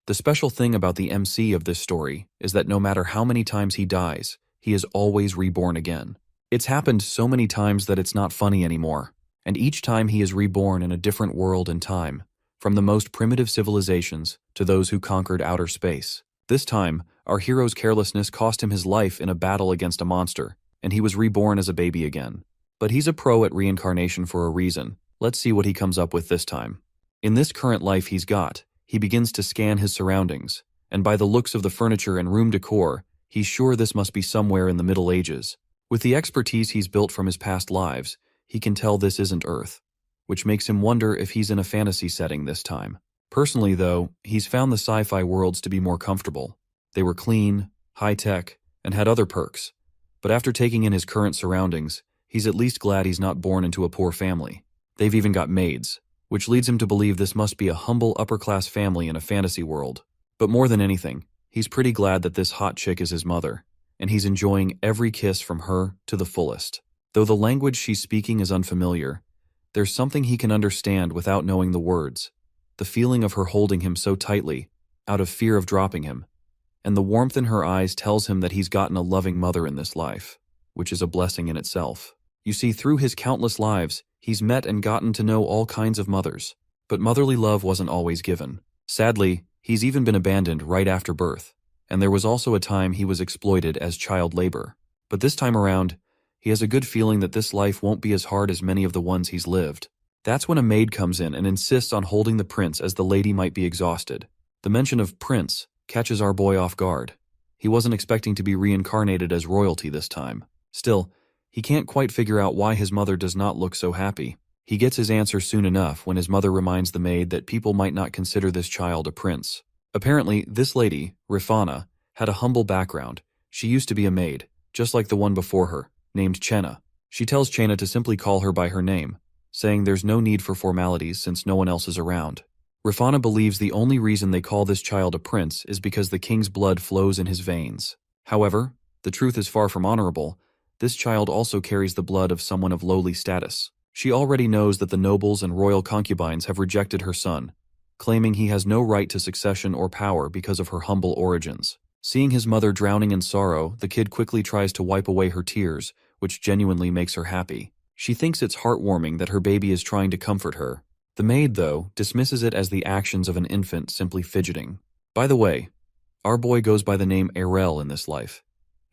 The special thing about the MC of this story is that no matter how many times he dies, he is always reborn again. It's happened so many times that it's not funny anymore, and each time he is reborn in a different world and time, from the most primitive civilizations to those who conquered outer space. This time, our hero's carelessness cost him his life in a battle against a monster, and he was reborn as a baby again. But he's a pro at reincarnation for a reason. Let's see what he comes up with this time. In this current life he begins to scan his surroundings, and by the looks of the furniture and room decor, he's sure this must be somewhere in the Middle Ages. With the expertise he's built from his past lives, he can tell this isn't Earth, which makes him wonder if he's in a fantasy setting this time. Personally, though, he's found the sci-fi worlds to be more comfortable. They were clean, high-tech, and had other perks. But after taking in his current surroundings, he's at least glad he's not born into a poor family. They've even got maids, which leads him to believe this must be a humble upper-class family in a fantasy world. But more than anything, he's pretty glad that this hot chick is his mother, and he's enjoying every kiss from her to the fullest. Though the language she's speaking is unfamiliar, there's something he can understand without knowing the words. The feeling of her holding him so tightly, out of fear of dropping him, and the warmth in her eyes tells him that he's gotten a loving mother in this life, which is a blessing in itself. You see, through his countless lives, he's met and gotten to know all kinds of mothers, but motherly love wasn't always given. Sadly, he's even been abandoned right after birth, and there was also a time he was exploited as child labor. But this time around, he has a good feeling that this life won't be as hard as many of the ones he's lived. That's when a maid comes in and insists on holding the prince as the lady might be exhausted. The mention of prince catches our boy off guard. He wasn't expecting to be reincarnated as royalty this time. Still, he can't quite figure out why his mother does not look so happy. He gets his answer soon enough when his mother reminds the maid that people might not consider this child a prince. Apparently, this lady, Rifana, had a humble background. She used to be a maid, just like the one before her, named Chenna. She tells Chenna to simply call her by her name, saying there's no need for formalities since no one else is around. Rifana believes the only reason they call this child a prince is because the king's blood flows in his veins. However, the truth is far from honorable. This child also carries the blood of someone of lowly status. She already knows that the nobles and royal concubines have rejected her son, claiming he has no right to succession or power because of her humble origins. Seeing his mother drowning in sorrow, the kid quickly tries to wipe away her tears, which genuinely makes her happy. She thinks it's heartwarming that her baby is trying to comfort her. The maid, though, dismisses it as the actions of an infant simply fidgeting. By the way, our boy goes by the name Erel in this life,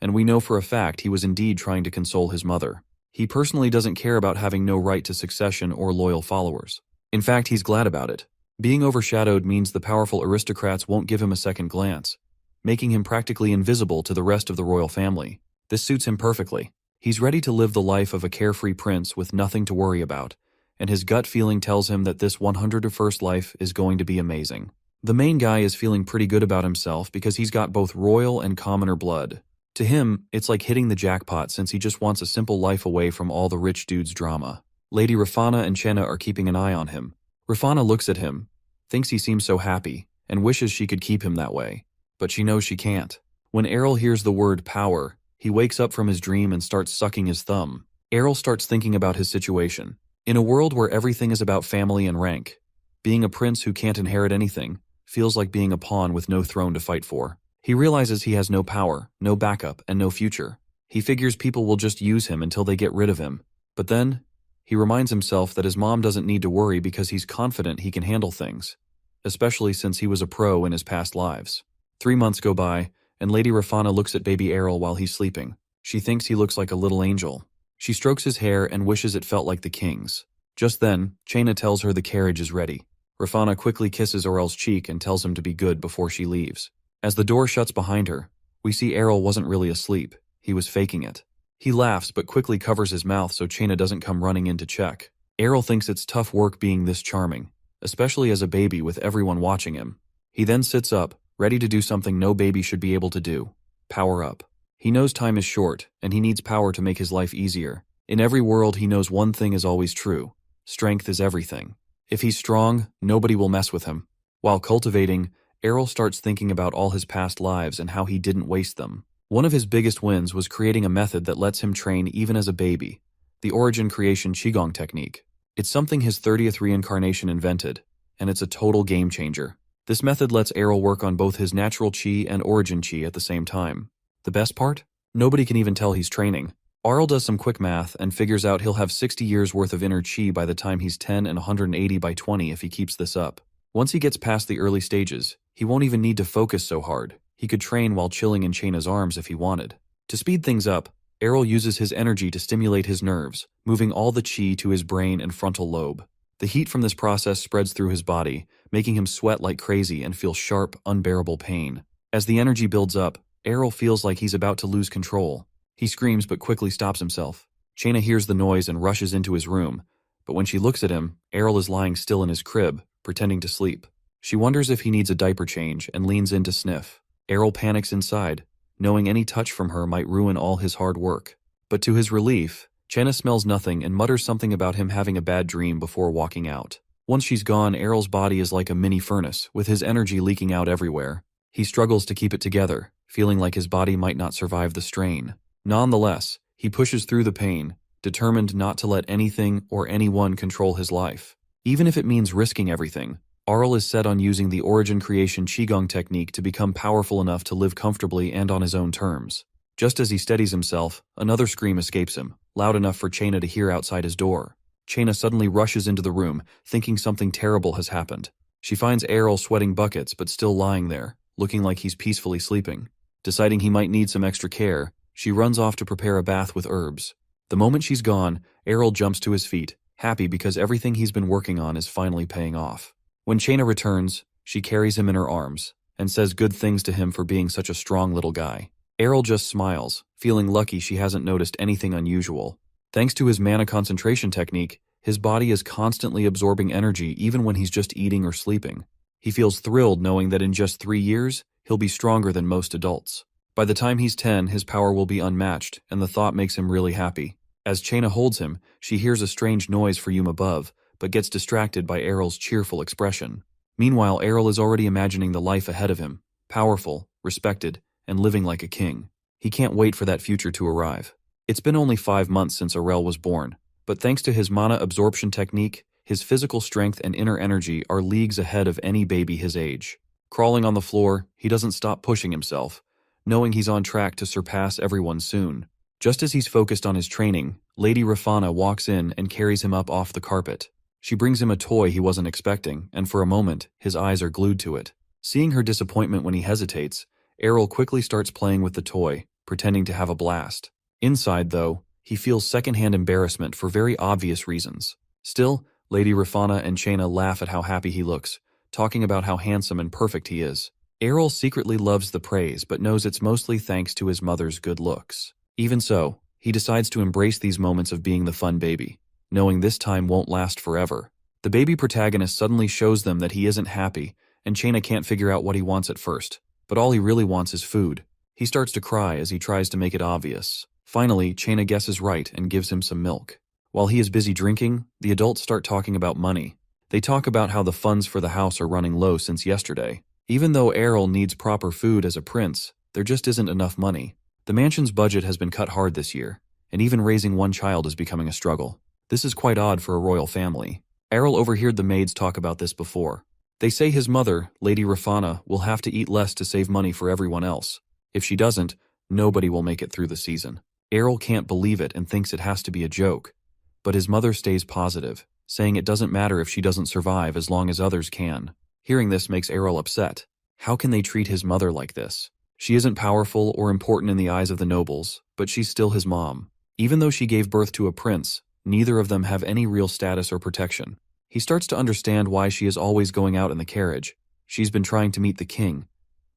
and we know for a fact he was indeed trying to console his mother. He personally doesn't care about having no right to succession or loyal followers. In fact, he's glad about it. Being overshadowed means the powerful aristocrats won't give him a second glance, making him practically invisible to the rest of the royal family. This suits him perfectly. He's ready to live the life of a carefree prince with nothing to worry about, and his gut feeling tells him that this 101st life is going to be amazing. The main guy is feeling pretty good about himself because he's got both royal and commoner blood. To him, it's like hitting the jackpot since he just wants a simple life away from all the rich dude's drama. Lady Rifana and Chenna are keeping an eye on him. Rifana looks at him, thinks he seems so happy, and wishes she could keep him that way. But she knows she can't. When Errol hears the word power, he wakes up from his dream and starts sucking his thumb. Errol starts thinking about his situation. In a world where everything is about family and rank, being a prince who can't inherit anything feels like being a pawn with no throne to fight for. He realizes he has no power, no backup, and no future. He figures people will just use him until they get rid of him. But then, he reminds himself that his mom doesn't need to worry because he's confident he can handle things, especially since he was a pro in his past lives. 3 months go by, and Lady Rifana looks at baby Errol while he's sleeping. She thinks he looks like a little angel. She strokes his hair and wishes it felt like the king's. Just then, Chenna tells her the carriage is ready. Rifana quickly kisses Errol's cheek and tells him to be good before she leaves. As the door shuts behind her, we see Errol wasn't really asleep. He was faking it. He laughs but quickly covers his mouth so Chenna doesn't come running in to check. Errol thinks it's tough work being this charming, especially as a baby with everyone watching him. He then sits up, ready to do something no baby should be able to do. Power up. He knows time is short, and he needs power to make his life easier. In every world, he knows one thing is always true. Strength is everything. If he's strong, nobody will mess with him. While cultivating, Errol starts thinking about all his past lives and how he didn't waste them. One of his biggest wins was creating a method that lets him train even as a baby, the origin creation Qigong technique. It's something his 30th reincarnation invented, and it's a total game changer. This method lets Errol work on both his natural chi and origin chi at the same time. The best part? Nobody can even tell he's training. Arl does some quick math and figures out he'll have 60 years worth of inner chi by the time he's 10 and 180 by 20 if he keeps this up. Once he gets past the early stages, he won't even need to focus so hard. He could train while chilling in Chaina's arms if he wanted. To speed things up, Errol uses his energy to stimulate his nerves, moving all the chi to his brain and frontal lobe. The heat from this process spreads through his body, making him sweat like crazy and feel sharp, unbearable pain. As the energy builds up, Errol feels like he's about to lose control. He screams but quickly stops himself. Chaina hears the noise and rushes into his room, but when she looks at him, Errol is lying still in his crib, pretending to sleep. She wonders if he needs a diaper change and leans in to sniff. Errol panics inside, knowing any touch from her might ruin all his hard work. But to his relief, Chaina smells nothing and mutters something about him having a bad dream before walking out. Once she's gone, Errol's body is like a mini furnace, with his energy leaking out everywhere. He struggles to keep it together, feeling like his body might not survive the strain. Nonetheless, he pushes through the pain, determined not to let anything or anyone control his life. Even if it means risking everything, Arl is set on using the origin creation Qigong technique to become powerful enough to live comfortably and on his own terms. Just as he steadies himself, another scream escapes him, loud enough for Chaina to hear outside his door. Chaina suddenly rushes into the room, thinking something terrible has happened. She finds Errol sweating buckets but still lying there, looking like he's peacefully sleeping. Deciding he might need some extra care, she runs off to prepare a bath with herbs. The moment she's gone, Errol jumps to his feet, happy because everything he's been working on is finally paying off. When Chaina returns, she carries him in her arms and says good things to him for being such a strong little guy. Errol just smiles, feeling lucky she hasn't noticed anything unusual. Thanks to his mana concentration technique, his body is constantly absorbing energy even when he's just eating or sleeping. He feels thrilled knowing that in just 3 years, he'll be stronger than most adults. By the time he's 10, his power will be unmatched, and the thought makes him really happy. As Chaina holds him, she hears a strange noise from above, but gets distracted by Errol's cheerful expression. Meanwhile, Errol is already imagining the life ahead of him, powerful, respected, and living like a king. He can't wait for that future to arrive. It's been only 5 months since Errol was born, but thanks to his mana absorption technique, his physical strength and inner energy are leagues ahead of any baby his age. Crawling on the floor, he doesn't stop pushing himself, knowing he's on track to surpass everyone soon. Just as he's focused on his training, Lady Rafana walks in and carries him up off the carpet. She brings him a toy he wasn't expecting, and for a moment, his eyes are glued to it. Seeing her disappointment when he hesitates, Errol quickly starts playing with the toy, pretending to have a blast. Inside, though, he feels secondhand embarrassment for very obvious reasons. Still, Lady Rafana and Chaina laugh at how happy he looks, talking about how handsome and perfect he is. Errol secretly loves the praise but knows it's mostly thanks to his mother's good looks. Even so, he decides to embrace these moments of being the fun baby, knowing this time won't last forever. The baby protagonist suddenly shows them that he isn't happy, and Chaina can't figure out what he wants at first, but all he really wants is food. He starts to cry as he tries to make it obvious. Finally, Chaina guesses right and gives him some milk. While he is busy drinking, the adults start talking about money. They talk about how the funds for the house are running low since yesterday. Even though Errol needs proper food as a prince, there just isn't enough money. The mansion's budget has been cut hard this year, and even raising one child is becoming a struggle. This is quite odd for a royal family. Errol overheard the maids talk about this before. They say his mother, Lady Rafana, will have to eat less to save money for everyone else. If she doesn't, nobody will make it through the season. Errol can't believe it and thinks it has to be a joke. But his mother stays positive, saying it doesn't matter if she doesn't survive as long as others can. Hearing this makes Errol upset. How can they treat his mother like this? She isn't powerful or important in the eyes of the nobles, but she's still his mom. Even though she gave birth to a prince, neither of them have any real status or protection. He starts to understand why she is always going out in the carriage. She's been trying to meet the king,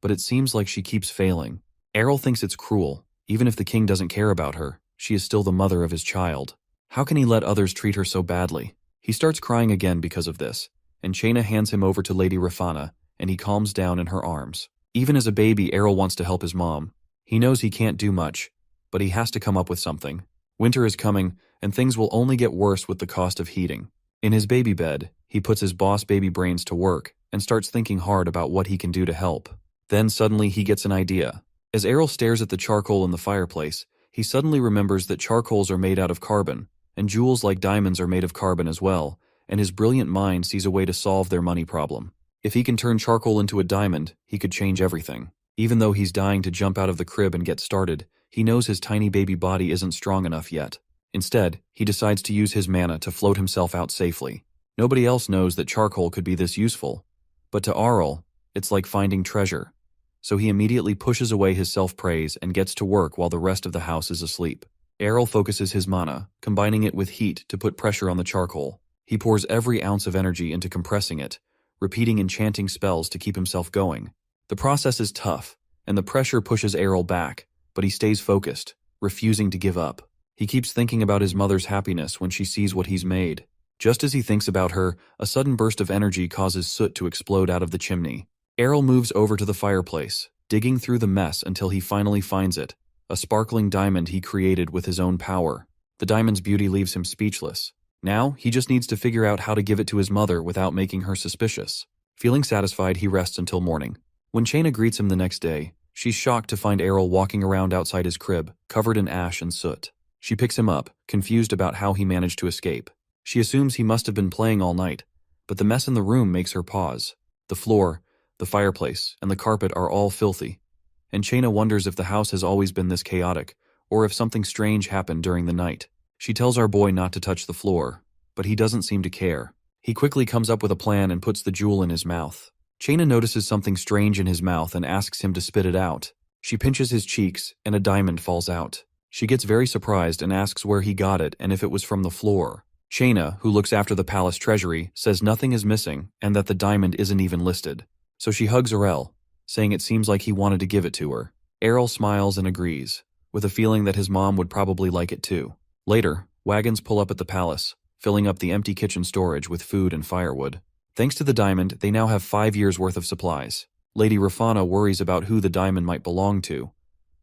but it seems like she keeps failing. Errol thinks it's cruel. Even if the king doesn't care about her, she is still the mother of his child. How can he let others treat her so badly? He starts crying again because of this, and Chaina hands him over to Lady Rafana, and he calms down in her arms. Even as a baby, Errol wants to help his mom. He knows he can't do much, but he has to come up with something. Winter is coming, and things will only get worse with the cost of heating. In his baby bed, he puts his boss baby brains to work and starts thinking hard about what he can do to help. Then suddenly he gets an idea. As Errol stares at the charcoal in the fireplace, he suddenly remembers that charcoals are made out of carbon, and jewels like diamonds are made of carbon as well, and his brilliant mind sees a way to solve their money problem. If he can turn charcoal into a diamond, he could change everything. Even though he's dying to jump out of the crib and get started, he knows his tiny baby body isn't strong enough yet. Instead, he decides to use his mana to float himself out safely. Nobody else knows that charcoal could be this useful, but to Arl, it's like finding treasure. So he immediately pushes away his self-praise and gets to work while the rest of the house is asleep. Errol focuses his mana, combining it with heat to put pressure on the charcoal. He pours every ounce of energy into compressing it, repeating enchanting spells to keep himself going. The process is tough, and the pressure pushes Errol back, but he stays focused, refusing to give up. He keeps thinking about his mother's happiness when she sees what he's made. Just as he thinks about her, a sudden burst of energy causes soot to explode out of the chimney. Errol moves over to the fireplace, digging through the mess until he finally finds it, a sparkling diamond he created with his own power. The diamond's beauty leaves him speechless. Now, he just needs to figure out how to give it to his mother without making her suspicious. Feeling satisfied, he rests until morning. When Chaina greets him the next day, she's shocked to find Errol walking around outside his crib, covered in ash and soot. She picks him up, confused about how he managed to escape. She assumes he must have been playing all night, but the mess in the room makes her pause. The floor, the fireplace, and the carpet are all filthy, and Chaina wonders if the house has always been this chaotic, or if something strange happened during the night. She tells our boy not to touch the floor, but he doesn't seem to care. He quickly comes up with a plan and puts the jewel in his mouth. Chaina notices something strange in his mouth and asks him to spit it out. She pinches his cheeks, and a diamond falls out. She gets very surprised and asks where he got it and if it was from the floor. Chaina, who looks after the palace treasury, says nothing is missing and that the diamond isn't even listed. So she hugs Errol, saying it seems like he wanted to give it to her. Errol smiles and agrees, with a feeling that his mom would probably like it too. Later, wagons pull up at the palace, filling up the empty kitchen storage with food and firewood. Thanks to the diamond, they now have 5 years' worth of supplies. Lady Rafana worries about who the diamond might belong to,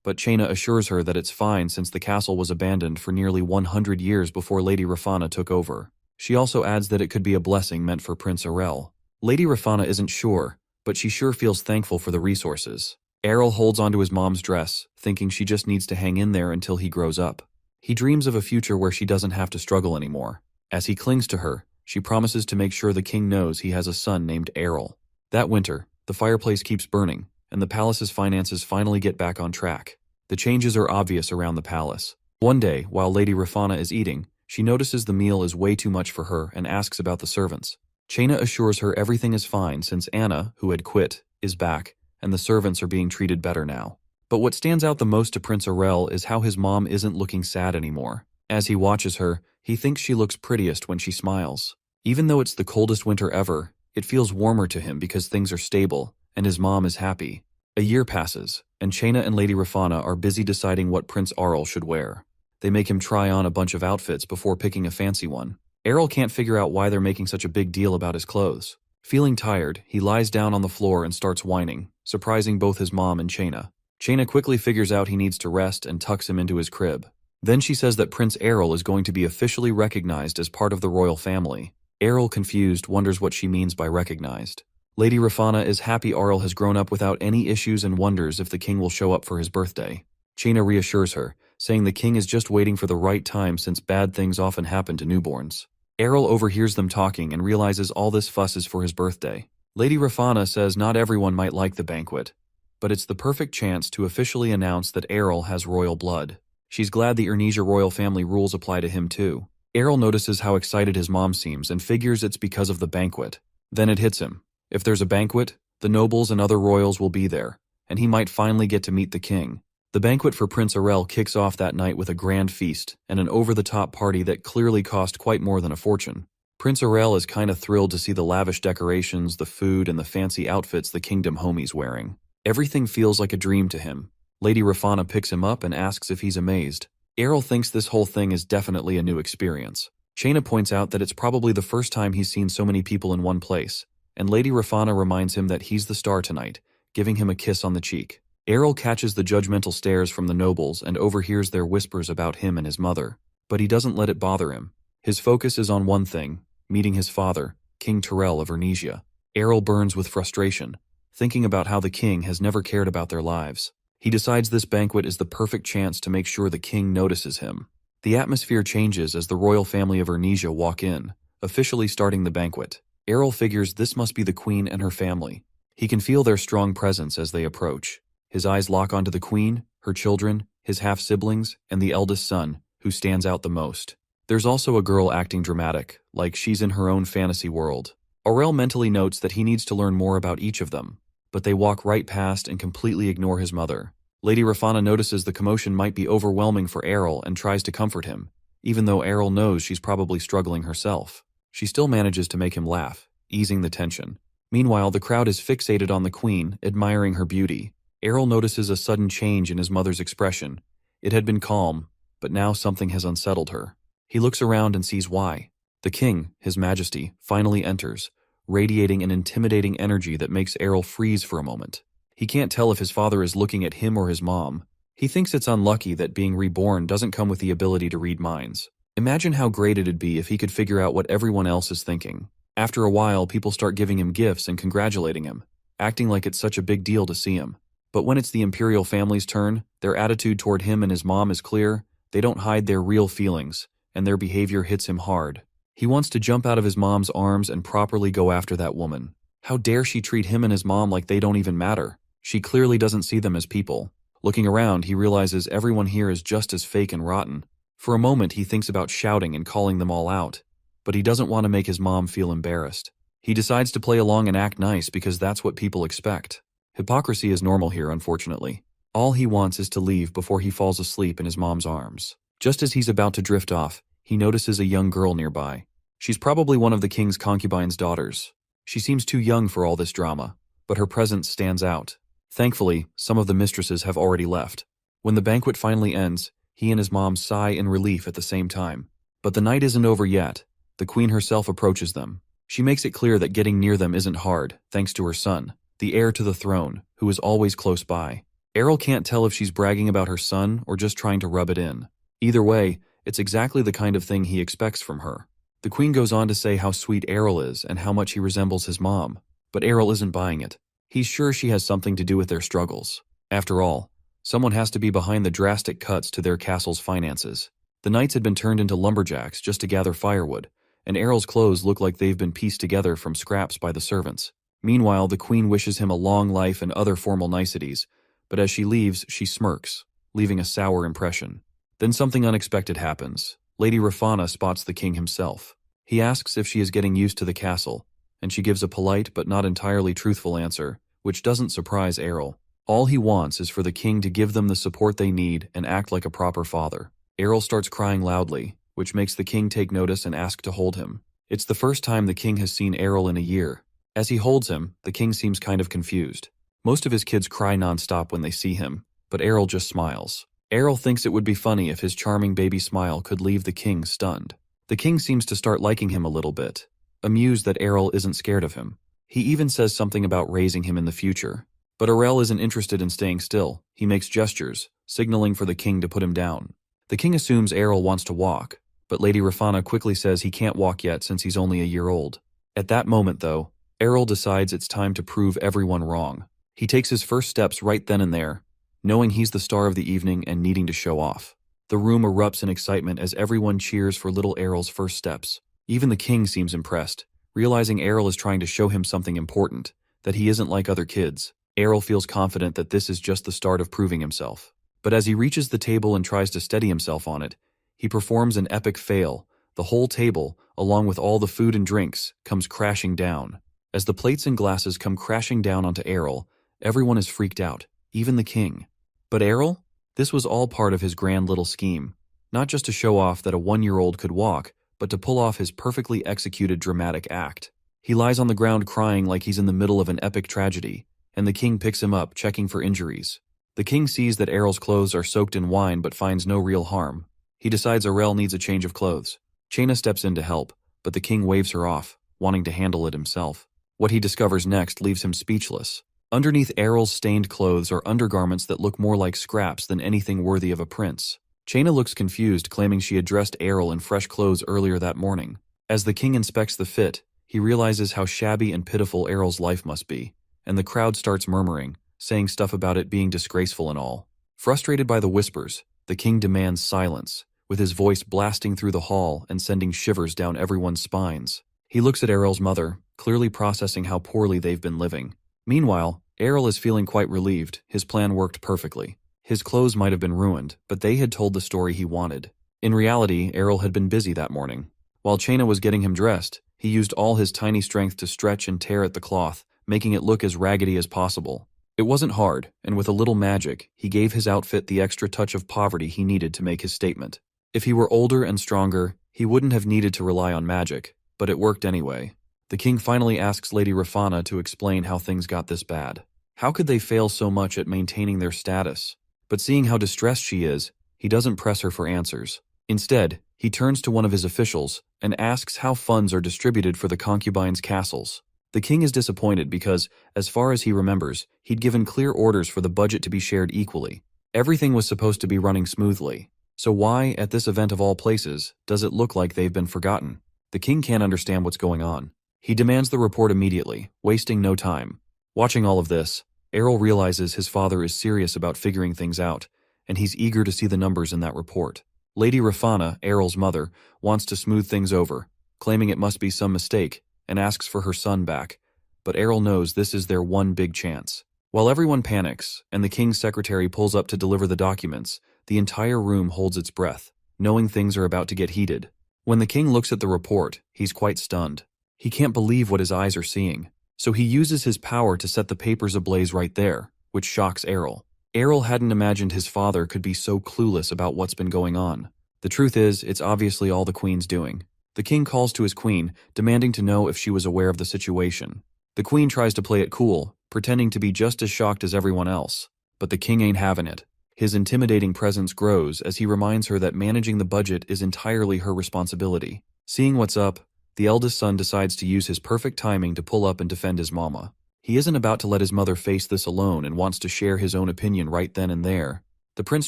but Chaina assures her that it's fine since the castle was abandoned for nearly 100 years before Lady Rafana took over. She also adds that it could be a blessing meant for Prince Errol. Lady Rafana isn't sure, but she sure feels thankful for the resources. Errol holds onto his mom's dress, thinking she just needs to hang in there until he grows up. He dreams of a future where she doesn't have to struggle anymore. As he clings to her, she promises to make sure the king knows he has a son named Errol. That winter, the fireplace keeps burning, and the palace's finances finally get back on track. The changes are obvious around the palace. One day, while Lady Rafana is eating, she notices the meal is way too much for her and asks about the servants. Chaina assures her everything is fine since Anna, who had quit, is back, and the servants are being treated better now. But what stands out the most to Prince Errol is how his mom isn't looking sad anymore. As he watches her, he thinks she looks prettiest when she smiles. Even though it's the coldest winter ever, it feels warmer to him because things are stable, and his mom is happy. A year passes, and Chaina and Lady Rafana are busy deciding what Prince Arl should wear. They make him try on a bunch of outfits before picking a fancy one. Errol can't figure out why they're making such a big deal about his clothes. Feeling tired, he lies down on the floor and starts whining, surprising both his mom and Chaina. Chaina quickly figures out he needs to rest and tucks him into his crib. Then she says that Prince Errol is going to be officially recognized as part of the royal family. Errol, confused, wonders what she means by recognized. Lady Rafana is happy Arl has grown up without any issues and wonders if the king will show up for his birthday. Chaina reassures her, saying the king is just waiting for the right time since bad things often happen to newborns. Errol overhears them talking and realizes all this fuss is for his birthday. Lady Rafana says not everyone might like the banquet, but it's the perfect chance to officially announce that Errol has royal blood. She's glad the Ernesia royal family rules apply to him too. Errol notices how excited his mom seems and figures it's because of the banquet. Then it hits him. If there's a banquet, the nobles and other royals will be there, and he might finally get to meet the king. The banquet for Prince Errol kicks off that night with a grand feast and an over-the-top party that clearly cost quite more than a fortune. Prince Errol is kinda thrilled to see the lavish decorations, the food, and the fancy outfits the kingdom homie's wearing. Everything feels like a dream to him. Lady Rafana picks him up and asks if he's amazed. Errol thinks this whole thing is definitely a new experience. Chaina points out that it's probably the first time he's seen so many people in one place, and Lady Rafana reminds him that he's the star tonight, giving him a kiss on the cheek. Errol catches the judgmental stares from the nobles and overhears their whispers about him and his mother, but he doesn't let it bother him. His focus is on one thing, meeting his father, King Terrell of Ernesia. Errol burns with frustration, thinking about how the king has never cared about their lives. He decides this banquet is the perfect chance to make sure the king notices him. The atmosphere changes as the royal family of Ernesia walk in, officially starting the banquet. Errol figures this must be the queen and her family. He can feel their strong presence as they approach. His eyes lock onto the queen, her children, his half-siblings, and the eldest son, who stands out the most. There's also a girl acting dramatic, like she's in her own fantasy world. Aurel mentally notes that he needs to learn more about each of them, but they walk right past and completely ignore his mother. Lady Rafana notices the commotion might be overwhelming for Errol and tries to comfort him, even though Errol knows she's probably struggling herself. She still manages to make him laugh, easing the tension. Meanwhile, the crowd is fixated on the queen, admiring her beauty. Errol notices a sudden change in his mother's expression. It had been calm, but now something has unsettled her. He looks around and sees why. The king, His Majesty, finally enters, radiating an intimidating energy that makes Errol freeze for a moment. He can't tell if his father is looking at him or his mom. He thinks it's unlucky that being reborn doesn't come with the ability to read minds. Imagine how great it'd be if he could figure out what everyone else is thinking. After a while, people start giving him gifts and congratulating him, acting like it's such a big deal to see him. But when it's the imperial family's turn, their attitude toward him and his mom is clear. They don't hide their real feelings, and their behavior hits him hard. He wants to jump out of his mom's arms and properly go after that woman. How dare she treat him and his mom like they don't even matter? She clearly doesn't see them as people. Looking around, he realizes everyone here is just as fake and rotten. For a moment, he thinks about shouting and calling them all out, but he doesn't want to make his mom feel embarrassed. He decides to play along and act nice because that's what people expect. Hypocrisy is normal here, unfortunately. All he wants is to leave before he falls asleep in his mom's arms. Just as he's about to drift off, he notices a young girl nearby. She's probably one of the king's concubine's daughters. She seems too young for all this drama, but her presence stands out. Thankfully, some of the mistresses have already left. When the banquet finally ends, he and his mom sigh in relief at the same time. But the night isn't over yet. The queen herself approaches them. She makes it clear that getting near them isn't hard, thanks to her son, the heir to the throne, who is always close by. Errol can't tell if she's bragging about her son or just trying to rub it in. Either way, it's exactly the kind of thing he expects from her. The queen goes on to say how sweet Errol is and how much he resembles his mom, but Errol isn't buying it. He's sure she has something to do with their struggles. After all, someone has to be behind the drastic cuts to their castle's finances. The knights had been turned into lumberjacks just to gather firewood, and Errol's clothes look like they've been pieced together from scraps by the servants. Meanwhile, the queen wishes him a long life and other formal niceties, but as she leaves, she smirks, leaving a sour impression. Then something unexpected happens. Lady Rafana spots the king himself. He asks if she is getting used to the castle, and she gives a polite but not entirely truthful answer, which doesn't surprise Errol. All he wants is for the king to give them the support they need and act like a proper father. Errol starts crying loudly, which makes the king take notice and ask to hold him. It's the first time the king has seen Errol in a year. As he holds him, the king seems kind of confused. Most of his kids cry nonstop when they see him, but Errol just smiles. Errol thinks it would be funny if his charming baby smile could leave the king stunned. The king seems to start liking him a little bit, amused that Errol isn't scared of him. He even says something about raising him in the future. But Errol isn't interested in staying still. He makes gestures, signaling for the king to put him down. The king assumes Errol wants to walk, but Lady Rafana quickly says he can't walk yet since he's only a year old. At that moment, though, Errol decides it's time to prove everyone wrong. He takes his first steps right then and there, knowing he's the star of the evening and needing to show off. The room erupts in excitement as everyone cheers for little Errol's first steps. Even the king seems impressed, realizing Errol is trying to show him something important, that he isn't like other kids. Errol feels confident that this is just the start of proving himself. But as he reaches the table and tries to steady himself on it, he performs an epic fail. The whole table, along with all the food and drinks, comes crashing down. As the plates and glasses come crashing down onto Errol, everyone is freaked out, even the king. But Errol? This was all part of his grand little scheme, not just to show off that a 1-year-old could walk, but to pull off his perfectly executed dramatic act. He lies on the ground crying like he's in the middle of an epic tragedy, and the king picks him up, checking for injuries. The king sees that Errol's clothes are soaked in wine but finds no real harm. He decides Errol needs a change of clothes. Chaina steps in to help, but the king waves her off, wanting to handle it himself. What he discovers next leaves him speechless. Underneath Errol's stained clothes are undergarments that look more like scraps than anything worthy of a prince. Chaina looks confused, claiming she had dressed Errol in fresh clothes earlier that morning. As the king inspects the fit, he realizes how shabby and pitiful Errol's life must be, and the crowd starts murmuring, saying stuff about it being disgraceful and all. Frustrated by the whispers, the king demands silence, with his voice blasting through the hall and sending shivers down everyone's spines. He looks at Errol's mother, clearly processing how poorly they've been living. Meanwhile, Errol is feeling quite relieved. His plan worked perfectly. His clothes might have been ruined, but they had told the story he wanted. In reality, Errol had been busy that morning. While Chaina was getting him dressed, he used all his tiny strength to stretch and tear at the cloth, making it look as raggedy as possible. It wasn't hard, and with a little magic, he gave his outfit the extra touch of poverty he needed to make his statement. If he were older and stronger, he wouldn't have needed to rely on magic, but it worked anyway. The king finally asks Lady Rafana to explain how things got this bad. How could they fail so much at maintaining their status? But seeing how distressed she is, he doesn't press her for answers. Instead, he turns to one of his officials and asks how funds are distributed for the concubines' castles. The king is disappointed because, as far as he remembers, he'd given clear orders for the budget to be shared equally. Everything was supposed to be running smoothly. So why, at this event of all places, does it look like they've been forgotten? The king can't understand what's going on. He demands the report immediately, wasting no time. Watching all of this, Errol realizes his father is serious about figuring things out, and he's eager to see the numbers in that report. Lady Rafana, Errol's mother, wants to smooth things over, claiming it must be some mistake, and asks for her son back. But Errol knows this is their one big chance. While everyone panics, and the king's secretary pulls up to deliver the documents, the entire room holds its breath, knowing things are about to get heated. When the king looks at the report, he's quite stunned. He can't believe what his eyes are seeing, so he uses his power to set the papers ablaze right there, which shocks Errol. Errol hadn't imagined his father could be so clueless about what's been going on. The truth is, it's obviously all the queen's doing. The king calls to his queen, demanding to know if she was aware of the situation. The queen tries to play it cool, pretending to be just as shocked as everyone else. But the king ain't having it. His intimidating presence grows as he reminds her that managing the budget is entirely her responsibility. Seeing what's up, the eldest son decides to use his perfect timing to pull up and defend his mama. He isn't about to let his mother face this alone and wants to share his own opinion right then and there. The prince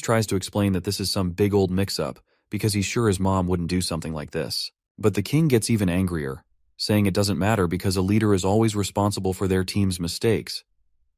tries to explain that this is some big old mix-up, because he's sure his mom wouldn't do something like this. But the king gets even angrier, saying it doesn't matter because a leader is always responsible for their team's mistakes.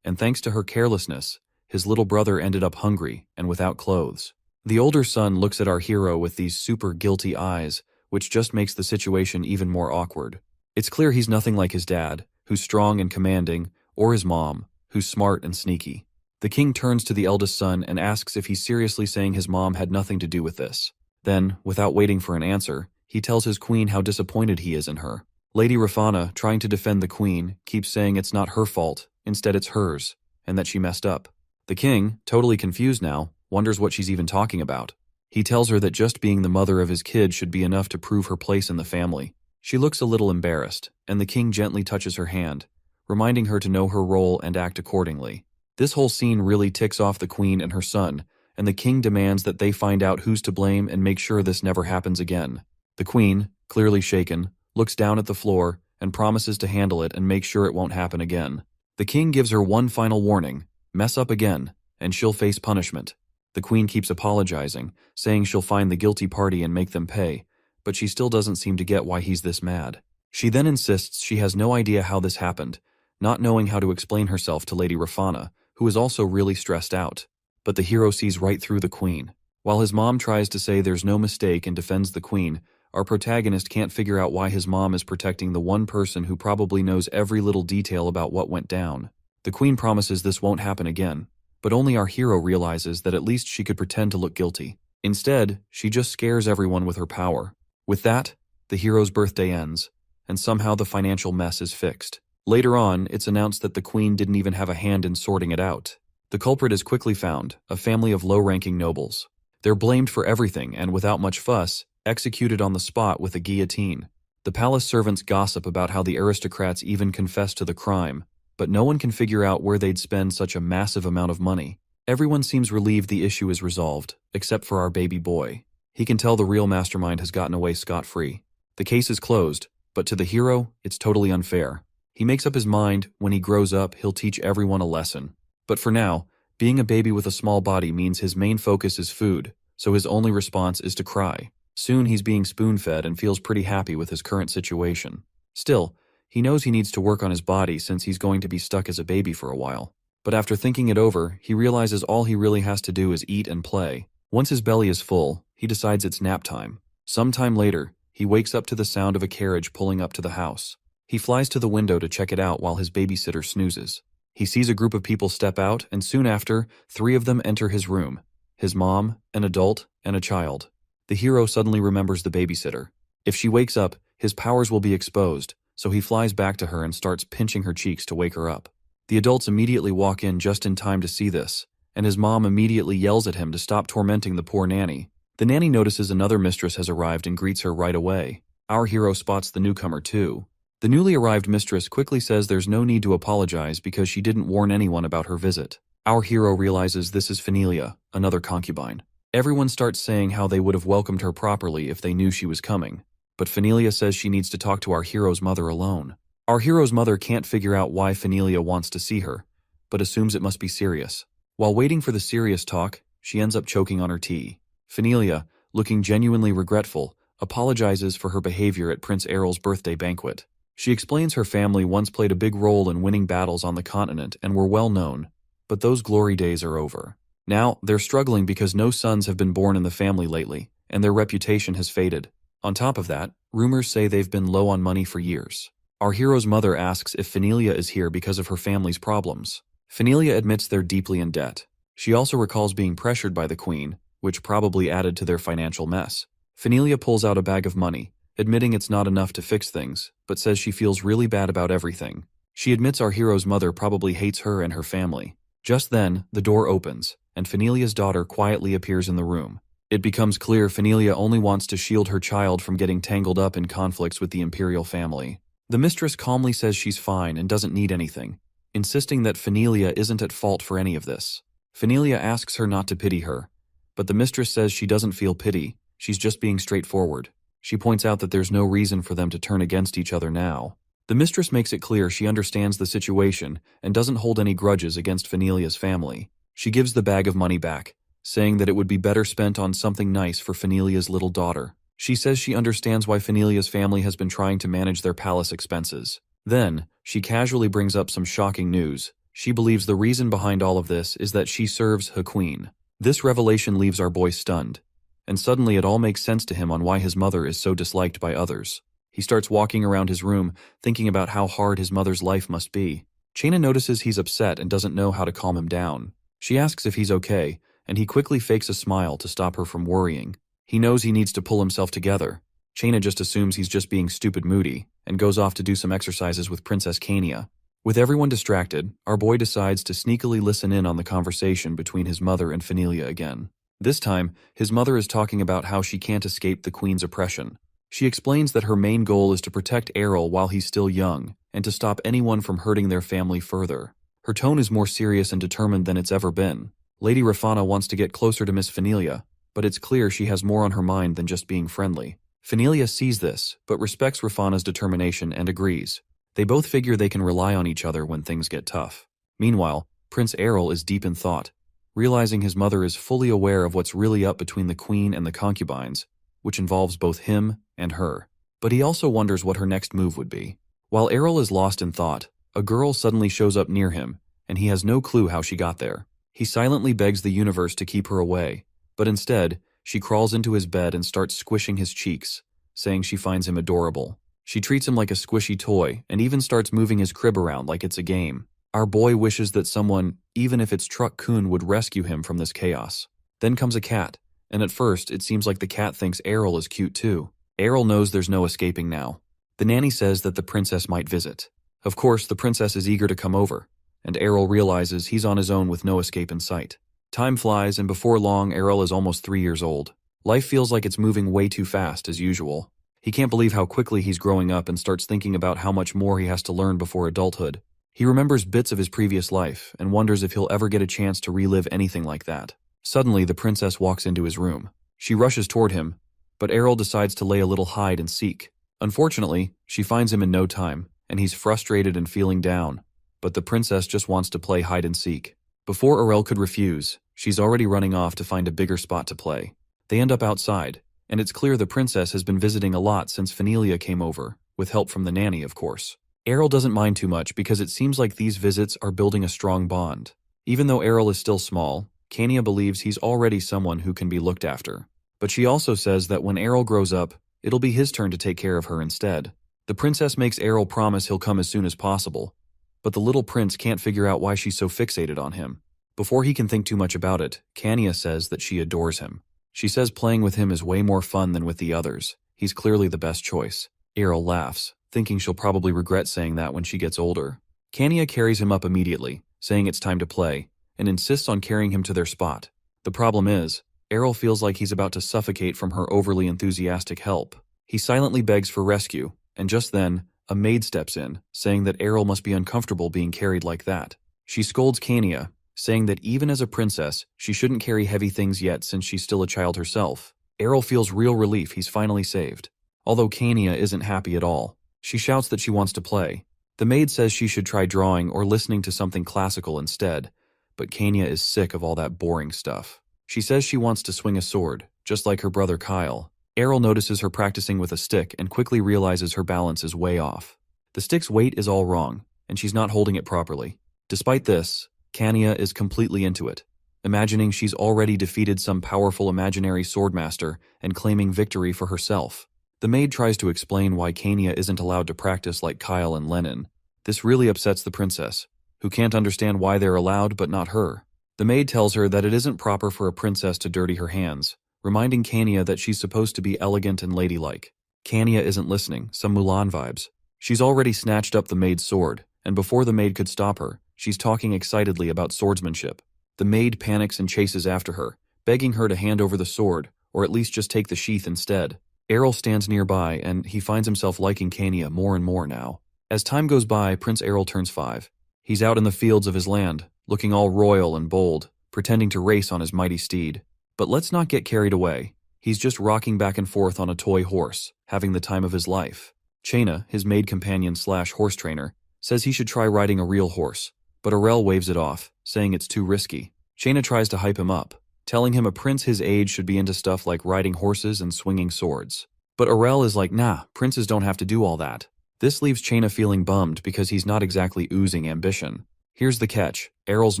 And thanks to her carelessness, his little brother ended up hungry and without clothes. The older son looks at our hero with these super guilty eyes, which just makes the situation even more awkward. It's clear he's nothing like his dad, who's strong and commanding, or his mom, who's smart and sneaky. The king turns to the eldest son and asks if he's seriously saying his mom had nothing to do with this. Then, without waiting for an answer, he tells his queen how disappointed he is in her. Lady Rafana, trying to defend the queen, keeps saying it's not her fault, instead it's hers, and that she messed up. The king, totally confused now, wonders what she's even talking about. He tells her that just being the mother of his kid should be enough to prove her place in the family. She looks a little embarrassed, and the king gently touches her hand, reminding her to know her role and act accordingly. This whole scene really ticks off the queen and her son, and the king demands that they find out who's to blame and make sure this never happens again. The queen, clearly shaken, looks down at the floor and promises to handle it and make sure it won't happen again. The king gives her one final warning: mess up again, and she'll face punishment. The queen keeps apologizing, saying she'll find the guilty party and make them pay, but she still doesn't seem to get why he's this mad. She then insists she has no idea how this happened, not knowing how to explain herself to Lady Rafana, who is also really stressed out. But the hero sees right through the queen. While his mom tries to say there's no mistake and defends the queen, our protagonist can't figure out why his mom is protecting the one person who probably knows every little detail about what went down. The queen promises this won't happen again, but only our hero realizes that at least she could pretend to look guilty. Instead, she just scares everyone with her power. With that, the hero's birthday ends, and somehow the financial mess is fixed. Later on, it's announced that the queen didn't even have a hand in sorting it out. The culprit is quickly found, a family of low-ranking nobles. They're blamed for everything and, without much fuss, executed on the spot with a guillotine. The palace servants gossip about how the aristocrats even confessed to the crime, but no one can figure out where they'd spend such a massive amount of money. Everyone seems relieved the issue is resolved, except for our baby boy. He can tell the real mastermind has gotten away scot-free. The case is closed, but to the hero, it's totally unfair. He makes up his mind, when he grows up, he'll teach everyone a lesson. But for now, being a baby with a small body means his main focus is food, so his only response is to cry. Soon he's being spoon-fed and feels pretty happy with his current situation. Still, he knows he needs to work on his body since he's going to be stuck as a baby for a while. But after thinking it over, he realizes all he really has to do is eat and play. Once his belly is full, he decides it's nap time. Sometime later, he wakes up to the sound of a carriage pulling up to the house. He flies to the window to check it out while his babysitter snoozes. He sees a group of people step out, and soon after, 3 of them enter his room. His mom, an adult, and a child. The hero suddenly remembers the babysitter. If she wakes up, his powers will be exposed, so he flies back to her and starts pinching her cheeks to wake her up. The adults immediately walk in just in time to see this, and his mom immediately yells at him to stop tormenting the poor nanny. The nanny notices another mistress has arrived and greets her right away. Our hero spots the newcomer too. The newly arrived mistress quickly says there's no need to apologize because she didn't warn anyone about her visit. Our hero realizes this is Phenelia, another concubine. Everyone starts saying how they would have welcomed her properly if they knew she was coming. But Phenelia says she needs to talk to our hero's mother alone. Our hero's mother can't figure out why Phenelia wants to see her, but assumes it must be serious. While waiting for the serious talk, she ends up choking on her tea. Phenelia, looking genuinely regretful, apologizes for her behavior at Prince Errol's birthday banquet. She explains her family once played a big role in winning battles on the continent and were well known, but those glory days are over. Now, they're struggling because no sons have been born in the family lately, and their reputation has faded. On top of that, rumors say they've been low on money for years. Our hero's mother asks if Phenelia is here because of her family's problems. Phenelia admits they're deeply in debt. She also recalls being pressured by the queen, which probably added to their financial mess. Phenelia pulls out a bag of money, admitting it's not enough to fix things, but says she feels really bad about everything. She admits our hero's mother probably hates her and her family. Just then, the door opens, and Phenelia's daughter quietly appears in the room. It becomes clear Phenelia only wants to shield her child from getting tangled up in conflicts with the imperial family. The mistress calmly says she's fine and doesn't need anything, insisting that Phenelia isn't at fault for any of this. Phenelia asks her not to pity her, but the mistress says she doesn't feel pity, she's just being straightforward. She points out that there's no reason for them to turn against each other now. The mistress makes it clear she understands the situation and doesn't hold any grudges against Phenelia's family. She gives the bag of money back, saying that it would be better spent on something nice for Phenelia's little daughter. She says she understands why Phenelia's family has been trying to manage their palace expenses. Then, she casually brings up some shocking news. She believes the reason behind all of this is that she serves her queen. This revelation leaves our boy stunned, and suddenly it all makes sense to him on why his mother is so disliked by others. He starts walking around his room, thinking about how hard his mother's life must be. Chaina notices he's upset and doesn't know how to calm him down. She asks if he's okay, and he quickly fakes a smile to stop her from worrying. He knows he needs to pull himself together. Chaina just assumes he's just being stupid moody, and goes off to do some exercises with Princess Kania. With everyone distracted, our boy decides to sneakily listen in on the conversation between his mother and Phenelia again. This time, his mother is talking about how she can't escape the queen's oppression. She explains that her main goal is to protect Errol while he's still young, and to stop anyone from hurting their family further. Her tone is more serious and determined than it's ever been. Lady Rafana wants to get closer to Miss Phenelia, but it's clear she has more on her mind than just being friendly. Phenelia sees this, but respects Rafana's determination and agrees. They both figure they can rely on each other when things get tough. Meanwhile, Prince Errol is deep in thought, realizing his mother is fully aware of what's really up between the queen and the concubines, which involves both him and her. But he also wonders what her next move would be. While Errol is lost in thought, a girl suddenly shows up near him, and he has no clue how she got there. He silently begs the universe to keep her away, but instead, she crawls into his bed and starts squishing his cheeks, saying she finds him adorable. She treats him like a squishy toy and even starts moving his crib around like it's a game. Our boy wishes that someone, even if it's Truck-kun, would rescue him from this chaos. Then comes a cat, and at first it seems like the cat thinks Errol is cute too. Errol knows there's no escaping now. The nanny says that the princess might visit. Of course, the princess is eager to come over, and Errol realizes he's on his own with no escape in sight. Time flies, and before long, Errol is almost 3 years old. Life feels like it's moving way too fast, as usual. He can't believe how quickly he's growing up and starts thinking about how much more he has to learn before adulthood. He remembers bits of his previous life and wonders if he'll ever get a chance to relive anything like that. Suddenly, the princess walks into his room. She rushes toward him, but Errol decides to lay a little hide and seek. Unfortunately, she finds him in no time, and he's frustrated and feeling down, but the princess just wants to play hide and seek. Before Errol could refuse, she's already running off to find a bigger spot to play. They end up outside, and it's clear the princess has been visiting a lot since Phenelia came over, with help from the nanny, of course. Errol doesn't mind too much because it seems like these visits are building a strong bond. Even though Errol is still small, Kania believes he's already someone who can be looked after. But she also says that when Errol grows up, it'll be his turn to take care of her instead. The princess makes Errol promise he'll come as soon as possible, but the little prince can't figure out why she's so fixated on him. Before he can think too much about it, Kania says that she adores him. She says playing with him is way more fun than with the others. He's clearly the best choice. Errol laughs, thinking she'll probably regret saying that when she gets older. Kania carries him up immediately, saying it's time to play, and insists on carrying him to their spot. The problem is, Errol feels like he's about to suffocate from her overly enthusiastic help. He silently begs for rescue, and just then, a maid steps in, saying that Errol must be uncomfortable being carried like that. She scolds Kania, saying that even as a princess, she shouldn't carry heavy things yet since she's still a child herself. Errol feels real relief he's finally saved. Although Kania isn't happy at all. She shouts that she wants to play. The maid says she should try drawing or listening to something classical instead, but Kania is sick of all that boring stuff. She says she wants to swing a sword, just like her brother Kyle. Errol notices her practicing with a stick and quickly realizes her balance is way off. The stick's weight is all wrong, and she's not holding it properly. Despite this, Kania is completely into it, imagining she's already defeated some powerful imaginary swordmaster and claiming victory for herself. The maid tries to explain why Kania isn't allowed to practice like Kyle and Lennon. This really upsets the princess, who can't understand why they're allowed but not her. The maid tells her that it isn't proper for a princess to dirty her hands, reminding Kania that she's supposed to be elegant and ladylike. Kania isn't listening, some Mulan vibes. She's already snatched up the maid's sword, and before the maid could stop her, she's talking excitedly about swordsmanship. The maid panics and chases after her, begging her to hand over the sword, or at least just take the sheath instead. Errol stands nearby, and he finds himself liking Kania more and more now. As time goes by, Prince Errol turns 5. He's out in the fields of his land, looking all royal and bold, pretending to race on his mighty steed. But let's not get carried away. He's just rocking back and forth on a toy horse, having the time of his life. Chaina, his maid companion / horse trainer, says he should try riding a real horse, but Errol waves it off, saying it's too risky. Chaina tries to hype him up, telling him a prince his age should be into stuff like riding horses and swinging swords. But Errol is like, nah, princes don't have to do all that. This leaves Chaina feeling bummed because he's not exactly oozing ambition. Here's the catch, Errol's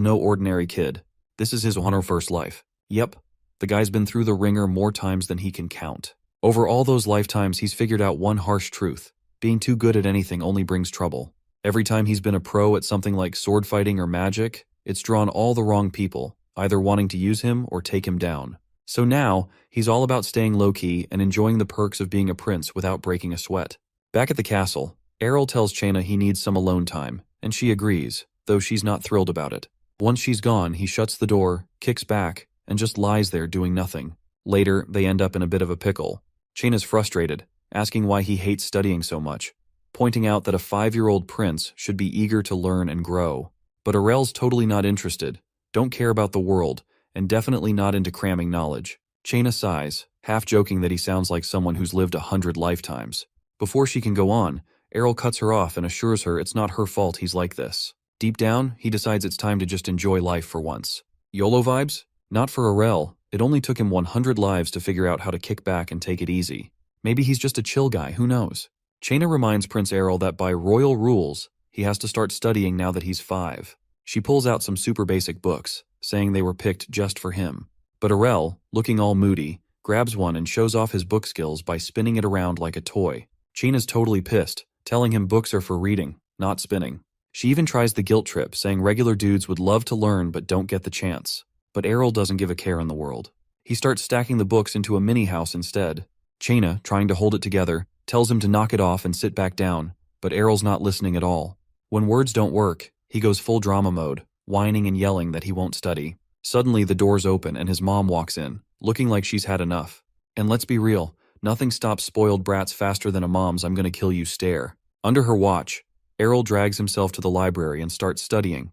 no ordinary kid. This is his first life. Yep, the guy's been through the ringer more times than he can count. Over all those lifetimes, he's figured out one harsh truth. Being too good at anything only brings trouble. Every time he's been a pro at something like sword fighting or magic, it's drawn all the wrong people, either wanting to use him or take him down. So now, he's all about staying low-key and enjoying the perks of being a prince without breaking a sweat. Back at the castle, Errol tells Chaina he needs some alone time, and she agrees, though she's not thrilled about it. Once she's gone, he shuts the door, kicks back, and just lies there doing nothing. Later, they end up in a bit of a pickle. Chaina's frustrated, asking why he hates studying so much, pointing out that a 5-year-old prince should be eager to learn and grow. But Errol's totally not interested, don't care about the world, and definitely not into cramming knowledge. Chaina sighs, half joking that he sounds like someone who's lived 100 lifetimes. Before she can go on, Errol cuts her off and assures her it's not her fault he's like this. Deep down, he decides it's time to just enjoy life for once. YOLO vibes? Not for Errol. It only took him 100 lives to figure out how to kick back and take it easy. Maybe he's just a chill guy, who knows? Chaina reminds Prince Errol that by royal rules, he has to start studying now that he's 5. She pulls out some super basic books, saying they were picked just for him. But Errol, looking all moody, grabs one and shows off his book skills by spinning it around like a toy. Chaina's totally pissed, telling him books are for reading, not spinning. She even tries the guilt trip, saying regular dudes would love to learn but don't get the chance. But Errol doesn't give a care in the world. He starts stacking the books into a mini-house instead. Chaina, trying to hold it together, tells him to knock it off and sit back down, but Errol's not listening at all. When words don't work, he goes full drama mode, whining and yelling that he won't study. Suddenly the doors open and his mom walks in, looking like she's had enough. And let's be real, nothing stops spoiled brats faster than a mom's "I'm gonna kill you" stare. Under her watch, Errol drags himself to the library and starts studying,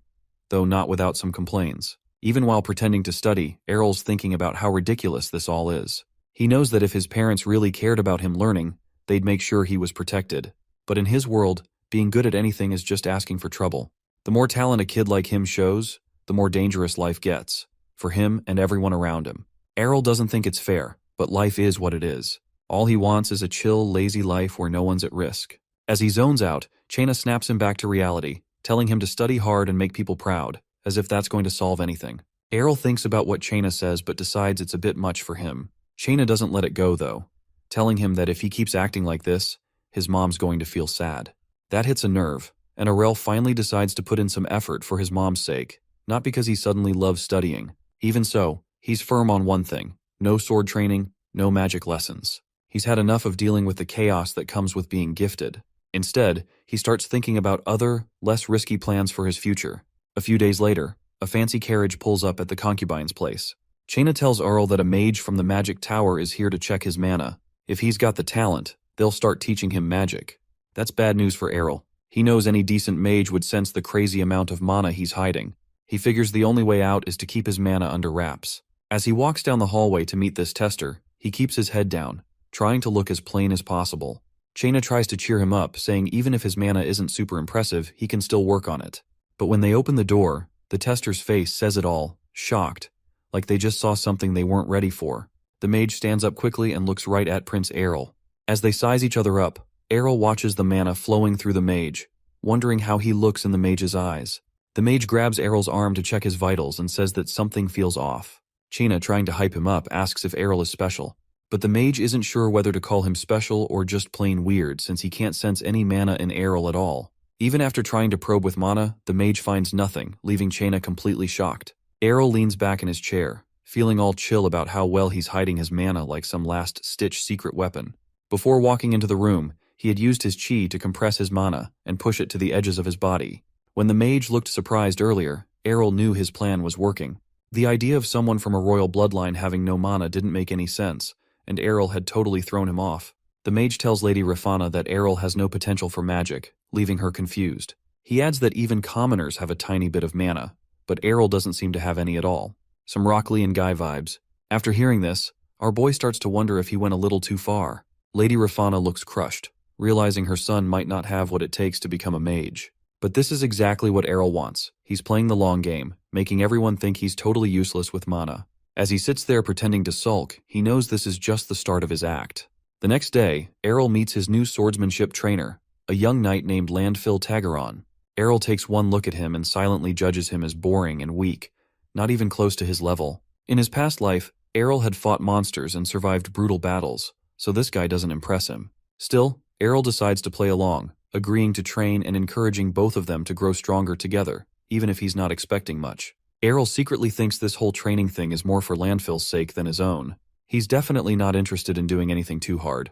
though not without some complaints. Even while pretending to study, Errol's thinking about how ridiculous this all is. He knows that if his parents really cared about him learning, they'd make sure he was protected. But in his world, being good at anything is just asking for trouble. The more talent a kid like him shows, the more dangerous life gets, for him and everyone around him. Errol doesn't think it's fair, but life is what it is. All he wants is a chill, lazy life where no one's at risk. As he zones out, Chaina snaps him back to reality, telling him to study hard and make people proud, as if that's going to solve anything. Errol thinks about what Chaina says but decides it's a bit much for him. Chaina doesn't let it go, though, telling him that if he keeps acting like this, his mom's going to feel sad. That hits a nerve, and Arel finally decides to put in some effort for his mom's sake, not because he suddenly loves studying. Even so, he's firm on one thing: no sword training, no magic lessons. He's had enough of dealing with the chaos that comes with being gifted. Instead, he starts thinking about other, less risky plans for his future. A few days later, a fancy carriage pulls up at the concubine's place. Chaina tells Arel that a mage from the magic tower is here to check his mana. If he's got the talent, they'll start teaching him magic. That's bad news for Arel. He knows any decent mage would sense the crazy amount of mana he's hiding. He figures the only way out is to keep his mana under wraps. As he walks down the hallway to meet this tester, he keeps his head down, trying to look as plain as possible. Chaina tries to cheer him up, saying even if his mana isn't super impressive, he can still work on it. But when they open the door, the tester's face says it all, shocked, like they just saw something they weren't ready for. The mage stands up quickly and looks right at Prince Arel. As they size each other up, Arel watches the mana flowing through the mage, wondering how he looks in the mage's eyes. The mage grabs Arel's arm to check his vitals and says that something feels off. Chaina, trying to hype him up, asks if Arel is special. But the mage isn't sure whether to call him special or just plain weird, since he can't sense any mana in Arel at all. Even after trying to probe with mana, the mage finds nothing, leaving Chaina completely shocked. Arel leans back in his chair, feeling all chill about how well he's hiding his mana like some last-stitch secret weapon. Before walking into the room, he had used his chi to compress his mana and push it to the edges of his body. When the mage looked surprised earlier, Arel knew his plan was working. The idea of someone from a royal bloodline having no mana didn't make any sense, and Arel had totally thrown him off. The mage tells Lady Rafana that Arel has no potential for magic, leaving her confused. He adds that even commoners have a tiny bit of mana, but Arel doesn't seem to have any at all. Some Rock Lee and Guy vibes. After hearing this, our boy starts to wonder if he went a little too far. Lady Rafana looks crushed, realizing her son might not have what it takes to become a mage. But this is exactly what Arel wants. He's playing the long game, making everyone think he's totally useless with mana. As he sits there pretending to sulk, he knows this is just the start of his act. The next day, Arel meets his new swordsmanship trainer, a young knight named Landfill Tagaron. Arel takes one look at him and silently judges him as boring and weak, not even close to his level. In his past life, Arel had fought monsters and survived brutal battles, so this guy doesn't impress him. Still, Arel decides to play along, agreeing to train and encouraging both of them to grow stronger together, even if he's not expecting much. Arel secretly thinks this whole training thing is more for Landfill's sake than his own. He's definitely not interested in doing anything too hard.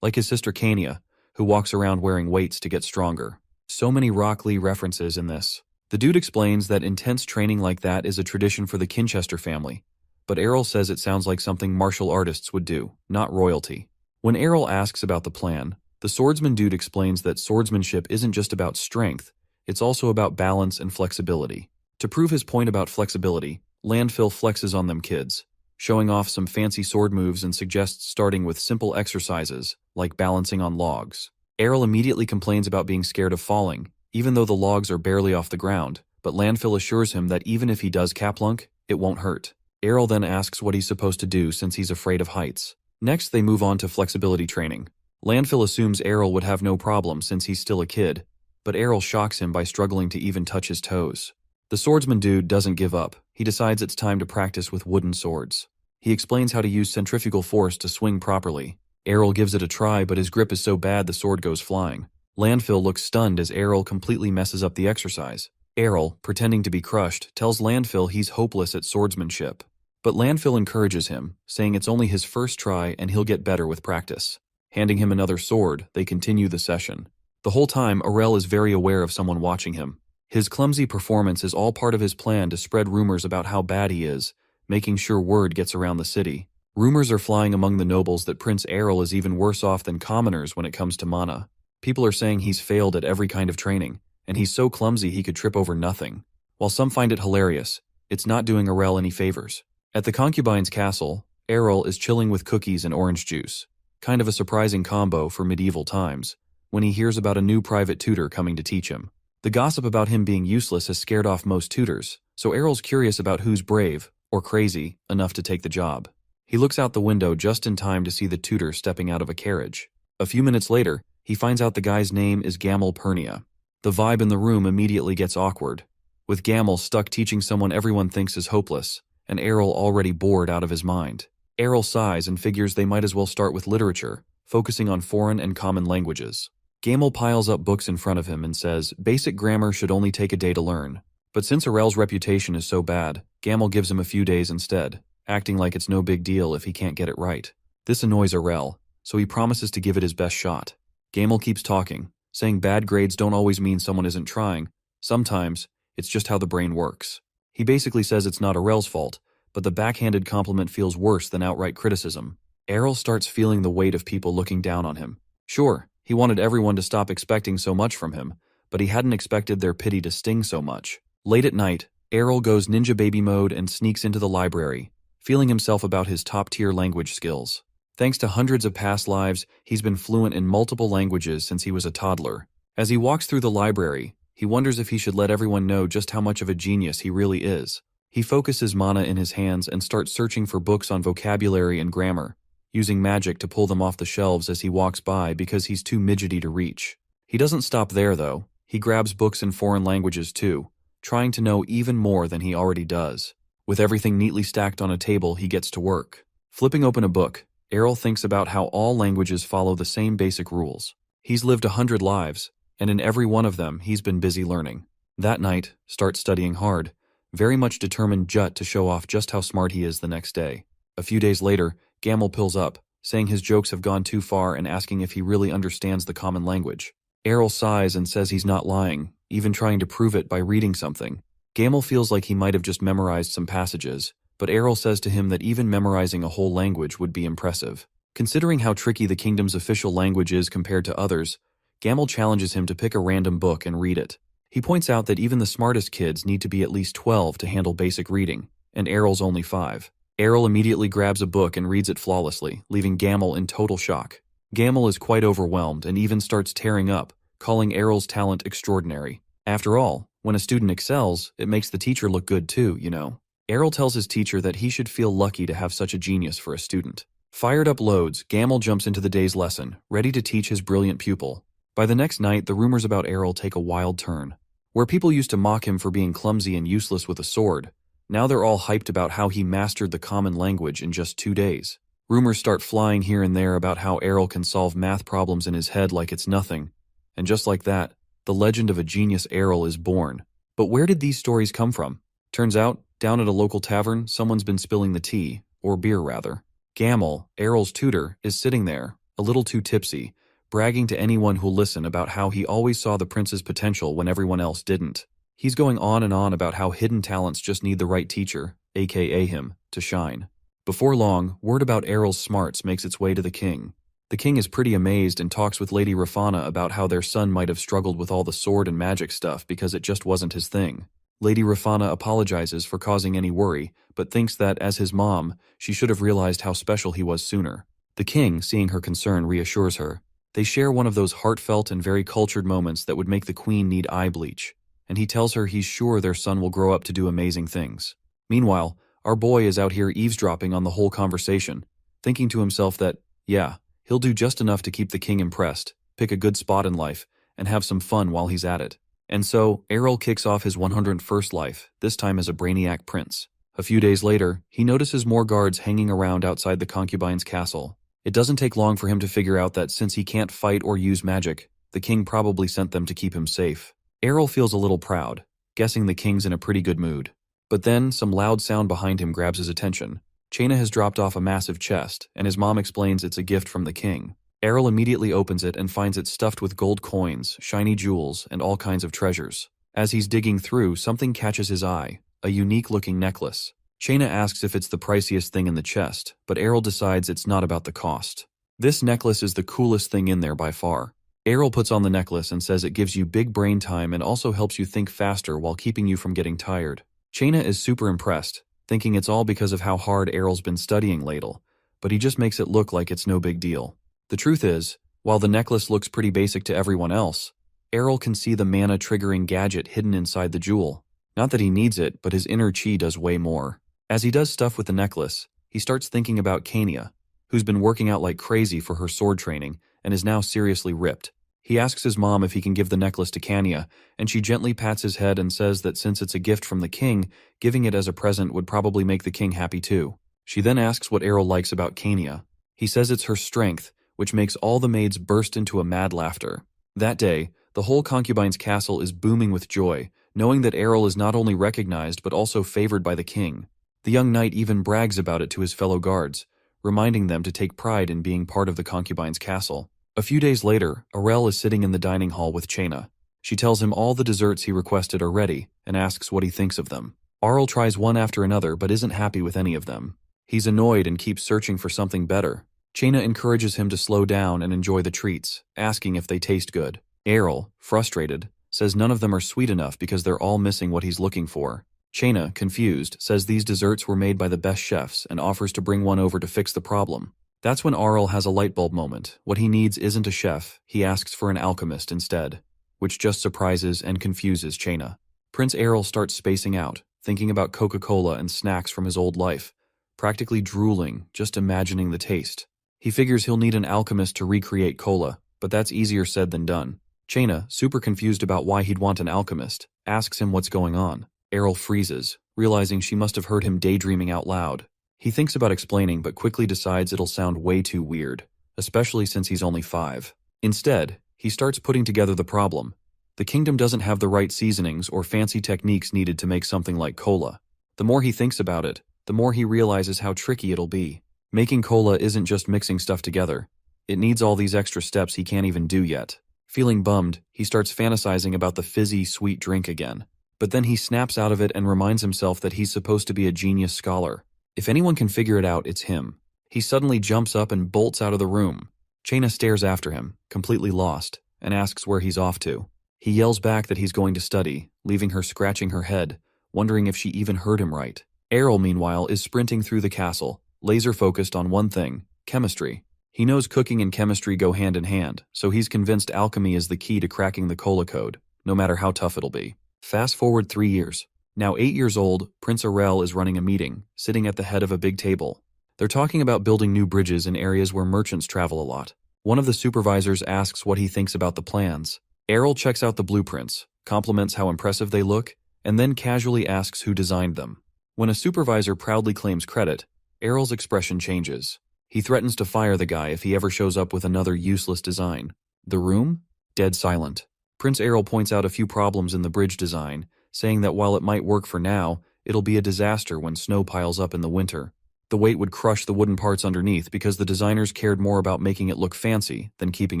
Like his sister Kania, who walks around wearing weights to get stronger. So many Rock Lee references in this. The dude explains that intense training like that is a tradition for the Kinchester family, but Arel says it sounds like something martial artists would do, not royalty. When Arel asks about the plan, the swordsman dude explains that swordsmanship isn't just about strength, it's also about balance and flexibility. To prove his point about flexibility, Landfill flexes on them kids, showing off some fancy sword moves and suggests starting with simple exercises, like balancing on logs. Arel immediately complains about being scared of falling, even though the logs are barely off the ground, but Landfill assures him that even if he does caplunk, it won't hurt. Arel then asks what he's supposed to do since he's afraid of heights. Next, they move on to flexibility training. Landfill assumes Arel would have no problem since he's still a kid, but Arel shocks him by struggling to even touch his toes. The swordsman dude doesn't give up. He decides it's time to practice with wooden swords. He explains how to use centrifugal force to swing properly. Arel gives it a try, but his grip is so bad the sword goes flying. Landfill looks stunned as Arel completely messes up the exercise. Arel, pretending to be crushed, tells Landfill he's hopeless at swordsmanship. But Landfill encourages him, saying it's only his first try and he'll get better with practice. Handing him another sword, they continue the session. The whole time, Arel is very aware of someone watching him. His clumsy performance is all part of his plan to spread rumors about how bad he is, making sure word gets around the city. Rumors are flying among the nobles that Prince Arel is even worse off than commoners when it comes to mana. People are saying he's failed at every kind of training, and he's so clumsy he could trip over nothing. While some find it hilarious, it's not doing Arel any favors. At the concubine's castle, Arel is chilling with cookies and orange juice. Kind of a surprising combo for medieval times, when he hears about a new private tutor coming to teach him. The gossip about him being useless has scared off most tutors, so Arel's curious about who's brave, or crazy, enough to take the job. He looks out the window just in time to see the tutor stepping out of a carriage. A few minutes later, he finds out the guy's name is Gamel Pernia. The vibe in the room immediately gets awkward, with Gamel stuck teaching someone everyone thinks is hopeless, and Arel already bored out of his mind. Arel sighs and figures they might as well start with literature, focusing on foreign and common languages. Gamel piles up books in front of him and says basic grammar should only take a day to learn. But since Arel's reputation is so bad, Gamel gives him a few days instead, acting like it's no big deal if he can't get it right. This annoys Arel, so he promises to give it his best shot. Gamel keeps talking, saying bad grades don't always mean someone isn't trying. Sometimes, it's just how the brain works. He basically says it's not Arel's fault, but the backhanded compliment feels worse than outright criticism. Arel starts feeling the weight of people looking down on him. Sure, he wanted everyone to stop expecting so much from him, but he hadn't expected their pity to sting so much. Late at night, Arel goes ninja baby mode and sneaks into the library, feeling himself about his top-tier language skills. Thanks to hundreds of past lives, he's been fluent in multiple languages since he was a toddler. As he walks through the library, he wonders if he should let everyone know just how much of a genius he really is. He focuses mana in his hands and starts searching for books on vocabulary and grammar, using magic to pull them off the shelves as he walks by because he's too midgety to reach. He doesn't stop there, though. He grabs books in foreign languages, too, trying to know even more than he already does. With everything neatly stacked on a table, he gets to work. Flipping open a book, Arel thinks about how all languages follow the same basic rules. He's lived 100 lives, and in every one of them, he's been busy learning. That night, starts studying hard, very much determined to show off just how smart he is the next day. A few days later, Gamel pills up, saying his jokes have gone too far and asking if he really understands the common language. Arel sighs and says he's not lying, even trying to prove it by reading something. Gamel feels like he might have just memorized some passages, but Arel says to him that even memorizing a whole language would be impressive. Considering how tricky the kingdom's official language is compared to others, Gamel challenges him to pick a random book and read it. He points out that even the smartest kids need to be at least 12 to handle basic reading, and Arel's only 5. Arel immediately grabs a book and reads it flawlessly, leaving Gamel in total shock. Gamel is quite overwhelmed and even starts tearing up, calling Arel's talent extraordinary. After all, when a student excels, it makes the teacher look good too, you know. Arel tells his teacher that he should feel lucky to have such a genius for a student. Fired up loads, Gamel jumps into the day's lesson, ready to teach his brilliant pupil. By the next night, the rumors about Arel take a wild turn. Where people used to mock him for being clumsy and useless with a sword, now they're all hyped about how he mastered the common language in just 2 days. Rumors start flying here and there about how Arel can solve math problems in his head like it's nothing. And just like that, the legend of a genius Arel is born. But where did these stories come from? Turns out, down at a local tavern, someone's been spilling the tea, or beer rather. Gamel, Arel's tutor, is sitting there, a little too tipsy, bragging to anyone who'll listen about how he always saw the prince's potential when everyone else didn't. He's going on and on about how hidden talents just need the right teacher, aka him, to shine. Before long, word about Arel's smarts makes its way to the king. The king is pretty amazed and talks with Lady Rafana about how their son might have struggled with all the sword and magic stuff because it just wasn't his thing. Lady Rafana apologizes for causing any worry, but thinks that, as his mom, she should have realized how special he was sooner. The king, seeing her concern, reassures her. They share one of those heartfelt and very cultured moments that would make the queen need eye bleach, and he tells her he's sure their son will grow up to do amazing things. Meanwhile, our boy is out here eavesdropping on the whole conversation, thinking to himself that, yeah, he'll do just enough to keep the king impressed, pick a good spot in life, and have some fun while he's at it. And so, Arel kicks off his 101st life, this time as a brainiac prince. A few days later, he notices more guards hanging around outside the concubine's castle. It doesn't take long for him to figure out that since he can't fight or use magic, the king probably sent them to keep him safe. Arel feels a little proud, guessing the king's in a pretty good mood. But then, some loud sound behind him grabs his attention. Chaina has dropped off a massive chest, and his mom explains it's a gift from the king. Arel immediately opens it and finds it stuffed with gold coins, shiny jewels, and all kinds of treasures. As he's digging through, something catches his eye, a unique-looking necklace. Chaina asks if it's the priciest thing in the chest, but Arel decides it's not about the cost. This necklace is the coolest thing in there by far. Arel puts on the necklace and says it gives you big brain time and also helps you think faster while keeping you from getting tired. Chaina is super impressed, thinking it's all because of how hard Arel's been studying lately, but he just makes it look like it's no big deal. The truth is, while the necklace looks pretty basic to everyone else, Arel can see the mana-triggering gadget hidden inside the jewel. Not that he needs it, but his inner chi does way more. As he does stuff with the necklace, he starts thinking about Kania, who's been working out like crazy for her sword training and is now seriously ripped. He asks his mom if he can give the necklace to Kania, and she gently pats his head and says that since it's a gift from the king, giving it as a present would probably make the king happy too. She then asks what Arel likes about Kania. He says it's her strength, which makes all the maids burst into a mad laughter. That day, the whole concubine's castle is booming with joy, knowing that Errol is not only recognized but also favored by the king. The young knight even brags about it to his fellow guards, reminding them to take pride in being part of the concubine's castle. A few days later, Errol is sitting in the dining hall with Chaina. She tells him all the desserts he requested are ready and asks what he thinks of them. Arl tries one after another but isn't happy with any of them. He's annoyed and keeps searching for something better. Chaina encourages him to slow down and enjoy the treats, asking if they taste good. Errol, frustrated, says none of them are sweet enough because they're all missing what he's looking for. Chaina, confused, says these desserts were made by the best chefs and offers to bring one over to fix the problem. That's when Arl has a light bulb moment. What he needs isn't a chef, he asks for an alchemist instead, which just surprises and confuses Chaina. Prince Errol starts spacing out, thinking about Coca-Cola and snacks from his old life, practically drooling, just imagining the taste. He figures he'll need an alchemist to recreate cola, but that's easier said than done. Chaina, super confused about why he'd want an alchemist, asks him what's going on. Errol freezes, realizing she must have heard him daydreaming out loud. He thinks about explaining but quickly decides it'll sound way too weird, especially since he's only 5. Instead, he starts putting together the problem. The kingdom doesn't have the right seasonings or fancy techniques needed to make something like cola. The more he thinks about it, the more he realizes how tricky it'll be. Making cola isn't just mixing stuff together. It needs all these extra steps he can't even do yet. Feeling bummed, he starts fantasizing about the fizzy, sweet drink again. But then he snaps out of it and reminds himself that he's supposed to be a genius scholar. If anyone can figure it out, it's him. He suddenly jumps up and bolts out of the room. Chaina stares after him, completely lost, and asks where he's off to. He yells back that he's going to study, leaving her scratching her head, wondering if she even heard him right. Errol, meanwhile, is sprinting through the castle, laser-focused on one thing: chemistry. He knows cooking and chemistry go hand in hand, so he's convinced alchemy is the key to cracking the cola code, no matter how tough it'll be. Fast forward 3 years. Now 8 years old, Prince Errol is running a meeting, sitting at the head of a big table. They're talking about building new bridges in areas where merchants travel a lot. One of the supervisors asks what he thinks about the plans. Errol checks out the blueprints, compliments how impressive they look, and then casually asks who designed them. When a supervisor proudly claims credit, Errol's expression changes. He threatens to fire the guy if he ever shows up with another useless design. The room? Dead silent. Prince Errol points out a few problems in the bridge design, saying that while it might work for now, it'll be a disaster when snow piles up in the winter. The weight would crush the wooden parts underneath because the designers cared more about making it look fancy than keeping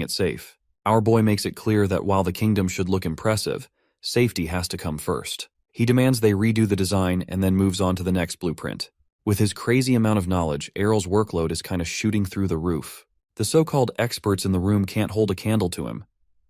it safe. Our boy makes it clear that while the kingdom should look impressive, safety has to come first. He demands they redo the design and then moves on to the next blueprint. With his crazy amount of knowledge, Errol's workload is kind of shooting through the roof. The so-called experts in the room can't hold a candle to him,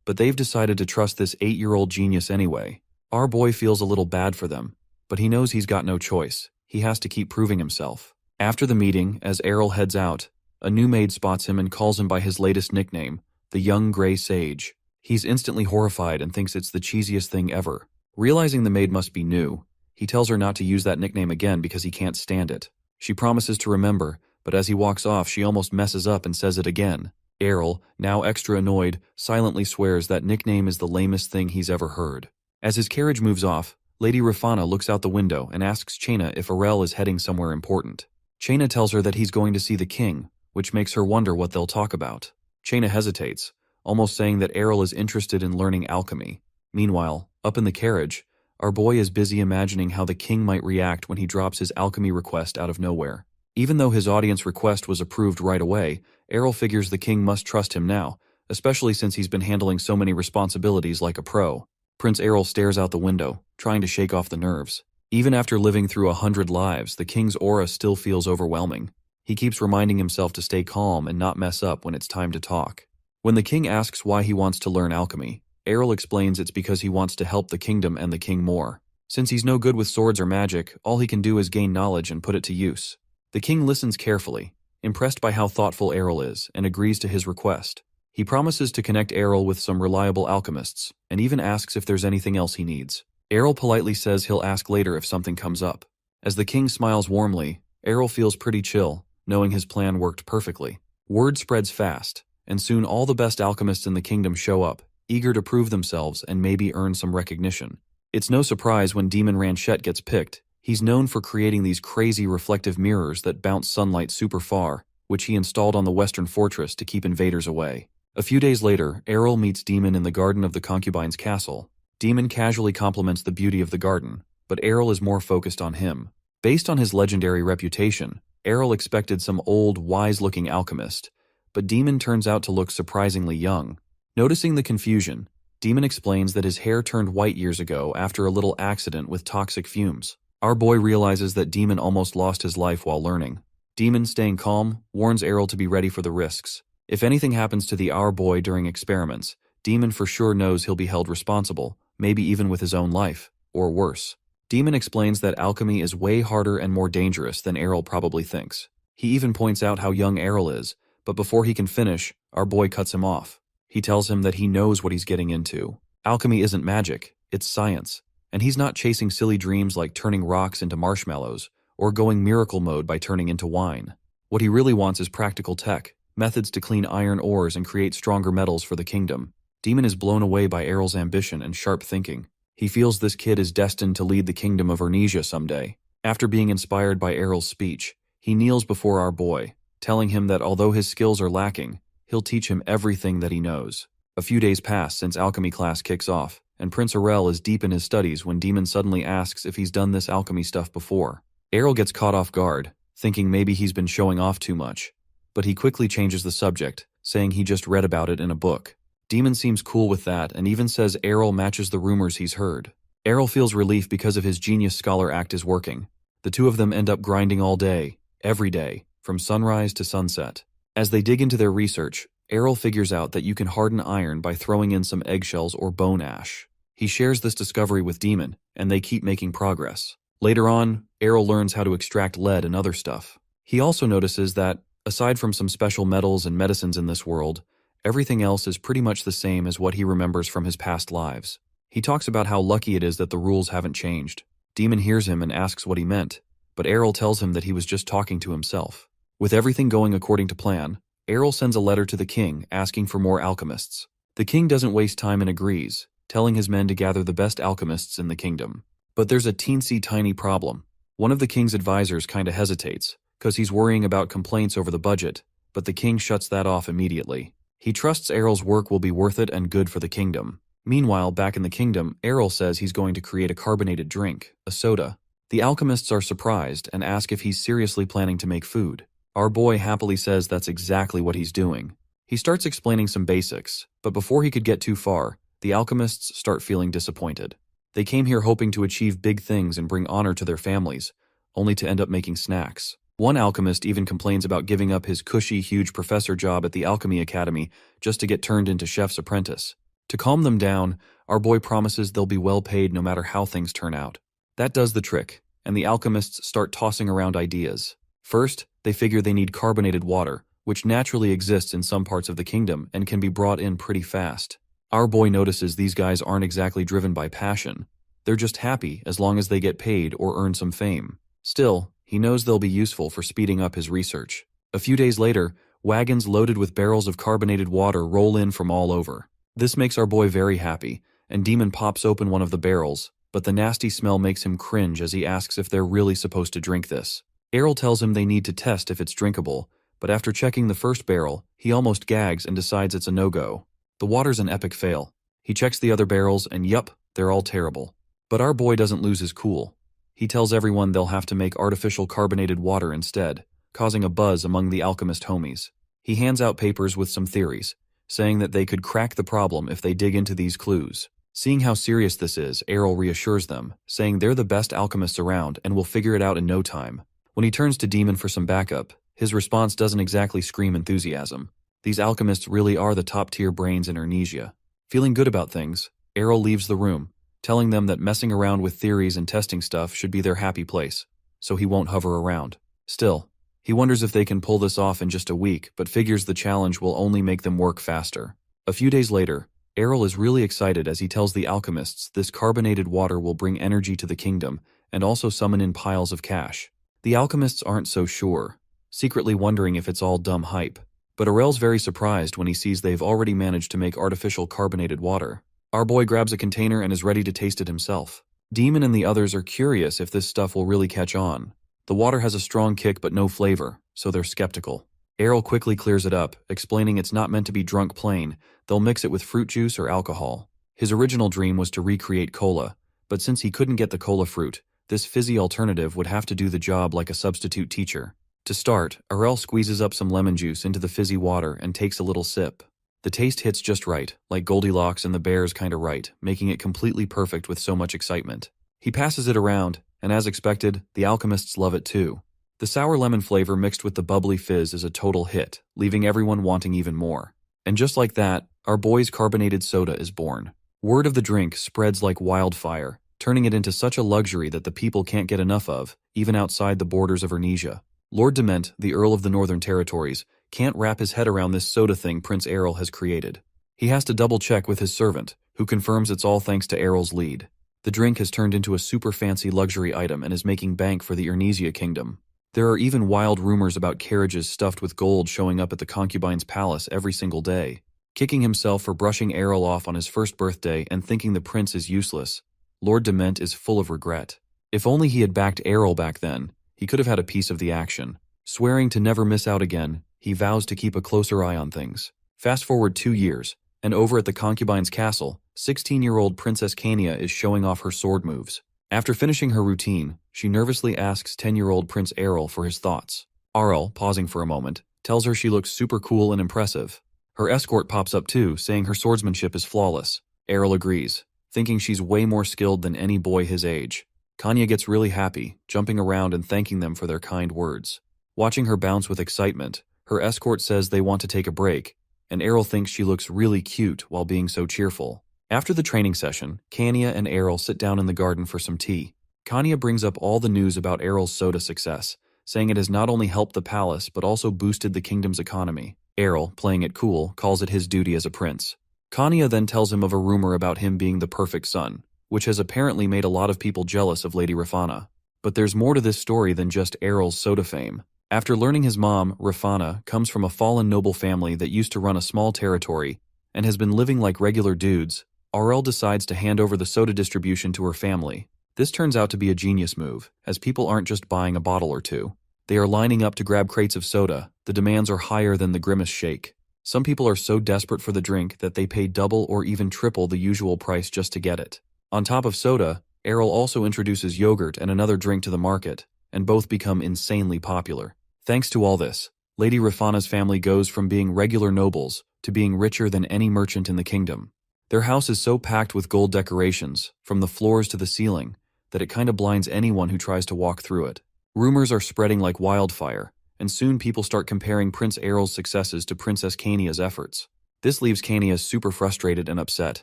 but they've decided to trust this 8-year-old genius anyway. Our boy feels a little bad for them, but he knows he's got no choice. He has to keep proving himself. After the meeting, as Errol heads out, a new maid spots him and calls him by his latest nickname, the Young Gray Sage. He's instantly horrified and thinks it's the cheesiest thing ever. Realizing the maid must be new, he tells her not to use that nickname again because he can't stand it. She promises to remember, but as he walks off, she almost messes up and says it again. Errol, now extra annoyed, silently swears that nickname is the lamest thing he's ever heard. As his carriage moves off, Lady Rafana looks out the window and asks Chaina if Errol is heading somewhere important. Chaina tells her that he's going to see the king, which makes her wonder what they'll talk about. Chaina hesitates, almost saying that Errol is interested in learning alchemy. Meanwhile, up in the carriage, our boy is busy imagining how the king might react when he drops his alchemy request out of nowhere. Even though his audience request was approved right away, Errol figures the king must trust him now, especially since he's been handling so many responsibilities like a pro. Prince Errol stares out the window, trying to shake off the nerves. Even after living through 100 lives, the king's aura still feels overwhelming. He keeps reminding himself to stay calm and not mess up when it's time to talk. When the king asks why he wants to learn alchemy, Errol explains it's because he wants to help the kingdom and the king more. Since he's no good with swords or magic, all he can do is gain knowledge and put it to use. The king listens carefully, impressed by how thoughtful Errol is, and agrees to his request. He promises to connect Errol with some reliable alchemists, and even asks if there's anything else he needs. Errol politely says he'll ask later if something comes up. As the king smiles warmly, Errol feels pretty chill, knowing his plan worked perfectly. Word spreads fast, and soon all the best alchemists in the kingdom show up, eager to prove themselves and maybe earn some recognition. It's no surprise when Demon Ranchette gets picked. He's known for creating these crazy reflective mirrors that bounce sunlight super far, which he installed on the western fortress to keep invaders away. A few days later, Errol meets Demon in the garden of the concubine's castle. Demon casually compliments the beauty of the garden, but Errol is more focused on him. Based on his legendary reputation, Errol expected some old, wise-looking alchemist, but Demon turns out to look surprisingly young. Noticing the confusion, Demon explains that his hair turned white years ago after a little accident with toxic fumes. Our boy realizes that Demon almost lost his life while learning. Demon, staying calm, warns Errol to be ready for the risks. If anything happens to the Our boy during experiments, Demon for sure knows he'll be held responsible, maybe even with his own life, or worse. Demon explains that alchemy is way harder and more dangerous than Errol probably thinks. He even points out how young Errol is, but before he can finish, Our boy cuts him off. He tells him that he knows what he's getting into. Alchemy isn't magic, it's science, and he's not chasing silly dreams like turning rocks into marshmallows, or going miracle mode by turning into wine. What he really wants is practical tech, methods to clean iron ores and create stronger metals for the kingdom. Demon is blown away by Errol's ambition and sharp thinking. He feels this kid is destined to lead the kingdom of Ernesia someday. After being inspired by Errol's speech, he kneels before Our boy, telling him that although his skills are lacking, he'll teach him everything that he knows. A few days pass since alchemy class kicks off, and Prince Errol is deep in his studies when Demon suddenly asks if he's done this alchemy stuff before. Errol gets caught off guard, thinking maybe he's been showing off too much, but he quickly changes the subject, saying he just read about it in a book. Demon seems cool with that and even says Errol matches the rumors he's heard. Errol feels relief because of his genius scholar act is working. The two of them end up grinding all day, every day, from sunrise to sunset. As they dig into their research, Errol figures out that you can harden iron by throwing in some eggshells or bone ash. He shares this discovery with Demon, and they keep making progress. Later on, Errol learns how to extract lead and other stuff. He also notices that, aside from some special metals and medicines in this world, everything else is pretty much the same as what he remembers from his past lives. He talks about how lucky it is that the rules haven't changed. Demon hears him and asks what he meant, but Errol tells him that he was just talking to himself. With everything going according to plan, Errol sends a letter to the king asking for more alchemists. The king doesn't waste time and agrees, telling his men to gather the best alchemists in the kingdom. But there's a teensy tiny problem. One of the king's advisors kinda hesitates, cause he's worrying about complaints over the budget, but the king shuts that off immediately. He trusts Errol's work will be worth it and good for the kingdom. Meanwhile, back in the kingdom, Errol says he's going to create a carbonated drink, a soda. The alchemists are surprised and ask if he's seriously planning to make food. Our boy happily says that's exactly what he's doing. He starts explaining some basics, but before he could get too far, the alchemists start feeling disappointed. They came here hoping to achieve big things and bring honor to their families, only to end up making snacks. One alchemist even complains about giving up his cushy, huge professor job at the Alchemy Academy just to get turned into chef's apprentice. To calm them down, our boy promises they'll be well paid no matter how things turn out. That does the trick, and the alchemists start tossing around ideas. First, they figure they need carbonated water, which naturally exists in some parts of the kingdom and can be brought in pretty fast. Our boy notices these guys aren't exactly driven by passion. They're just happy as long as they get paid or earn some fame. Still, he knows they'll be useful for speeding up his research. A few days later, wagons loaded with barrels of carbonated water roll in from all over. This makes our boy very happy, and Demon pops open one of the barrels, but the nasty smell makes him cringe as he asks if they're really supposed to drink this. Errol tells him they need to test if it's drinkable, but after checking the first barrel, he almost gags and decides it's a no-go. The water's an epic fail. He checks the other barrels and yup, they're all terrible. But our boy doesn't lose his cool. He tells everyone they'll have to make artificial carbonated water instead, causing a buzz among the alchemist homies. He hands out papers with some theories, saying that they could crack the problem if they dig into these clues. Seeing how serious this is, Errol reassures them, saying they're the best alchemists around and will figure it out in no time. When he turns to Demon for some backup, his response doesn't exactly scream enthusiasm. These alchemists really are the top-tier brains in Ernesia. Feeling good about things, Errol leaves the room, telling them that messing around with theories and testing stuff should be their happy place, so he won't hover around. Still, he wonders if they can pull this off in just a week, but figures the challenge will only make them work faster. A few days later, Errol is really excited as he tells the alchemists this carbonated water will bring energy to the kingdom and also summon in piles of cash. The alchemists aren't so sure, secretly wondering if it's all dumb hype. But Errol's very surprised when he sees they've already managed to make artificial carbonated water. Our boy grabs a container and is ready to taste it himself. Demon and the others are curious if this stuff will really catch on. The water has a strong kick but no flavor, so they're skeptical. Errol quickly clears it up, explaining it's not meant to be drunk plain, they'll mix it with fruit juice or alcohol. His original dream was to recreate cola, but since he couldn't get the cola fruit, this fizzy alternative would have to do the job like a substitute teacher. To start, Errol squeezes up some lemon juice into the fizzy water and takes a little sip. The taste hits just right, like Goldilocks and the Bears kinda right, making it completely perfect with so much excitement. He passes it around, and as expected, the alchemists love it too. The sour lemon flavor mixed with the bubbly fizz is a total hit, leaving everyone wanting even more. And just like that, our boy's carbonated soda is born. Word of the drink spreads like wildfire, turning it into such a luxury that the people can't get enough of, even outside the borders of Ernesia. Lord Dement, the Earl of the Northern Territories, can't wrap his head around this soda thing Prince Errol has created. He has to double-check with his servant, who confirms it's all thanks to Errol's lead. The drink has turned into a super fancy luxury item and is making bank for the Ernesia kingdom. There are even wild rumors about carriages stuffed with gold showing up at the concubine's palace every single day. Kicking himself for brushing Errol off on his first birthday and thinking the prince is useless, Lord Dement is full of regret. If only he had backed Errol back then, he could have had a piece of the action. Swearing to never miss out again, he vows to keep a closer eye on things. Fast forward 2 years, and over at the concubine's castle, 16-year-old Princess Kania is showing off her sword moves. After finishing her routine, she nervously asks 10-year-old Prince Errol for his thoughts. Errol, pausing for a moment, tells her she looks super cool and impressive. Her escort pops up too, saying her swordsmanship is flawless. Errol agrees, thinking she's way more skilled than any boy his age. Kanya gets really happy, jumping around and thanking them for their kind words. Watching her bounce with excitement, her escort says they want to take a break, and Errol thinks she looks really cute while being so cheerful. After the training session, Kanya and Errol sit down in the garden for some tea. Kanya brings up all the news about Errol's soda success, saying it has not only helped the palace but also boosted the kingdom's economy. Errol, playing it cool, calls it his duty as a prince. Kanya then tells him of a rumor about him being the perfect son, which has apparently made a lot of people jealous of Lady Rafana. But there's more to this story than just Errol's soda fame. After learning his mom, Rafana, comes from a fallen noble family that used to run a small territory and has been living like regular dudes, Errol decides to hand over the soda distribution to her family. This turns out to be a genius move, as people aren't just buying a bottle or two. They are lining up to grab crates of soda. The demands are higher than the Grimace shake. Some people are so desperate for the drink that they pay double or even triple the usual price just to get it. On top of soda, Errol also introduces yogurt and another drink to the market, and both become insanely popular. Thanks to all this, Lady Rafana's family goes from being regular nobles to being richer than any merchant in the kingdom. Their house is so packed with gold decorations, from the floors to the ceiling, that it kinda blinds anyone who tries to walk through it. Rumors are spreading like wildfire, and soon people start comparing Prince Errol's successes to Princess Kania's efforts. This leaves Kania super frustrated and upset.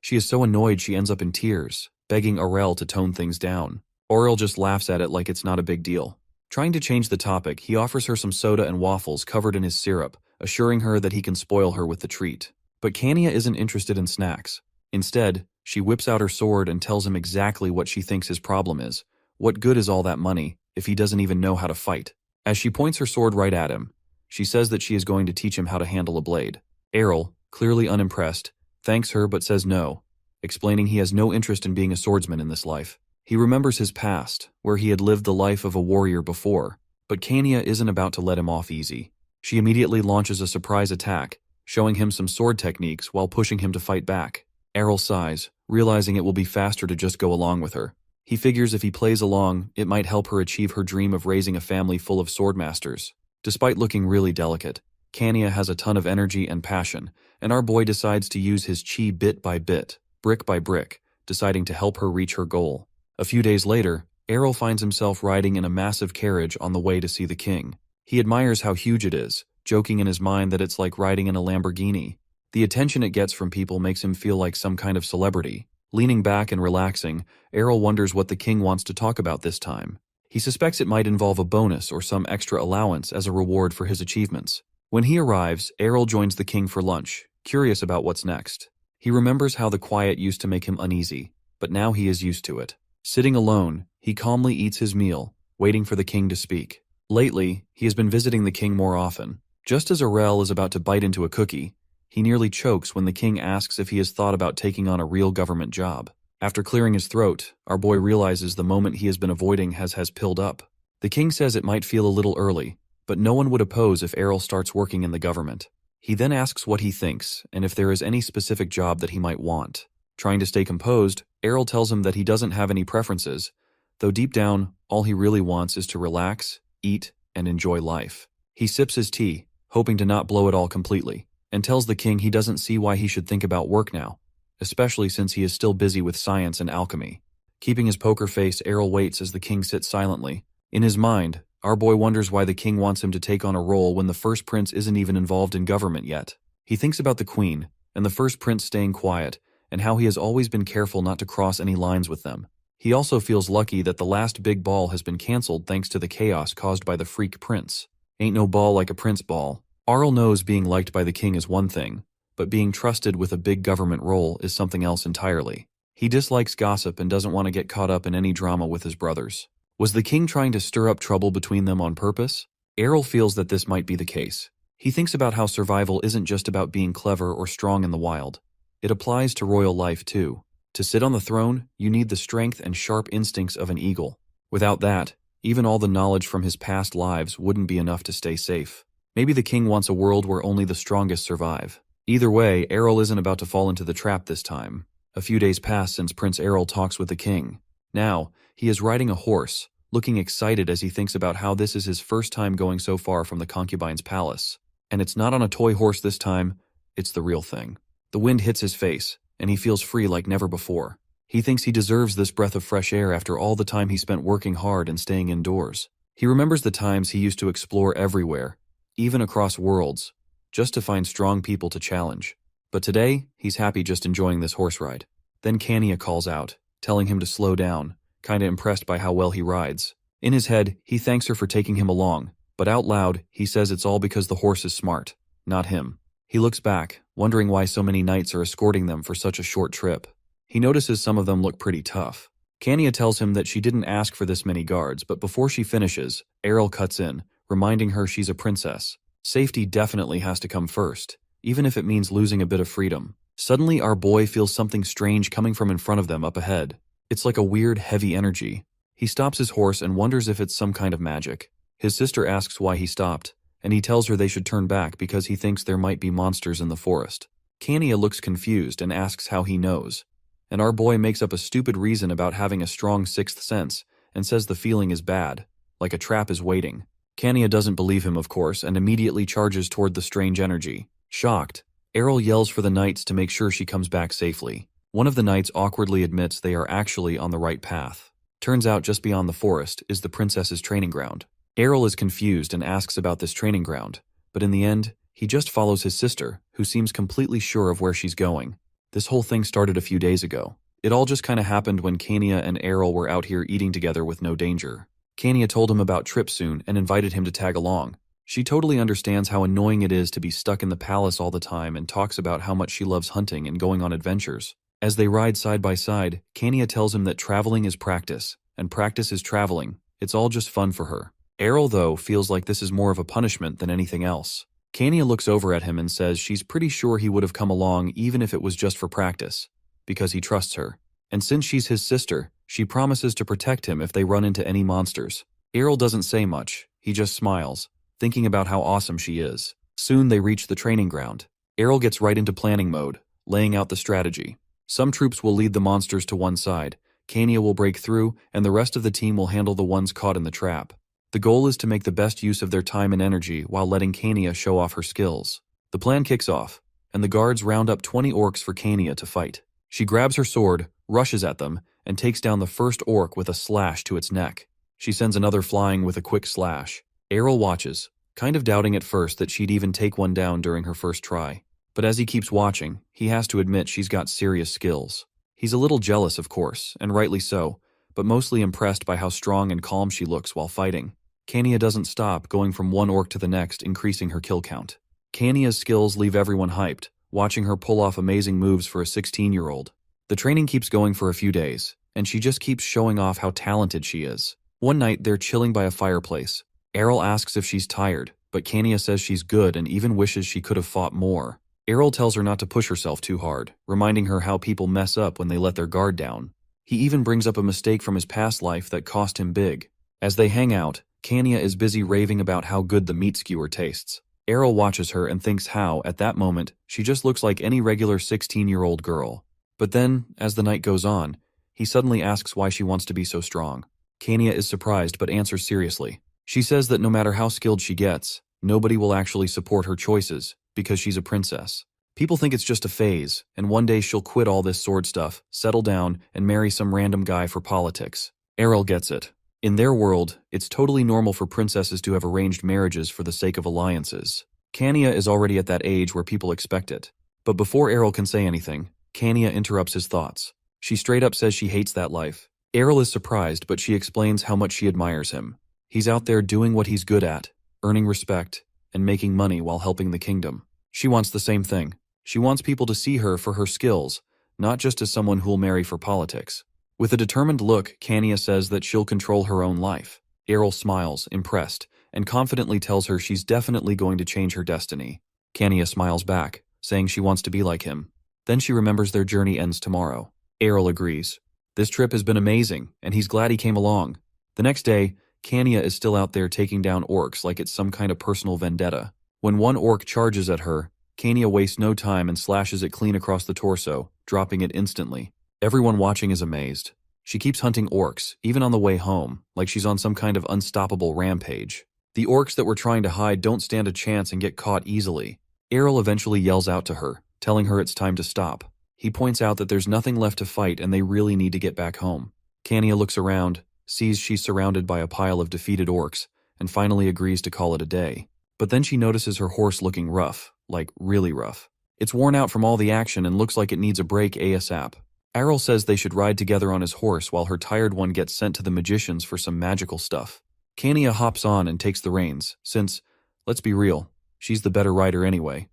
She is so annoyed she ends up in tears, begging Errol to tone things down. Errol just laughs at it like it's not a big deal. Trying to change the topic, he offers her some soda and waffles covered in his syrup, assuring her that he can spoil her with the treat. But Kania isn't interested in snacks. Instead, she whips out her sword and tells him exactly what she thinks his problem is. What good is all that money if he doesn't even know how to fight? As she points her sword right at him, she says that she is going to teach him how to handle a blade. Errol, clearly unimpressed, thanks her but says no, explaining he has no interest in being a swordsman in this life. He remembers his past, where he had lived the life of a warrior before, but Kania isn't about to let him off easy. She immediately launches a surprise attack, showing him some sword techniques while pushing him to fight back. Errol sighs, realizing it will be faster to just go along with her. He figures if he plays along, it might help her achieve her dream of raising a family full of swordmasters. Despite looking really delicate, Kania has a ton of energy and passion, and our boy decides to use his chi bit by bit, brick by brick, deciding to help her reach her goal. A few days later, Errol finds himself riding in a massive carriage on the way to see the king. He admires how huge it is, joking in his mind that it's like riding in a Lamborghini. The attention it gets from people makes him feel like some kind of celebrity. Leaning back and relaxing, Errol wonders what the king wants to talk about this time. He suspects it might involve a bonus or some extra allowance as a reward for his achievements. When he arrives, Errol joins the king for lunch, curious about what's next. He remembers how the quiet used to make him uneasy, but now he is used to it. Sitting alone, he calmly eats his meal, waiting for the king to speak. Lately, he has been visiting the king more often. Just as Errol is about to bite into a cookie, he nearly chokes when the king asks if he has thought about taking on a real government job. After clearing his throat, our boy realizes the moment he has been avoiding has pilled up. The king says it might feel a little early, but no one would oppose if Errol starts working in the government. He then asks what he thinks and if there is any specific job that he might want. Trying to stay composed, Errol tells him that he doesn't have any preferences, though deep down, all he really wants is to relax, eat, and enjoy life. He sips his tea, hoping to not blow it all completely, and tells the king he doesn't see why he should think about work now, especially since he is still busy with science and alchemy. Keeping his poker face, Errol waits as the king sits silently. In his mind, our boy wonders why the king wants him to take on a role when the first prince isn't even involved in government yet. He thinks about the queen, and the first prince staying quiet, and how he has always been careful not to cross any lines with them. He also feels lucky that the last big ball has been cancelled thanks to the chaos caused by the freak prince. Ain't no ball like a prince ball. Errol knows being liked by the king is one thing, but being trusted with a big government role is something else entirely. He dislikes gossip and doesn't want to get caught up in any drama with his brothers. Was the king trying to stir up trouble between them on purpose? Errol feels that this might be the case. He thinks about how survival isn't just about being clever or strong in the wild. It applies to royal life too. To sit on the throne, you need the strength and sharp instincts of an eagle. Without that, even all the knowledge from his past lives wouldn't be enough to stay safe. Maybe the king wants a world where only the strongest survive. Either way, Errol isn't about to fall into the trap this time. A few days pass since Prince Errol talks with the king. Now, he is riding a horse, looking excited as he thinks about how this is his first time going so far from the concubine's palace. And it's not on a toy horse this time, it's the real thing. The wind hits his face, and he feels free like never before. He thinks he deserves this breath of fresh air after all the time he spent working hard and staying indoors. He remembers the times he used to explore everywhere, even across worlds, just to find strong people to challenge. But today, he's happy just enjoying this horse ride. Then Kania calls out, telling him to slow down, kinda impressed by how well he rides. In his head, he thanks her for taking him along, but out loud, he says it's all because the horse is smart, not him. He looks back, wondering why so many knights are escorting them for such a short trip. He notices some of them look pretty tough. Kania tells him that she didn't ask for this many guards, but before she finishes, Errol cuts in, reminding her she's a princess. Safety definitely has to come first, even if it means losing a bit of freedom. Suddenly, our boy feels something strange coming from in front of them up ahead. It's like a weird, heavy energy. He stops his horse and wonders if it's some kind of magic. His sister asks why he stopped, and he tells her they should turn back because he thinks there might be monsters in the forest. Kania looks confused and asks how he knows, and our boy makes up a stupid reason about having a strong sixth sense and says the feeling is bad, like a trap is waiting. Kania doesn't believe him, of course, and immediately charges toward the strange energy. Shocked, Errol yells for the knights to make sure she comes back safely. One of the knights awkwardly admits they are actually on the right path. Turns out just beyond the forest is the princess's training ground. Errol is confused and asks about this training ground, but in the end, he just follows his sister, who seems completely sure of where she's going. This whole thing started a few days ago. It all just kinda happened when Kania and Errol were out here eating together with no danger. Kania told him about Trip soon and invited him to tag along. She totally understands how annoying it is to be stuck in the palace all the time and talks about how much she loves hunting and going on adventures. As they ride side by side, Kania tells him that traveling is practice, and practice is traveling. It's all just fun for her. Errol, though, feels like this is more of a punishment than anything else. Kania looks over at him and says she's pretty sure he would have come along even if it was just for practice, because he trusts her. And since she's his sister, she promises to protect him if they run into any monsters. Errol doesn't say much, he just smiles, thinking about how awesome she is. Soon they reach the training ground. Errol gets right into planning mode, laying out the strategy. Some troops will lead the monsters to one side, Kania will break through, and the rest of the team will handle the ones caught in the trap. The goal is to make the best use of their time and energy while letting Kania show off her skills. The plan kicks off, and the guards round up 20 orcs for Kania to fight. She grabs her sword, rushes at them, and takes down the first orc with a slash to its neck. She sends another flying with a quick slash. Errol watches, kind of doubting at first that she'd even take one down during her first try. But as he keeps watching, he has to admit she's got serious skills. He's a little jealous, of course, and rightly so, but mostly impressed by how strong and calm she looks while fighting. Kania doesn't stop, going from one orc to the next, increasing her kill count. Kania's skills leave everyone hyped, watching her pull off amazing moves for a 16-year-old. The training keeps going for a few days, and she just keeps showing off how talented she is. One night, they're chilling by a fireplace. Errol asks if she's tired, but Kania says she's good and even wishes she could have fought more. Errol tells her not to push herself too hard, reminding her how people mess up when they let their guard down. He even brings up a mistake from his past life that cost him big. As they hang out, Kania is busy raving about how good the meat skewer tastes. Errol watches her and thinks how, at that moment, she just looks like any regular 16-year-old girl. But then, as the night goes on, he suddenly asks why she wants to be so strong. Kania is surprised but answers seriously. She says that no matter how skilled she gets, nobody will actually support her choices because she's a princess. People think it's just a phase, and one day she'll quit all this sword stuff, settle down, and marry some random guy for politics. Errol gets it. In their world, it's totally normal for princesses to have arranged marriages for the sake of alliances. Kania is already at that age where people expect it. But before Errol can say anything, Kania interrupts his thoughts. She straight up says she hates that life. Errol is surprised, but she explains how much she admires him. He's out there doing what he's good at, earning respect, and making money while helping the kingdom. She wants the same thing. She wants people to see her for her skills, not just as someone who'll marry for politics. With a determined look, Kania says that she'll control her own life. Errol smiles, impressed, and confidently tells her she's definitely going to change her destiny. Kania smiles back, saying she wants to be like him. Then she remembers their journey ends tomorrow. Errol agrees. This trip has been amazing, and he's glad he came along. The next day, Kania is still out there taking down orcs like it's some kind of personal vendetta. When one orc charges at her, Kania wastes no time and slashes it clean across the torso, dropping it instantly. Everyone watching is amazed. She keeps hunting orcs, even on the way home, like she's on some kind of unstoppable rampage. The orcs that were trying to hide don't stand a chance and get caught easily. Errol eventually yells out to her, telling her it's time to stop. He points out that there's nothing left to fight and they really need to get back home. Kania looks around, sees she's surrounded by a pile of defeated orcs, and finally agrees to call it a day. But then she notices her horse looking rough, like really rough. It's worn out from all the action and looks like it needs a break ASAP. Errol says they should ride together on his horse while her tired one gets sent to the magicians for some magical stuff. Kania hops on and takes the reins, since, let's be real, she's the better rider anyway.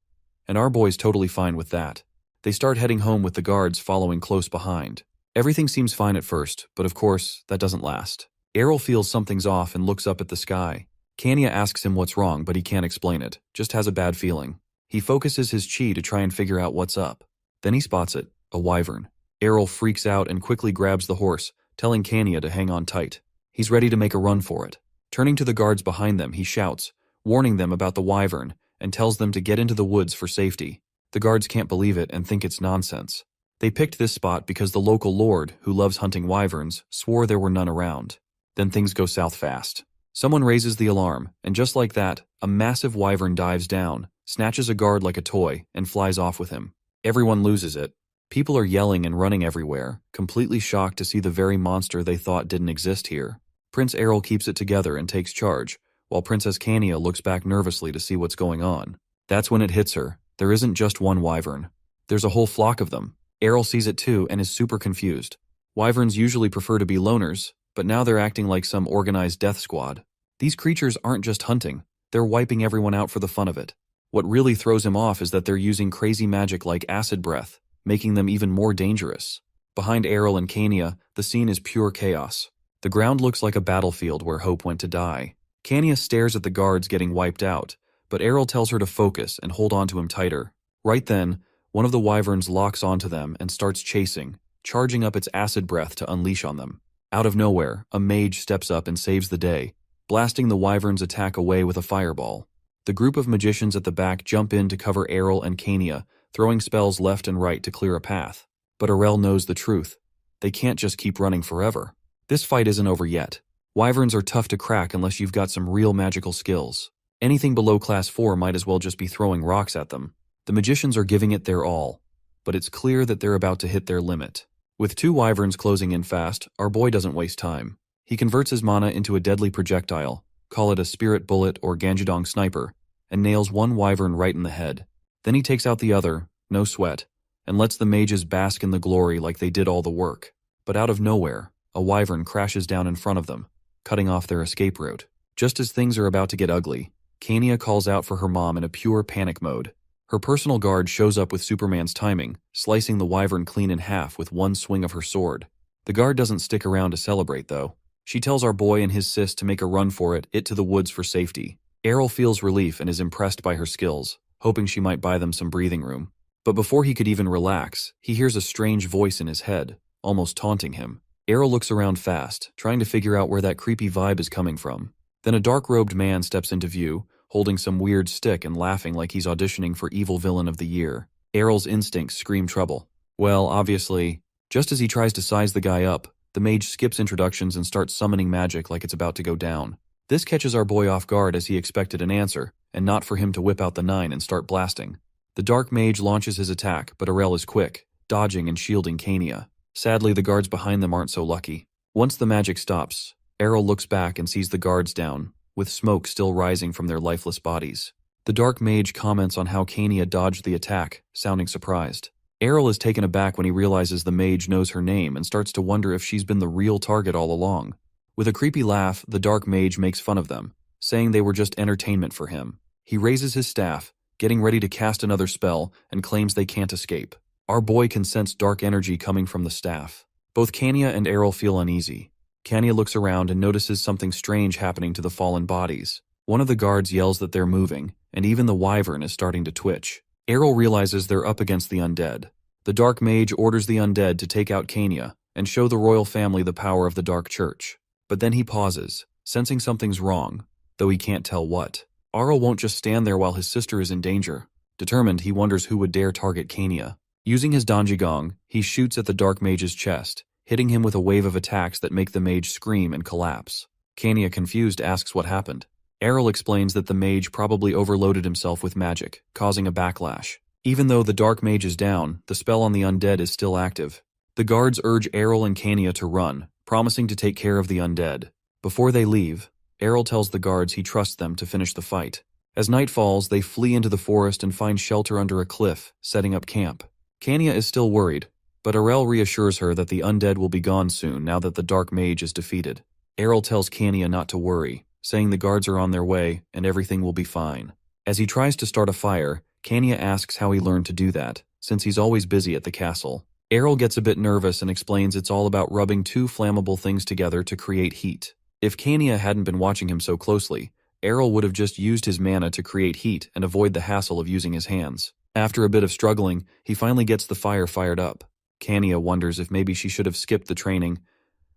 And our boy's totally fine with that. They start heading home with the guards following close behind. Everything seems fine at first, but of course, that doesn't last. Errol feels something's off and looks up at the sky. Kania asks him what's wrong, but he can't explain it, just has a bad feeling. He focuses his chi to try and figure out what's up. Then he spots it, a wyvern. Errol freaks out and quickly grabs the horse, telling Kania to hang on tight. He's ready to make a run for it. Turning to the guards behind them, he shouts, warning them about the wyvern, and tells them to get into the woods for safety. The guards can't believe it and think it's nonsense. They picked this spot because the local lord, who loves hunting wyverns, swore there were none around. Then things go south fast. Someone raises the alarm, and just like that, a massive wyvern dives down, snatches a guard like a toy, and flies off with him. Everyone loses it. People are yelling and running everywhere, completely shocked to see the very monster they thought didn't exist here. Prince Errol keeps it together and takes charge, while Princess Kania looks back nervously to see what's going on. That's when it hits her. There isn't just one wyvern. There's a whole flock of them. Errol sees it too and is super confused. Wyverns usually prefer to be loners, but now they're acting like some organized death squad. These creatures aren't just hunting, they're wiping everyone out for the fun of it. What really throws him off is that they're using crazy magic like acid breath, making them even more dangerous. Behind Errol and Kania, the scene is pure chaos. The ground looks like a battlefield where Hope went to die. Kania stares at the guards getting wiped out, but Errol tells her to focus and hold on to him tighter. Right then, one of the wyverns locks onto them and starts chasing, charging up its acid breath to unleash on them. Out of nowhere, a mage steps up and saves the day, blasting the wyvern's attack away with a fireball. The group of magicians at the back jump in to cover Errol and Kania, throwing spells left and right to clear a path. But Errol knows the truth. They can't just keep running forever. This fight isn't over yet. Wyverns are tough to crack unless you've got some real magical skills. Anything below class 4 might as well just be throwing rocks at them. The magicians are giving it their all, but it's clear that they're about to hit their limit. With 2 wyverns closing in fast, our boy doesn't waste time. He converts his mana into a deadly projectile, call it a spirit bullet or Ganjidong sniper, and nails one wyvern right in the head. Then he takes out the other, no sweat, and lets the mages bask in the glory like they did all the work. But out of nowhere, a wyvern crashes down in front of them, cutting off their escape route. Just as things are about to get ugly, Kania calls out for her mom in a pure panic mode. Her personal guard shows up with Superman's timing, slicing the wyvern clean in half with one swing of her sword. The guard doesn't stick around to celebrate, though. She tells our boy and his sis to make a run for it to the woods for safety. Errol feels relief and is impressed by her skills, hoping she might buy them some breathing room. But before he could even relax, he hears a strange voice in his head, almost taunting him. Errol looks around fast, trying to figure out where that creepy vibe is coming from. Then a dark-robed man steps into view, holding some weird stick and laughing like he's auditioning for Evil Villain of the Year. Errol's instincts scream trouble. Well, obviously, just as he tries to size the guy up, the mage skips introductions and starts summoning magic like it's about to go down. This catches our boy off guard as he expected an answer, and not for him to whip out the 9 and start blasting. The dark mage launches his attack, but Errol is quick, dodging and shielding Kania. Sadly, the guards behind them aren't so lucky. Once the magic stops, Errol looks back and sees the guards down, with smoke still rising from their lifeless bodies. The dark mage comments on how Kania dodged the attack, sounding surprised. Errol is taken aback when he realizes the mage knows her name and starts to wonder if she's been the real target all along. With a creepy laugh, the dark mage makes fun of them, saying they were just entertainment for him. He raises his staff, getting ready to cast another spell, and claims they can't escape. Our boy can sense dark energy coming from the staff. Both Kania and Errol feel uneasy. Kania looks around and notices something strange happening to the fallen bodies. One of the guards yells that they're moving, and even the wyvern is starting to twitch. Errol realizes they're up against the undead. The dark mage orders the undead to take out Kania and show the royal family the power of the dark church. But then he pauses, sensing something's wrong, though he can't tell what. Errol won't just stand there while his sister is in danger. Determined, he wonders who would dare target Kania. Using his Danjigong, he shoots at the dark mage's chest, hitting him with a wave of attacks that make the mage scream and collapse. Kania, confused, asks what happened. Errol explains that the mage probably overloaded himself with magic, causing a backlash. Even though the dark mage is down, the spell on the undead is still active. The guards urge Errol and Kania to run, promising to take care of the undead. Before they leave, Errol tells the guards he trusts them to finish the fight. As night falls, they flee into the forest and find shelter under a cliff, setting up camp. Kania is still worried, but Errol reassures her that the undead will be gone soon now that the dark mage is defeated. Errol tells Kania not to worry, saying the guards are on their way and everything will be fine. As he tries to start a fire, Kania asks how he learned to do that, since he's always busy at the castle. Errol gets a bit nervous and explains it's all about rubbing two flammable things together to create heat. If Kania hadn't been watching him so closely, Errol would have just used his mana to create heat and avoid the hassle of using his hands. After a bit of struggling, he finally gets the fire fired up. Kania wonders if maybe she should have skipped the training,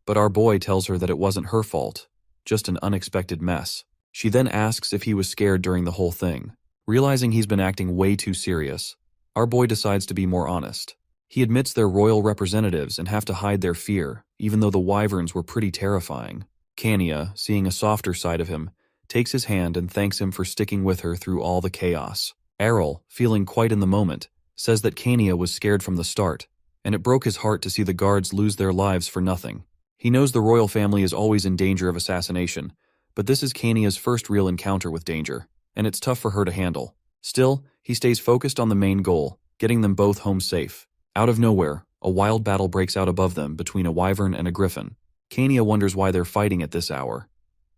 but our boy tells her that it wasn't her fault, just an unexpected mess. She then asks if he was scared during the whole thing. Realizing he's been acting way too serious, our boy decides to be more honest. He admits they're royal representatives and have to hide their fear, even though the wyverns were pretty terrifying. Kania, seeing a softer side of him, takes his hand and thanks him for sticking with her through all the chaos. Errol, feeling quite in the moment, says that Kania was scared from the start, and it broke his heart to see the guards lose their lives for nothing. He knows the royal family is always in danger of assassination, but this is Kania's first real encounter with danger, and it's tough for her to handle. Still, he stays focused on the main goal, getting them both home safe. Out of nowhere, a wild battle breaks out above them between a wyvern and a griffin. Kania wonders why they're fighting at this hour.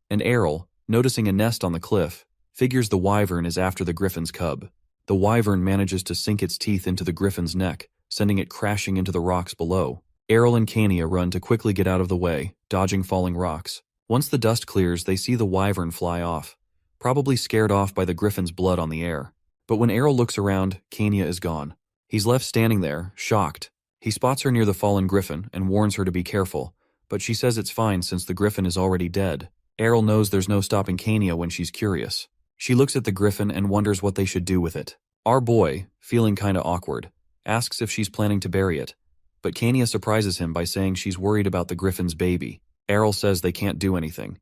And Errol, noticing a nest on the cliff, figures the wyvern is after the griffin's cub. The wyvern manages to sink its teeth into the griffin's neck, sending it crashing into the rocks below. Errol and Kania run to quickly get out of the way, dodging falling rocks. Once the dust clears, they see the wyvern fly off, probably scared off by the griffin's blood on the air. But when Errol looks around, Kania is gone. He's left standing there, shocked. He spots her near the fallen griffin and warns her to be careful, but she says it's fine since the griffin is already dead. Errol knows there's no stopping Kania when she's curious. She looks at the griffin and wonders what they should do with it. Our boy, feeling kinda awkward, asks if she's planning to bury it, but Kania surprises him by saying she's worried about the griffin's baby. Errol says they can't do anything,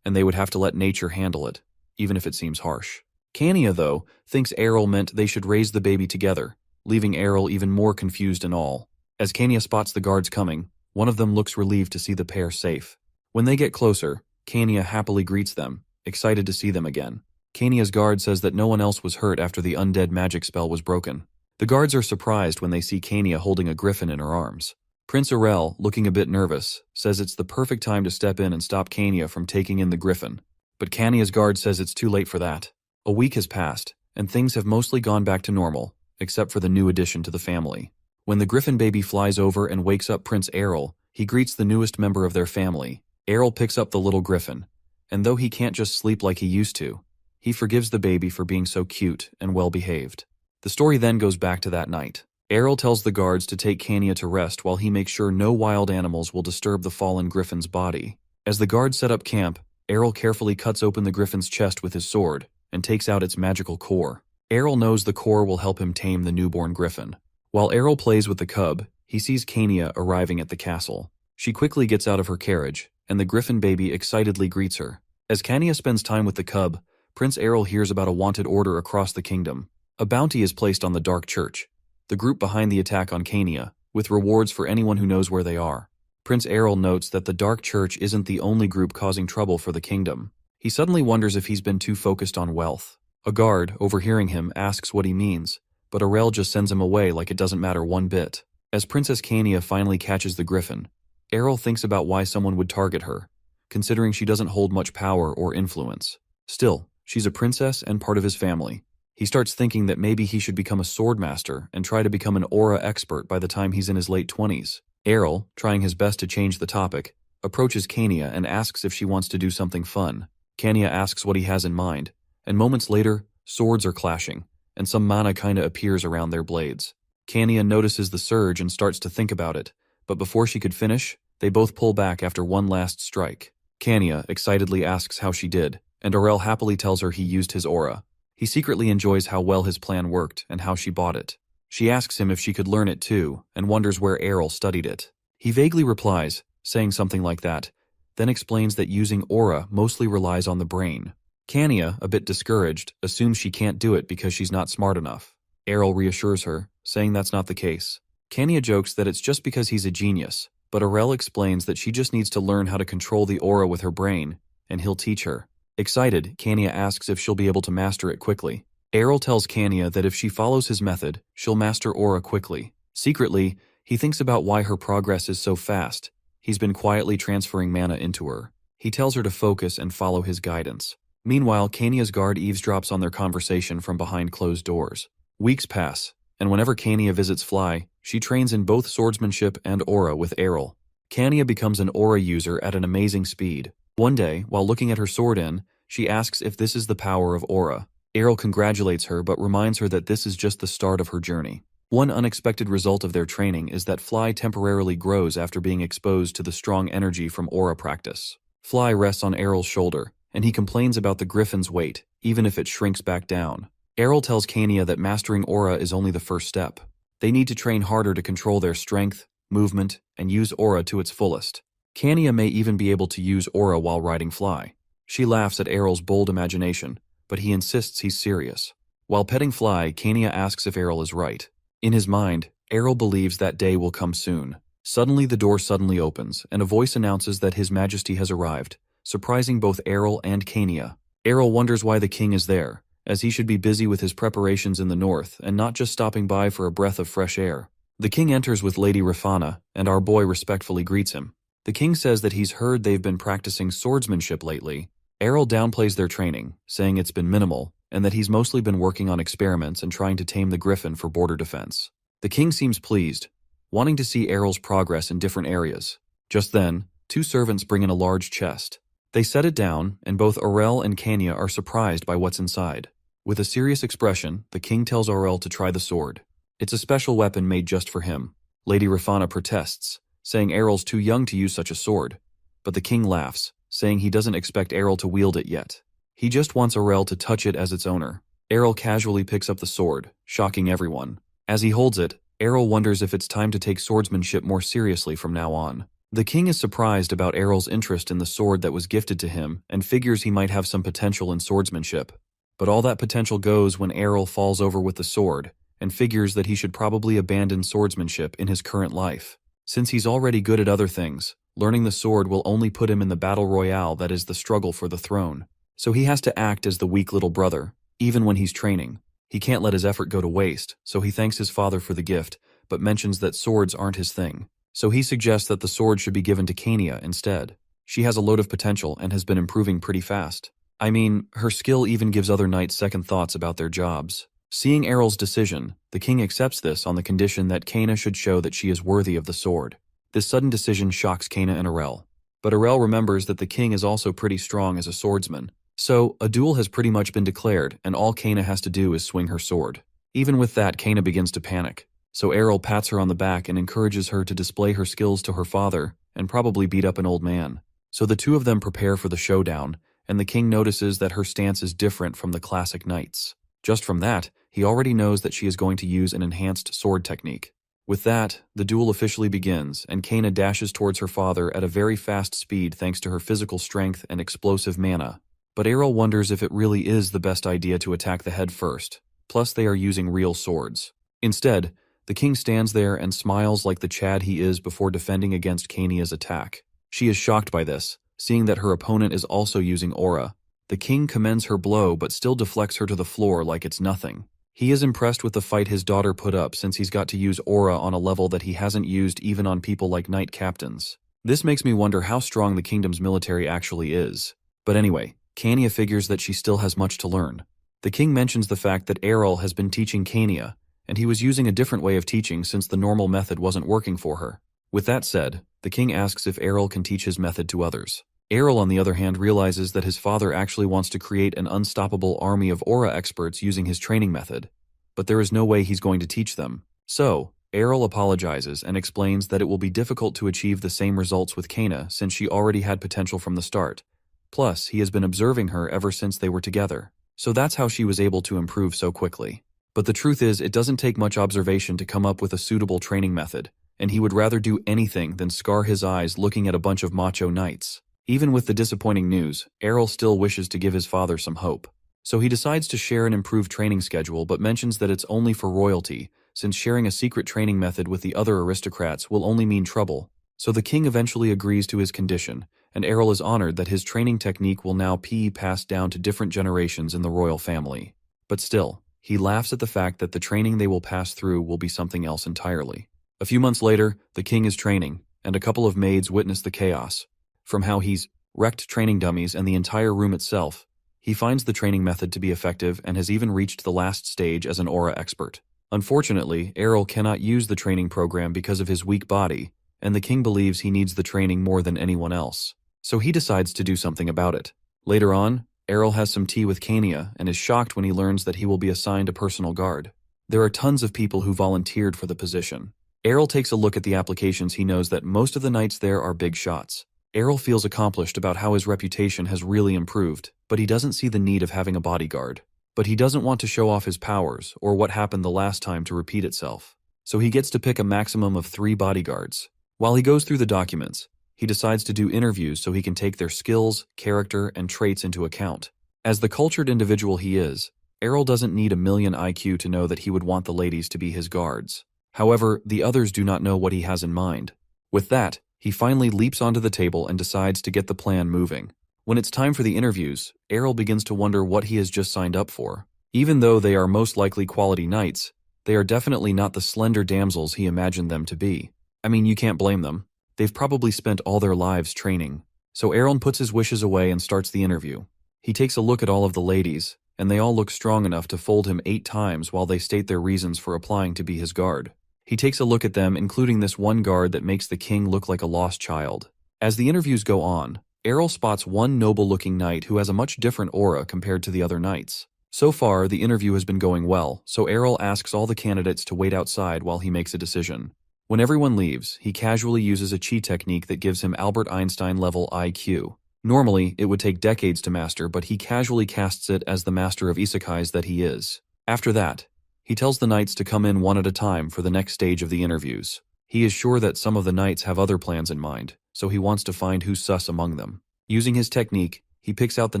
and they would have to let nature handle it, even if it seems harsh. Kania, though, thinks Errol meant they should raise the baby together, leaving Errol even more confused and all. As Kania spots the guards coming, one of them looks relieved to see the pair safe. When they get closer, Kania happily greets them, excited to see them again. Kania's guard says that no one else was hurt after the undead magic spell was broken. The guards are surprised when they see Kania holding a griffin in her arms. Prince Errol, looking a bit nervous, says it's the perfect time to step in and stop Kania from taking in the griffin. But Kania's guard says it's too late for that. A week has passed, and things have mostly gone back to normal, except for the new addition to the family. When the griffin baby flies over and wakes up Prince Errol, he greets the newest member of their family. Errol picks up the little griffin, and though he can't just sleep like he used to, he forgives the baby for being so cute and well-behaved. The story then goes back to that night. Errol tells the guards to take Kania to rest while he makes sure no wild animals will disturb the fallen griffin's body. As the guards set up camp, Errol carefully cuts open the griffin's chest with his sword and takes out its magical core. Errol knows the core will help him tame the newborn griffin. While Errol plays with the cub, he sees Kania arriving at the castle. She quickly gets out of her carriage, and the griffin baby excitedly greets her. As Kania spends time with the cub, Prince Errol hears about a wanted order across the kingdom. A bounty is placed on the Dark Church, the group behind the attack on Kania, with rewards for anyone who knows where they are. Prince Errol notes that the Dark Church isn't the only group causing trouble for the kingdom. He suddenly wonders if he's been too focused on wealth. A guard, overhearing him, asks what he means, but Errol just sends him away like it doesn't matter one bit. As Princess Kania finally catches the griffin, Errol thinks about why someone would target her, considering she doesn't hold much power or influence. Still, she's a princess and part of his family. He starts thinking that maybe he should become a swordmaster and try to become an aura expert by the time he's in his late 20s. Errol, trying his best to change the topic, approaches Kania and asks if she wants to do something fun. Kania asks what he has in mind, and moments later, swords are clashing, and some mana kinda appears around their blades. Kania notices the surge and starts to think about it, but before she could finish, they both pull back after one last strike. Kania excitedly asks how she did, and Errol happily tells her he used his aura. He secretly enjoys how well his plan worked and how she bought it. She asks him if she could learn it too, and wonders where Errol studied it. He vaguely replies, saying something like that, then explains that using aura mostly relies on the brain. Kania, a bit discouraged, assumes she can't do it because she's not smart enough. Errol reassures her, saying that's not the case. Kania jokes that it's just because he's a genius, but Errol explains that she just needs to learn how to control the aura with her brain, and he'll teach her. Excited, Kania asks if she'll be able to master it quickly. Errol tells Kania that if she follows his method, she'll master aura quickly. Secretly, he thinks about why her progress is so fast. He's been quietly transferring mana into her. He tells her to focus and follow his guidance. Meanwhile, Kania's guard eavesdrops on their conversation from behind closed doors. Weeks pass, and whenever Kania visits Fly, she trains in both swordsmanship and aura with Errol. Kania becomes an aura user at an amazing speed. One day, while looking at her sword she asks if this is the power of aura. Errol congratulates her but reminds her that this is just the start of her journey. One unexpected result of their training is that Fly temporarily grows after being exposed to the strong energy from aura practice. Fly rests on Errol's shoulder, and he complains about the griffin's weight, even if it shrinks back down. Errol tells Kania that mastering aura is only the first step. They need to train harder to control their strength, movement, and use aura to its fullest. Kania may even be able to use aura while riding Fly. She laughs at Errol's bold imagination, but he insists he's serious. While petting Fly, Kania asks if Errol is right. In his mind, Errol believes that day will come soon. Suddenly the door suddenly opens, and a voice announces that His Majesty has arrived, surprising both Errol and Kania. Errol wonders why the king is there, as he should be busy with his preparations in the north and not just stopping by for a breath of fresh air. The king enters with Lady Rafana, and our boy respectfully greets him. The king says that he's heard they've been practicing swordsmanship lately. Errol downplays their training, saying it's been minimal, and that he's mostly been working on experiments and trying to tame the griffin for border defense. The king seems pleased, wanting to see Errol's progress in different areas. Just then, two servants bring in a large chest. They set it down, and both Errol and Kania are surprised by what's inside. With a serious expression, the king tells Errol to try the sword. It's a special weapon made just for him. Lady Rafana protests, saying Errol's too young to use such a sword. But the king laughs, saying he doesn't expect Errol to wield it yet. He just wants Errol to touch it as its owner. Errol casually picks up the sword, shocking everyone. As he holds it, Errol wonders if it's time to take swordsmanship more seriously from now on. The king is surprised about Errol's interest in the sword that was gifted to him and figures he might have some potential in swordsmanship. But all that potential goes when Errol falls over with the sword and figures that he should probably abandon swordsmanship in his current life. Since he's already good at other things, learning the sword will only put him in the battle royale that is the struggle for the throne. So he has to act as the weak little brother, even when he's training. He can't let his effort go to waste, so he thanks his father for the gift, but mentions that swords aren't his thing. So he suggests that the sword should be given to Kania instead. She has a load of potential and has been improving pretty fast. I mean, her skill even gives other knights second thoughts about their jobs. Seeing Errol's decision, the king accepts this on the condition that Kania should show that she is worthy of the sword. This sudden decision shocks Kania and Errol. But Errol remembers that the king is also pretty strong as a swordsman. So, a duel has pretty much been declared, and all Kania has to do is swing her sword. Even with that, Kania begins to panic. So Errol pats her on the back and encourages her to display her skills to her father, and probably beat up an old man. So the two of them prepare for the showdown, and the king notices that her stance is different from the classic knights. Just from that, he already knows that she is going to use an enhanced sword technique. With that, the duel officially begins, and Kaina dashes towards her father at a very fast speed thanks to her physical strength and explosive mana. But Errol wonders if it really is the best idea to attack the head first, plus they are using real swords. Instead, the king stands there and smiles like the Chad he is before defending against Kainia's attack. She is shocked by this, seeing that her opponent is also using aura. The king commends her blow but still deflects her to the floor like it's nothing. He is impressed with the fight his daughter put up since he's got to use aura on a level that he hasn't used even on people like knight captains. This makes me wonder how strong the kingdom's military actually is. But anyway, Kainia figures that she still has much to learn. The king mentions the fact that Errol has been teaching Kainia, and he was using a different way of teaching since the normal method wasn't working for her. With that said, the king asks if Errol can teach his method to others. Errol, on the other hand, realizes that his father actually wants to create an unstoppable army of aura experts using his training method, but there is no way he's going to teach them. So, Errol apologizes and explains that it will be difficult to achieve the same results with Kaina since she already had potential from the start. Plus, he has been observing her ever since they were together. So that's how she was able to improve so quickly. But the truth is, it doesn't take much observation to come up with a suitable training method, and he would rather do anything than scar his eyes looking at a bunch of macho knights. Even with the disappointing news, Errol still wishes to give his father some hope. So he decides to share an improved training schedule but mentions that it's only for royalty, since sharing a secret training method with the other aristocrats will only mean trouble. So the king eventually agrees to his condition, and Errol is honored that his training technique will now be passed down to different generations in the royal family. But still, he laughs at the fact that the training they will pass through will be something else entirely. A few months later, the king is training, and a couple of maids witness the chaos. From how he's wrecked training dummies and the entire room itself, he finds the training method to be effective and has even reached the last stage as an aura expert. Unfortunately, Errol cannot use the training program because of his weak body, and the king believes he needs the training more than anyone else. So he decides to do something about it. Later on, Errol has some tea with Kainia and is shocked when he learns that he will be assigned a personal guard. There are tons of people who volunteered for the position. Errol takes a look at the applications. He knows that most of the knights there are big shots. Errol feels accomplished about how his reputation has really improved, but he doesn't see the need of having a bodyguard. But he doesn't want to show off his powers or what happened the last time to repeat itself. So he gets to pick a maximum of 3 bodyguards. While he goes through the documents, he decides to do interviews so he can take their skills, character, and traits into account. As the cultured individual he is, Errol doesn't need a million IQ to know that he would want the ladies to be his guards. However, the others do not know what he has in mind. With that, he finally leaps onto the table and decides to get the plan moving. When it's time for the interviews, Errol begins to wonder what he has just signed up for. Even though they are most likely quality knights, they are definitely not the slender damsels he imagined them to be. I mean, you can't blame them. They've probably spent all their lives training. So Errol puts his wishes away and starts the interview. He takes a look at all of the ladies, and they all look strong enough to fold him 8 times while they state their reasons for applying to be his guard. He takes a look at them, including this one guard that makes the king look like a lost child. As the interviews go on, Errol spots one noble-looking knight who has a much different aura compared to the other knights. So far, the interview has been going well, so Errol asks all the candidates to wait outside while he makes a decision. When everyone leaves, he casually uses a chi technique that gives him Albert Einstein-level IQ. Normally, it would take decades to master, but he casually casts it as the master of isekais that he is. After that, he tells the knights to come in one at a time for the next stage of the interviews. He is sure that some of the knights have other plans in mind, so he wants to find who's sus among them. Using his technique, he picks out the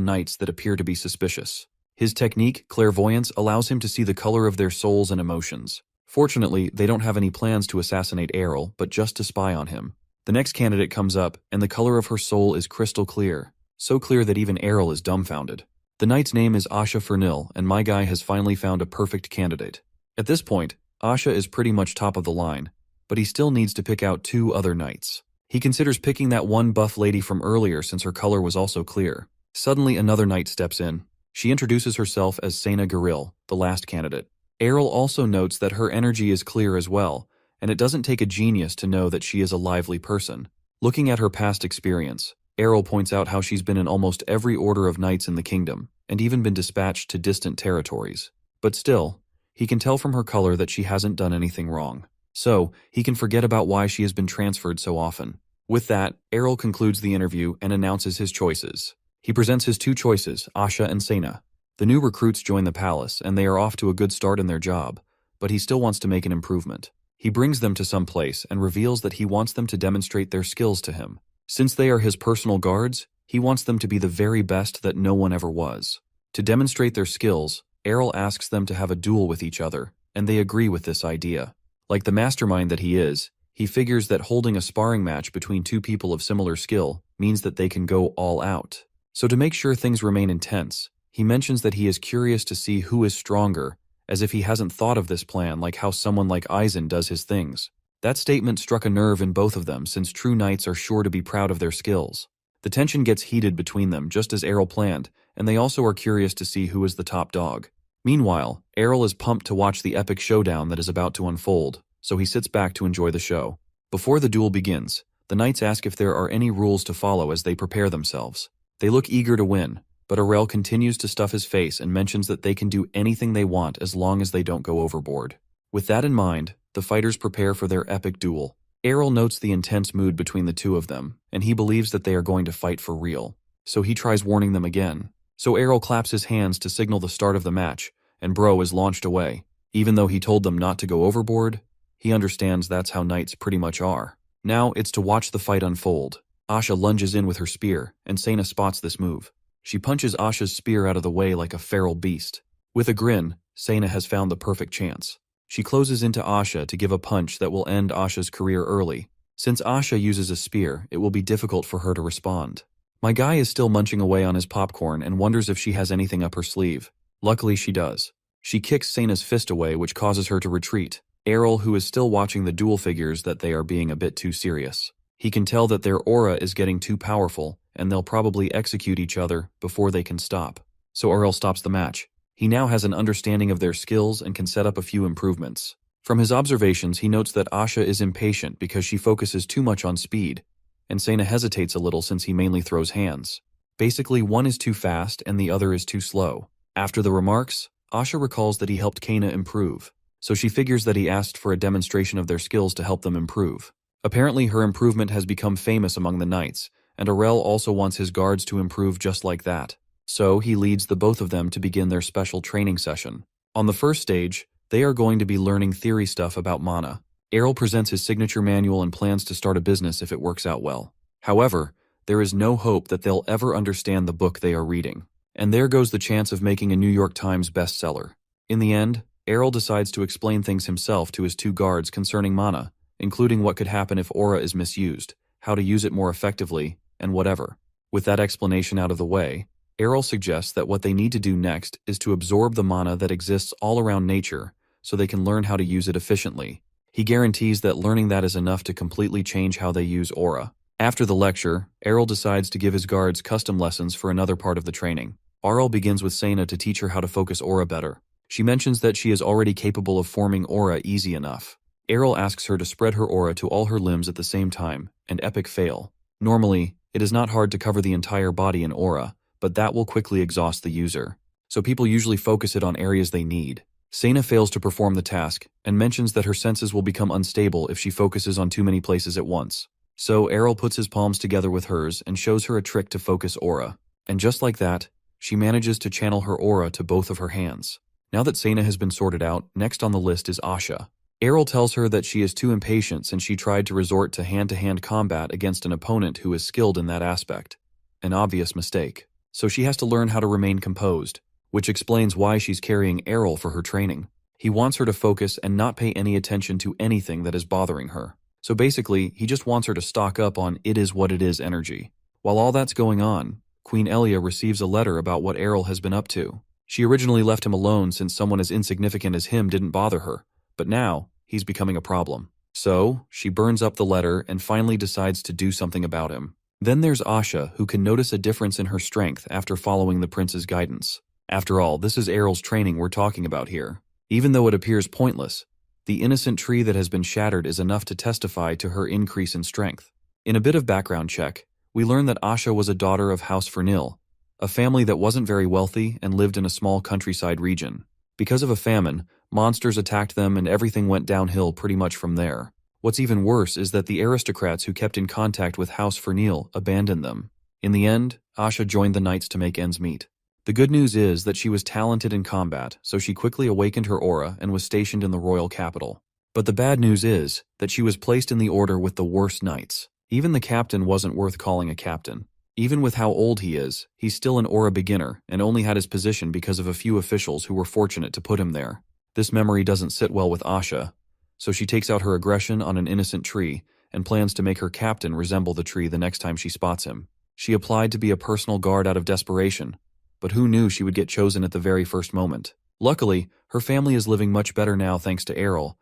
knights that appear to be suspicious. His technique, clairvoyance, allows him to see the color of their souls and emotions. Fortunately, they don't have any plans to assassinate Errol, but just to spy on him. The next candidate comes up, and the color of her soul is crystal clear, so clear that even Errol is dumbfounded. The knight's name is Asha Fernil, and my guy has finally found a perfect candidate. At this point, Asha is pretty much top of the line, but he still needs to pick out 2 other knights. He considers picking that one buff lady from earlier since her color was also clear. Suddenly, another knight steps in. She introduces herself as Sena Garil, the last candidate. Errol also notes that her energy is clear as well, and it doesn't take a genius to know that she is a lively person. Looking at her past experience, Errol points out how she's been in almost every order of knights in the kingdom, and even been dispatched to distant territories. But still, he can tell from her color that she hasn't done anything wrong. So, he can forget about why she has been transferred so often. With that, Errol concludes the interview and announces his choices. He presents his two choices, Asha and Sena. The new recruits join the palace, and they are off to a good start in their job, but he still wants to make an improvement. He brings them to some place and reveals that he wants them to demonstrate their skills to him. Since they are his personal guards, he wants them to be the very best that no one ever was. To demonstrate their skills, Errol asks them to have a duel with each other, and they agree with this idea. Like the mastermind that he is, he figures that holding a sparring match between two people of similar skill means that they can go all out. So to make sure things remain intense, he mentions that he is curious to see who is stronger, as if he hasn't thought of this plan like how someone like Aizen does his things. That statement struck a nerve in both of them since true knights are sure to be proud of their skills. The tension gets heated between them just as Errol planned, and they also are curious to see who is the top dog. Meanwhile, Errol is pumped to watch the epic showdown that is about to unfold, so he sits back to enjoy the show. Before the duel begins, the knights ask if there are any rules to follow as they prepare themselves. They look eager to win, but Errol continues to stuff his face and mentions that they can do anything they want as long as they don't go overboard. With that in mind, the fighters prepare for their epic duel. Errol notes the intense mood between the two of them, and he believes that they are going to fight for real. So he tries warning them again. So Errol claps his hands to signal the start of the match, and Bro is launched away. Even though he told them not to go overboard, he understands that's how knights pretty much are. Now it's to watch the fight unfold. Asha lunges in with her spear, and Sena spots this move. She punches Asha's spear out of the way like a feral beast. With a grin, Sena has found the perfect chance. She closes into Asha to give a punch that will end Asha's career early. Since Asha uses a spear, it will be difficult for her to respond. My guy is still munching away on his popcorn and wonders if she has anything up her sleeve. Luckily she does. She kicks Sena's fist away, which causes her to retreat. Errol, who is still watching the duel, figures that they are being a bit too serious. He can tell that their aura is getting too powerful, and they'll probably execute each other before they can stop. So Errol stops the match. He now has an understanding of their skills and can set up a few improvements. From his observations, he notes that Asha is impatient because she focuses too much on speed, and Sena hesitates a little since he mainly throws hands. Basically, one is too fast and the other is too slow. After the remarks, Asha recalls that he helped Kana improve, so she figures that he asked for a demonstration of their skills to help them improve. Apparently, her improvement has become famous among the knights, and Errol also wants his guards to improve just like that. So he leads the both of them to begin their special training session. On the first stage, they are going to be learning theory stuff about mana. Errol presents his signature manual and plans to start a business if it works out well. However, there is no hope that they'll ever understand the book they are reading. And there goes the chance of making a New York Times bestseller. In the end, Errol decides to explain things himself to his two guards concerning mana, including what could happen if aura is misused, how to use it more effectively, and whatever. With that explanation out of the way, Errol suggests that what they need to do next is to absorb the mana that exists all around nature so they can learn how to use it efficiently. He guarantees that learning that is enough to completely change how they use aura. After the lecture, Errol decides to give his guards custom lessons for another part of the training. Errol begins with Sena to teach her how to focus aura better. She mentions that she is already capable of forming aura easy enough. Errol asks her to spread her aura to all her limbs at the same time, an epic fail. Normally, it is not hard to cover the entire body in aura, but that will quickly exhaust the user. So people usually focus it on areas they need. Sena fails to perform the task, and mentions that her senses will become unstable if she focuses on too many places at once. So Errol puts his palms together with hers and shows her a trick to focus aura. And just like that, she manages to channel her aura to both of her hands. Now that Sena has been sorted out, next on the list is Asha. Errol tells her that she is too impatient since she tried to resort to hand-to-hand combat against an opponent who is skilled in that aspect. An obvious mistake. So she has to learn how to remain composed, which explains why she's carrying Errol for her training. He wants her to focus and not pay any attention to anything that is bothering her. So basically, he just wants her to stock up on it is what it is energy. While all that's going on, Queen Elia receives a letter about what Errol has been up to. She originally left him alone since someone as insignificant as him didn't bother her, but now he's becoming a problem. So she burns up the letter and finally decides to do something about him. Then there's Asha, who can notice a difference in her strength after following the prince's guidance. After all, this is Errol's training we're talking about here. Even though it appears pointless, the innocent tree that has been shattered is enough to testify to her increase in strength. In a bit of background check, we learn that Asha was a daughter of House Fernil, a family that wasn't very wealthy and lived in a small countryside region. Because of a famine, monsters attacked them and everything went downhill pretty much from there. What's even worse is that the aristocrats who kept in contact with House Fernil abandoned them. In the end, Asha joined the knights to make ends meet. The good news is that she was talented in combat, so she quickly awakened her aura and was stationed in the royal capital. But the bad news is that she was placed in the order with the worst knights. Even the captain wasn't worth calling a captain. Even with how old he is, he's still an aura beginner and only had his position because of a few officials who were fortunate to put him there. This memory doesn't sit well with Asha, so she takes out her aggression on an innocent tree and plans to make her captain resemble the tree the next time she spots him. She applied to be a personal guard out of desperation, but who knew she would get chosen at the very first moment? Luckily, her family is living much better now thanks to Errol,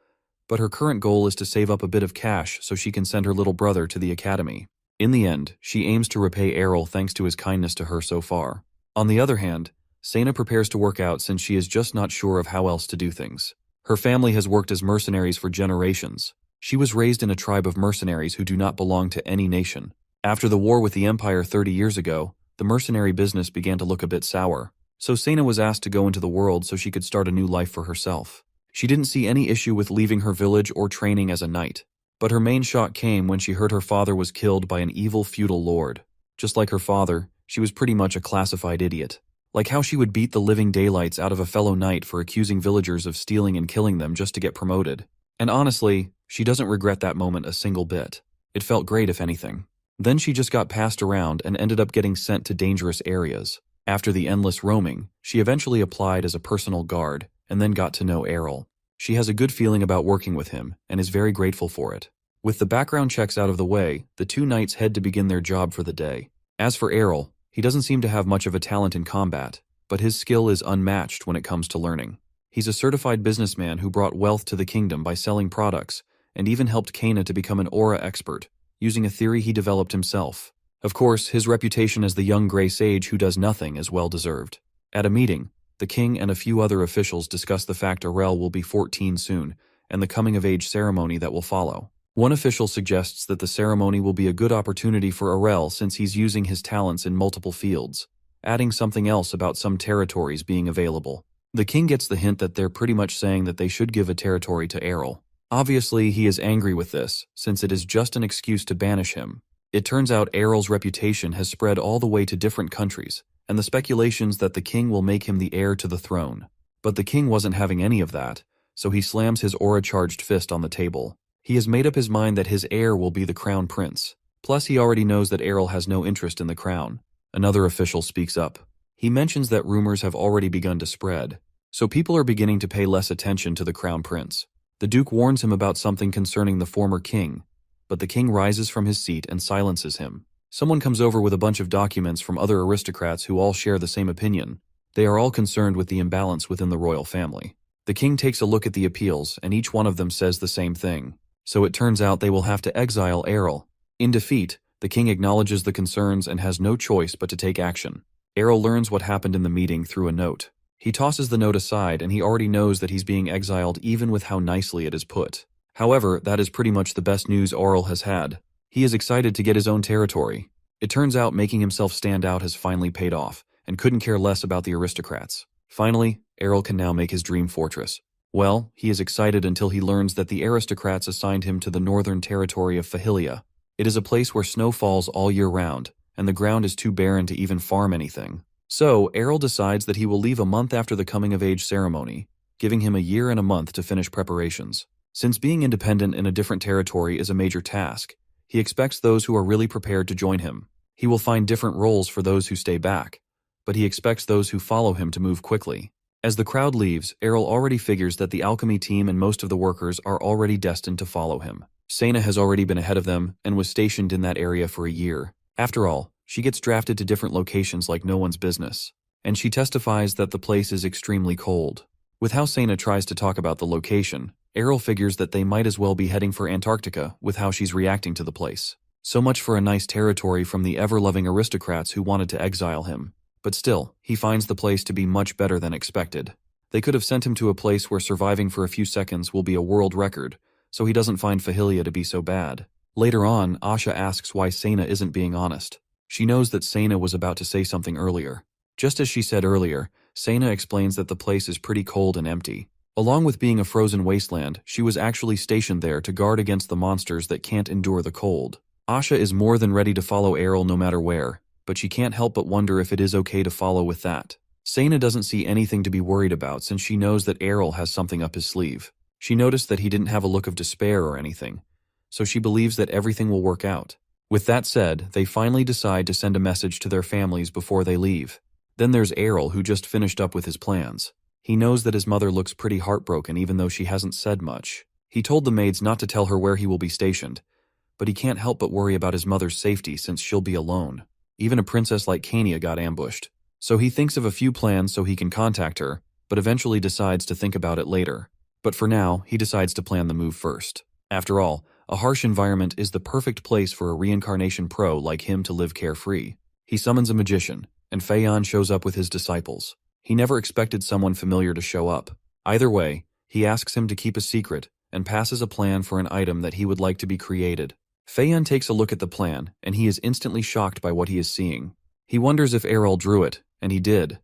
but her current goal is to save up a bit of cash so she can send her little brother to the academy. In the end, she aims to repay Errol thanks to his kindness to her so far. On the other hand, Sena prepares to work out since she is just not sure of how else to do things. Her family has worked as mercenaries for generations. She was raised in a tribe of mercenaries who do not belong to any nation. After the war with the Empire 30 years ago, the mercenary business began to look a bit sour, so Sena was asked to go into the world so she could start a new life for herself. She didn't see any issue with leaving her village or training as a knight, but her main shock came when she heard her father was killed by an evil feudal lord. Just like her father, she was pretty much a classified idiot. Like how she would beat the living daylights out of a fellow knight for accusing villagers of stealing and killing them just to get promoted. And honestly, she doesn't regret that moment a single bit. It felt great if anything. Then she just got passed around and ended up getting sent to dangerous areas. After the endless roaming, she eventually applied as a personal guard and then got to know Errol. She has a good feeling about working with him and is very grateful for it. With the background checks out of the way, the two knights head to begin their job for the day. As for Errol, he doesn't seem to have much of a talent in combat, but his skill is unmatched when it comes to learning. He's a certified businessman who brought wealth to the kingdom by selling products and even helped Kana to become an aura expert, using a theory he developed himself. Of course, his reputation as the young gray sage who does nothing is well deserved. At a meeting, the king and a few other officials discuss the fact Arel will be 14 soon and the coming-of-age ceremony that will follow. One official suggests that the ceremony will be a good opportunity for Arel since he's using his talents in multiple fields, adding something else about some territories being available. The king gets the hint that they're pretty much saying that they should give a territory to Errol. Obviously, he is angry with this, since it is just an excuse to banish him. It turns out Errol's reputation has spread all the way to different countries, and the speculations that the king will make him the heir to the throne. But the king wasn't having any of that, so he slams his aura-charged fist on the table. He has made up his mind that his heir will be the crown prince. Plus, he already knows that Errol has no interest in the crown. Another official speaks up. He mentions that rumors have already begun to spread, so people are beginning to pay less attention to the crown prince. The duke warns him about something concerning the former king, but the king rises from his seat and silences him. Someone comes over with a bunch of documents from other aristocrats who all share the same opinion. They are all concerned with the imbalance within the royal family. The king takes a look at the appeals, and each one of them says the same thing. So it turns out they will have to exile Errol. In defeat, the king acknowledges the concerns and has no choice but to take action. Errol learns what happened in the meeting through a note. He tosses the note aside and he already knows that he's being exiled even with how nicely it is put. However, that is pretty much the best news Errol has had. He is excited to get his own territory. It turns out making himself stand out has finally paid off, and couldn't care less about the aristocrats. Finally, Errol can now make his dream fortress. Well, he is excited until he learns that the aristocrats assigned him to the northern territory of Fahilia. It is a place where snow falls all year round, and the ground is too barren to even farm anything. So, Errol decides that he will leave a month after the coming-of-age ceremony, giving him a year and a month to finish preparations. Since being independent in a different territory is a major task, he expects those who are really prepared to join him. He will find different roles for those who stay back, but he expects those who follow him to move quickly. As the crowd leaves, Errol already figures that the alchemy team and most of the workers are already destined to follow him. Sena has already been ahead of them and was stationed in that area for a year. After all, she gets drafted to different locations like no one's business, and she testifies that the place is extremely cold. With how Sena tries to talk about the location, Errol figures that they might as well be heading for Antarctica with how she's reacting to the place. So much for a nice territory from the ever-loving aristocrats who wanted to exile him. But still, he finds the place to be much better than expected. They could have sent him to a place where surviving for a few seconds will be a world record, so he doesn't find Fahilia to be so bad. Later on, Asha asks why Sena isn't being honest. She knows that Sena was about to say something earlier. Just as she said earlier, Sena explains that the place is pretty cold and empty. Along with being a frozen wasteland, she was actually stationed there to guard against the monsters that can't endure the cold. Asha is more than ready to follow Errol no matter where, but she can't help but wonder if it is okay to follow with that. Sana doesn't see anything to be worried about since she knows that Errol has something up his sleeve. She noticed that he didn't have a look of despair or anything, so she believes that everything will work out. With that said, they finally decide to send a message to their families before they leave. Then there's Errol, who just finished up with his plans. He knows that his mother looks pretty heartbroken even though she hasn't said much. He told the maids not to tell her where he will be stationed, but he can't help but worry about his mother's safety since she'll be alone. Even a princess like Kania got ambushed. So he thinks of a few plans so he can contact her, but eventually decides to think about it later. But for now, he decides to plan the move first. After all, a harsh environment is the perfect place for a reincarnation pro like him to live carefree. He summons a magician, and Feiyan shows up with his disciples. He never expected someone familiar to show up. Either way, he asks him to keep a secret and passes a plan for an item that he would like to be created. Feiyan takes a look at the plan, and he is instantly shocked by what he is seeing. He wonders if Errol drew it, and he did.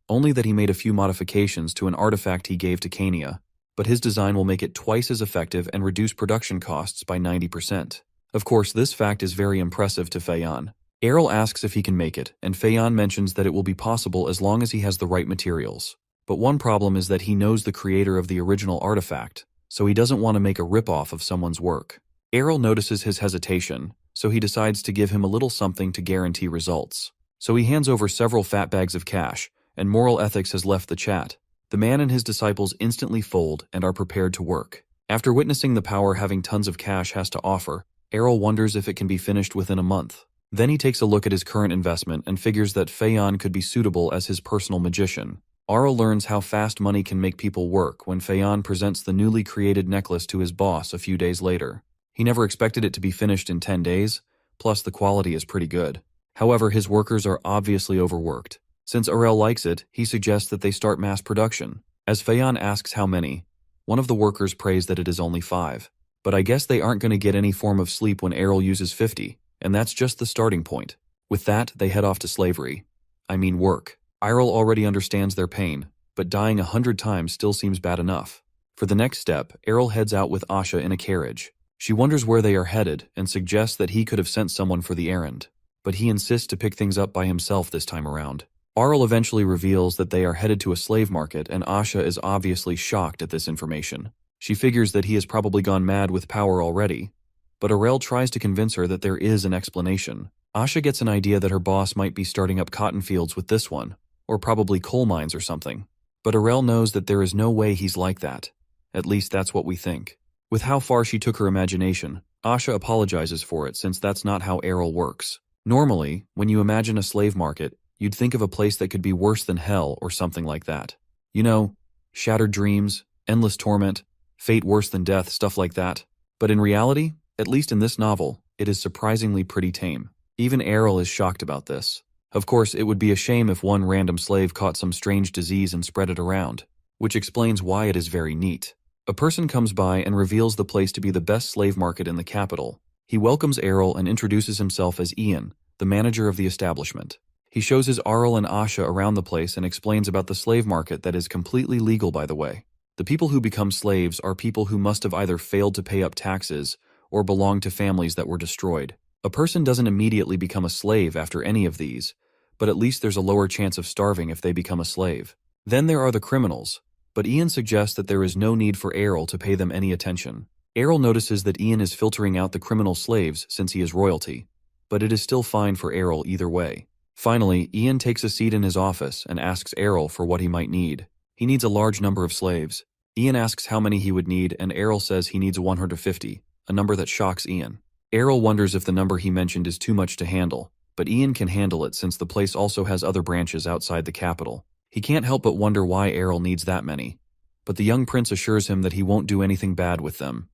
Only that he made a few modifications to an artifact he gave to Kania, but his design will make it twice as effective and reduce production costs by 90%. Of course, this fact is very impressive to Feiyan. Errol asks if he can make it, and Feiyan mentions that it will be possible as long as he has the right materials. But one problem is that he knows the creator of the original artifact, so he doesn't want to make a rip-off of someone's work. Errol notices his hesitation, so he decides to give him a little something to guarantee results. So he hands over several fat bags of cash, and moral ethics has left the chat. The man and his disciples instantly fold and are prepared to work. After witnessing the power having tons of cash has to offer, Errol wonders if it can be finished within a month. Then he takes a look at his current investment and figures that Feiyan could be suitable as his personal magician. Aro learns how fast money can make people work when Feiyan presents the newly created necklace to his boss a few days later. He never expected it to be finished in 10 days, plus the quality is pretty good. However, his workers are obviously overworked. Since Arel likes it, he suggests that they start mass production. As Feiyan asks how many, one of the workers prays that it is only 5. But I guess they aren't going to get any form of sleep when Errol uses 50, and that's just the starting point. With that, they head off to slavery. I mean work. Errol already understands their pain, but dying 100 times still seems bad enough. For the next step, Errol heads out with Asha in a carriage. She wonders where they are headed and suggests that he could have sent someone for the errand, but he insists to pick things up by himself this time around. Arl eventually reveals that they are headed to a slave market, and Asha is obviously shocked at this information. She figures that he has probably gone mad with power already, but Arel tries to convince her that there is an explanation. Asha gets an idea that her boss might be starting up cotton fields with this one, or probably coal mines or something. But Arel knows that there is no way he's like that. At least that's what we think. With how far she took her imagination, Asha apologizes for it since that's not how Errol works. Normally, when you imagine a slave market, you'd think of a place that could be worse than hell or something like that. You know, shattered dreams, endless torment, fate worse than death, stuff like that. But in reality, at least in this novel, it is surprisingly pretty tame. Even Errol is shocked about this. Of course, it would be a shame if one random slave caught some strange disease and spread it around, which explains why it is very neat. A person comes by and reveals the place to be the best slave market in the capital. He welcomes Errol and introduces himself as Ian, the manager of the establishment. He shows his Arl and Asha around the place and explains about the slave market that is completely legal, by the way. The people who become slaves are people who must have either failed to pay up taxes or belong to families that were destroyed. A person doesn't immediately become a slave after any of these, but at least there's a lower chance of starving if they become a slave. Then there are the criminals, but Ian suggests that there is no need for Errol to pay them any attention. Errol notices that Ian is filtering out the criminal slaves since he is royalty, but it is still fine for Errol either way. Finally, Ian takes a seat in his office and asks Errol for what he might need. He needs a large number of slaves. Ian asks how many he would need, and Errol says he needs 150, a number that shocks Ian. Errol wonders if the number he mentioned is too much to handle, but Ian can handle it since the place also has other branches outside the capital. He can't help but wonder why Errol needs that many, but the young prince assures him that he won't do anything bad with them.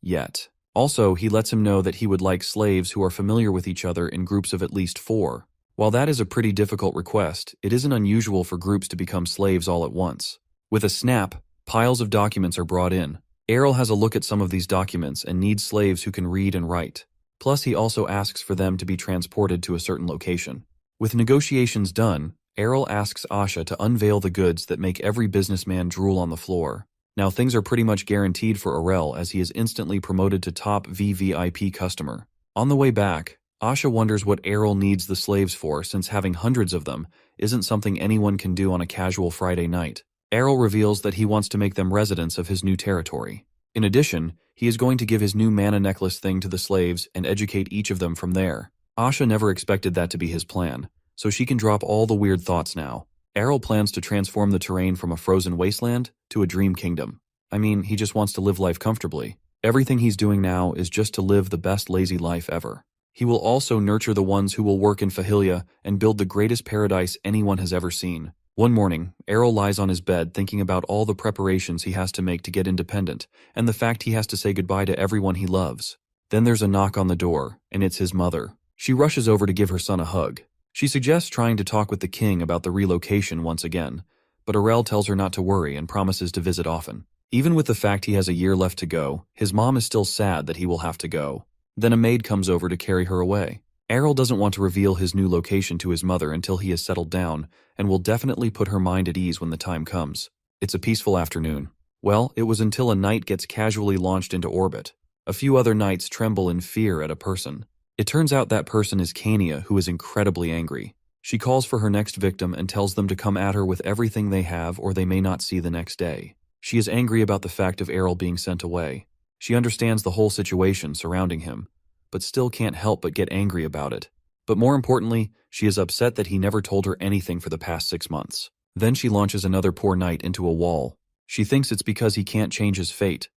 Yet. Also, he lets him know that he would like slaves who are familiar with each other in groups of at least 4. While that is a pretty difficult request, it isn't unusual for groups to become slaves all at once. With a snap, piles of documents are brought in. Errol has a look at some of these documents and needs slaves who can read and write. Plus, he also asks for them to be transported to a certain location. With negotiations done, Errol asks Asha to unveil the goods that make every businessman drool on the floor. Now things are pretty much guaranteed for Arel as he is instantly promoted to top VVIP customer. On the way back, Asha wonders what Errol needs the slaves for since having hundreds of them isn't something anyone can do on a casual Friday night. Errol reveals that he wants to make them residents of his new territory. In addition, he is going to give his new mana necklace thing to the slaves and educate each of them from there. Asha never expected that to be his plan, so she can drop all the weird thoughts now. Errol plans to transform the terrain from a frozen wasteland to a dream kingdom. I mean, he just wants to live life comfortably. Everything he's doing now is just to live the best lazy life ever. He will also nurture the ones who will work in Fahilia and build the greatest paradise anyone has ever seen. One morning, Errol lies on his bed thinking about all the preparations he has to make to get independent, and the fact he has to say goodbye to everyone he loves. Then there's a knock on the door, and it's his mother. She rushes over to give her son a hug. She suggests trying to talk with the king about the relocation once again, but Arel tells her not to worry and promises to visit often. Even with the fact he has a year left to go, his mom is still sad that he will have to go. Then a maid comes over to carry her away. Errol doesn't want to reveal his new location to his mother until he has settled down, and will definitely put her mind at ease when the time comes. It's a peaceful afternoon. Well, it was until a knight gets casually launched into orbit. A few other knights tremble in fear at a person. It turns out that person is Kania, who is incredibly angry. She calls for her next victim and tells them to come at her with everything they have or they may not see the next day. She is angry about the fact of Errol being sent away. She understands the whole situation surrounding him, but still can't help but get angry about it. But more importantly, she is upset that he never told her anything for the past 6 months. Then she launches another poor knight into a wall. She thinks it's because he can't change his fate,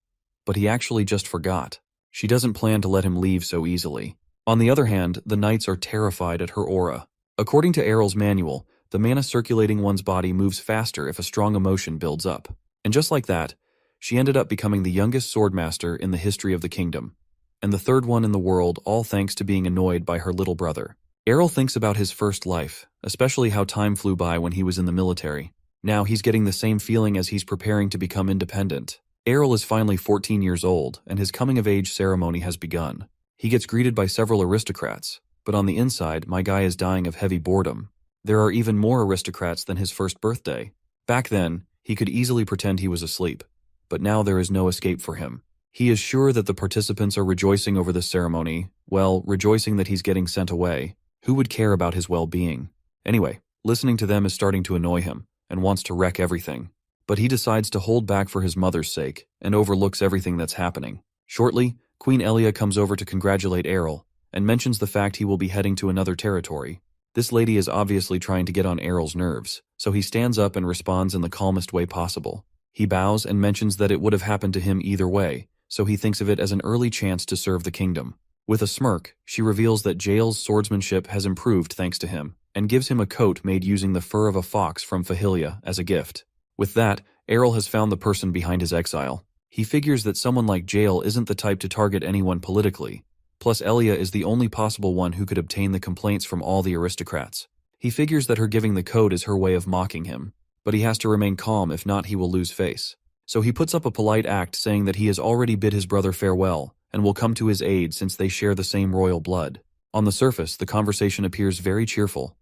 but he actually just forgot. She doesn't plan to let him leave so easily. On the other hand, the knights are terrified at her aura. According to Errol's manual, the mana circulating one's body moves faster if a strong emotion builds up. And just like that, she ended up becoming the youngest swordmaster in the history of the kingdom, and the third one in the world, all thanks to being annoyed by her little brother. Errol thinks about his first life, especially how time flew by when he was in the military. Now he's getting the same feeling as he's preparing to become independent. Errol is finally 14 years old, and his coming-of-age ceremony has begun. He gets greeted by several aristocrats, but on the inside, my guy is dying of heavy boredom. There are even more aristocrats than his first birthday. Back then, he could easily pretend he was asleep, but now there is no escape for him. He is sure that the participants are rejoicing over this ceremony, well, rejoicing that he's getting sent away. Who would care about his well-being? Anyway, listening to them is starting to annoy him, and wants to wreck everything. But he decides to hold back for his mother's sake, and overlooks everything that's happening. Shortly, Queen Elia comes over to congratulate Errol, and mentions the fact he will be heading to another territory. This lady is obviously trying to get on Errol's nerves, so he stands up and responds in the calmest way possible. He bows and mentions that it would have happened to him either way, so he thinks of it as an early chance to serve the kingdom. With a smirk, she reveals that Jael's swordsmanship has improved thanks to him, and gives him a coat made using the fur of a fox from Fahilia as a gift. With that, Errol has found the person behind his exile. He figures that someone like Jael isn't the type to target anyone politically. Plus, Elia is the only possible one who could obtain the complaints from all the aristocrats. He figures that her giving the code is her way of mocking him, but he has to remain calm, if not he will lose face. So he puts up a polite act saying that he has already bid his brother farewell, and will come to his aid since they share the same royal blood. On the surface, the conversation appears very cheerful,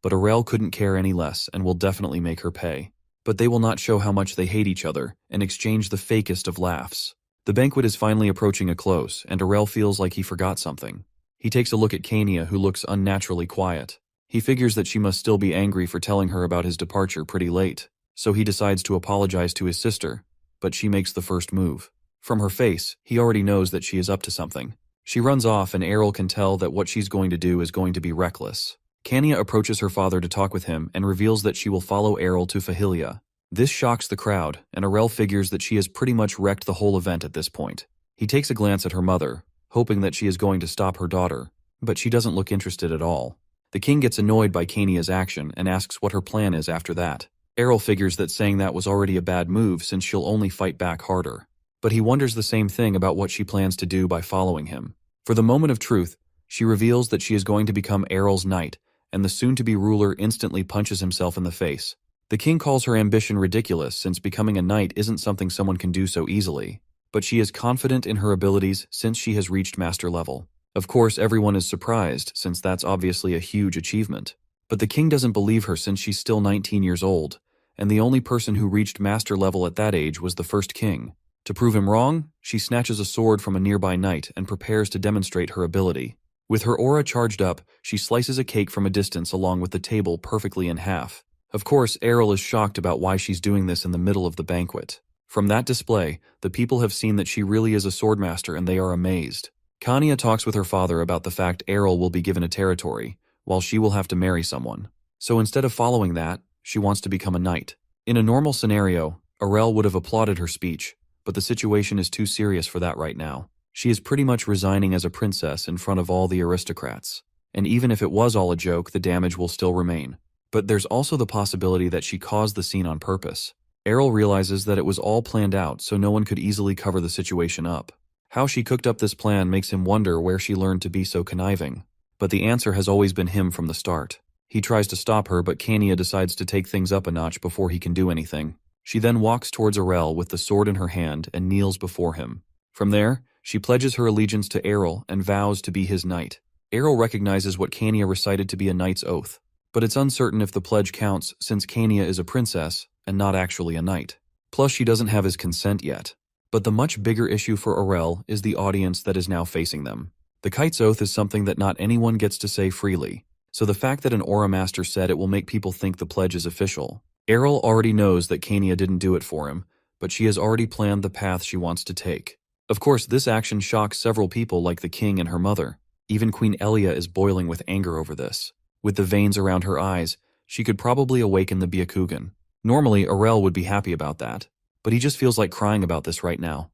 but Arel couldn't care any less and will definitely make her pay. But they will not show how much they hate each other, and exchange the fakest of laughs. The banquet is finally approaching a close, and Arel feels like he forgot something. He takes a look at Kania, who looks unnaturally quiet. He figures that she must still be angry for telling her about his departure pretty late, so he decides to apologize to his sister, but she makes the first move. From her face, he already knows that she is up to something. She runs off, and Errol can tell that what she's going to do is going to be reckless. Kania approaches her father to talk with him and reveals that she will follow Errol to Fahilia. This shocks the crowd, and Arel figures that she has pretty much wrecked the whole event at this point. He takes a glance at her mother, hoping that she is going to stop her daughter, but she doesn't look interested at all. The king gets annoyed by Kania's action and asks what her plan is after that. Errol figures that saying that was already a bad move since she'll only fight back harder. But he wonders the same thing about what she plans to do by following him. For the moment of truth, she reveals that she is going to become Errol's knight, and the soon-to-be ruler instantly punches himself in the face. The king calls her ambition ridiculous since becoming a knight isn't something someone can do so easily, but she is confident in her abilities since she has reached master level. Of course, everyone is surprised since that's obviously a huge achievement. But the king doesn't believe her since she's still 19 years old, and the only person who reached master level at that age was the first king. To prove him wrong, she snatches a sword from a nearby knight and prepares to demonstrate her ability. With her aura charged up, she slices a cake from a distance along with the table perfectly in half. Of course, Errol is shocked about why she's doing this in the middle of the banquet. From that display, the people have seen that she really is a swordmaster and they are amazed. Kanya talks with her father about the fact Errol will be given a territory, while she will have to marry someone. So instead of following that, she wants to become a knight. In a normal scenario, Errol would have applauded her speech, but the situation is too serious for that right now. She is pretty much resigning as a princess in front of all the aristocrats. And even if it was all a joke, the damage will still remain. But there's also the possibility that she caused the scene on purpose. Errol realizes that it was all planned out so no one could easily cover the situation up. How she cooked up this plan makes him wonder where she learned to be so conniving. But the answer has always been him from the start. He tries to stop her, but Kanya decides to take things up a notch before he can do anything. She then walks towards Errol with the sword in her hand and kneels before him. From there, she pledges her allegiance to Errol and vows to be his knight. Errol recognizes what Kanya recited to be a knight's oath, but it's uncertain if the pledge counts since Kanya is a princess and not actually a knight. Plus, she doesn't have his consent yet. But the much bigger issue for Errol is the audience that is now facing them. The kite's oath is something that not anyone gets to say freely, so the fact that an aura master said it will make people think the pledge is official. Errol already knows that Kanya didn't do it for him, but she has already planned the path she wants to take. Of course, this action shocks several people like the king and her mother. Even Queen Elia is boiling with anger over this. With the veins around her eyes, she could probably awaken the Byakugan. Normally, Errol would be happy about that, but he just feels like crying about this right now.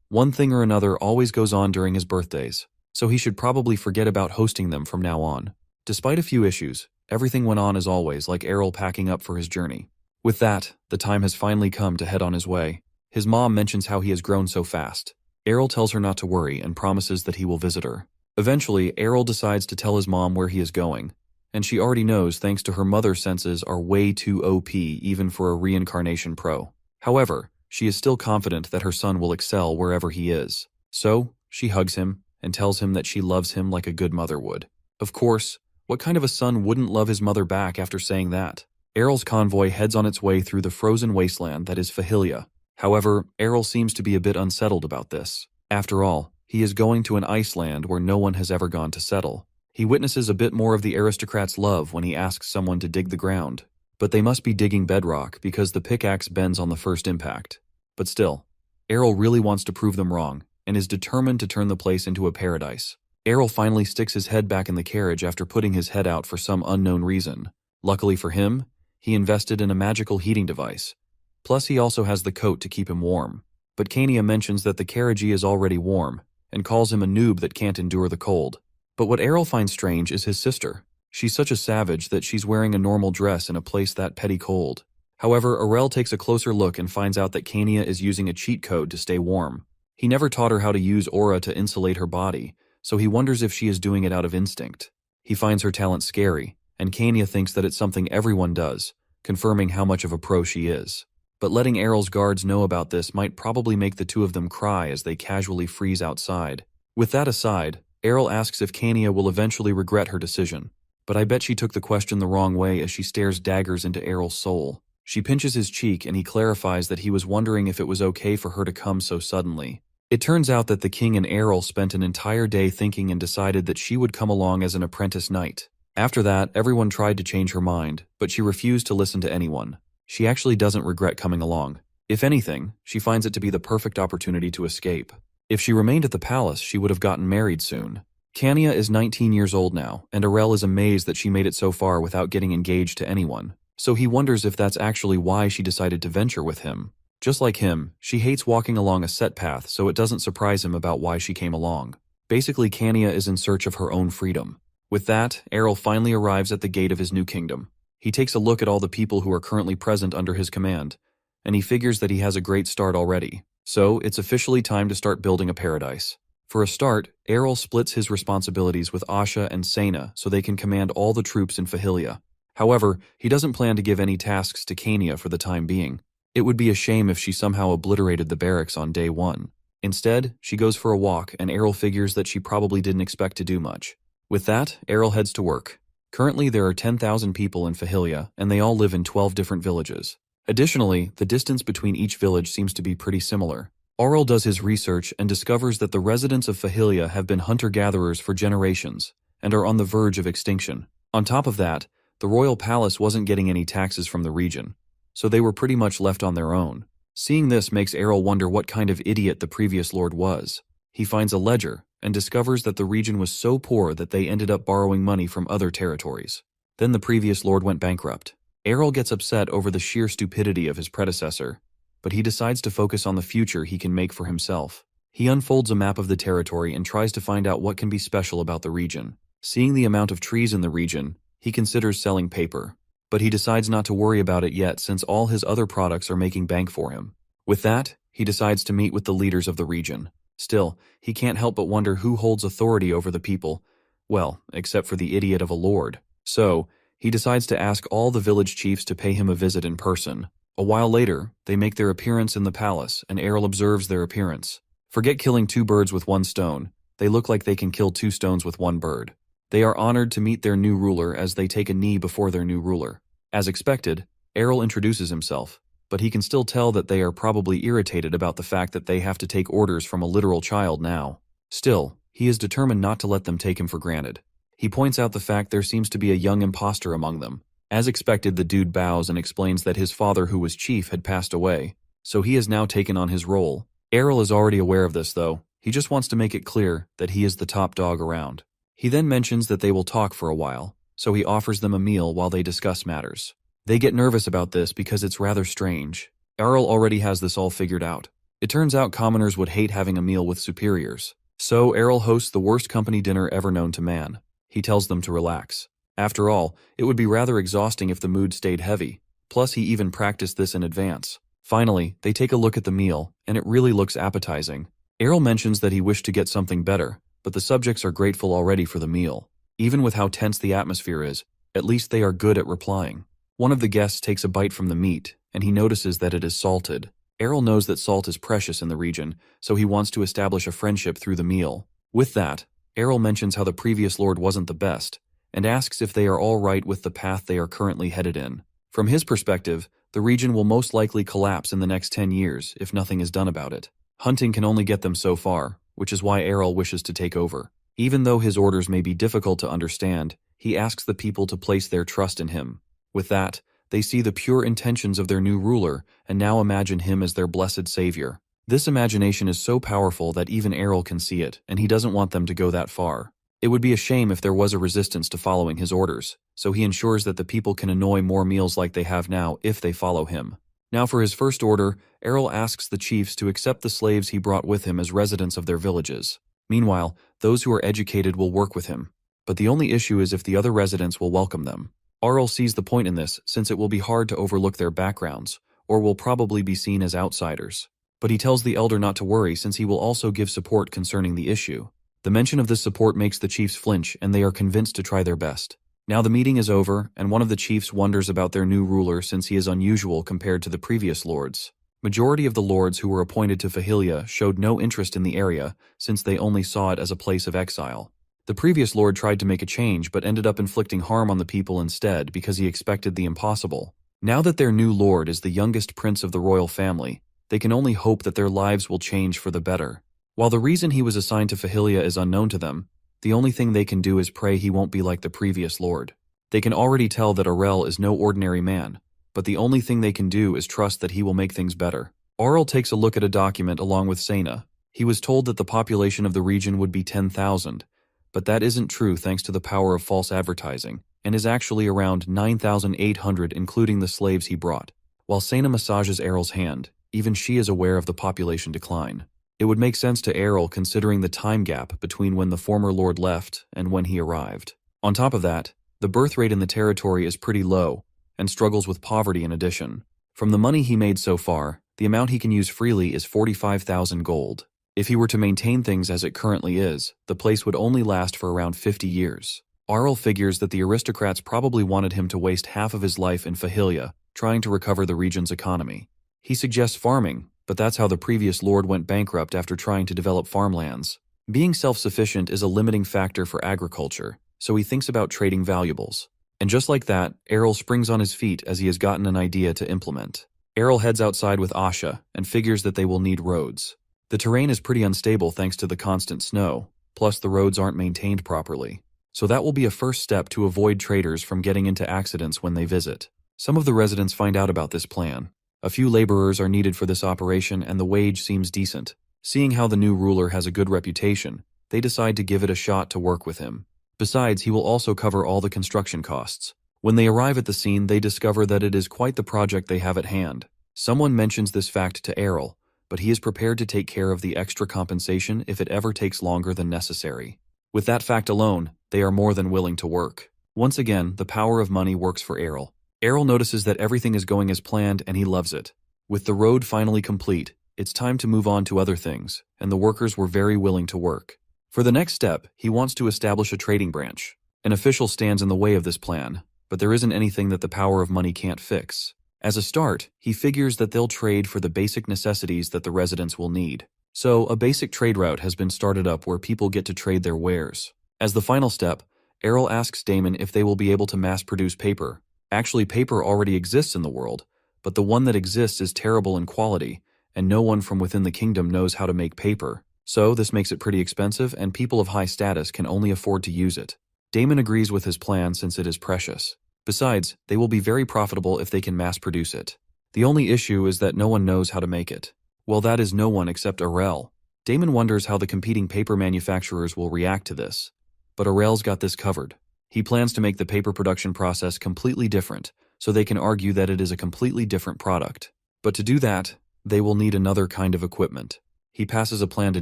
One thing or another always goes on during his birthdays, so he should probably forget about hosting them from now on. Despite a few issues, everything went on as always, like Errol packing up for his journey. With that, the time has finally come to head on his way. His mom mentions how he has grown so fast. Errol tells her not to worry and promises that he will visit her. Eventually, Errol decides to tell his mom where he is going, and she already knows thanks to her mother's senses are way too OP even for a reincarnation pro. However, she is still confident that her son will excel wherever he is. So, she hugs him and tells him that she loves him like a good mother would. Of course, what kind of a son wouldn't love his mother back after saying that? Errol's convoy heads on its way through the frozen wasteland that is Fahilia. However, Errol seems to be a bit unsettled about this. After all, he is going to an ice land where no one has ever gone to settle. He witnesses a bit more of the aristocrats' love when he asks someone to dig the ground. But they must be digging bedrock because the pickaxe bends on the first impact. But still, Errol really wants to prove them wrong and is determined to turn the place into a paradise. Errol finally sticks his head back in the carriage after putting his head out for some unknown reason. Luckily for him, he invested in a magical heating device. Plus, he also has the coat to keep him warm. But Kanya mentions that the carriage is already warm and calls him a noob that can't endure the cold. But what Errol finds strange is his sister. She's such a savage that she's wearing a normal dress in a place that petty cold. However, Errol takes a closer look and finds out that Kanya is using a cheat code to stay warm. He never taught her how to use aura to insulate her body, so he wonders if she is doing it out of instinct. He finds her talent scary, and Kanya thinks that it's something everyone does, confirming how much of a pro she is. But letting Errol's guards know about this might probably make the two of them cry as they casually freeze outside. With that aside, Errol asks if Kanya will eventually regret her decision. But I bet she took the question the wrong way as she stares daggers into Errol's soul. She pinches his cheek and he clarifies that he was wondering if it was okay for her to come so suddenly. It turns out that the king and Errol spent an entire day thinking and decided that she would come along as an apprentice knight. After that, everyone tried to change her mind, but she refused to listen to anyone. She actually doesn't regret coming along. If anything, she finds it to be the perfect opportunity to escape. If she remained at the palace, she would have gotten married soon. Kanya is 19 years old now, and Errol is amazed that she made it so far without getting engaged to anyone. So he wonders if that's actually why she decided to venture with him. Just like him, she hates walking along a set path, so it doesn't surprise him about why she came along. Basically, Kanya is in search of her own freedom. With that, Errol finally arrives at the gate of his new kingdom. He takes a look at all the people who are currently present under his command, and he figures that he has a great start already. So, it's officially time to start building a paradise. For a start, Errol splits his responsibilities with Asha and Sena so they can command all the troops in Fahilia. However, he doesn't plan to give any tasks to Kanya for the time being. It would be a shame if she somehow obliterated the barracks on day one. Instead, she goes for a walk and Errol figures that she probably didn't expect to do much. With that, Errol heads to work. Currently, there are 10,000 people in Fahilia, and they all live in 12 different villages. Additionally, the distance between each village seems to be pretty similar. Aurel does his research and discovers that the residents of Fahilia have been hunter-gatherers for generations and are on the verge of extinction. On top of that, the royal palace wasn't getting any taxes from the region, so they were pretty much left on their own. Seeing this makes Aurel wonder what kind of idiot the previous lord was. He finds a ledger and discovers that the region was so poor that they ended up borrowing money from other territories. Then the previous lord went bankrupt. Aurel gets upset over the sheer stupidity of his predecessor, but he decides to focus on the future he can make for himself. He unfolds a map of the territory and tries to find out what can be special about the region. Seeing the amount of trees in the region, he considers selling paper, but he decides not to worry about it yet since all his other products are making bank for him. With that, he decides to meet with the leaders of the region. Still, he can't help but wonder who holds authority over the people, well, except for the idiot of a lord. So, he decides to ask all the village chiefs to pay him a visit in person. A while later, they make their appearance in the palace, and Aurel observes their appearance. Forget killing 2 birds with 1 stone, they look like they can kill 2 stones with 1 bird. They are honored to meet their new ruler as they take a knee before their new ruler. As expected, Aurel introduces himself, but he can still tell that they are probably irritated about the fact that they have to take orders from a literal child now. Still, he is determined not to let them take him for granted. He points out the fact there seems to be a young imposter among them. As expected, the dude bows and explains that his father, who was chief, had passed away, so he has now taken on his role. Aurel is already aware of this though. He just wants to make it clear that he is the top dog around. He then mentions that they will talk for a while, so he offers them a meal while they discuss matters. They get nervous about this because it's rather strange. Aurel already has this all figured out. It turns out commoners would hate having a meal with superiors. So Aurel hosts the worst company dinner ever known to man. He tells them to relax. After all, it would be rather exhausting if the mood stayed heavy. Plus, he even practiced this in advance. Finally, they take a look at the meal, and it really looks appetizing. Aurel mentions that he wished to get something better, but the subjects are grateful already for the meal. Even with how tense the atmosphere is, at least they are good at replying. One of the guests takes a bite from the meat, and he notices that it is salted. Aurel knows that salt is precious in the region, so he wants to establish a friendship through the meal. With that, Aurel mentions how the previous lord wasn't the best, and asks if they are all right with the path they are currently headed in. From his perspective, the region will most likely collapse in the next 10 years if nothing is done about it. Hunting can only get them so far, which is why Aurel wishes to take over. Even though his orders may be difficult to understand, he asks the people to place their trust in him. With that, they see the pure intentions of their new ruler and now imagine him as their blessed savior. This imagination is so powerful that even Aurel can see it, and he doesn't want them to go that far. It would be a shame if there was a resistance to following his orders, so he ensures that the people can enjoy more meals like they have now if they follow him. Now for his first order, Aurel asks the chiefs to accept the slaves he brought with him as residents of their villages. Meanwhile, those who are educated will work with him, but the only issue is if the other residents will welcome them. Aurel sees the point in this since it will be hard to overlook their backgrounds, or will probably be seen as outsiders. But he tells the elder not to worry since he will also give support concerning the issue. The mention of this support makes the chiefs flinch and they are convinced to try their best. Now the meeting is over and one of the chiefs wonders about their new ruler since he is unusual compared to the previous lords. Majority of the lords who were appointed to Fahilia showed no interest in the area since they only saw it as a place of exile. The previous lord tried to make a change but ended up inflicting harm on the people instead because he expected the impossible. Now that their new lord is the youngest prince of the royal family, they can only hope that their lives will change for the better. While the reason he was assigned to Fahilia is unknown to them, the only thing they can do is pray he won't be like the previous lord. They can already tell that Aurel is no ordinary man, but the only thing they can do is trust that he will make things better. Aurel takes a look at a document along with Sena. He was told that the population of the region would be 10,000, but that isn't true thanks to the power of false advertising, and is actually around 9,800 including the slaves he brought. While Sena massages Aurel's hand, even she is aware of the population decline. It would make sense to Aurel considering the time gap between when the former lord left and when he arrived. On top of that, the birth rate in the territory is pretty low, and struggles with poverty in addition. From the money he made so far, the amount he can use freely is 45,000 gold. If he were to maintain things as it currently is, the place would only last for around 50 years. Aurel figures that the aristocrats probably wanted him to waste half of his life in Fahilia, trying to recover the region's economy. He suggests farming, but that's how the previous lord went bankrupt after trying to develop farmlands. Being self-sufficient is a limiting factor for agriculture, so he thinks about trading valuables. And just like that, Aurel springs on his feet as he has gotten an idea to implement. Errol heads outside with Asha and figures that they will need roads. The terrain is pretty unstable thanks to the constant snow, plus the roads aren't maintained properly. So that will be a first step to avoid traders from getting into accidents when they visit. Some of the residents find out about this plan. A few laborers are needed for this operation and the wage seems decent. Seeing how the new ruler has a good reputation, they decide to give it a shot to work with him. Besides, he will also cover all the construction costs. When they arrive at the scene, they discover that it is quite the project they have at hand. Someone mentions this fact to Errol, but he is prepared to take care of the extra compensation if it ever takes longer than necessary. With that fact alone, they are more than willing to work. Once again, the power of money works for Errol. Errol notices that everything is going as planned and he loves it. With the road finally complete, it's time to move on to other things, and the workers were very willing to work. For the next step, he wants to establish a trading branch. An official stands in the way of this plan, but there isn't anything that the power of money can't fix. As a start, he figures that they'll trade for the basic necessities that the residents will need. So, a basic trade route has been started up where people get to trade their wares. As the final step, Errol asks Damon if they will be able to mass-produce paper. Actually, paper already exists in the world, but the one that exists is terrible in quality, and no one from within the kingdom knows how to make paper. So, this makes it pretty expensive, and people of high status can only afford to use it. Damon agrees with his plan since it is precious. Besides, they will be very profitable if they can mass-produce it. The only issue is that no one knows how to make it. Well, that is no one except Errol. Damon wonders how the competing paper manufacturers will react to this. But Errol's got this covered. He plans to make the paper production process completely different, so they can argue that it is a completely different product. But to do that, they will need another kind of equipment. He passes a plan to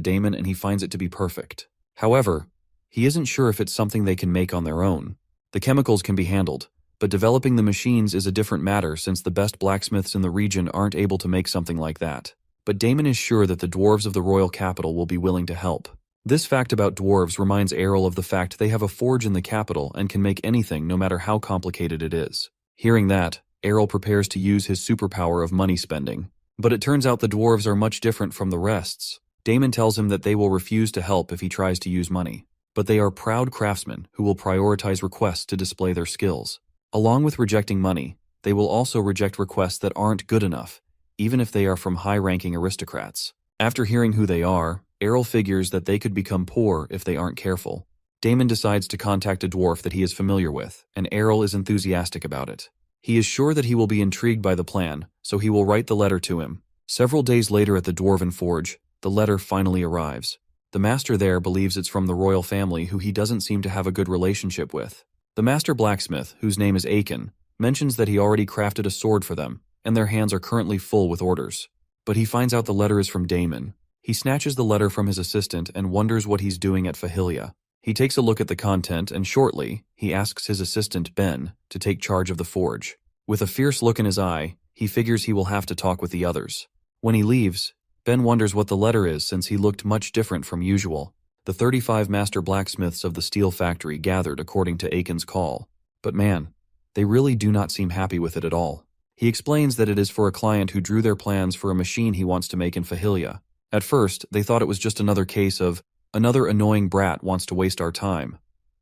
Damon and he finds it to be perfect. However, he isn't sure if it's something they can make on their own. The chemicals can be handled, but developing the machines is a different matter since the best blacksmiths in the region aren't able to make something like that. But Damon is sure that the dwarves of the royal capital will be willing to help. This fact about dwarves reminds Errol of the fact they have a forge in the capital and can make anything no matter how complicated it is. Hearing that, Errol prepares to use his superpower of money spending. But it turns out the dwarves are much different from the rests. Damon tells him that they will refuse to help if he tries to use money. But they are proud craftsmen who will prioritize requests to display their skills. Along with rejecting money, they will also reject requests that aren't good enough, even if they are from high-ranking aristocrats. After hearing who they are, Errol figures that they could become poor if they aren't careful. Damon decides to contact a dwarf that he is familiar with, and Errol is enthusiastic about it. He is sure that he will be intrigued by the plan, so he will write the letter to him. Several days later at the dwarven forge, the letter finally arrives. The master there believes it's from the royal family who he doesn't seem to have a good relationship with. The master blacksmith, whose name is Aiken, mentions that he already crafted a sword for them, and their hands are currently full with orders. But he finds out the letter is from Damon. He snatches the letter from his assistant and wonders what he's doing at Fahilia. He takes a look at the content and shortly, he asks his assistant Ben to take charge of the forge. With a fierce look in his eye, he figures he will have to talk with the others. When he leaves, Ben wonders what the letter is since he looked much different from usual. The 35 master blacksmiths of the steel factory gathered according to Aiken's call. But man, they really do not seem happy with it at all. He explains that it is for a client who drew their plans for a machine he wants to make in Fahilia. At first, they thought it was just another case of, another annoying brat wants to waste our time.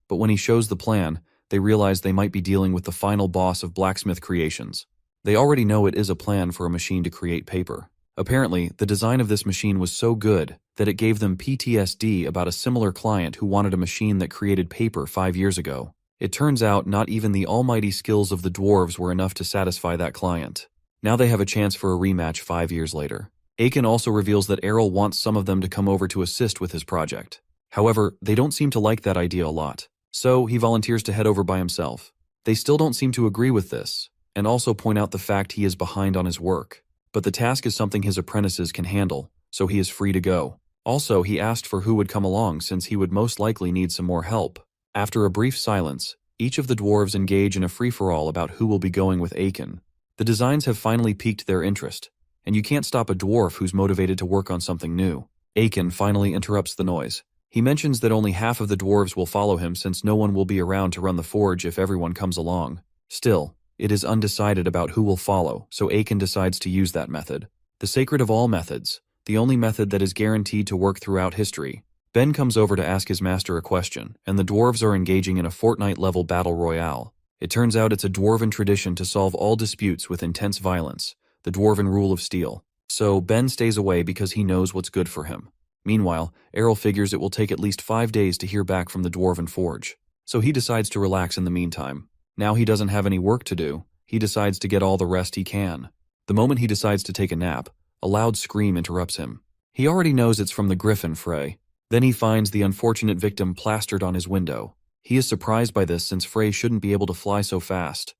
But when he shows the plan, they realize they might be dealing with the final boss of blacksmith creations. They already know it is a plan for a machine to create paper. Apparently, the design of this machine was so good that it gave them PTSD about a similar client who wanted a machine that created paper 5 years ago. It turns out not even the almighty skills of the dwarves were enough to satisfy that client. Now they have a chance for a rematch 5 years later. Aiken also reveals that Errol wants some of them to come over to assist with his project. However, they don't seem to like that idea a lot, so he volunteers to head over by himself. They still don't seem to agree with this, and also point out the fact he is behind on his work. But the task is something his apprentices can handle, so he is free to go. Also, he asked for who would come along since he would most likely need some more help. After a brief silence, each of the dwarves engage in a free-for-all about who will be going with Aiken. The designs have finally piqued their interest, and you can't stop a dwarf who's motivated to work on something new. Aiken finally interrupts the noise. He mentions that only half of the dwarves will follow him since no one will be around to run the forge if everyone comes along. Still, it is undecided about who will follow, so Aiken decides to use that method. The sacred of all methods, the only method that is guaranteed to work throughout history. Ben comes over to ask his master a question, and the dwarves are engaging in a Fortnite-level battle royale. It turns out it's a dwarven tradition to solve all disputes with intense violence, the dwarven rule of steel. So Ben stays away because he knows what's good for him. Meanwhile, Errol figures it will take at least 5 days to hear back from the dwarven forge. So he decides to relax in the meantime. Now he doesn't have any work to do, he decides to get all the rest he can. The moment he decides to take a nap, a loud scream interrupts him. He already knows it's from the griffin Frey. Then he finds the unfortunate victim plastered on his window. He is surprised by this since Frey shouldn't be able to fly so fast,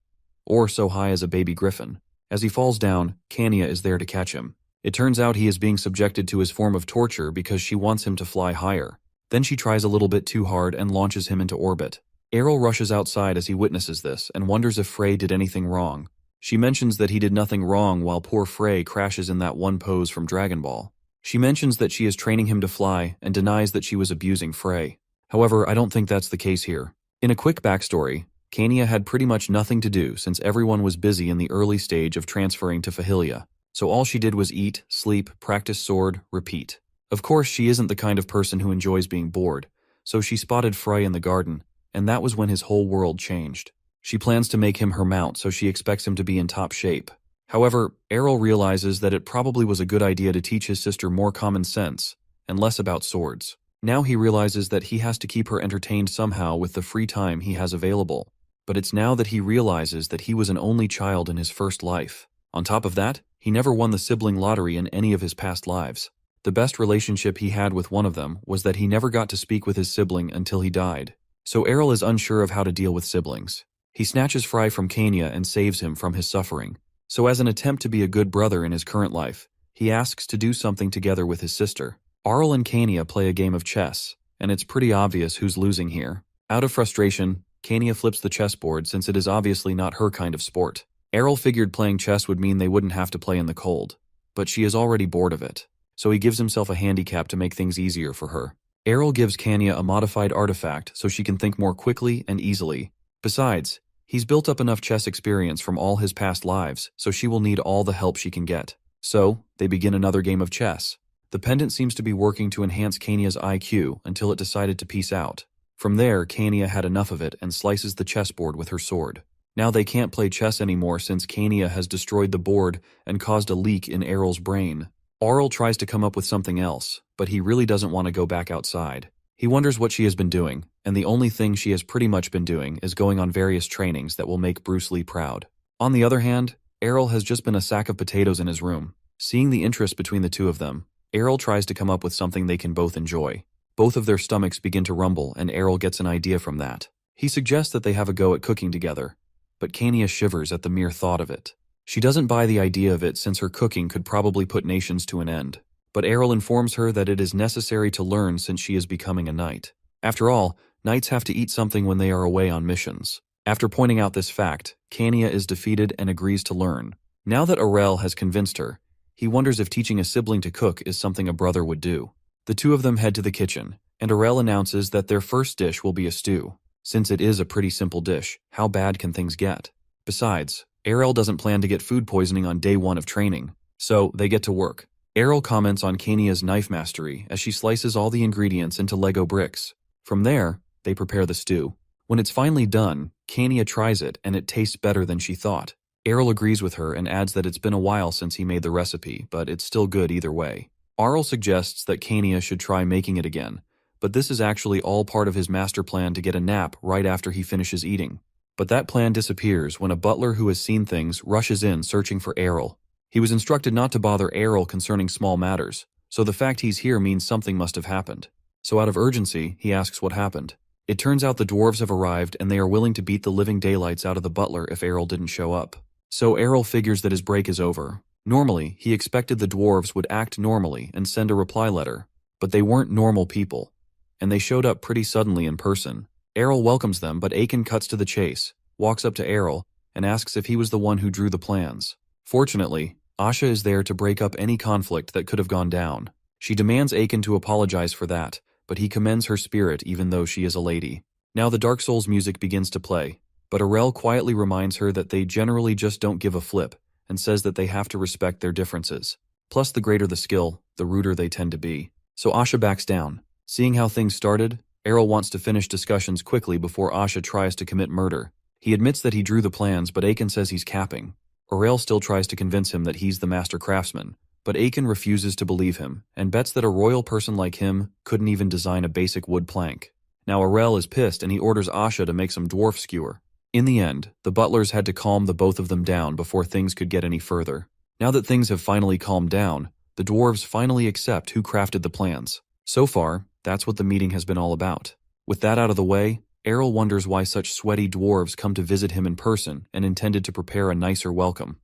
or so high as a baby griffin. As he falls down, Kanya is there to catch him. It turns out he is being subjected to his form of torture because she wants him to fly higher. Then she tries a little bit too hard and launches him into orbit. Errol rushes outside as he witnesses this and wonders if Frey did anything wrong. She mentions that he did nothing wrong while poor Frey crashes in that one pose from Dragon Ball. She mentions that she is training him to fly and denies that she was abusing Frey. However, I don't think that's the case here. In a quick backstory, Kanya had pretty much nothing to do since everyone was busy in the early stage of transferring to Fahilia. So all she did was eat, sleep, practice sword, repeat. Of course, she isn't the kind of person who enjoys being bored, so she spotted Frey in the garden, and that was when his whole world changed. She plans to make him her mount, so she expects him to be in top shape. However, Errol realizes that it probably was a good idea to teach his sister more common sense and less about swords. Now he realizes that he has to keep her entertained somehow with the free time he has available. But it's now that he realizes that he was an only child in his first life. On top of that, he never won the sibling lottery in any of his past lives. The best relationship he had with one of them was that he never got to speak with his sibling until he died. So Errol is unsure of how to deal with siblings. He snatches Frey from Kanya and saves him from his suffering. So as an attempt to be a good brother in his current life, he asks to do something together with his sister. Arl and Kanya play a game of chess, and it's pretty obvious who's losing here. Out of frustration, Kanya flips the chessboard since it is obviously not her kind of sport. Errol figured playing chess would mean they wouldn't have to play in the cold, but she is already bored of it, so he gives himself a handicap to make things easier for her. Errol gives Kanya a modified artifact so she can think more quickly and easily. Besides, he's built up enough chess experience from all his past lives, so she will need all the help she can get. So, they begin another game of chess. The pendant seems to be working to enhance Kanya's IQ until it decided to peace out. From there, Kanya had enough of it and slices the chessboard with her sword. Now they can't play chess anymore since Kanya has destroyed the board and caused a leak in Errol's brain. Arl tries to come up with something else, but he really doesn't want to go back outside. He wonders what she has been doing, and the only thing she has pretty much been doing is going on various trainings that will make Bruce Lee proud. On the other hand, Errol has just been a sack of potatoes in his room. Seeing the interest between the two of them, Errol tries to come up with something they can both enjoy. Both of their stomachs begin to rumble and Errol gets an idea from that. He suggests that they have a go at cooking together, but Kanya shivers at the mere thought of it. She doesn't buy the idea of it since her cooking could probably put nations to an end. But Errol informs her that it is necessary to learn since she is becoming a knight. After all, knights have to eat something when they are away on missions. After pointing out this fact, Kanya is defeated and agrees to learn. Now that Arel has convinced her, he wonders if teaching a sibling to cook is something a brother would do. The two of them head to the kitchen, and Arel announces that their first dish will be a stew. Since it is a pretty simple dish, how bad can things get? Besides, Errol doesn't plan to get food poisoning on day 1 of training, so they get to work. Errol comments on Kanya's knife mastery as she slices all the ingredients into Lego bricks. From there, they prepare the stew. When it's finally done, Kanya tries it and it tastes better than she thought. Errol agrees with her and adds that it's been a while since he made the recipe, but it's still good either way. Arl suggests that Kanya should try making it again, but this is actually all part of his master plan to get a nap right after he finishes eating. But that plan disappears when a butler who has seen things rushes in searching for Errol. He was instructed not to bother Errol concerning small matters, so the fact he's here means something must have happened. So out of urgency, he asks what happened. It turns out the dwarves have arrived and they are willing to beat the living daylights out of the butler if Errol didn't show up. So Errol figures that his break is over. Normally, he expected the dwarves would act normally and send a reply letter, but they weren't normal people, and they showed up pretty suddenly in person. Errol welcomes them, but Aiken cuts to the chase, walks up to Errol, and asks if he was the one who drew the plans. Fortunately, Asha is there to break up any conflict that could have gone down. She demands Aiken to apologize for that, but he commends her spirit even though she is a lady. Now the Dark Souls music begins to play, but Arel quietly reminds her that they generally just don't give a flip, and says that they have to respect their differences. Plus, the greater the skill, the ruder they tend to be. So Asha backs down. Seeing how things started, Errol wants to finish discussions quickly before Asha tries to commit murder. He admits that he drew the plans, but Aiken says he's capping. Aurel still tries to convince him that he's the master craftsman, but Aiken refuses to believe him and bets that a royal person like him couldn't even design a basic wood plank. Now Aurel is pissed and he orders Asha to make some dwarf skewer. In the end, the butlers had to calm the both of them down before things could get any further. Now that things have finally calmed down, the dwarves finally accept who crafted the plans. So far, that's what the meeting has been all about. With that out of the way, Errol wonders why such sweaty dwarves come to visit him in person and intended to prepare a nicer welcome.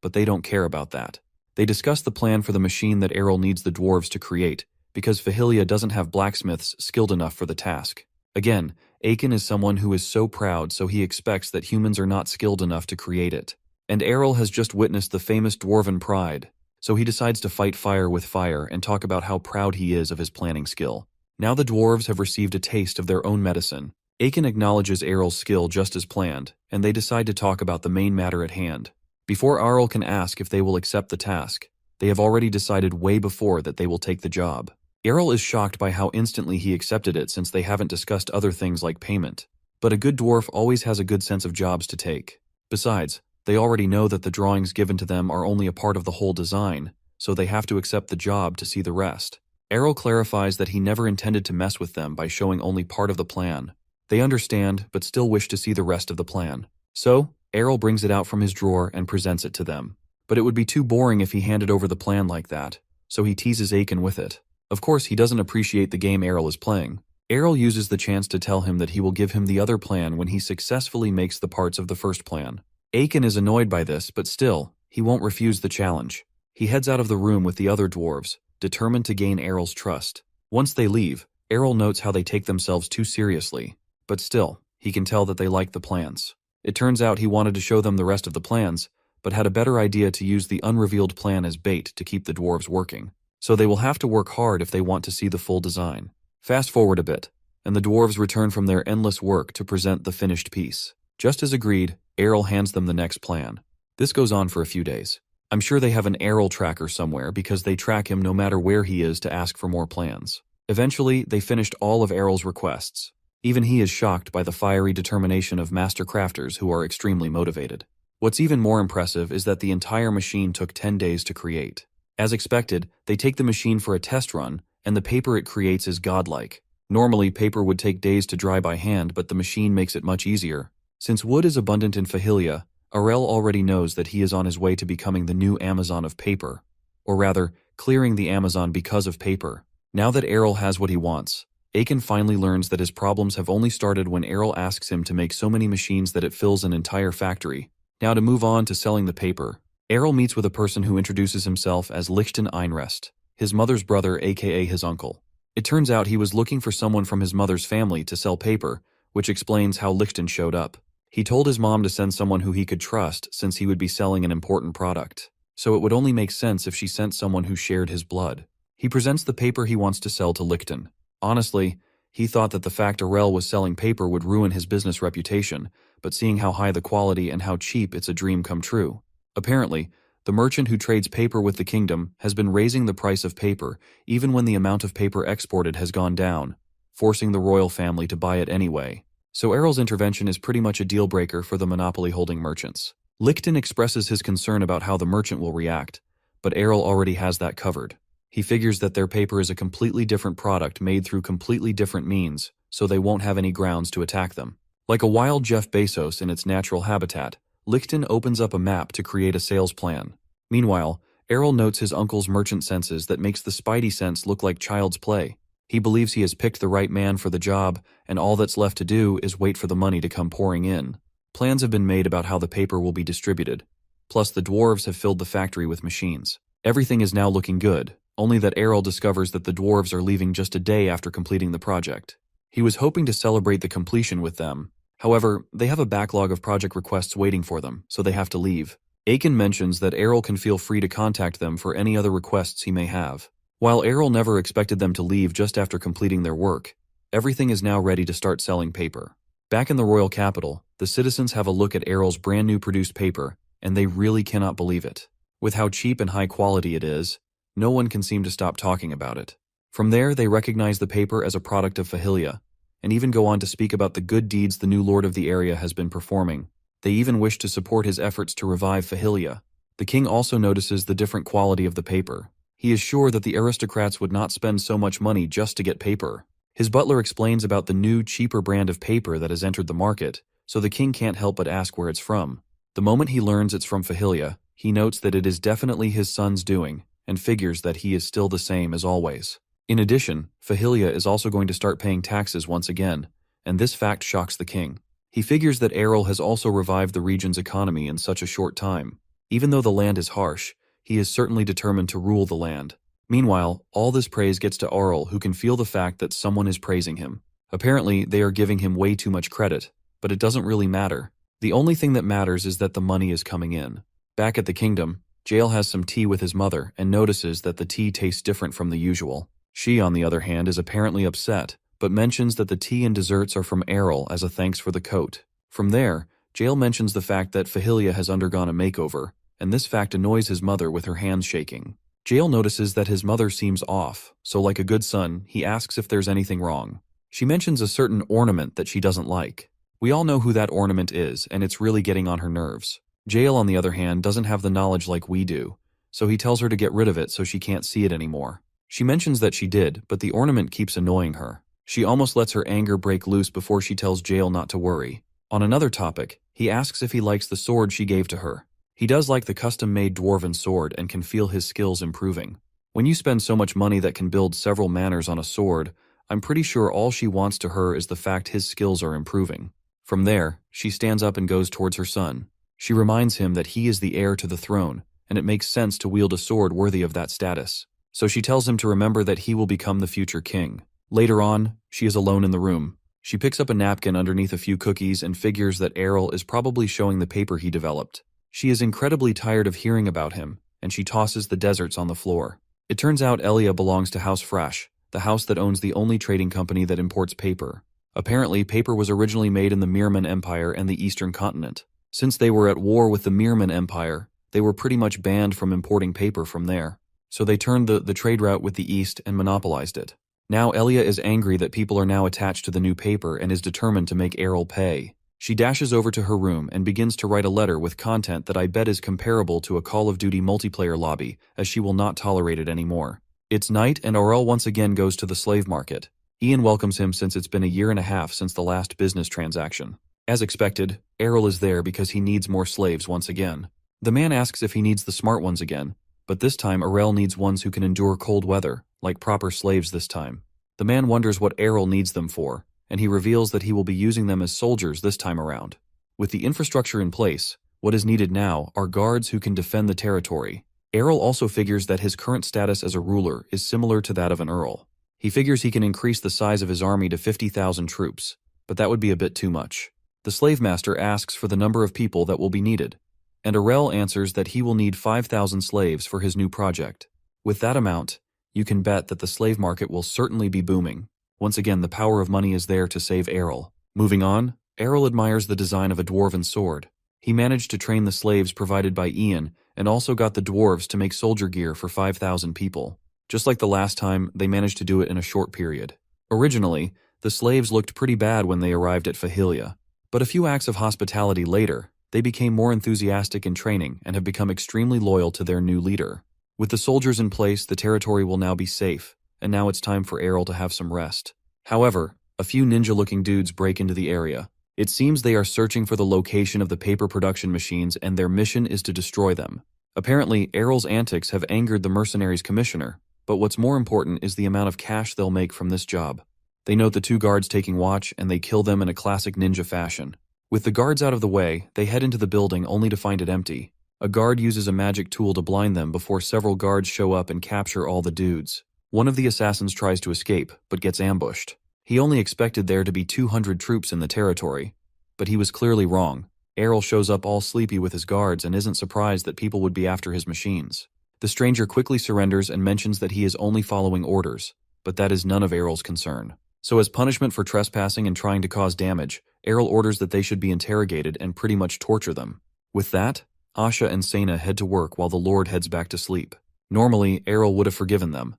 But they don't care about that. They discuss the plan for the machine that Errol needs the dwarves to create, because Fahilia doesn't have blacksmiths skilled enough for the task. Again, Aiken is someone who is so proud, so he expects that humans are not skilled enough to create it. And Errol has just witnessed the famous dwarven pride, so he decides to fight fire with fire and talk about how proud he is of his planning skill. Now the dwarves have received a taste of their own medicine. Aiken acknowledges Errol's skill just as planned, and they decide to talk about the main matter at hand. Before Errol can ask if they will accept the task, they have already decided way before that they will take the job. Errol is shocked by how instantly he accepted it since they haven't discussed other things like payment. But a good dwarf always has a good sense of jobs to take. Besides, they already know that the drawings given to them are only a part of the whole design, so they have to accept the job to see the rest. Errol clarifies that he never intended to mess with them by showing only part of the plan. They understand, but still wish to see the rest of the plan. So, Errol brings it out from his drawer and presents it to them. But it would be too boring if he handed over the plan like that, so he teases Aiken with it. Of course, he doesn't appreciate the game Errol is playing. Errol uses the chance to tell him that he will give him the other plan when he successfully makes the parts of the first plan. Aiken is annoyed by this, but still, he won't refuse the challenge. He heads out of the room with the other dwarves, determined to gain Errol's trust. Once they leave, Errol notes how they take themselves too seriously, but still, he can tell that they like the plans. It turns out he wanted to show them the rest of the plans, but had a better idea to use the unrevealed plan as bait to keep the dwarves working. So they will have to work hard if they want to see the full design. Fast forward a bit, and the dwarves return from their endless work to present the finished piece. Just as agreed, Errol hands them the next plan. This goes on for a few days. I'm sure they have an Errol tracker somewhere because they track him no matter where he is to ask for more plans. Eventually, they finished all of Errol's requests. Even he is shocked by the fiery determination of master crafters who are extremely motivated. What's even more impressive is that the entire machine took 10 days to create. As expected, they take the machine for a test run, and the paper it creates is godlike. Normally, paper would take days to dry by hand, but the machine makes it much easier. Since wood is abundant in Fahilia, Aurel already knows that he is on his way to becoming the new Amazon of paper. Or rather, clearing the Amazon because of paper. Now that Errol has what he wants, Aiken finally learns that his problems have only started when Errol asks him to make so many machines that it fills an entire factory. Now to move on to selling the paper, Errol meets with a person who introduces himself as Lichten Einrest, his mother's brother aka his uncle. It turns out he was looking for someone from his mother's family to sell paper, which explains how Lichten showed up. He told his mom to send someone who he could trust since he would be selling an important product. So it would only make sense if she sent someone who shared his blood. He presents the paper he wants to sell to Lichten. Honestly, he thought that the fact Aurel was selling paper would ruin his business reputation, but seeing how high the quality and how cheap, it's a dream come true. Apparently, the merchant who trades paper with the kingdom has been raising the price of paper even when the amount of paper exported has gone down, forcing the royal family to buy it anyway. So Errol's intervention is pretty much a deal-breaker for the monopoly-holding merchants. Lichten expresses his concern about how the merchant will react, but Errol already has that covered. He figures that their paper is a completely different product made through completely different means, so they won't have any grounds to attack them. Like a wild Jeff Bezos in its natural habitat, Lichten opens up a map to create a sales plan. Meanwhile, Errol notes his uncle's merchant senses that makes the Spidey sense look like child's play. He believes he has picked the right man for the job, and all that's left to do is wait for the money to come pouring in. Plans have been made about how the paper will be distributed. Plus, the dwarves have filled the factory with machines. Everything is now looking good, only that Errol discovers that the dwarves are leaving just a day after completing the project. He was hoping to celebrate the completion with them. However, they have a backlog of project requests waiting for them, so they have to leave. Aiken mentions that Errol can feel free to contact them for any other requests he may have. While Errol never expected them to leave just after completing their work, everything is now ready to start selling paper. Back in the royal capital, the citizens have a look at Errol's brand new produced paper, and they really cannot believe it. With how cheap and high quality it is, no one can seem to stop talking about it. From there, they recognize the paper as a product of Fahilia, and even go on to speak about the good deeds the new lord of the area has been performing. They even wish to support his efforts to revive Fahilia. The king also notices the different quality of the paper. He is sure that the aristocrats would not spend so much money just to get paper. His butler explains about the new, cheaper brand of paper that has entered the market, so the king can't help but ask where it's from. The moment he learns it's from Fahilia, he notes that it is definitely his son's doing, and figures that he is still the same as always. In addition, Fahilia is also going to start paying taxes once again, and this fact shocks the king. He figures that Errol has also revived the region's economy in such a short time. Even though the land is harsh, he is certainly determined to rule the land. Meanwhile, all this praise gets to Errol, who can feel the fact that someone is praising him. Apparently, they are giving him way too much credit, but it doesn't really matter. The only thing that matters is that the money is coming in. Back at the kingdom, Jael has some tea with his mother and notices that the tea tastes different from the usual. She, on the other hand, is apparently upset, but mentions that the tea and desserts are from Errol as a thanks for the coat. From there, Jael mentions the fact that Fahilia has undergone a makeover, and this fact annoys his mother with her hands shaking. Jael notices that his mother seems off, so like a good son, he asks if there's anything wrong. She mentions a certain ornament that she doesn't like. We all know who that ornament is, and it's really getting on her nerves. Jael, on the other hand, doesn't have the knowledge like we do, so he tells her to get rid of it so she can't see it anymore. She mentions that she did, but the ornament keeps annoying her. She almost lets her anger break loose before she tells Jael not to worry. On another topic, he asks if he likes the sword she gave to her. He does like the custom-made dwarven sword and can feel his skills improving. When you spend so much money that can build several manors on a sword, I'm pretty sure all she wants to her is the fact his skills are improving. From there, she stands up and goes towards her son. She reminds him that he is the heir to the throne, and it makes sense to wield a sword worthy of that status. So she tells him to remember that he will become the future king. Later on, she is alone in the room. She picks up a napkin underneath a few cookies and figures that Errol is probably showing the paper he developed. She is incredibly tired of hearing about him, and she tosses the deserts on the floor. It turns out Elia belongs to House Fresh, the house that owns the only trading company that imports paper. Apparently, paper was originally made in the Mirman Empire and the Eastern Continent. Since they were at war with the Mirman Empire, they were pretty much banned from importing paper from there. So they turned the trade route with the East and monopolized it. Now Elia is angry that people are now attached to the new paper and is determined to make Errol pay. She dashes over to her room and begins to write a letter with content that I bet is comparable to a Call of Duty multiplayer lobby, as she will not tolerate it anymore. It's night and Errol once again goes to the slave market. Ian welcomes him since it's been a year and a half since the last business transaction. As expected, Errol is there because he needs more slaves once again. The man asks if he needs the smart ones again, but this time Errol needs ones who can endure cold weather, like proper slaves this time. The man wonders what Errol needs them for, and he reveals that he will be using them as soldiers this time around. With the infrastructure in place, what is needed now are guards who can defend the territory. Errol also figures that his current status as a ruler is similar to that of an earl. He figures he can increase the size of his army to 50,000 troops, but that would be a bit too much. The slave master asks for the number of people that will be needed, and Errol answers that he will need 5,000 slaves for his new project. With that amount, you can bet that the slave market will certainly be booming. Once again, the power of money is there to save Errol. Moving on, Errol admires the design of a dwarven sword. He managed to train the slaves provided by Ian and also got the dwarves to make soldier gear for 5,000 people. Just like the last time, they managed to do it in a short period. Originally, the slaves looked pretty bad when they arrived at Fahilia, but a few acts of hospitality later, they became more enthusiastic in training and have become extremely loyal to their new leader. With the soldiers in place, the territory will now be safe, and now it's time for Errol to have some rest. However, a few ninja-looking dudes break into the area. It seems they are searching for the location of the paper production machines and their mission is to destroy them. Apparently, Errol's antics have angered the mercenaries' commissioner, but what's more important is the amount of cash they'll make from this job. They note the two guards taking watch and they kill them in a classic ninja fashion. With the guards out of the way, they head into the building only to find it empty. A guard uses a magic tool to blind them before several guards show up and capture all the dudes. One of the assassins tries to escape, but gets ambushed. He only expected there to be 200 troops in the territory, but he was clearly wrong. Errol shows up all sleepy with his guards and isn't surprised that people would be after his machines. The stranger quickly surrenders and mentions that he is only following orders, but that is none of Errol's concern. So as punishment for trespassing and trying to cause damage, Errol orders that they should be interrogated and pretty much torture them. With that, Asha and Sena head to work while the Lord heads back to sleep. Normally, Errol would have forgiven them,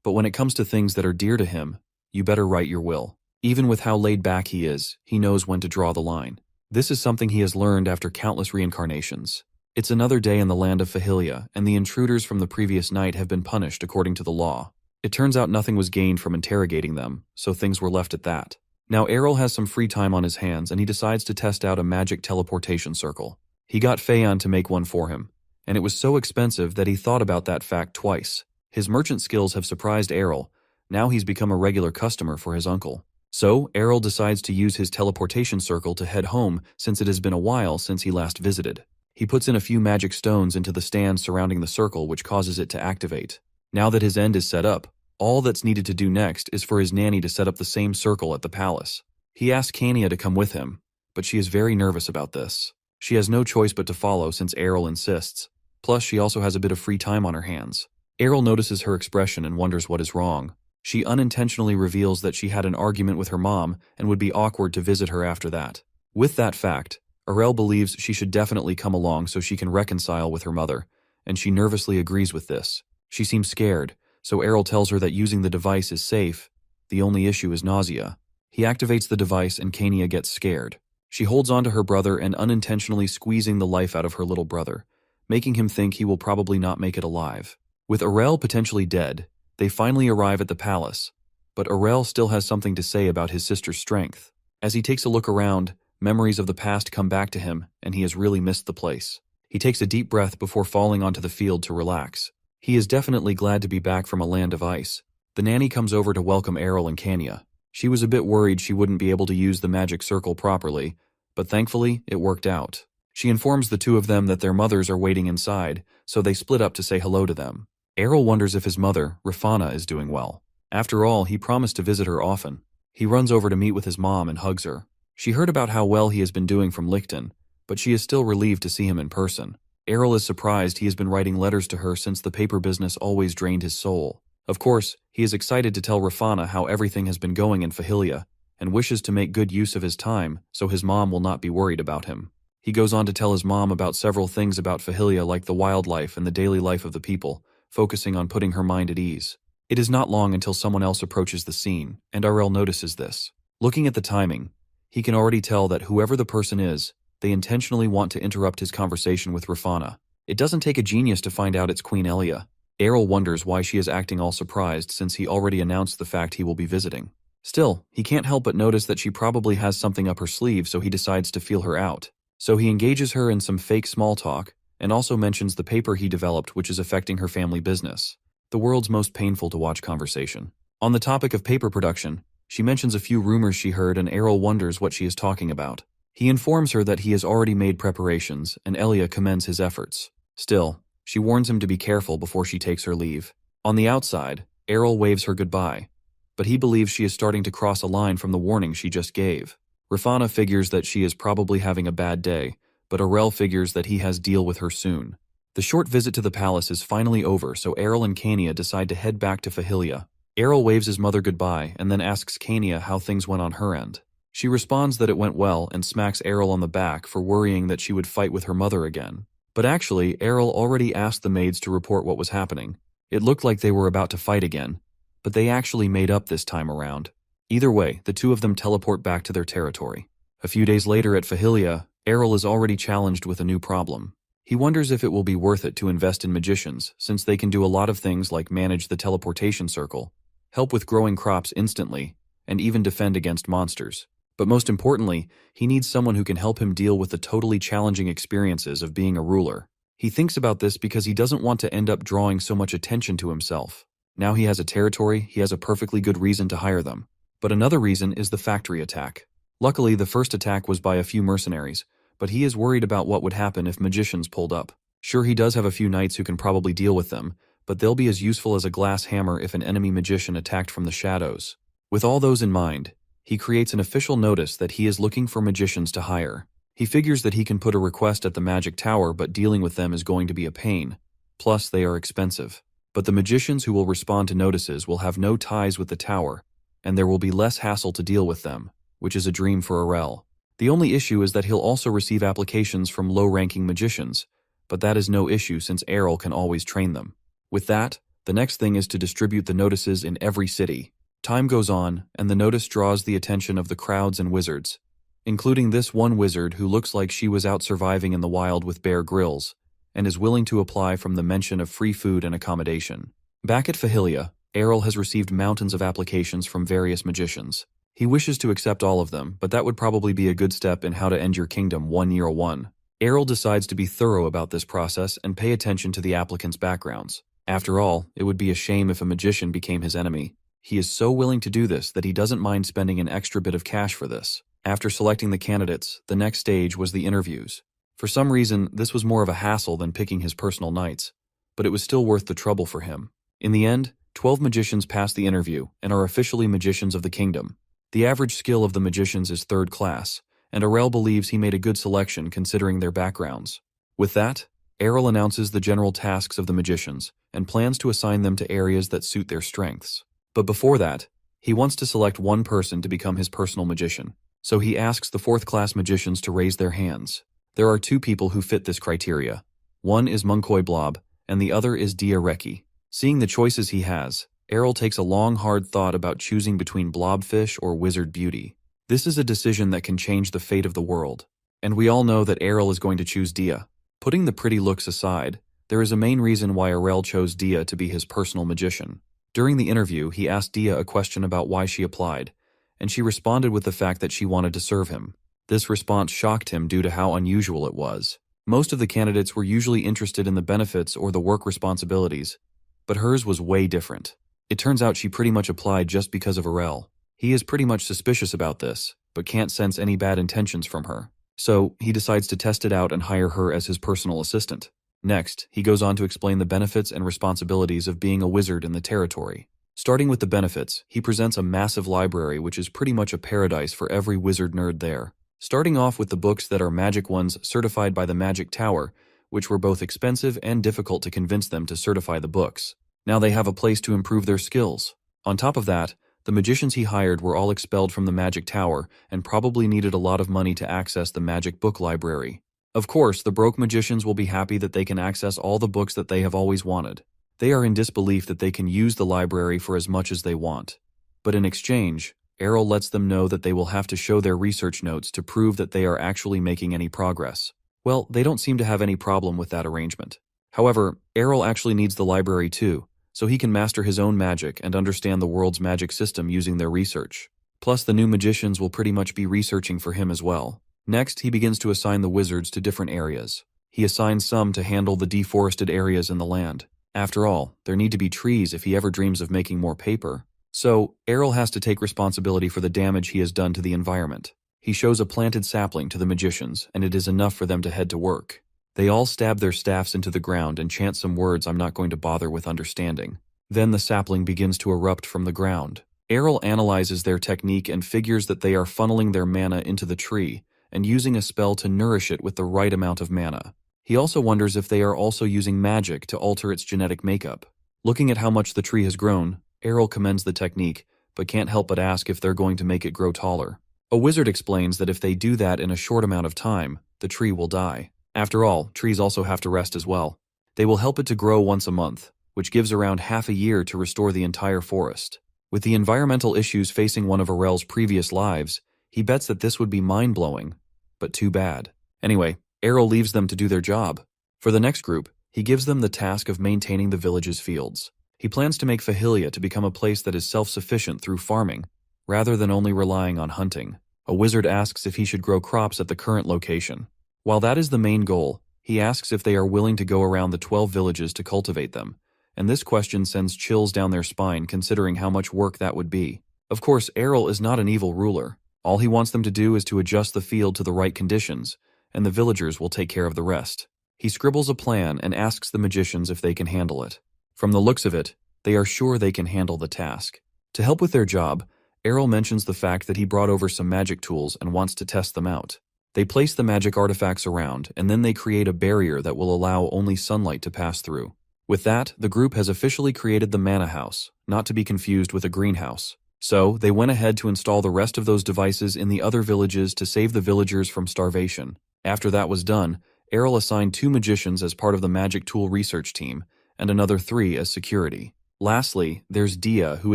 but when it comes to things that are dear to him, you better write your will. Even with how laid back he is, he knows when to draw the line. This is something he has learned after countless reincarnations. It's another day in the land of Fahilia, and the intruders from the previous night have been punished according to the law. It turns out nothing was gained from interrogating them, so things were left at that. Now Errol has some free time on his hands and he decides to test out a magic teleportation circle. He got Phaon to make one for him, and it was so expensive that he thought about that fact twice. His merchant skills have surprised Errol. Now he's become a regular customer for his uncle. So, Errol decides to use his teleportation circle to head home since it has been a while since he last visited. He puts in a few magic stones into the stands surrounding the circle, which causes it to activate. Now that his end is set up, all that's needed to do next is for his nanny to set up the same circle at the palace. He asks Kania to come with him, but she is very nervous about this. She has no choice but to follow since Errol insists. Plus, she also has a bit of free time on her hands. Errol notices her expression and wonders what is wrong. She unintentionally reveals that she had an argument with her mom and would be awkward to visit her after that. With that fact, Errol believes she should definitely come along so she can reconcile with her mother, and she nervously agrees with this. She seems scared, so Errol tells her that using the device is safe. The only issue is nausea. He activates the device and Kania gets scared. She holds on to her brother and unintentionally squeezing the life out of her little brother, making him think he will probably not make it alive. With Errol potentially dead, they finally arrive at the palace, but Errol still has something to say about his sister's strength. As he takes a look around, memories of the past come back to him, and he has really missed the place. He takes a deep breath before falling onto the field to relax. He is definitely glad to be back from a land of ice. The nanny comes over to welcome Errol and Kania. She was a bit worried she wouldn't be able to use the magic circle properly, but thankfully, it worked out. She informs the two of them that their mothers are waiting inside, so they split up to say hello to them. Errol wonders if his mother, Rafana, is doing well. After all, he promised to visit her often. He runs over to meet with his mom and hugs her. She heard about how well he has been doing from Lichten, but she is still relieved to see him in person. Errol is surprised he has been writing letters to her since the paper business always drained his soul. Of course, he is excited to tell Rafana how everything has been going in Fahilia, and wishes to make good use of his time so his mom will not be worried about him. He goes on to tell his mom about several things about Fahilia like the wildlife and the daily life of the people, focusing on putting her mind at ease. It is not long until someone else approaches the scene, and Errol notices this. Looking at the timing, he can already tell that whoever the person is, they intentionally want to interrupt his conversation with Rafana. It doesn't take a genius to find out it's Queen Elia. Errol wonders why she is acting all surprised since he already announced the fact he will be visiting. Still, he can't help but notice that she probably has something up her sleeve, so he decides to feel her out. So he engages her in some fake small talk, and also mentions the paper he developed which is affecting her family business. The world's most painful to watch conversation. On the topic of paper production, she mentions a few rumors she heard and Errol wonders what she is talking about. He informs her that he has already made preparations and Elia commends his efforts. Still, she warns him to be careful before she takes her leave. On the outside, Errol waves her goodbye, but he believes she is starting to cross a line from the warning she just gave. Rafana figures that she is probably having a bad day, but Errol figures that he has deal with her soon. The short visit to the palace is finally over, so Errol and Kania decide to head back to Fahilia. Errol waves his mother goodbye and then asks Kania how things went on her end. She responds that it went well and smacks Errol on the back for worrying that she would fight with her mother again. But actually, Errol already asked the maids to report what was happening. It looked like they were about to fight again, but they actually made up this time around. Either way, the two of them teleport back to their territory. A few days later at Fahilia, Errol is already challenged with a new problem. He wonders if it will be worth it to invest in magicians, since they can do a lot of things like manage the teleportation circle, help with growing crops instantly, and even defend against monsters. But most importantly, he needs someone who can help him deal with the totally challenging experiences of being a ruler. He thinks about this because he doesn't want to end up drawing so much attention to himself. Now he has a territory, he has a perfectly good reason to hire them. But another reason is the factory attack. Luckily, the first attack was by a few mercenaries, but he is worried about what would happen if magicians pulled up. Sure, he does have a few knights who can probably deal with them, but they'll be as useful as a glass hammer if an enemy magician attacked from the shadows. With all those in mind, he creates an official notice that he is looking for magicians to hire. He figures that he can put a request at the magic tower, but dealing with them is going to be a pain. Plus, they are expensive. But the magicians who will respond to notices will have no ties with the tower, and there will be less hassle to deal with them, which is a dream for Errol. The only issue is that he'll also receive applications from low-ranking magicians, but that is no issue since Errol can always train them. With that, the next thing is to distribute the notices in every city. Time goes on, and the notice draws the attention of the crowds and wizards. including this one wizard who looks like she was out surviving in the wild with Bear Grylls, and is willing to apply from the mention of free food and accommodation. Back at Fahilia, Errol has received mountains of applications from various magicians. He wishes to accept all of them, but that would probably be a good step in How to End Your Kingdom 101. Errol decides to be thorough about this process and pay attention to the applicants' backgrounds. After all, it would be a shame if a magician became his enemy. He is so willing to do this that he doesn't mind spending an extra bit of cash for this. After selecting the candidates, the next stage was the interviews. For some reason, this was more of a hassle than picking his personal knights, but it was still worth the trouble for him. In the end, 12 magicians pass the interview and are officially magicians of the kingdom. The average skill of the magicians is 3rd class, and Errol believes he made a good selection considering their backgrounds. With that, Errol announces the general tasks of the magicians and plans to assign them to areas that suit their strengths. But before that, he wants to select one person to become his personal magician, so he asks the 4th-class magicians to raise their hands. There are 2 people who fit this criteria. One is Munkoi Blob, and the other is Dia Reki. Seeing the choices he has, Errol takes a long, hard thought about choosing between Blobfish or Wizard Beauty. This is a decision that can change the fate of the world, and we all know that Errol is going to choose Dia. Putting the pretty looks aside, there is a main reason why Errol chose Dia to be his personal magician. During the interview, he asked Dia a question about why she applied, and she responded with the fact that she wanted to serve him. This response shocked him due to how unusual it was. Most of the candidates were usually interested in the benefits or the work responsibilities, but hers was way different. It turns out she pretty much applied just because of Errol. He is pretty much suspicious about this, but can't sense any bad intentions from her. So, he decides to test it out and hire her as his personal assistant. Next, he goes on to explain the benefits and responsibilities of being a wizard in the territory. Starting with the benefits, he presents a massive library which is pretty much a paradise for every wizard nerd there. Starting off with the books that are magic ones certified by the Magic Tower, which were both expensive and difficult to convince them to certify the books. Now they have a place to improve their skills. On top of that, the magicians he hired were all expelled from the Magic Tower and probably needed a lot of money to access the magic book library. Of course, the broke magicians will be happy that they can access all the books that they have always wanted. They are in disbelief that they can use the library for as much as they want. But in exchange, Errol lets them know that they will have to show their research notes to prove that they are actually making any progress. Well, they don't seem to have any problem with that arrangement. However, Errol actually needs the library too, so he can master his own magic and understand the world's magic system using their research. Plus, the new magicians will pretty much be researching for him as well. Next, he begins to assign the wizards to different areas. He assigns some to handle the deforested areas in the land. After all, there need to be trees if he ever dreams of making more paper. So, Errol has to take responsibility for the damage he has done to the environment. He shows a planted sapling to the magicians, and it is enough for them to head to work. They all stab their staffs into the ground and chant some words I'm not going to bother with understanding. Then the sapling begins to erupt from the ground. Errol analyzes their technique and figures that they are funneling their mana into the tree, and using a spell to nourish it with the right amount of mana. He also wonders if they are also using magic to alter its genetic makeup. Looking at how much the tree has grown, Errol commends the technique, but can't help but ask if they're going to make it grow taller. A wizard explains that if they do that in a short amount of time, the tree will die. After all, trees also have to rest as well. They will help it to grow once a month, which gives around half a year to restore the entire forest. With the environmental issues facing one of Errol's previous lives, he bets that this would be mind-blowing, but too bad. Anyway, Errol leaves them to do their job. For the next group, he gives them the task of maintaining the village's fields. He plans to make Fahilia to become a place that is self-sufficient through farming, rather than only relying on hunting. A wizard asks if he should grow crops at the current location. While that is the main goal, he asks if they are willing to go around the 12 villages to cultivate them, and this question sends chills down their spine considering how much work that would be. Of course, Errol is not an evil ruler. All he wants them to do is to adjust the field to the right conditions, and the villagers will take care of the rest. He scribbles a plan and asks the magicians if they can handle it. From the looks of it, they are sure they can handle the task. To help with their job, Errol mentions the fact that he brought over some magic tools and wants to test them out. They place the magic artifacts around, and then they create a barrier that will allow only sunlight to pass through. With that, the group has officially created the Mana House, not to be confused with a greenhouse. So, they went ahead to install the rest of those devices in the other villages to save the villagers from starvation. After that was done, Errol assigned 2 magicians as part of the magic tool research team, and another 3 as security. Lastly, there's Dia, who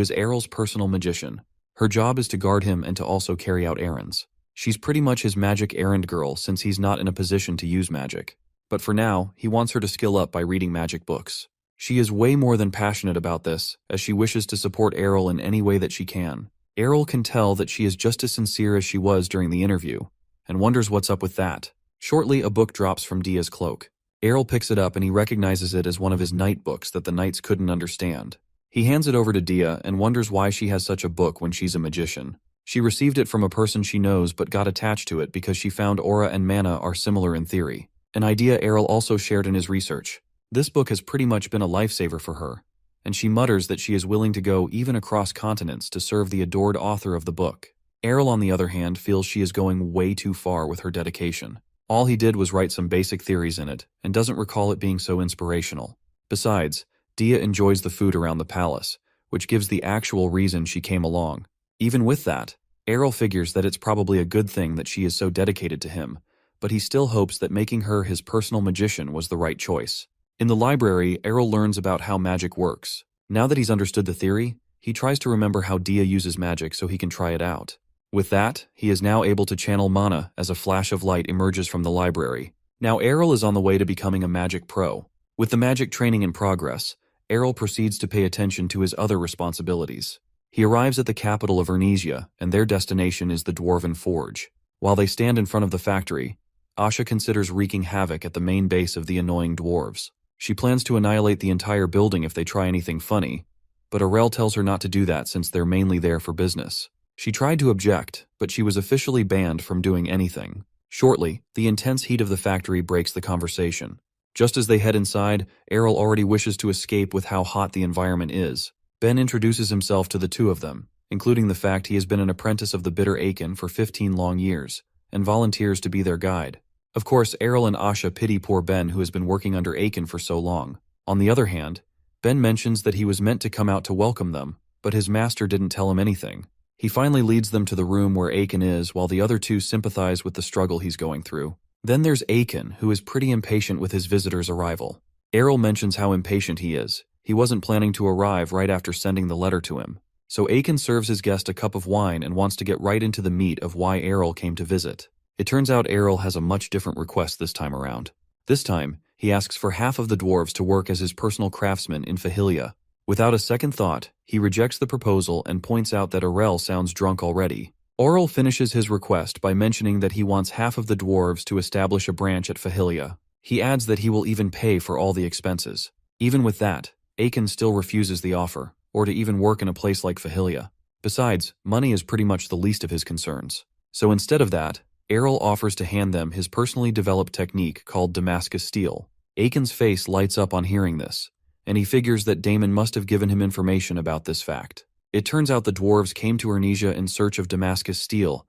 is Errol's personal magician. Her job is to guard him and to also carry out errands. She's pretty much his magic errand girl since he's not in a position to use magic. But for now, he wants her to skill up by reading magic books. She is way more than passionate about this, as she wishes to support Errol in any way that she can. Errol can tell that she is just as sincere as she was during the interview, and wonders what's up with that. Shortly, a book drops from Dia's cloak. Errol picks it up and he recognizes it as one of his night books that the knights couldn't understand. He hands it over to Dia and wonders why she has such a book when she's a magician. She received it from a person she knows but got attached to it because she found aura and mana are similar in theory, an idea Errol also shared in his research. This book has pretty much been a lifesaver for her, and she mutters that she is willing to go even across continents to serve the adored author of the book. Errol, on the other hand, feels she is going way too far with her dedication. All he did was write some basic theories in it, and doesn't recall it being so inspirational. Besides, Dia enjoys the food around the palace, which gives the actual reason she came along. Even with that, Errol figures that it's probably a good thing that she is so dedicated to him, but he still hopes that making her his personal magician was the right choice. In the library, Errol learns about how magic works. Now that he's understood the theory, he tries to remember how Dia uses magic so he can try it out. With that, he is now able to channel mana as a flash of light emerges from the library. Now Errol is on the way to becoming a magic pro. With the magic training in progress, Errol proceeds to pay attention to his other responsibilities. He arrives at the capital of Ernesia, and their destination is the Dwarven Forge. While they stand in front of the factory, Asha considers wreaking havoc at the main base of the annoying dwarves. She plans to annihilate the entire building if they try anything funny, but Arel tells her not to do that since they're mainly there for business. She tried to object, but she was officially banned from doing anything. Shortly, the intense heat of the factory breaks the conversation. Just as they head inside, Errol already wishes to escape with how hot the environment is. Ben introduces himself to the two of them, including the fact he has been an apprentice of the bitter Aiken for 15 long years, and volunteers to be their guide. Of course, Errol and Asha pity poor Ben who has been working under Aiken for so long. On the other hand, Ben mentions that he was meant to come out to welcome them, but his master didn't tell him anything. He finally leads them to the room where Aiken is while the other two sympathize with the struggle he's going through. Then there's Aiken, who is pretty impatient with his visitor's arrival. Errol mentions how impatient he is. He wasn't planning to arrive right after sending the letter to him. So Aiken serves his guest a cup of wine and wants to get right into the meat of why Errol came to visit. It turns out Errol has a much different request this time around. This time, he asks for half of the dwarves to work as his personal craftsman in Fahilia. Without a second thought, he rejects the proposal and points out that Arel sounds drunk already. Aurel finishes his request by mentioning that he wants half of the dwarves to establish a branch at Fahilia. He adds that he will even pay for all the expenses. Even with that, Aiken still refuses the offer, or to even work in a place like Fahilia. Besides, money is pretty much the least of his concerns. So instead of that, Errol offers to hand them his personally developed technique called Damascus Steel. Aiken's face lights up on hearing this, and he figures that Damon must have given him information about this fact. It turns out the dwarves came to Ernesia in search of Damascus Steel,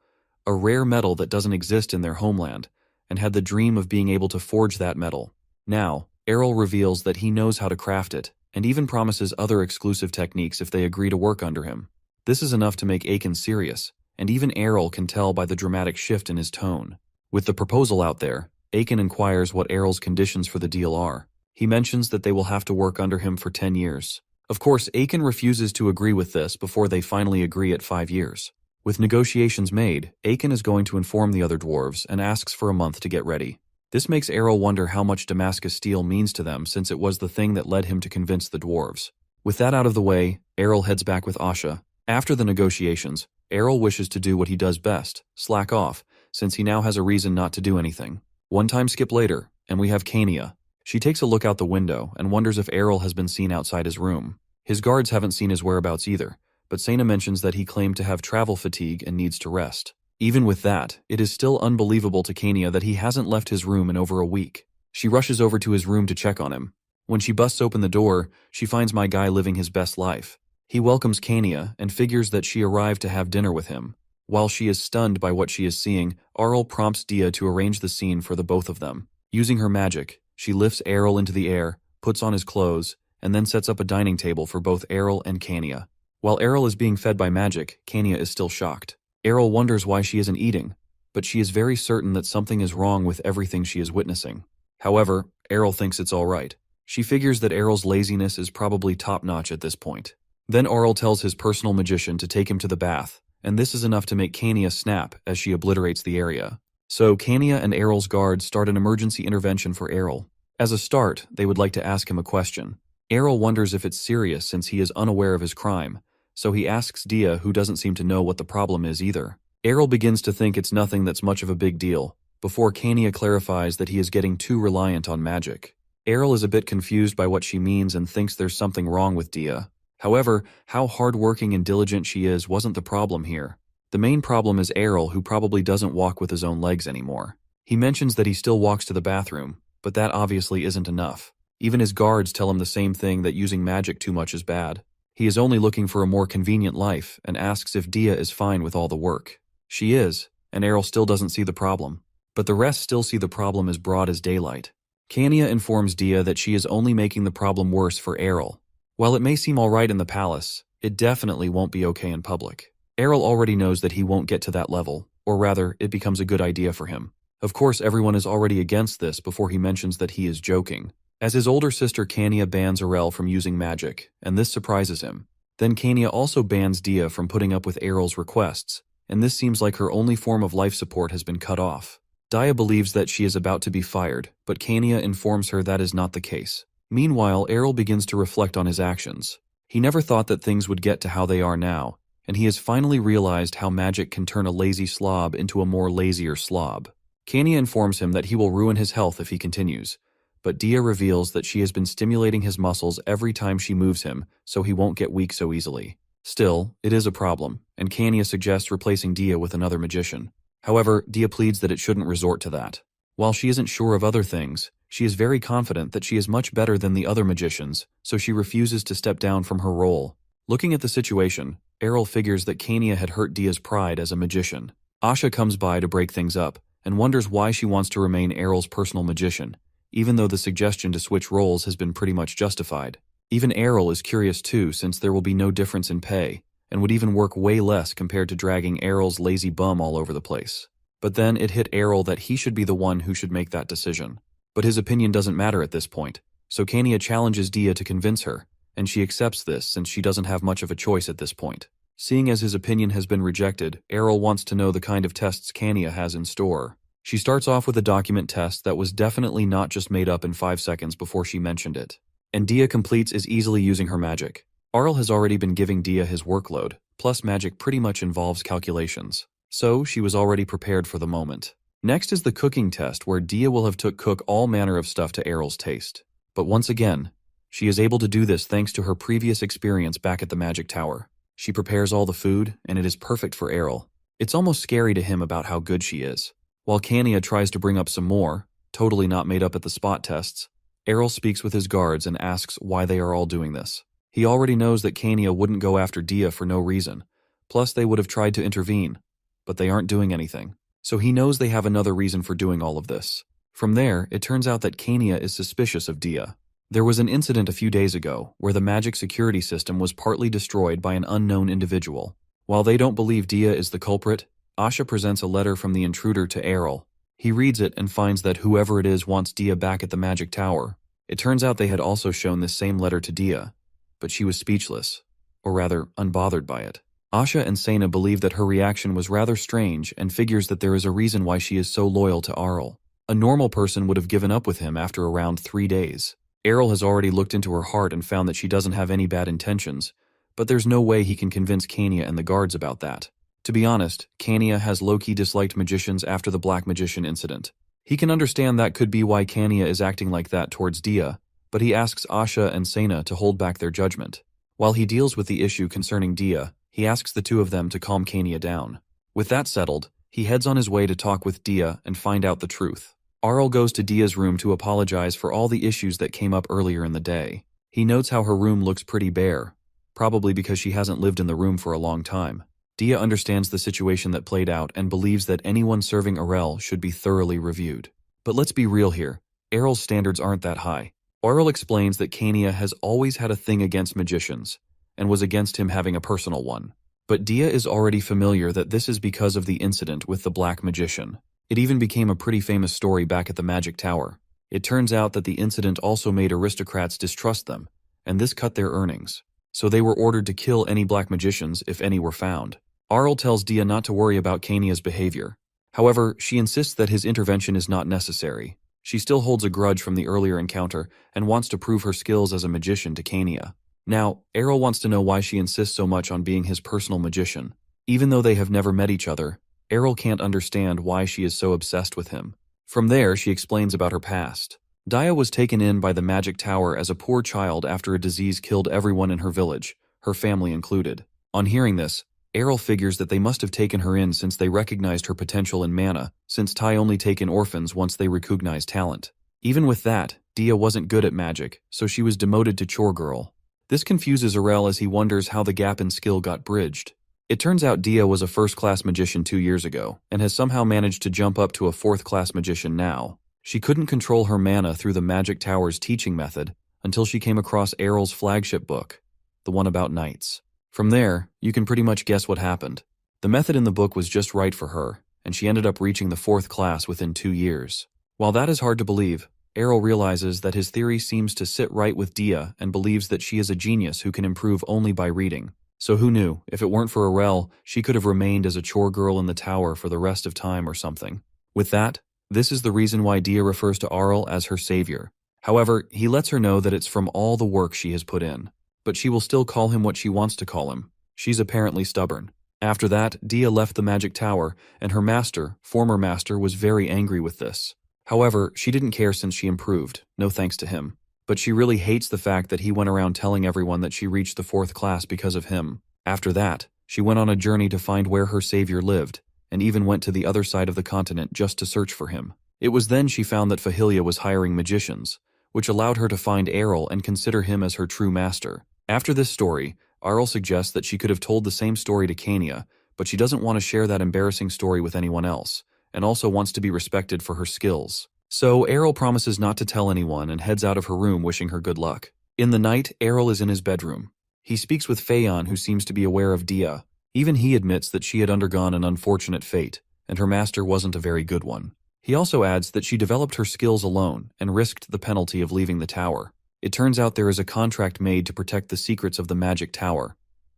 a rare metal that doesn't exist in their homeland, and had the dream of being able to forge that metal. Now, Errol reveals that he knows how to craft it, and even promises other exclusive techniques if they agree to work under him. This is enough to make Aiken serious, and even Errol can tell by the dramatic shift in his tone. With the proposal out there, Aiken inquires what Errol's conditions for the deal are. He mentions that they will have to work under him for 10 years. Of course, Aiken refuses to agree with this before they finally agree at 5 years. With negotiations made, Aiken is going to inform the other dwarves and asks for a month to get ready. This makes Errol wonder how much Damascus Steel means to them since it was the thing that led him to convince the dwarves. With that out of the way, Errol heads back with Asha. After the negotiations, Errol wishes to do what he does best, slack off, since he now has a reason not to do anything. One time skip later, and we have Kania. She takes a look out the window and wonders if Errol has been seen outside his room. His guards haven't seen his whereabouts either, but Sena mentions that he claimed to have travel fatigue and needs to rest. Even with that, it is still unbelievable to Kania that he hasn't left his room in over a week. She rushes over to his room to check on him. When she busts open the door, she finds my guy living his best life. He welcomes Kania and figures that she arrived to have dinner with him. While she is stunned by what she is seeing, Arl prompts Dia to arrange the scene for the both of them. Using her magic, she lifts Errol into the air, puts on his clothes, and then sets up a dining table for both Errol and Kania. While Errol is being fed by magic, Kania is still shocked. Errol wonders why she isn't eating, but she is very certain that something is wrong with everything she is witnessing. However, Errol thinks it's all right. She figures that Errol's laziness is probably top-notch at this point. Then Aurel tells his personal magician to take him to the bath, and this is enough to make Kania snap as she obliterates the area. So Kania and Errol's guards start an emergency intervention for Errol. As a start, they would like to ask him a question. Errol wonders if it's serious since he is unaware of his crime, so he asks Dia, who doesn't seem to know what the problem is either. Errol begins to think it's nothing that's much of a big deal, before Kania clarifies that he is getting too reliant on magic. Errol is a bit confused by what she means and thinks there's something wrong with Dia. However, how hardworking and diligent she is wasn't the problem here. The main problem is Errol, who probably doesn't walk with his own legs anymore. He mentions that he still walks to the bathroom, but that obviously isn't enough. Even his guards tell him the same thing, that using magic too much is bad. He is only looking for a more convenient life and asks if Dia is fine with all the work. She is, and Errol still doesn't see the problem. But the rest still see the problem as broad as daylight. Kania informs Dia that she is only making the problem worse for Errol. While it may seem alright in the palace, it definitely won't be okay in public. Errol already knows that he won't get to that level, or rather, it becomes a good idea for him. Of course, everyone is already against this before he mentions that he is joking. As his older sister Kania bans Errol from using magic, and this surprises him. Then Kania also bans Dia from putting up with Errol's requests, and this seems like her only form of life support has been cut off. Dia believes that she is about to be fired, but Kania informs her that is not the case. Meanwhile, Errol begins to reflect on his actions. He never thought that things would get to how they are now, and he has finally realized how magic can turn a lazy slob into a more lazier slob. Kania informs him that he will ruin his health if he continues, but Dia reveals that she has been stimulating his muscles every time she moves him, so he won't get weak so easily. Still, it is a problem, and Kania suggests replacing Dia with another magician. However, Dia pleads that it shouldn't resort to that. While she isn't sure of other things, she is very confident that she is much better than the other magicians, so she refuses to step down from her role. Looking at the situation, Errol figures that Kania had hurt Dia's pride as a magician. Asha comes by to break things up, and wonders why she wants to remain Errol's personal magician, even though the suggestion to switch roles has been pretty much justified. Even Errol is curious too, since there will be no difference in pay, and would even work way less compared to dragging Errol's lazy bum all over the place. But then it hit Errol that he should be the one who should make that decision. But his opinion doesn't matter at this point, so Kania challenges Dia to convince her, and she accepts this since she doesn't have much of a choice at this point. Seeing as his opinion has been rejected, Errol wants to know the kind of tests Kania has in store. She starts off with a document test that was definitely not just made up in 5 seconds before she mentioned it. And Dia completes is easily using her magic. Arl has already been giving Dia his workload, plus magic pretty much involves calculations. So she was already prepared for the moment. Next is the cooking test, where Dia will have cook all manner of stuff to Errol's taste. But once again, she is able to do this thanks to her previous experience back at the Magic Tower. She prepares all the food, and it is perfect for Errol. It's almost scary to him about how good she is. While Kania tries to bring up some more, totally not made up at the spot tests, Errol speaks with his guards and asks why they are all doing this. He already knows that Kania wouldn't go after Dia for no reason, plus they would have tried to intervene, but they aren't doing anything. So he knows they have another reason for doing all of this. From there, it turns out that Kania is suspicious of Dia. There was an incident a few days ago where the magic security system was partly destroyed by an unknown individual. While they don't believe Dia is the culprit, Asha presents a letter from the intruder to Errol. He reads it and finds that whoever it is wants Dia back at the Magic Tower. It turns out they had also shown this same letter to Dia, but she was speechless, or rather, unbothered by it. Asha and Sena believe that her reaction was rather strange and figures that there is a reason why she is so loyal to Arl. A normal person would have given up with him after around 3 days. Errol has already looked into her heart and found that she doesn't have any bad intentions, but there's no way he can convince Kania and the guards about that. To be honest, Kania has low-key disliked magicians after the Black Magician incident. He can understand that could be why Kania is acting like that towards Dia, but he asks Asha and Sena to hold back their judgment. While he deals with the issue concerning Dia, he asks the two of them to calm Kania down. With that settled, he heads on his way to talk with Dia and find out the truth. Arl goes to Dia's room to apologize for all the issues that came up earlier in the day. He notes how her room looks pretty bare, probably because she hasn't lived in the room for a long time. Dia understands the situation that played out and believes that anyone serving Arel should be thoroughly reviewed. But let's be real here, Errol's standards aren't that high. Arl explains that Kania has always had a thing against magicians, and was against him having a personal one. But Dia is already familiar that this is because of the incident with the Black Magician. It even became a pretty famous story back at the Magic Tower. It turns out that the incident also made aristocrats distrust them, and this cut their earnings. So they were ordered to kill any black magicians if any were found. Arl tells Dia not to worry about Kania's behavior. However, she insists that his intervention is not necessary. She still holds a grudge from the earlier encounter and wants to prove her skills as a magician to Kania. Now, Errol wants to know why she insists so much on being his personal magician. Even though they have never met each other, Errol can't understand why she is so obsessed with him. From there, she explains about her past. Dia was taken in by the magic tower as a poor child after a disease killed everyone in her village, her family included. On hearing this, Errol figures that they must have taken her in since they recognized her potential in mana, since Tai only take in orphans once they recognize talent. Even with that, Dia wasn't good at magic, so she was demoted to chore girl. This confuses Errol as he wonders how the gap in skill got bridged. It turns out Dia was a first-class magician 2 years ago, and has somehow managed to jump up to a fourth-class magician now. She couldn't control her mana through the Magic Tower's teaching method until she came across Errol's flagship book, the one about knights. From there, you can pretty much guess what happened. The method in the book was just right for her, and she ended up reaching the 4th class within 2 years. While that is hard to believe, Errol realizes that his theory seems to sit right with Dia and believes that she is a genius who can improve only by reading. So who knew, if it weren't for Errol, she could have remained as a chore girl in the tower for the rest of time or something. With that, this is the reason why Dia refers to Arl as her savior. However, he lets her know that it's from all the work she has put in. But she will still call him what she wants to call him. She's apparently stubborn. After that, Dia left the magic tower, and her master, former master, was very angry with this. However, she didn't care since she improved, no thanks to him. But she really hates the fact that he went around telling everyone that she reached the 4th class because of him. After that, she went on a journey to find where her savior lived, and even went to the other side of the continent just to search for him. It was then she found that Fahilia was hiring magicians, which allowed her to find Errol and consider him as her true master. After this story, Arl suggests that she could have told the same story to Kania, but she doesn't want to share that embarrassing story with anyone else, and also wants to be respected for her skills. So Errol promises not to tell anyone and heads out of her room wishing her good luck. In the night, Errol is in his bedroom. He speaks with Phaon, who seems to be aware of Dia. Even he admits that she had undergone an unfortunate fate, and her master wasn't a very good one. He also adds that she developed her skills alone and risked the penalty of leaving the tower. It turns out there is a contract made to protect the secrets of the magic tower,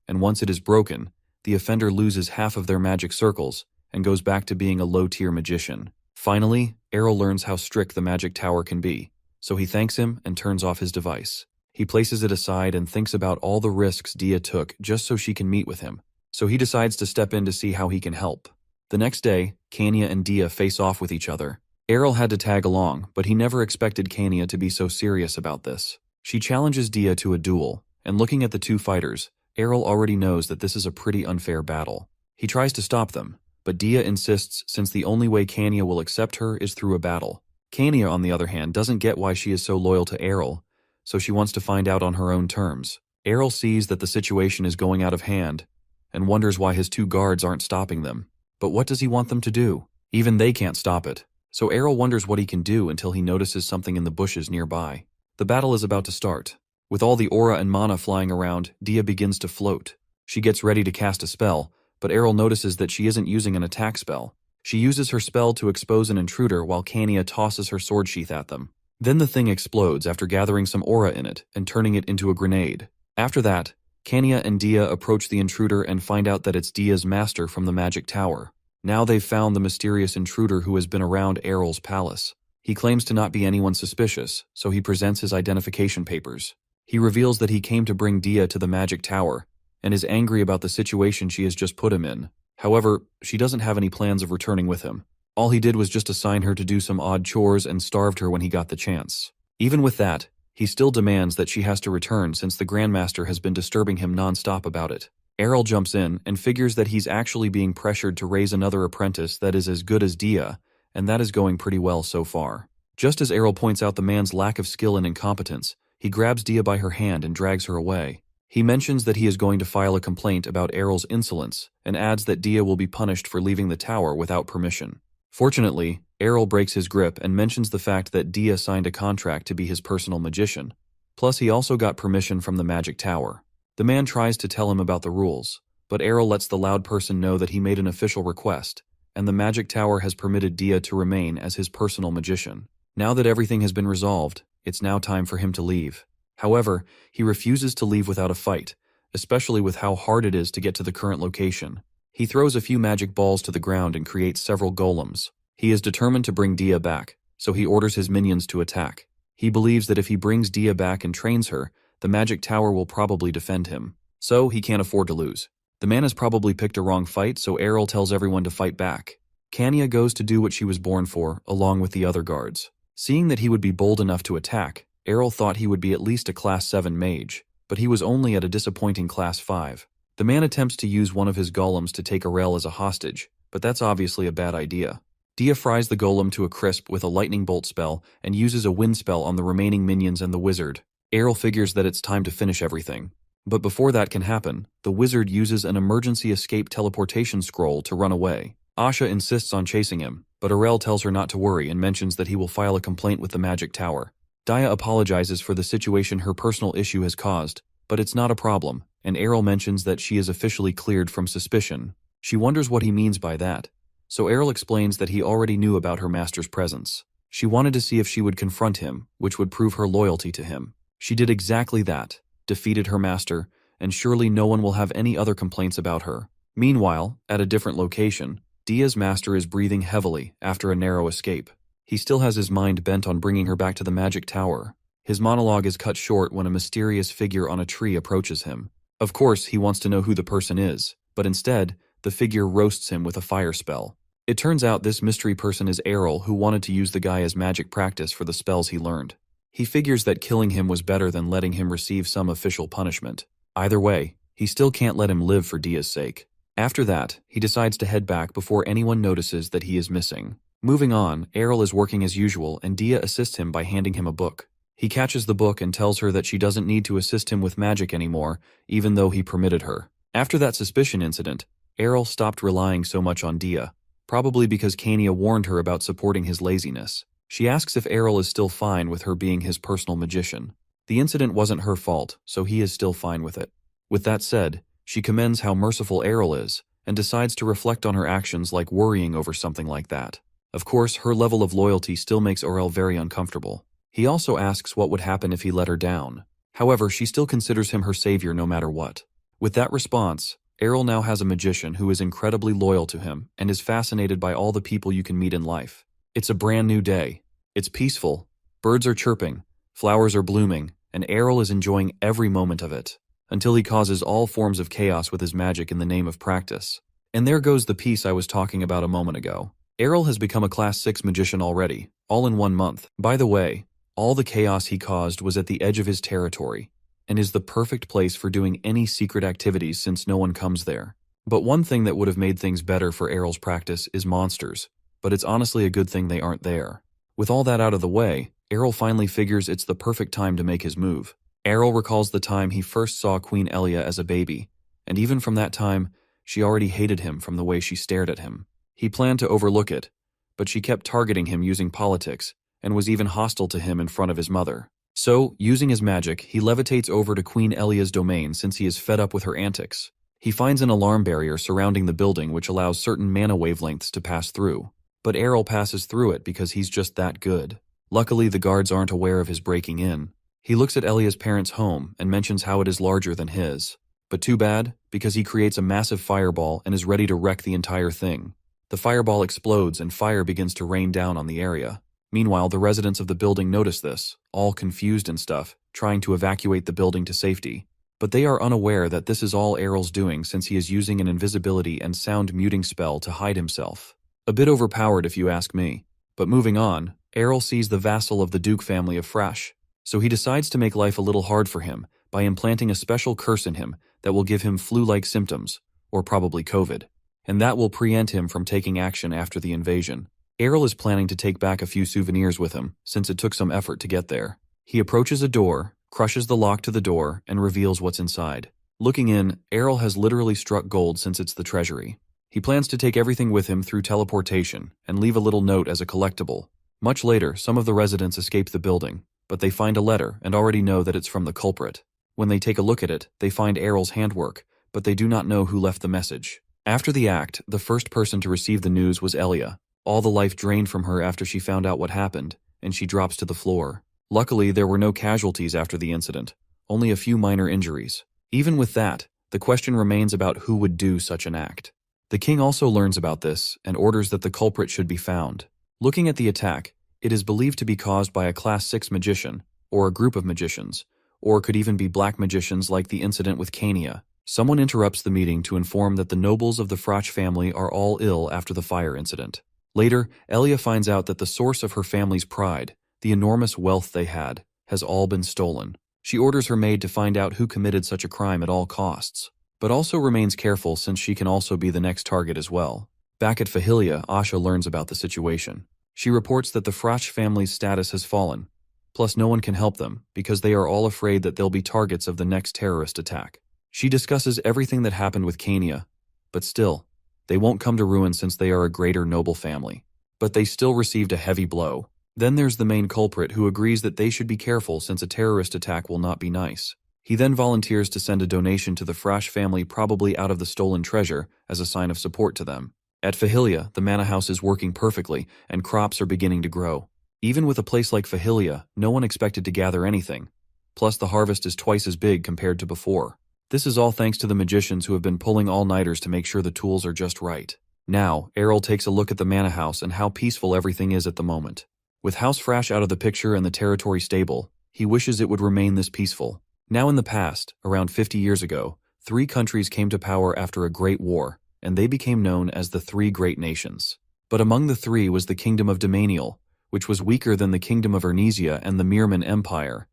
and once it is broken, the offender loses half of their magic circles and goes back to being a low-tier magician. Finally, Errol learns how strict the magic tower can be, so he thanks him and turns off his device. He places it aside and thinks about all the risks Dia took just so she can meet with him, so he decides to step in to see how he can help. The next day, Kania and Dia face off with each other. Errol had to tag along, but he never expected Kania to be so serious about this. She challenges Dia to a duel, and looking at the two fighters, Errol already knows that this is a pretty unfair battle. He tries to stop them, but Dia insists since the only way Kania will accept her is through a battle. Kania, on the other hand, doesn't get why she is so loyal to Errol, so she wants to find out on her own terms. Errol sees that the situation is going out of hand, and wonders why his 2 guards aren't stopping them. But what does he want them to do? Even they can't stop it. So Errol wonders what he can do until he notices something in the bushes nearby. The battle is about to start. With all the aura and mana flying around, Dia begins to float. She gets ready to cast a spell, but Errol notices that she isn't using an attack spell. She uses her spell to expose an intruder while Kania tosses her sword sheath at them. Then the thing explodes after gathering some aura in it and turning it into a grenade. After that, Kania and Dia approach the intruder and find out that it's Dia's master from the magic tower. Now they've found the mysterious intruder who has been around Errol's palace. He claims to not be anyone suspicious, so he presents his identification papers. He reveals that he came to bring Dia to the magic tower, and is angry about the situation she has just put him in. However, she doesn't have any plans of returning with him. All he did was just assign her to do some odd chores and starved her when he got the chance. Even with that, he still demands that she has to return since the Grandmaster has been disturbing him non-stop about it. Errol jumps in and figures that he's actually being pressured to raise another apprentice that is as good as Dia, and that is going pretty well so far. Just as Errol points out the man's lack of skill and incompetence, he grabs Dia by her hand and drags her away. He mentions that he is going to file a complaint about Errol's insolence, and adds that Dia will be punished for leaving the tower without permission. Fortunately, Errol breaks his grip and mentions the fact that Dia signed a contract to be his personal magician. Plus, he also got permission from the magic tower. The man tries to tell him about the rules, but Errol lets the loud person know that he made an official request, and the magic tower has permitted Dia to remain as his personal magician. Now that everything has been resolved, it's now time for him to leave. However, he refuses to leave without a fight, especially with how hard it is to get to the current location. He throws a few magic balls to the ground and creates several golems. He is determined to bring Dia back, so he orders his minions to attack. He believes that if he brings Dia back and trains her, the magic tower will probably defend him. So he can't afford to lose. The man has probably picked a wrong fight, so Errol tells everyone to fight back. Kanya goes to do what she was born for, along with the other guards. Seeing that he would be bold enough to attack, Errol thought he would be at least a Class 7 mage, but he was only at a disappointing Class 5. The man attempts to use one of his golems to take Errol as a hostage, but that's obviously a bad idea. Dia fries the golem to a crisp with a lightning bolt spell and uses a wind spell on the remaining minions and the wizard. Errol figures that it's time to finish everything. But before that can happen, the wizard uses an emergency escape teleportation scroll to run away. Asha insists on chasing him, but Errol tells her not to worry and mentions that he will file a complaint with the magic tower. Dia apologizes for the situation her personal issue has caused, but it's not a problem, and Errol mentions that she is officially cleared from suspicion. She wonders what he means by that. So Errol explains that he already knew about her master's presence. She wanted to see if she would confront him, which would prove her loyalty to him. She did exactly that, defeated her master, and surely no one will have any other complaints about her. Meanwhile, at a different location, Dia's master is breathing heavily after a narrow escape. He still has his mind bent on bringing her back to the magic tower. His monologue is cut short when a mysterious figure on a tree approaches him. Of course, he wants to know who the person is, but instead, the figure roasts him with a fire spell. It turns out this mystery person is Errol, who wanted to use the guy as magic practice for the spells he learned. He figures that killing him was better than letting him receive some official punishment. Either way, he still can't let him live for Dia's sake. After that, he decides to head back before anyone notices that he is missing. Moving on, Errol is working as usual and Dia assists him by handing him a book. He catches the book and tells her that she doesn't need to assist him with magic anymore, even though he permitted her. After that suspicion incident, Errol stopped relying so much on Dia, probably because Kania warned her about supporting his laziness. She asks if Errol is still fine with her being his personal magician. The incident wasn't her fault, so he is still fine with it. With that said, she commends how merciful Errol is, and decides to reflect on her actions like worrying over something like that. Of course, her level of loyalty still makes Errol very uncomfortable. He also asks what would happen if he let her down. However, she still considers him her savior no matter what. With that response, Errol now has a magician who is incredibly loyal to him and is fascinated by all the people you can meet in life. It's a brand new day. It's peaceful. Birds are chirping, flowers are blooming, and Errol is enjoying every moment of it, until he causes all forms of chaos with his magic in the name of practice. And there goes the peace I was talking about a moment ago. Errol has become a Class 6 magician already, all in 1 month. By the way, all the chaos he caused was at the edge of his territory, and is the perfect place for doing any secret activities since no one comes there. But one thing that would have made things better for Errol's practice is monsters, but it's honestly a good thing they aren't there. With all that out of the way, Errol finally figures it's the perfect time to make his move. Errol recalls the time he first saw Queen Elia as a baby, and even from that time, she already hated him from the way she stared at him. He planned to overlook it, but she kept targeting him using politics, and was even hostile to him in front of his mother. So, using his magic, he levitates over to Queen Elia's domain since he is fed up with her antics. He finds an alarm barrier surrounding the building which allows certain mana wavelengths to pass through, but Errol passes through it because he's just that good. Luckily, the guards aren't aware of his breaking in. He looks at Elia's parents' home and mentions how it is larger than his. But too bad, because he creates a massive fireball and is ready to wreck the entire thing. The fireball explodes and fire begins to rain down on the area. Meanwhile, the residents of the building notice this, all confused and stuff, trying to evacuate the building to safety. But they are unaware that this is all Errol's doing since he is using an invisibility and sound muting spell to hide himself. A bit overpowered if you ask me. But moving on, Errol sees the vassal of the Duke family of Fresh, so he decides to make life a little hard for him by implanting a special curse in him that will give him flu-like symptoms, or probably COVID, and that will preempt him from taking action after the invasion. Errol is planning to take back a few souvenirs with him, since it took some effort to get there. He approaches a door, crushes the lock to the door, and reveals what's inside. Looking in, Errol has literally struck gold since it's the treasury. He plans to take everything with him through teleportation, and leave a little note as a collectible. Much later, some of the residents escape the building, but they find a letter and already know that it's from the culprit. When they take a look at it, they find Errol's handwork, but they do not know who left the message. After the act, the first person to receive the news was Elia. All the life drained from her after she found out what happened, and she drops to the floor. Luckily, there were no casualties after the incident, only a few minor injuries. Even with that, the question remains about who would do such an act. The king also learns about this and orders that the culprit should be found. Looking at the attack, it is believed to be caused by a Class 6 magician, or a group of magicians, or could even be black magicians like the incident with Kania. Someone interrupts the meeting to inform that the nobles of the Frach family are all ill after the fire incident. Later, Elia finds out that the source of her family's pride, the enormous wealth they had, has all been stolen. She orders her maid to find out who committed such a crime at all costs, but also remains careful since she can also be the next target as well. Back at Fahilia, Asha learns about the situation. She reports that the Frach family's status has fallen, plus no one can help them because they are all afraid that they'll be targets of the next terrorist attack. She discusses everything that happened with Kania, but still, they won't come to ruin since they are a greater noble family. But they still received a heavy blow. Then there's the main culprit who agrees that they should be careful since a terrorist attack will not be nice. He then volunteers to send a donation to the Frach family, probably out of the stolen treasure, as a sign of support to them. At Fahilia, the manor house is working perfectly and crops are beginning to grow. Even with a place like Fahilia, no one expected to gather anything. Plus the harvest is twice as big compared to before. This is all thanks to the magicians who have been pulling all-nighters to make sure the tools are just right. Now, Errol takes a look at the manor house and how peaceful everything is at the moment. With House Frash out of the picture and the territory stable, he wishes it would remain this peaceful. Now in the past, around 50 years ago, 3 countries came to power after a great war, and they became known as the 3 Great Nations. But among the 3 was the Kingdom of Domanial, which was weaker than the Kingdom of Ernesia and the Mirman Empire,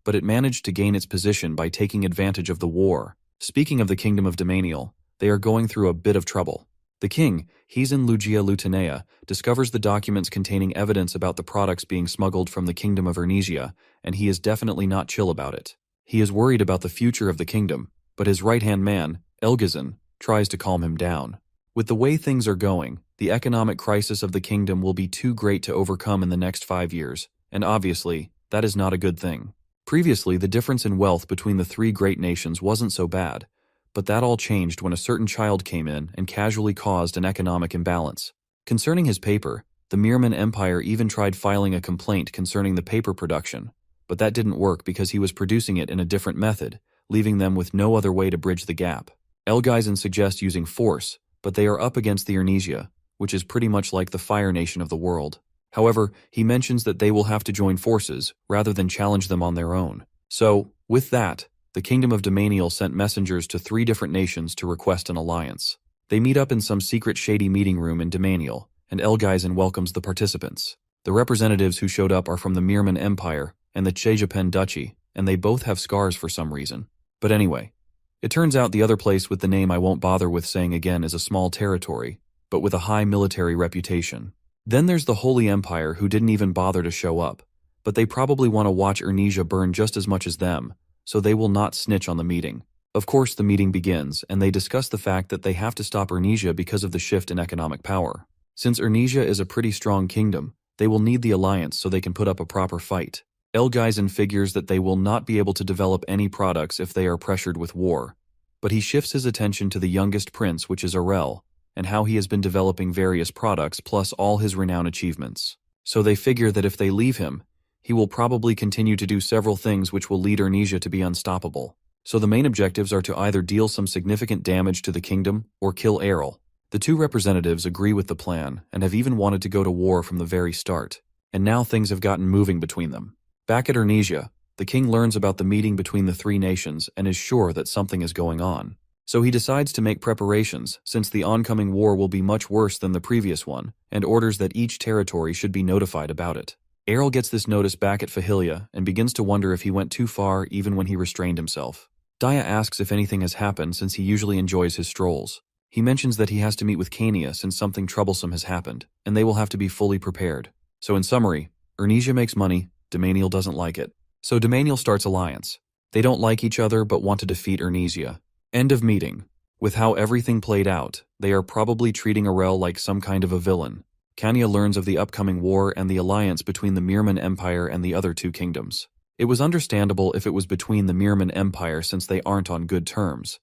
but it managed to gain its position by taking advantage of the war. Speaking of the Kingdom of Domanial, they are going through a bit of trouble. The king, he's in Lugia Lutanea, discovers the documents containing evidence about the products being smuggled from the Kingdom of Ernesia, and he is definitely not chill about it. He is worried about the future of the kingdom, but his right-hand man, Elgazan, tries to calm him down. With the way things are going, the economic crisis of the kingdom will be too great to overcome in the next 5 years, and obviously, that is not a good thing. Previously, the difference in wealth between the 3 great nations wasn't so bad, but that all changed when a certain child came in and casually caused an economic imbalance. Concerning his paper, the Mirman Empire even tried filing a complaint concerning the paper production, but that didn't work because he was producing it in a different method, leaving them with no other way to bridge the gap. Elgazan suggests using force, but they are up against the Ernesia, which is pretty much like the Fire Nation of the world. However, he mentions that they will have to join forces, rather than challenge them on their own. So, with that, the Kingdom of Domanial sent messengers to 3 different nations to request an alliance. They meet up in some secret shady meeting room in Domanial, and Elgazan welcomes the participants. The representatives who showed up are from the Mirman Empire and the Chejapen Duchy, and they both have scars for some reason. But anyway, it turns out the other place with the name I won't bother with saying again is a small territory, but with a high military reputation. Then there's the Holy Empire who didn't even bother to show up, but they probably want to watch Ernesia burn just as much as them, so they will not snitch on the meeting. Of course, the meeting begins, and they discuss the fact that they have to stop Ernesia because of the shift in economic power. Since Ernesia is a pretty strong kingdom, they will need the alliance so they can put up a proper fight. Elgazan figures that they will not be able to develop any products if they are pressured with war, but he shifts his attention to the youngest prince, which is Arel, and how he has been developing various products plus all his renowned achievements. So they figure that if they leave him, he will probably continue to do several things which will lead Ernesia to be unstoppable. So the main objectives are to either deal some significant damage to the kingdom or kill Errol. The 2 representatives agree with the plan and have even wanted to go to war from the very start, and now things have gotten moving between them. Back at Ernesia, the king learns about the meeting between the 3 nations and is sure that something is going on. So he decides to make preparations, since the oncoming war will be much worse than the previous one, and orders that each territory should be notified about it. Errol gets this notice back at Fahilia and begins to wonder if he went too far even when he restrained himself. Daya asks if anything has happened since he usually enjoys his strolls. He mentions that he has to meet with Kania since something troublesome has happened, and they will have to be fully prepared. So in summary, Ernesia makes money, Domanial doesn't like it. So Domanial starts alliance. They don't like each other but want to defeat Ernesia. End of meeting. With how everything played out, they are probably treating Arel like some kind of a villain. Kania learns of the upcoming war and the alliance between the Mirman Empire and the other 2 kingdoms. It was understandable if it was between the Mirman Empire since they aren't on good terms,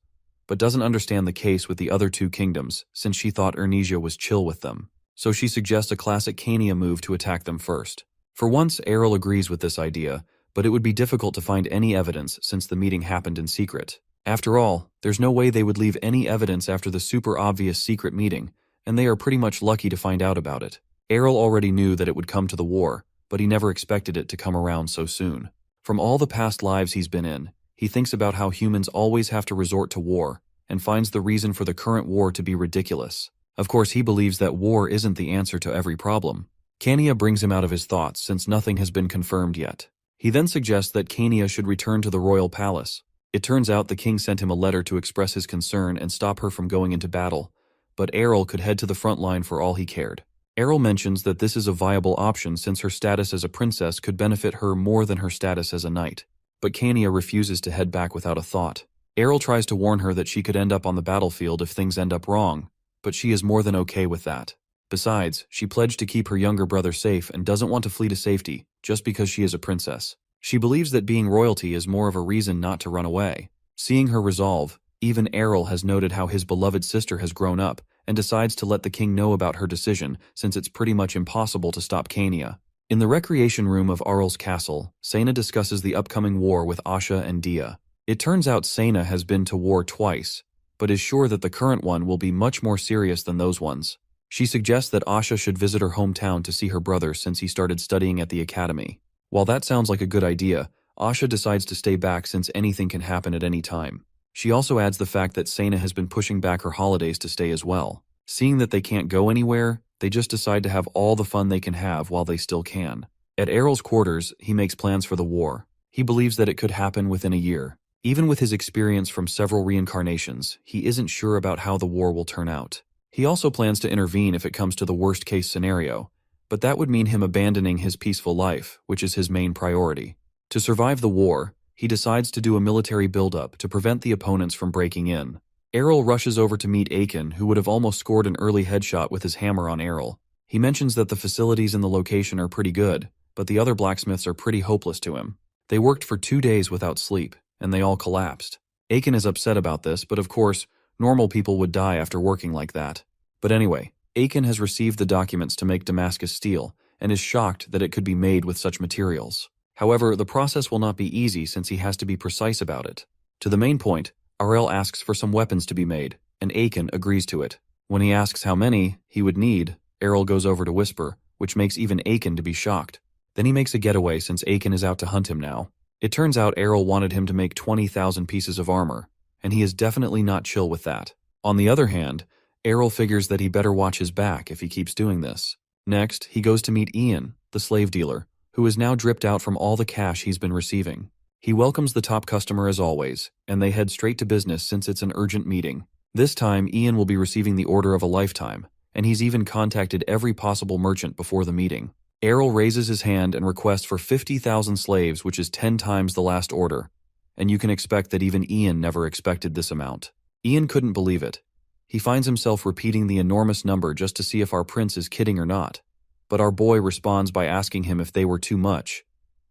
but doesn't understand the case with the other 2 kingdoms since she thought Ernesia was chill with them. So she suggests a classic Kania move to attack them first. For once, Errol agrees with this idea, but it would be difficult to find any evidence since the meeting happened in secret. After all, there's no way they would leave any evidence after the super obvious secret meeting, and they are pretty much lucky to find out about it. Errol already knew that it would come to the war, but he never expected it to come around so soon. From all the past lives he's been in, he thinks about how humans always have to resort to war, and finds the reason for the current war to be ridiculous. Of course, he believes that war isn't the answer to every problem. Kania brings him out of his thoughts since nothing has been confirmed yet. He then suggests that Kania should return to the royal palace. It turns out the king sent him a letter to express his concern and stop her from going into battle, but Errol could head to the front line for all he cared. Errol mentions that this is a viable option since her status as a princess could benefit her more than her status as a knight. But Kania refuses to head back without a thought. Errol tries to warn her that she could end up on the battlefield if things end up wrong, but she is more than okay with that. Besides, she pledged to keep her younger brother safe and doesn't want to flee to safety, just because she is a princess. She believes that being royalty is more of a reason not to run away. Seeing her resolve, even Errol has noted how his beloved sister has grown up, and decides to let the king know about her decision since it's pretty much impossible to stop Kania. In the recreation room of Arl's castle, Sena discusses the upcoming war with Asha and Dia. It turns out Sena has been to war twice, but is sure that the current one will be much more serious than those ones. She suggests that Asha should visit her hometown to see her brother since he started studying at the academy. While that sounds like a good idea, Asha decides to stay back since anything can happen at any time. She also adds the fact that Sena has been pushing back her holidays to stay as well. Seeing that they can't go anywhere, they just decide to have all the fun they can have while they still can. At Errol's quarters, he makes plans for the war. He believes that it could happen within a year. Even with his experience from several reincarnations, he isn't sure about how the war will turn out. He also plans to intervene if it comes to the worst-case scenario, but that would mean him abandoning his peaceful life, which is his main priority. To survive the war, he decides to do a military buildup to prevent the opponents from breaking in. Errol rushes over to meet Aiken, who would have almost scored an early headshot with his hammer on Errol. He mentions that the facilities in the location are pretty good, but the other blacksmiths are pretty hopeless to him. They worked for 2 days without sleep, and they all collapsed. Aiken is upset about this, but of course, normal people would die after working like that. But anyway, Aiken has received the documents to make Damascus steel, and is shocked that it could be made with such materials. However, the process will not be easy since he has to be precise about it. To the main point, Arel asks for some weapons to be made, and Aiken agrees to it. When he asks how many he would need, Errol goes over to whisper, which makes even Aiken to be shocked. Then he makes a getaway since Aiken is out to hunt him now. It turns out Errol wanted him to make 20,000 pieces of armor, and he is definitely not chill with that. On the other hand, Errol figures that he better watch his back if he keeps doing this. Next, he goes to meet Ian, the slave dealer, who is now dripped out from all the cash he's been receiving. He welcomes the top customer as always, and they head straight to business since it's an urgent meeting. This time, Ian will be receiving the order of a lifetime, and he's even contacted every possible merchant before the meeting. Errol raises his hand and requests for 50,000 slaves, which is 10 times the last order, and you can expect that even Ian never expected this amount. Ian couldn't believe it. He finds himself repeating the enormous number just to see if our prince is kidding or not, but our boy responds by asking him if they were too much.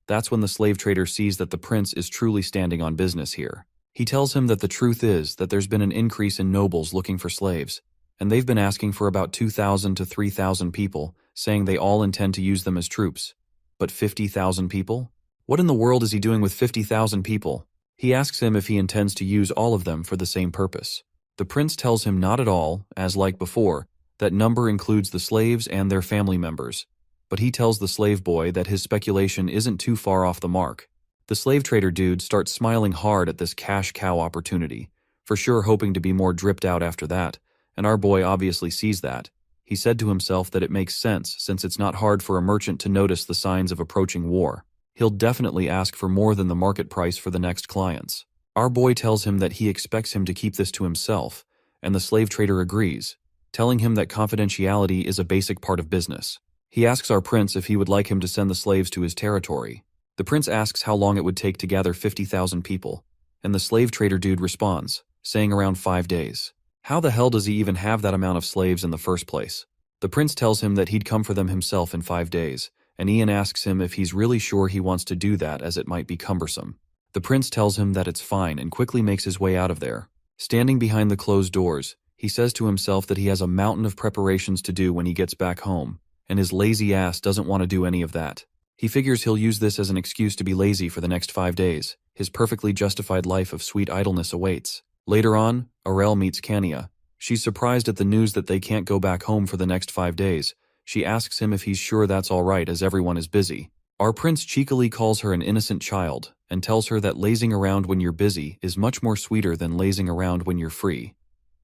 That's when the slave trader sees that the prince is truly standing on business here. He tells him that the truth is that there's been an increase in nobles looking for slaves, and they've been asking for about 2,000 to 3,000 people, saying they all intend to use them as troops. But 50,000 people? What in the world is he doing with 50,000 people? He asks him if he intends to use all of them for the same purpose. The prince tells him not at all, as like before, that number includes the slaves and their family members. But he tells the slave boy that his speculation isn't too far off the mark. The slave trader dude starts smiling hard at this cash cow opportunity, for sure hoping to be more dripped out after that, and our boy obviously sees that. He said to himself that it makes sense since it's not hard for a merchant to notice the signs of approaching war. He'll definitely ask for more than the market price for the next clients. Our boy tells him that he expects him to keep this to himself, and the slave trader agrees, telling him that confidentiality is a basic part of business. He asks our prince if he would like him to send the slaves to his territory. The prince asks how long it would take to gather 50,000 people, and the slave trader dude responds, saying around 5 days. How the hell does he even have that amount of slaves in the first place? The prince tells him that he'd come for them himself in 5 days, and Ian asks him if he's really sure he wants to do that as it might be cumbersome. The prince tells him that it's fine and quickly makes his way out of there. Standing behind the closed doors, he says to himself that he has a mountain of preparations to do when he gets back home, and his lazy ass doesn't want to do any of that. He figures he'll use this as an excuse to be lazy for the next 5 days. His perfectly justified life of sweet idleness awaits. Later on, Arel meets Kania. She's surprised at the news that they can't go back home for the next 5 days. She asks him if he's sure that's all right as everyone is busy. Our prince cheekily calls her an innocent child and tells her that lazing around when you're busy is much more sweeter than lazing around when you're free.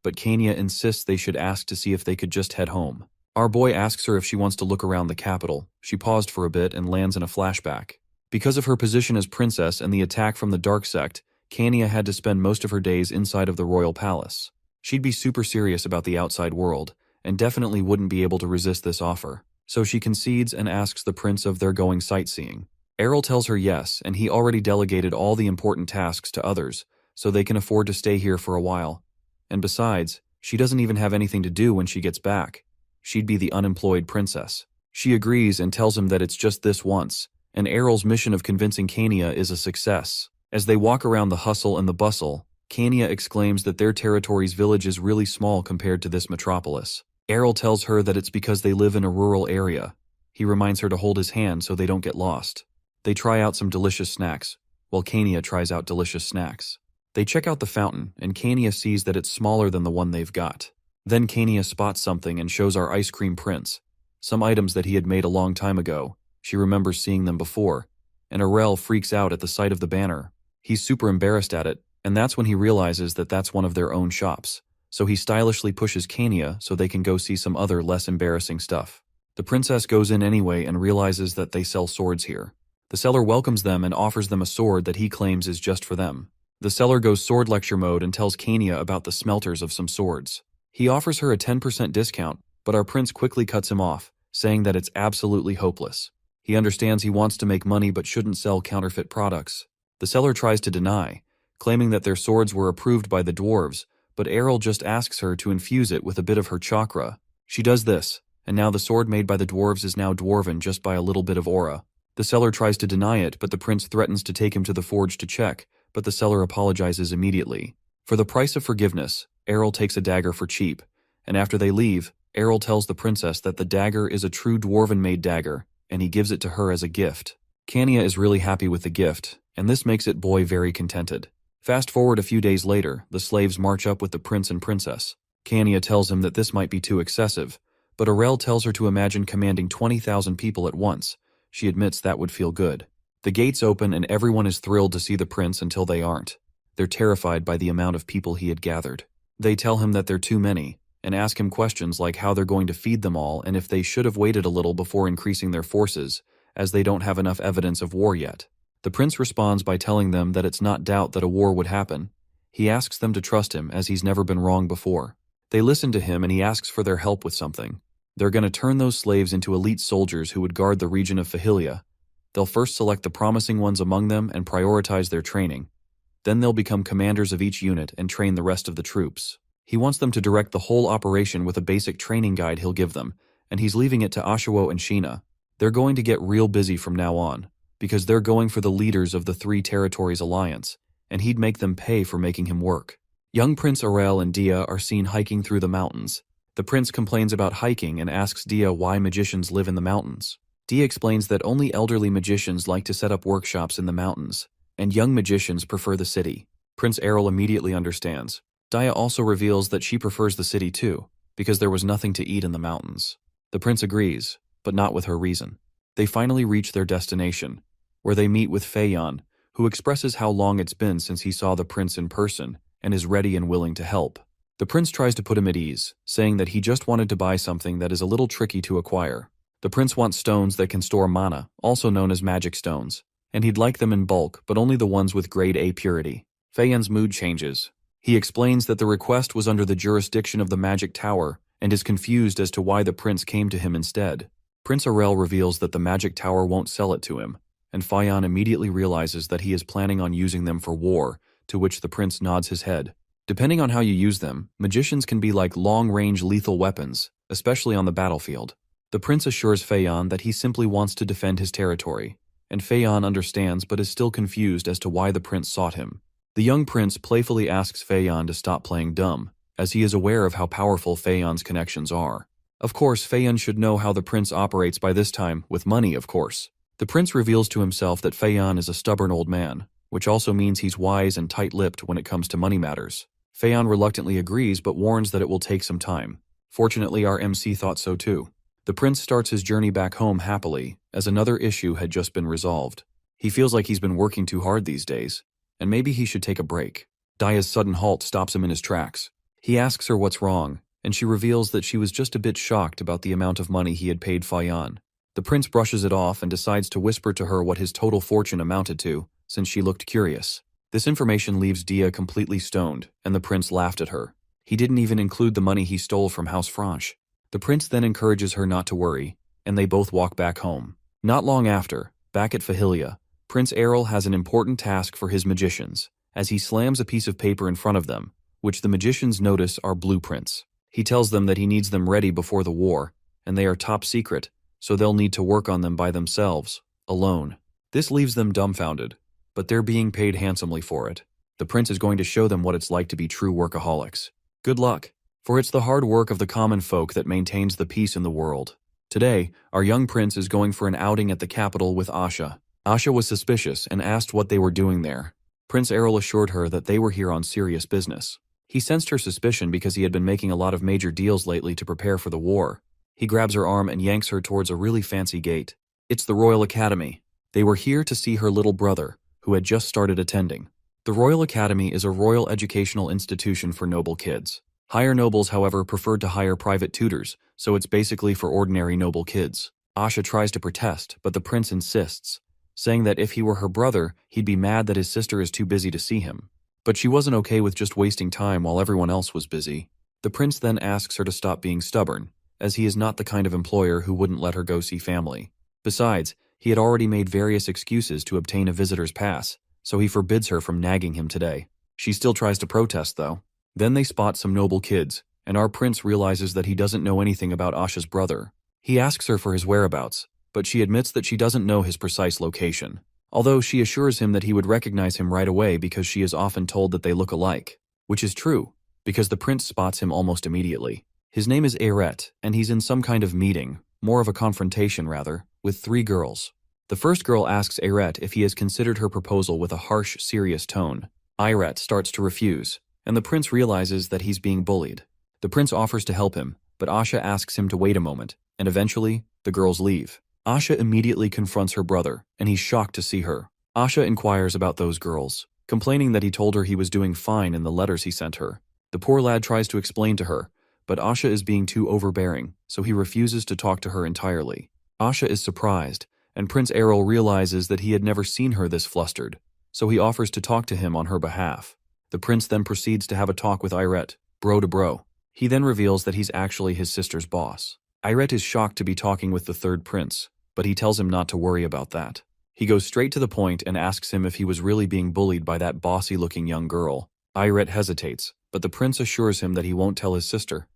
But Kania insists they should ask to see if they could just head home. Our boy asks her if she wants to look around the capital. She paused for a bit and lands in a flashback. Because of her position as princess and the attack from the dark sect, Kania had to spend most of her days inside of the royal palace. She'd be super serious about the outside world, and definitely wouldn't be able to resist this offer. So she concedes and asks the prince if they're going sightseeing. Errol tells her yes, and he already delegated all the important tasks to others, so they can afford to stay here for a while. And besides, she doesn't even have anything to do when she gets back. She'd be the unemployed princess. She agrees and tells him that it's just this once, and Errol's mission of convincing Kania is a success. As they walk around the hustle and the bustle, Kania exclaims that their territory's village is really small compared to this metropolis. Errol tells her that it's because they live in a rural area. He reminds her to hold his hand so they don't get lost. They try out some delicious snacks, while Kania tries out delicious snacks. They check out the fountain, and Kania sees that it's smaller than the one they've got. Then Kania spots something and shows our ice cream prince some items that he had made a long time ago. She remembers seeing them before, and Arel freaks out at the sight of the banner. He's super embarrassed at it, and that's when he realizes that that's one of their own shops. So he stylishly pushes Kania so they can go see some other less embarrassing stuff. The princess goes in anyway and realizes that they sell swords here. The seller welcomes them and offers them a sword that he claims is just for them. The seller goes sword lecture mode and tells Kania about the smelters of some swords. He offers her a 10% discount, but our prince quickly cuts him off, saying that it's absolutely hopeless. He understands he wants to make money but shouldn't sell counterfeit products. The seller tries to deny, claiming that their swords were approved by the dwarves, but Errol just asks her to infuse it with a bit of her chakra. She does this, and now the sword made by the dwarves is now dwarven just by a little bit of aura. The seller tries to deny it, but the prince threatens to take him to the forge to check, but the seller apologizes immediately. For the price of forgiveness, Errol takes a dagger for cheap, and after they leave, Errol tells the princess that the dagger is a true dwarven-made dagger, and he gives it to her as a gift. Kania is really happy with the gift, and this makes it boy very contented. Fast forward a few days later, the slaves march up with the prince and princess. Kania tells him that this might be too excessive, but Arel tells her to imagine commanding 20,000 people at once. She admits that would feel good. The gates open and everyone is thrilled to see the prince until they aren't. They're terrified by the amount of people he had gathered. They tell him that they're too many, and ask him questions like how they're going to feed them all and if they should have waited a little before increasing their forces, as they don't have enough evidence of war yet. The prince responds by telling them that it's not doubt that a war would happen. He asks them to trust him as he's never been wrong before. They listen to him and he asks for their help with something. They're going to turn those slaves into elite soldiers who would guard the region of Fahilia. They'll first select the promising ones among them and prioritize their training. Then they'll become commanders of each unit and train the rest of the troops. He wants them to direct the whole operation with a basic training guide he'll give them, and he's leaving it to Ashuo and Sheena. They're going to get real busy from now on, because they're going for the leaders of the Three Territories Alliance, and he'd make them pay for making him work. Young Prince Arel and Dia are seen hiking through the mountains. The prince complains about hiking and asks Dia why magicians live in the mountains. Dia explains that only elderly magicians like to set up workshops in the mountains, and young magicians prefer the city. Prince Errol immediately understands. Dia also reveals that she prefers the city too, because there was nothing to eat in the mountains. The prince agrees, but not with her reason. They finally reach their destination, where they meet with Feiyan, who expresses how long it's been since he saw the prince in person and is ready and willing to help. The prince tries to put him at ease, saying that he just wanted to buy something that is a little tricky to acquire. The prince wants stones that can store mana, also known as magic stones, and he'd like them in bulk, but only the ones with grade A purity. Feiyan's mood changes. He explains that the request was under the jurisdiction of the Magic Tower and is confused as to why the prince came to him instead. Prince Arel reveals that the Magic Tower won't sell it to him, and Feiyan immediately realizes that he is planning on using them for war, to which the prince nods his head. Depending on how you use them, magicians can be like long-range lethal weapons, especially on the battlefield. The prince assures Feiyan that he simply wants to defend his territory, and Feiyan understands but is still confused as to why the prince sought him. The young prince playfully asks Feiyan to stop playing dumb, as he is aware of how powerful Feiyan's connections are. Of course, Feiyan should know how the prince operates by this time, with money, of course. The prince reveals to himself that Feiyan is a stubborn old man, which also means he's wise and tight-lipped when it comes to money matters. Feiyan reluctantly agrees but warns that it will take some time. Fortunately, our MC thought so too. The prince starts his journey back home happily, as another issue had just been resolved. He feels like he's been working too hard these days, and maybe he should take a break. Daya's sudden halt stops him in his tracks. He asks her what's wrong, and she reveals that she was just a bit shocked about the amount of money he had paid Feiyan. The prince brushes it off and decides to whisper to her what his total fortune amounted to, since she looked curious. This information leaves Dia completely stoned, and the prince laughed at her. He didn't even include the money he stole from House Franche. The prince then encourages her not to worry, and they both walk back home. Not long after, back at Fahilia, Prince Errol has an important task for his magicians, as he slams a piece of paper in front of them, which the magicians notice are blueprints. He tells them that he needs them ready before the war, and they are top secret, so they'll need to work on them by themselves, alone. This leaves them dumbfounded, but they're being paid handsomely for it. The prince is going to show them what it's like to be true workaholics. Good luck, for it's the hard work of the common folk that maintains the peace in the world. Today, our young prince is going for an outing at the capital with Asha. Asha was suspicious and asked what they were doing there. Prince Errol assured her that they were here on serious business. He sensed her suspicion because he had been making a lot of major deals lately to prepare for the war. He grabs her arm and yanks her towards a really fancy gate. It's the Royal Academy. They were here to see her little brother, who had just started attending. The Royal Academy is a royal educational institution for noble kids. Higher nobles, however, preferred to hire private tutors, so it's basically for ordinary noble kids. Asha tries to protest, but the prince insists, saying that if he were her brother, he'd be mad that his sister is too busy to see him. But she wasn't okay with just wasting time while everyone else was busy. The prince then asks her to stop being stubborn, as he is not the kind of employer who wouldn't let her go see family. Besides, he had already made various excuses to obtain a visitor's pass, so he forbids her from nagging him today. She still tries to protest, though. Then they spot some noble kids, and our prince realizes that he doesn't know anything about Asha's brother. He asks her for his whereabouts, but she admits that she doesn't know his precise location, although she assures him that he would recognize him right away because she is often told that they look alike, which is true, because the prince spots him almost immediately. His name is Aret, and he's in some kind of meeting, more of a confrontation rather, with 3 girls. The first girl asks Aret if he has considered her proposal with a harsh, serious tone. Aret starts to refuse, and the prince realizes that he's being bullied. The prince offers to help him, but Asha asks him to wait a moment, and eventually, the girls leave. Asha immediately confronts her brother, and he's shocked to see her. Asha inquires about those girls, complaining that he told her he was doing fine in the letters he sent her. The poor lad tries to explain to her, but Asha is being too overbearing, so he refuses to talk to her entirely. Asha is surprised, and Prince Errol realizes that he had never seen her this flustered, so he offers to talk to him on her behalf. The prince then proceeds to have a talk with Aret, bro to bro. He then reveals that he's actually his sister's boss. Aret is shocked to be talking with the third prince, but he tells him not to worry about that. He goes straight to the point and asks him if he was really being bullied by that bossy-looking young girl. Aret hesitates, but the prince assures him that he won't tell his sister,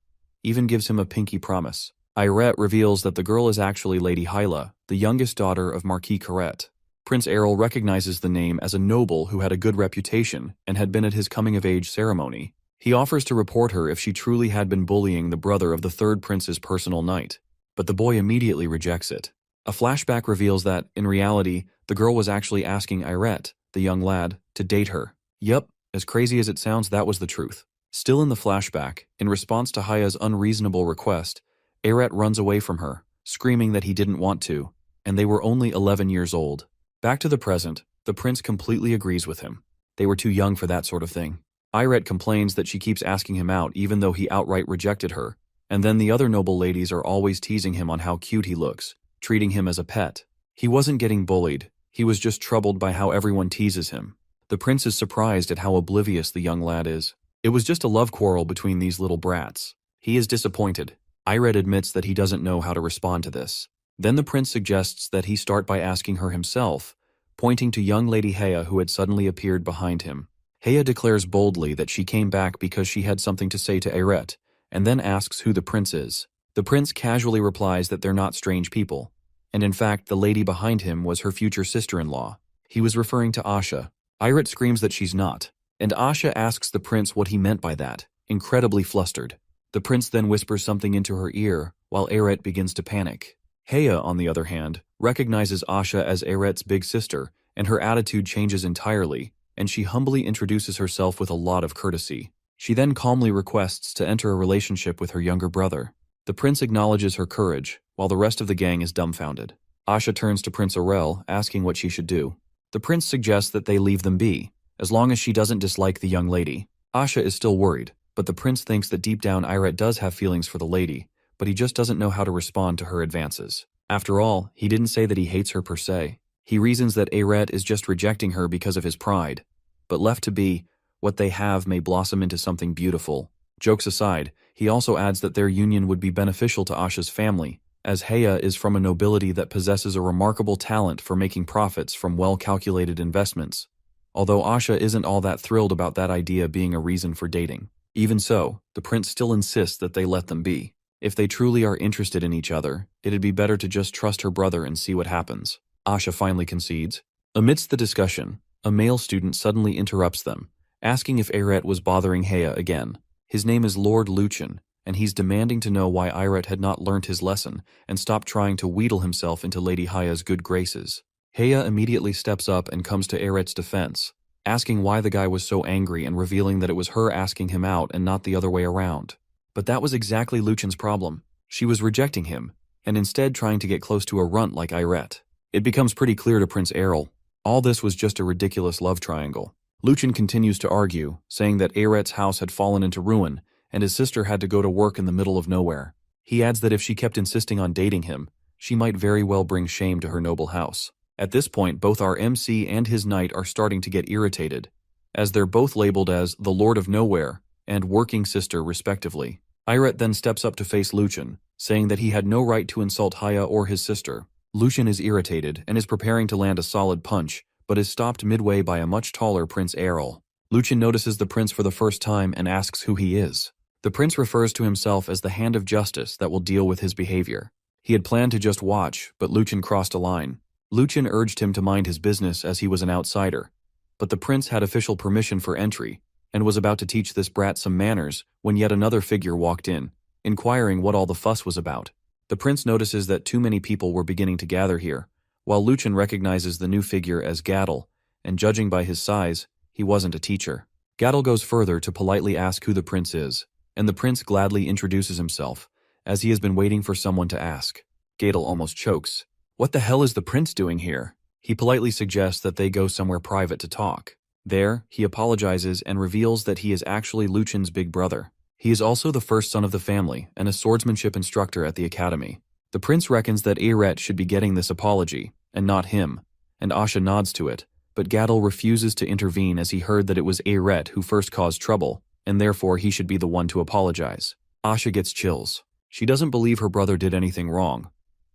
even gives him a pinky promise. Aret reveals that the girl is actually Lady Hyla, the youngest daughter of Marquis Carret. Prince Errol recognizes the name as a noble who had a good reputation and had been at his coming-of-age ceremony. He offers to report her if she truly had been bullying the brother of the third prince's personal knight, but the boy immediately rejects it. A flashback reveals that, in reality, the girl was actually asking Aret, the young lad, to date her. Yup, as crazy as it sounds, that was the truth. Still in the flashback, in response to Haya's unreasonable request, Aret runs away from her, screaming that he didn't want to, and they were only 11 years old. Back to the present, the prince completely agrees with him. They were too young for that sort of thing. Aret complains that she keeps asking him out even though he outright rejected her, and then the other noble ladies are always teasing him on how cute he looks, treating him as a pet. He wasn't getting bullied, he was just troubled by how everyone teases him. The prince is surprised at how oblivious the young lad is. It was just a love quarrel between these little brats. He is disappointed. Aret admits that he doesn't know how to respond to this. Then the prince suggests that he start by asking her himself, pointing to young Lady Heya who had suddenly appeared behind him. Heya declares boldly that she came back because she had something to say to Aret, and then asks who the prince is. The prince casually replies that they're not strange people, and in fact the lady behind him was her future sister-in-law. He was referring to Asha. Aret screams that she's not, and Asha asks the prince what he meant by that, incredibly flustered. The prince then whispers something into her ear, while Aret begins to panic. Heya, on the other hand, recognizes Asha as Aret's big sister, and her attitude changes entirely, and she humbly introduces herself with a lot of courtesy. She then calmly requests to enter a relationship with her younger brother. The prince acknowledges her courage, while the rest of the gang is dumbfounded. Asha turns to Prince Aurel, asking what she should do. The prince suggests that they leave them be, as long as she doesn't dislike the young lady. Asha is still worried, but the prince thinks that deep down Aret does have feelings for the lady, but he just doesn't know how to respond to her advances. After all, he didn't say that he hates her per se. He reasons that Aret is just rejecting her because of his pride. But left to be, what they have may blossom into something beautiful. Jokes aside, he also adds that their union would be beneficial to Asha's family, as Heya is from a nobility that possesses a remarkable talent for making profits from well-calculated investments. Although Asha isn't all that thrilled about that idea being a reason for dating. Even so, the prince still insists that they let them be. If they truly are interested in each other, it'd be better to just trust her brother and see what happens. Asha finally concedes. Amidst the discussion, a male student suddenly interrupts them, asking if Aret was bothering Heya again. His name is Lord Luchin, and he's demanding to know why Aret had not learnt his lesson and stopped trying to wheedle himself into Lady Haya's good graces. Heya immediately steps up and comes to Aret's defense, asking why the guy was so angry and revealing that it was her asking him out and not the other way around. But that was exactly Luchin's problem. She was rejecting him, and instead trying to get close to a runt like Aret. It becomes pretty clear to Prince Errol. All this was just a ridiculous love triangle. Luchin continues to argue, saying that Aret's house had fallen into ruin, and his sister had to go to work in the middle of nowhere. He adds that if she kept insisting on dating him, she might very well bring shame to her noble house. At this point, both our MC and his knight are starting to get irritated, as they're both labeled as the Lord of Nowhere and Working Sister respectively. Aret then steps up to face Luchin, saying that he had no right to insult Haya or his sister. Luchin is irritated and is preparing to land a solid punch, but is stopped midway by a much taller Prince Errol. Luchin notices the prince for the first time and asks who he is. The prince refers to himself as the hand of justice that will deal with his behavior. He had planned to just watch, but Luchin crossed a line. Luchin urged him to mind his business as he was an outsider, but the prince had official permission for entry and was about to teach this brat some manners when yet another figure walked in, inquiring what all the fuss was about. The prince notices that too many people were beginning to gather here, while Luchin recognizes the new figure as Gadel, and judging by his size, he wasn't a teacher. Gadel goes further to politely ask who the prince is, and the prince gladly introduces himself, as he has been waiting for someone to ask. Gadel almost chokes. What the hell is the prince doing here? He politely suggests that they go somewhere private to talk. There, he apologizes and reveals that he is actually Luchin's big brother. He is also the first son of the family and a swordsmanship instructor at the academy. The prince reckons that Aret should be getting this apology, and not him, and Asha nods to it, but Gadel refuses to intervene as he heard that it was Aret who first caused trouble, and therefore he should be the one to apologize. Asha gets chills. She doesn't believe her brother did anything wrong,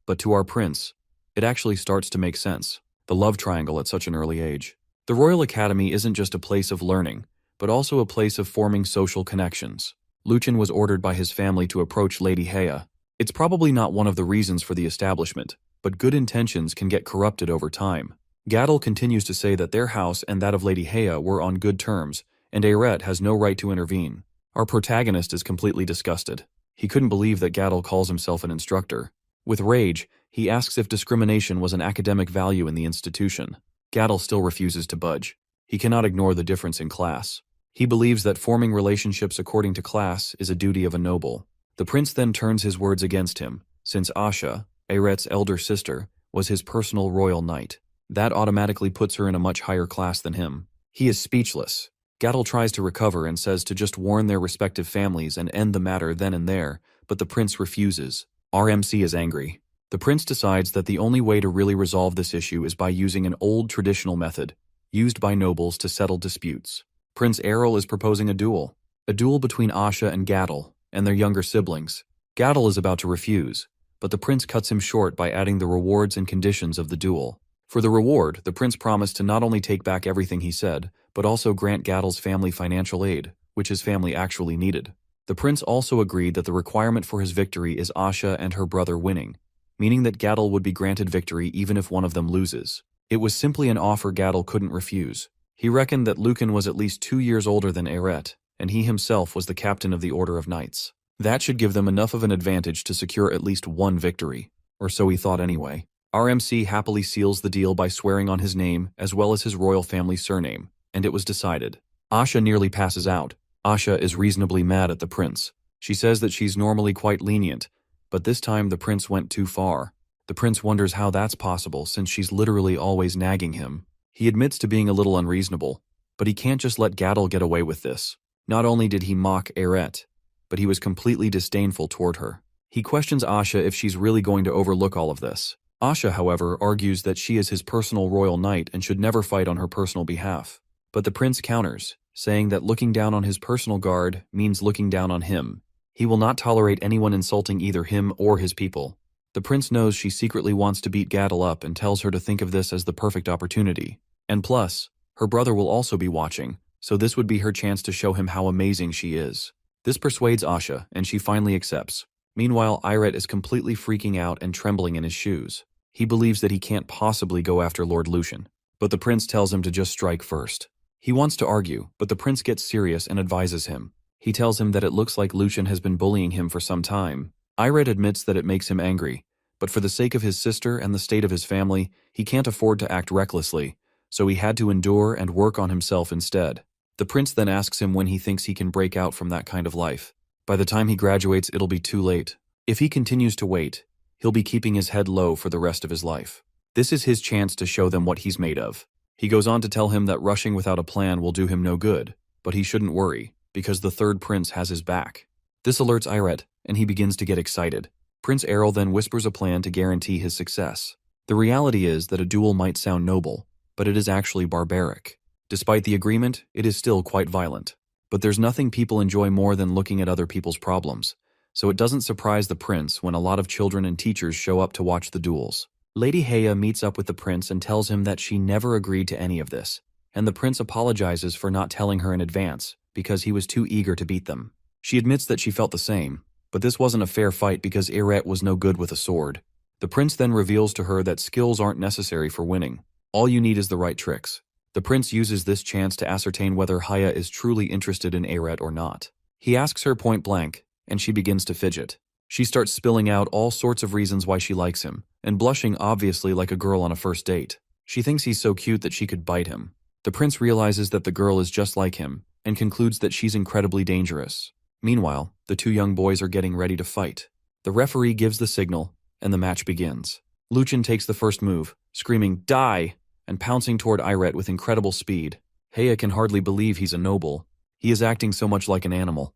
but to our prince, it actually starts to make sense. The love triangle at such an early age. The Royal Academy isn't just a place of learning, but also a place of forming social connections. Luchin was ordered by his family to approach Lady Heya. It's probably not one of the reasons for the establishment, but good intentions can get corrupted over time. Gadel continues to say that their house and that of Lady Heya were on good terms, and Aret has no right to intervene. Our protagonist is completely disgusted. He couldn't believe that Gadel calls himself an instructor. With rage, he asks if discrimination was an academic value in the institution. Gadel still refuses to budge. He cannot ignore the difference in class. He believes that forming relationships according to class is a duty of a noble. The prince then turns his words against him, since Asha, Aret's elder sister, was his personal royal knight. That automatically puts her in a much higher class than him. He is speechless. Gadel tries to recover and says to just warn their respective families and end the matter then and there, but the prince refuses. RMC is angry. The prince decides that the only way to really resolve this issue is by using an old traditional method, used by nobles to settle disputes. Prince Errol is proposing a duel between Asha and Gadel, and their younger siblings. Gadel is about to refuse, but the prince cuts him short by adding the rewards and conditions of the duel. For the reward, the prince promised to not only take back everything he said, but also grant Gadel's family financial aid, which his family actually needed. The prince also agreed that the requirement for his victory is Asha and her brother winning, meaning that Gadel would be granted victory even if one of them loses. It was simply an offer Gadel couldn't refuse. He reckoned that Luchin was at least 2 years older than Aret, and he himself was the captain of the Order of Knights. That should give them enough of an advantage to secure at least one victory. or so he thought anyway. RMC happily seals the deal by swearing on his name as well as his royal family surname, and it was decided. Asha nearly passes out. Asha is reasonably mad at the prince. She says that she's normally quite lenient, but this time the prince went too far. The prince wonders how that's possible since she's literally always nagging him. He admits to being a little unreasonable, but he can't just let Gadol get away with this. Not only did he mock Eret, but he was completely disdainful toward her. He questions Asha if she's really going to overlook all of this. Asha, however, argues that she is his personal royal knight and should never fight on her personal behalf. But the prince counters, saying that looking down on his personal guard means looking down on him. He will not tolerate anyone insulting either him or his people. The prince knows she secretly wants to beat Gadol up and tells her to think of this as the perfect opportunity. And plus, her brother will also be watching, so this would be her chance to show him how amazing she is. This persuades Asha, and she finally accepts. Meanwhile, Eret is completely freaking out and trembling in his shoes. He believes that he can't possibly go after Lord Lucian, but the prince tells him to just strike first. He wants to argue, but the prince gets serious and advises him. He tells him that it looks like Lucian has been bullying him for some time. Eret admits that it makes him angry, but for the sake of his sister and the state of his family, he can't afford to act recklessly, so he had to endure and work on himself instead. The prince then asks him when he thinks he can break out from that kind of life. By the time he graduates, it'll be too late. If he continues to wait, he'll be keeping his head low for the rest of his life. This is his chance to show them what he's made of. He goes on to tell him that rushing without a plan will do him no good, but he shouldn't worry, because the third prince has his back. This alerts Eret, and he begins to get excited. Prince Errol then whispers a plan to guarantee his success. The reality is that a duel might sound noble, but it is actually barbaric. Despite the agreement, it is still quite violent. But there's nothing people enjoy more than looking at other people's problems, so it doesn't surprise the prince when a lot of children and teachers show up to watch the duels. Lady Heya meets up with the prince and tells him that she never agreed to any of this, and the prince apologizes for not telling her in advance because he was too eager to beat them. She admits that she felt the same, but this wasn't a fair fight because Eret was no good with a sword. The prince then reveals to her that skills aren't necessary for winning. All you need is the right tricks. The prince uses this chance to ascertain whether Heya is truly interested in Eret or not. He asks her point blank, and she begins to fidget. She starts spilling out all sorts of reasons why she likes him, and blushing obviously like a girl on a first date. She thinks he's so cute that she could bite him. The prince realizes that the girl is just like him, and concludes that she's incredibly dangerous. Meanwhile, the two young boys are getting ready to fight. The referee gives the signal, and the match begins. Lucian takes the first move, screaming, "Die!" and pouncing toward Eret with incredible speed. Heya can hardly believe he's a noble. He is acting so much like an animal,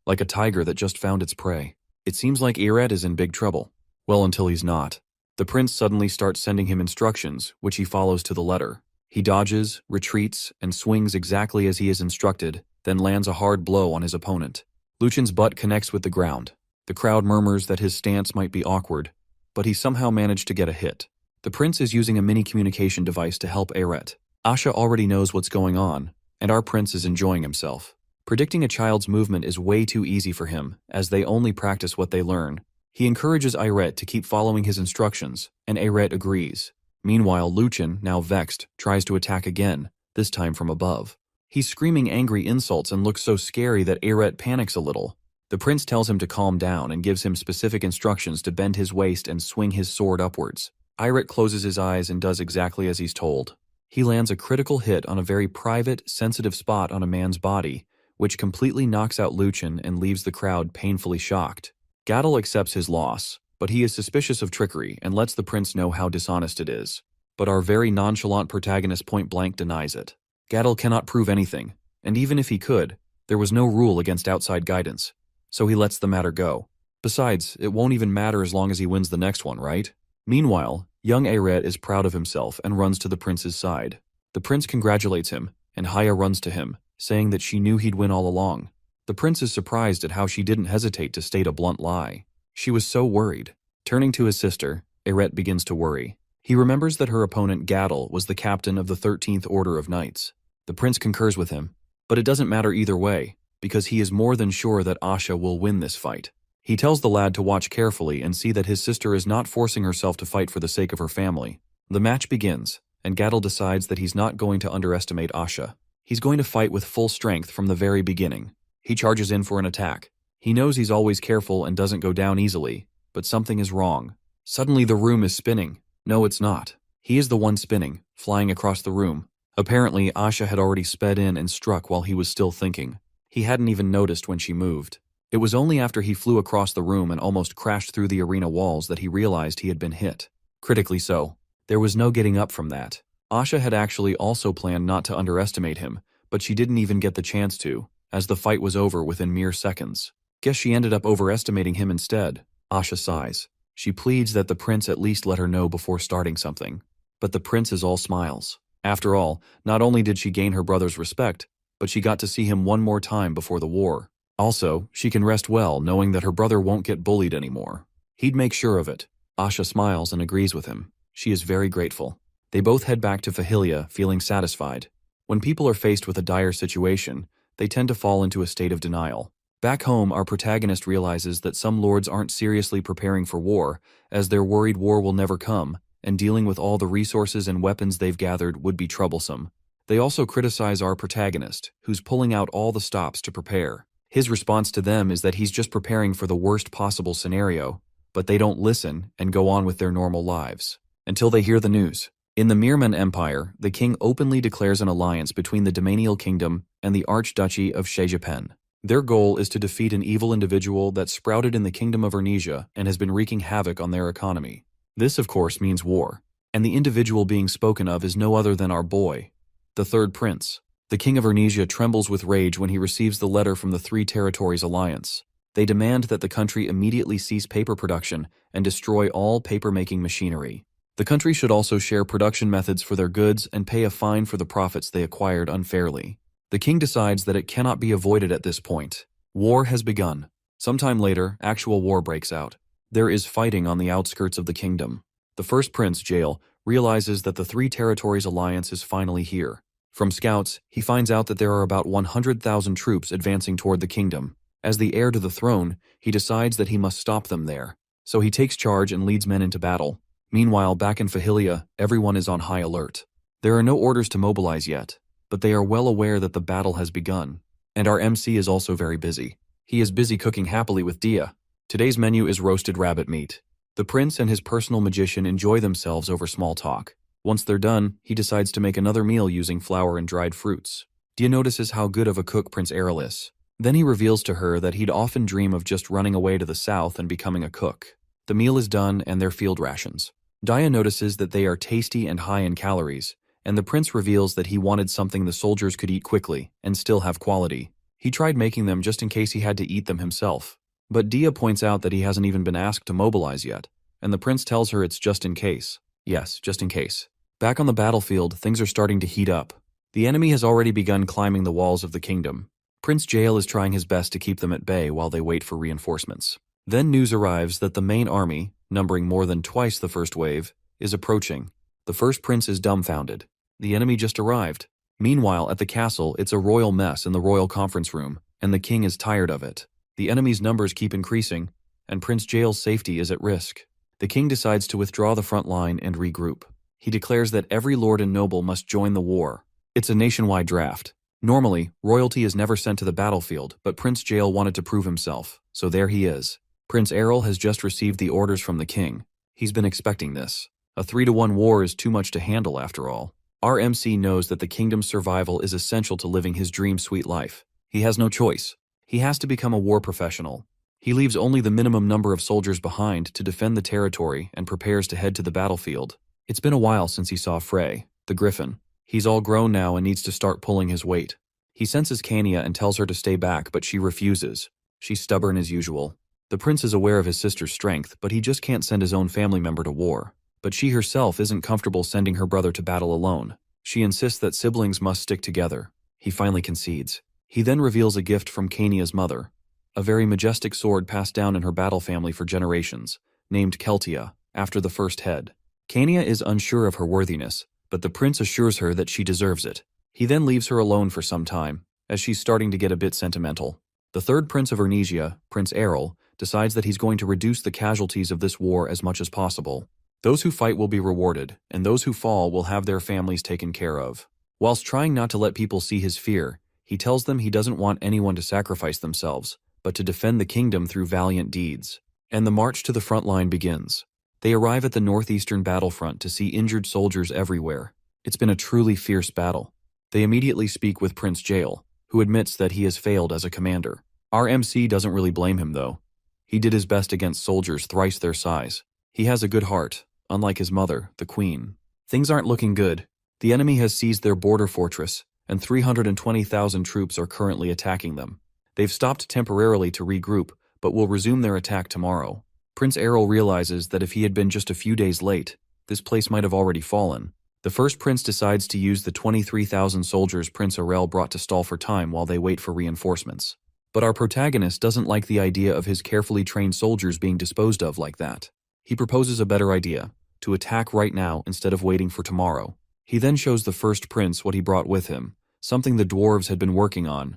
like a tiger that just found its prey. It seems like Eret is in big trouble. Well, until he's not. The prince suddenly starts sending him instructions, which he follows to the letter. He dodges, retreats, and swings exactly as he is instructed, then lands a hard blow on his opponent. Lucian's butt connects with the ground. The crowd murmurs that his stance might be awkward, but he somehow managed to get a hit. The prince is using a mini communication device to help Eret. Asha already knows what's going on, and our prince is enjoying himself. Predicting a child's movement is way too easy for him, as they only practice what they learn. He encourages Eret to keep following his instructions, and Eret agrees. Meanwhile, Lucian, now vexed, tries to attack again, this time from above. He's screaming angry insults and looks so scary that Eret panics a little. The prince tells him to calm down and gives him specific instructions to bend his waist and swing his sword upwards. Eret closes his eyes and does exactly as he's told. He lands a critical hit on a very private, sensitive spot on a man's body, which completely knocks out Lucian and leaves the crowd painfully shocked. Gadol accepts his loss, but he is suspicious of trickery and lets the prince know how dishonest it is. But our very nonchalant protagonist point-blank denies it. Gadol cannot prove anything, and even if he could, there was no rule against outside guidance, so he lets the matter go. Besides, it won't even matter as long as he wins the next one, right? Meanwhile, young Eret is proud of himself and runs to the prince's side. The prince congratulates him, and Heya runs to him, saying that she knew he'd win all along. The prince is surprised at how she didn't hesitate to state a blunt lie. She was so worried. Turning to his sister, Eret begins to worry. He remembers that her opponent Gadol was the captain of the 13th Order of Knights. The prince concurs with him, but it doesn't matter either way, because he is more than sure that Asha will win this fight. He tells the lad to watch carefully and see that his sister is not forcing herself to fight for the sake of her family. The match begins, and Gadol decides that he's not going to underestimate Asha. He's going to fight with full strength from the very beginning. He charges in for an attack. He knows he's always careful and doesn't go down easily, but something is wrong. Suddenly the room is spinning. No, it's not. He is the one spinning, flying across the room. Apparently, Asha had already sped in and struck while he was still thinking. He hadn't even noticed when she moved. It was only after he flew across the room and almost crashed through the arena walls that he realized he had been hit. Critically so. There was no getting up from that. Asha had actually also planned not to underestimate him, but she didn't even get the chance to, as the fight was over within mere seconds. Guess she ended up overestimating him instead. Asha sighs. She pleads that the prince at least let her know before starting something. But the prince is all smiles. After all, not only did she gain her brother's respect, but she got to see him one more time before the war. Also, she can rest well knowing that her brother won't get bullied anymore. He'd make sure of it. Asha smiles and agrees with him. She is very grateful. They both head back to Fahilia, feeling satisfied. When people are faced with a dire situation, they tend to fall into a state of denial. Back home, our protagonist realizes that some lords aren't seriously preparing for war, as they're worried war will never come, and dealing with all the resources and weapons they've gathered would be troublesome. They also criticize our protagonist, who's pulling out all the stops to prepare. His response to them is that he's just preparing for the worst possible scenario, but they don't listen and go on with their normal lives. Until they hear the news. In the Mirman Empire, the king openly declares an alliance between the Domanial Kingdom and the Archduchy of Shejapen. Their goal is to defeat an evil individual that sprouted in the Kingdom of Ernesia and has been wreaking havoc on their economy. This, of course, means war. And the individual being spoken of is no other than our boy, the third prince. The King of Ernesia trembles with rage when he receives the letter from the Three Territories Alliance. They demand that the country immediately cease paper production and destroy all paper-making machinery. The country should also share production methods for their goods and pay a fine for the profits they acquired unfairly. The king decides that it cannot be avoided at this point. War has begun. Sometime later, actual war breaks out. There is fighting on the outskirts of the kingdom. The first prince, Jael, realizes that the Three Territories Alliance is finally here. From scouts, he finds out that there are about 100,000 troops advancing toward the kingdom. As the heir to the throne, he decides that he must stop them there. So he takes charge and leads men into battle. Meanwhile, back in Fahilia, everyone is on high alert. There are no orders to mobilize yet, but they are well aware that the battle has begun. And our MC is also very busy. He is busy cooking happily with Dia. Today's menu is roasted rabbit meat. The prince and his personal magician enjoy themselves over small talk. Once they're done, he decides to make another meal using flour and dried fruits. Dia notices how good of a cook Prince Errol is. Then he reveals to her that he'd often dream of just running away to the south and becoming a cook. The meal is done and they're field rations. Dia notices that they are tasty and high in calories, and the prince reveals that he wanted something the soldiers could eat quickly and still have quality. He tried making them just in case he had to eat them himself. But Dia points out that he hasn't even been asked to mobilize yet, and the prince tells her it's just in case. Yes, just in case. Back on the battlefield, things are starting to heat up. The enemy has already begun climbing the walls of the kingdom. Prince Jael is trying his best to keep them at bay while they wait for reinforcements. Then news arrives that the main army, numbering more than twice the first wave, is approaching. The first prince is dumbfounded. The enemy just arrived. Meanwhile, at the castle, it's a royal mess in the royal conference room, and the king is tired of it. The enemy's numbers keep increasing, and Prince Jael's safety is at risk. The king decides to withdraw the front line and regroup. He declares that every lord and noble must join the war. It's a nationwide draft. Normally, royalty is never sent to the battlefield, but Prince Jael wanted to prove himself, so there he is. Prince Errol has just received the orders from the king. He's been expecting this. A 3-to-1 war is too much to handle after all. Our MC knows that the kingdom's survival is essential to living his dream sweet life. He has no choice. He has to become a war professional. He leaves only the minimum number of soldiers behind to defend the territory and prepares to head to the battlefield. It's been a while since he saw Frey, the griffin. He's all grown now and needs to start pulling his weight. He senses Kania and tells her to stay back, but she refuses. She's stubborn as usual. The prince is aware of his sister's strength, but he just can't send his own family member to war. But she herself isn't comfortable sending her brother to battle alone. She insists that siblings must stick together. He finally concedes. He then reveals a gift from Kania's mother, a very majestic sword passed down in her battle family for generations, named Keltia, after the first head. Kania is unsure of her worthiness, but the prince assures her that she deserves it. He then leaves her alone for some time, as she's starting to get a bit sentimental. The third prince of Ernesia, Prince Errol, decides that he's going to reduce the casualties of this war as much as possible. Those who fight will be rewarded, and those who fall will have their families taken care of. Whilst trying not to let people see his fear, he tells them he doesn't want anyone to sacrifice themselves, but to defend the kingdom through valiant deeds. And the march to the front line begins. They arrive at the northeastern battlefront to see injured soldiers everywhere. It's been a truly fierce battle. They immediately speak with Prince Jael, who admits that he has failed as a commander. Our MC doesn't really blame him though. He did his best against soldiers thrice their size. He has a good heart, unlike his mother, the queen. Things aren't looking good. The enemy has seized their border fortress, and 320,000 troops are currently attacking them. They've stopped temporarily to regroup, but will resume their attack tomorrow. Prince Errol realizes that if he had been just a few days late, this place might have already fallen. The first prince decides to use the 23,000 soldiers Prince Errol brought to stall for time while they wait for reinforcements. But our protagonist doesn't like the idea of his carefully trained soldiers being disposed of like that. He proposes a better idea, to attack right now instead of waiting for tomorrow. He then shows the first prince what he brought with him, something the dwarves had been working on.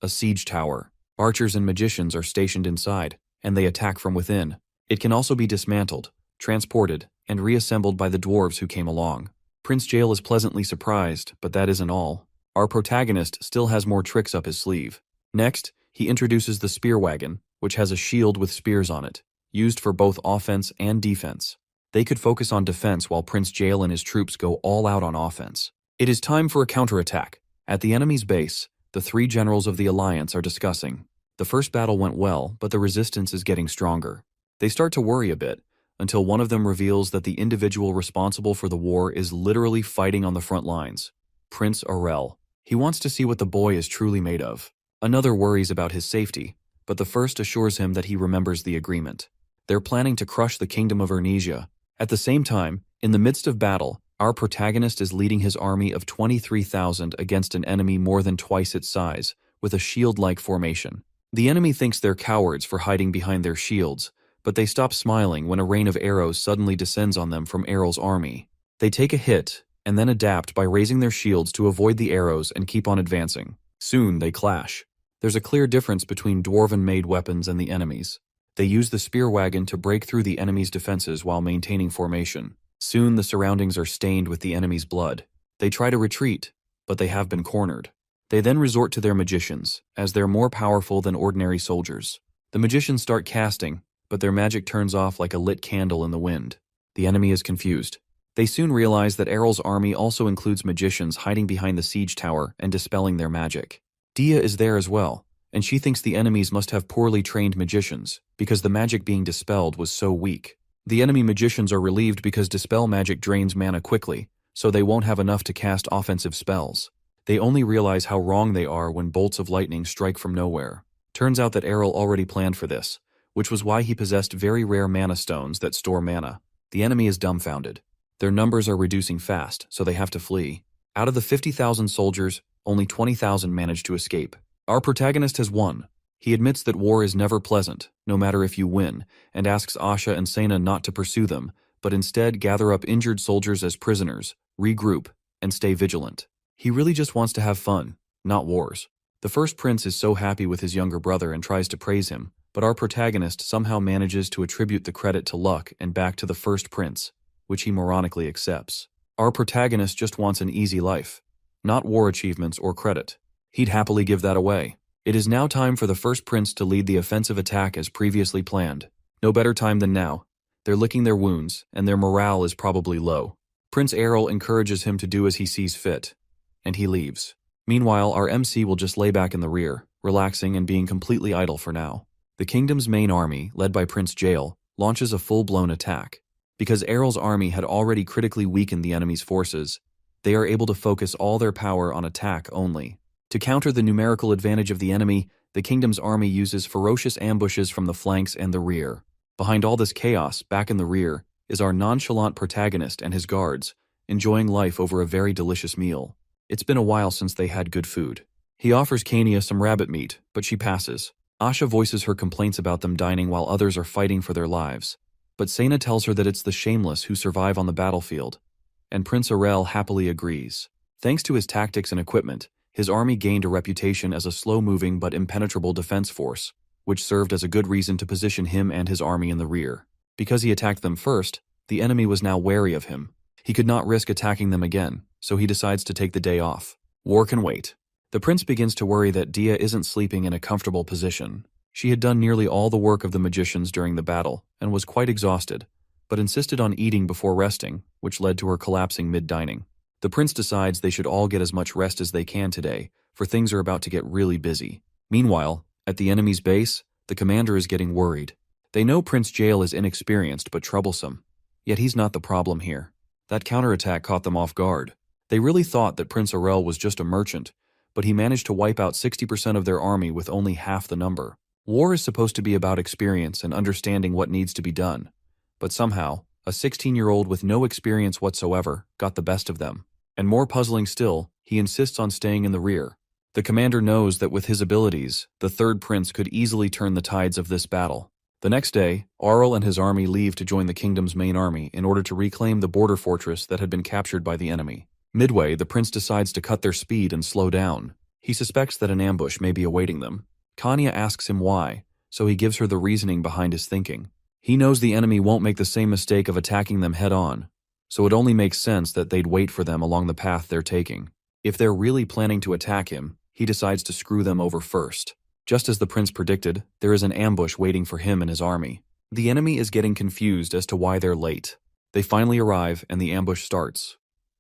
A siege tower. Archers and magicians are stationed inside, and they attack from within. It can also be dismantled, transported, and reassembled by the dwarves who came along. Prince Jael is pleasantly surprised, but that isn't all. Our protagonist still has more tricks up his sleeve. Next, he introduces the spear wagon, which has a shield with spears on it, used for both offense and defense. They could focus on defense while Prince Jael and his troops go all out on offense. It is time for a counterattack. At the enemy's base, the three generals of the alliance are discussing. The first battle went well, but the resistance is getting stronger. They start to worry a bit, until one of them reveals that the individual responsible for the war is literally fighting on the front lines. Prince Errol. He wants to see what the boy is truly made of. Another worries about his safety, but the first assures him that he remembers the agreement. They're planning to crush the kingdom of Ernesia. At the same time, in the midst of battle, our protagonist is leading his army of 23,000 against an enemy more than twice its size, with a shield-like formation. The enemy thinks they're cowards for hiding behind their shields, but they stop smiling when a rain of arrows suddenly descends on them from Errol's army. They take a hit, and then adapt by raising their shields to avoid the arrows and keep on advancing. Soon they clash. There's a clear difference between dwarven-made weapons and the enemy's. They use the spear wagon to break through the enemy's defenses while maintaining formation. Soon the surroundings are stained with the enemy's blood. They try to retreat, but they have been cornered. They then resort to their magicians, as they're more powerful than ordinary soldiers. The magicians start casting, but their magic turns off like a lit candle in the wind. The enemy is confused. They soon realize that Errol's army also includes magicians hiding behind the siege tower and dispelling their magic. Dia is there as well, and she thinks the enemies must have poorly trained magicians, because the magic being dispelled was so weak. The enemy magicians are relieved because dispel magic drains mana quickly, so they won't have enough to cast offensive spells. They only realize how wrong they are when bolts of lightning strike from nowhere. Turns out that Errol already planned for this, which was why he possessed very rare mana stones that store mana. The enemy is dumbfounded. Their numbers are reducing fast, so they have to flee. Out of the 50,000 soldiers, only 20,000 manage to escape. Our protagonist has won. He admits that war is never pleasant, no matter if you win, and asks Asha and Sena not to pursue them, but instead gather up injured soldiers as prisoners, regroup, and stay vigilant. He really just wants to have fun, not wars. The first prince is so happy with his younger brother and tries to praise him, but our protagonist somehow manages to attribute the credit to luck and back to the first prince, which he moronically accepts. Our protagonist just wants an easy life, not war achievements or credit. He'd happily give that away. It is now time for the first prince to lead the offensive attack as previously planned. No better time than now. They're licking their wounds, and their morale is probably low. Prince Errol encourages him to do as he sees fit, and he leaves. Meanwhile, our MC will just lay back in the rear, relaxing and being completely idle for now. The kingdom's main army, led by Prince Jael, launches a full-blown attack. Because Errol's army had already critically weakened the enemy's forces, they are able to focus all their power on attack only. To counter the numerical advantage of the enemy, the kingdom's army uses ferocious ambushes from the flanks and the rear. Behind all this chaos, back in the rear, is our nonchalant protagonist and his guards, enjoying life over a very delicious meal. It's been a while since they had good food. He offers Kania some rabbit meat, but she passes. Asha voices her complaints about them dining while others are fighting for their lives. But Sena tells her that it's the shameless who survive on the battlefield, and Prince Errol happily agrees. Thanks to his tactics and equipment, his army gained a reputation as a slow-moving but impenetrable defense force, which served as a good reason to position him and his army in the rear. Because he attacked them first, the enemy was now wary of him. He could not risk attacking them again, so he decides to take the day off. War can wait. The prince begins to worry that Dia isn't sleeping in a comfortable position. She had done nearly all the work of the magicians during the battle, and was quite exhausted, but insisted on eating before resting, which led to her collapsing mid-dining. The prince decides they should all get as much rest as they can today, for things are about to get really busy. Meanwhile, at the enemy's base, the commander is getting worried. They know Prince Jael is inexperienced but troublesome, yet he's not the problem here. That counterattack caught them off guard. They really thought that Prince Aurel was just a merchant, but he managed to wipe out 60% of their army with only half the number. War is supposed to be about experience and understanding what needs to be done, but somehow, a 16-year-old with no experience whatsoever got the best of them. And more puzzling still, he insists on staying in the rear. The commander knows that with his abilities, the third prince could easily turn the tides of this battle. The next day, Aurel and his army leave to join the kingdom's main army in order to reclaim the border fortress that had been captured by the enemy. Midway, the prince decides to cut their speed and slow down. He suspects that an ambush may be awaiting them. Kanya asks him why, so he gives her the reasoning behind his thinking. He knows the enemy won't make the same mistake of attacking them head-on, so it only makes sense that they'd wait for them along the path they're taking. If they're really planning to attack him, he decides to screw them over first. Just as the prince predicted, there is an ambush waiting for him and his army. The enemy is getting confused as to why they're late. They finally arrive and the ambush starts.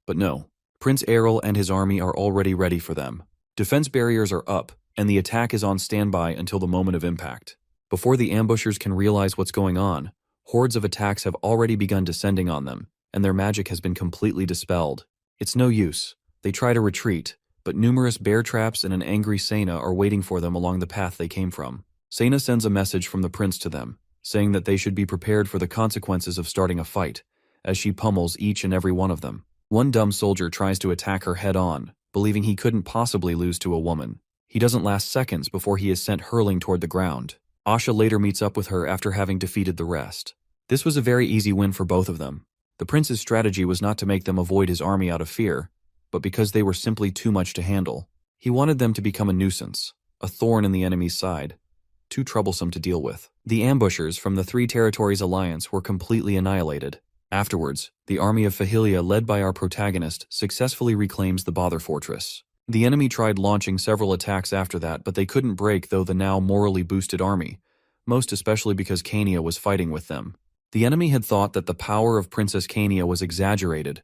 But no, Prince Aurel and his army are already ready for them. Defense barriers are up, and the attack is on standby until the moment of impact. Before the ambushers can realize what's going on, hordes of attacks have already begun descending on them, and their magic has been completely dispelled. It's no use. They try to retreat, but numerous bear traps and an angry Sena are waiting for them along the path they came from. Sena sends a message from the prince to them, saying that they should be prepared for the consequences of starting a fight, as she pummels each and every one of them. One dumb soldier tries to attack her head-on, believing he couldn't possibly lose to a woman. He doesn't last seconds before he is sent hurling toward the ground. Asha later meets up with her after having defeated the rest. This was a very easy win for both of them. The prince's strategy was not to make them avoid his army out of fear, but because they were simply too much to handle. He wanted them to become a nuisance, a thorn in the enemy's side, too troublesome to deal with. The ambushers from the Three Territories Alliance were completely annihilated. Afterwards, the army of Fahilia led by our protagonist successfully reclaims the Bother Fortress. The enemy tried launching several attacks after that, but they couldn't break the now morally boosted army, most especially because Kania was fighting with them. The enemy had thought that the power of Princess Kania was exaggerated,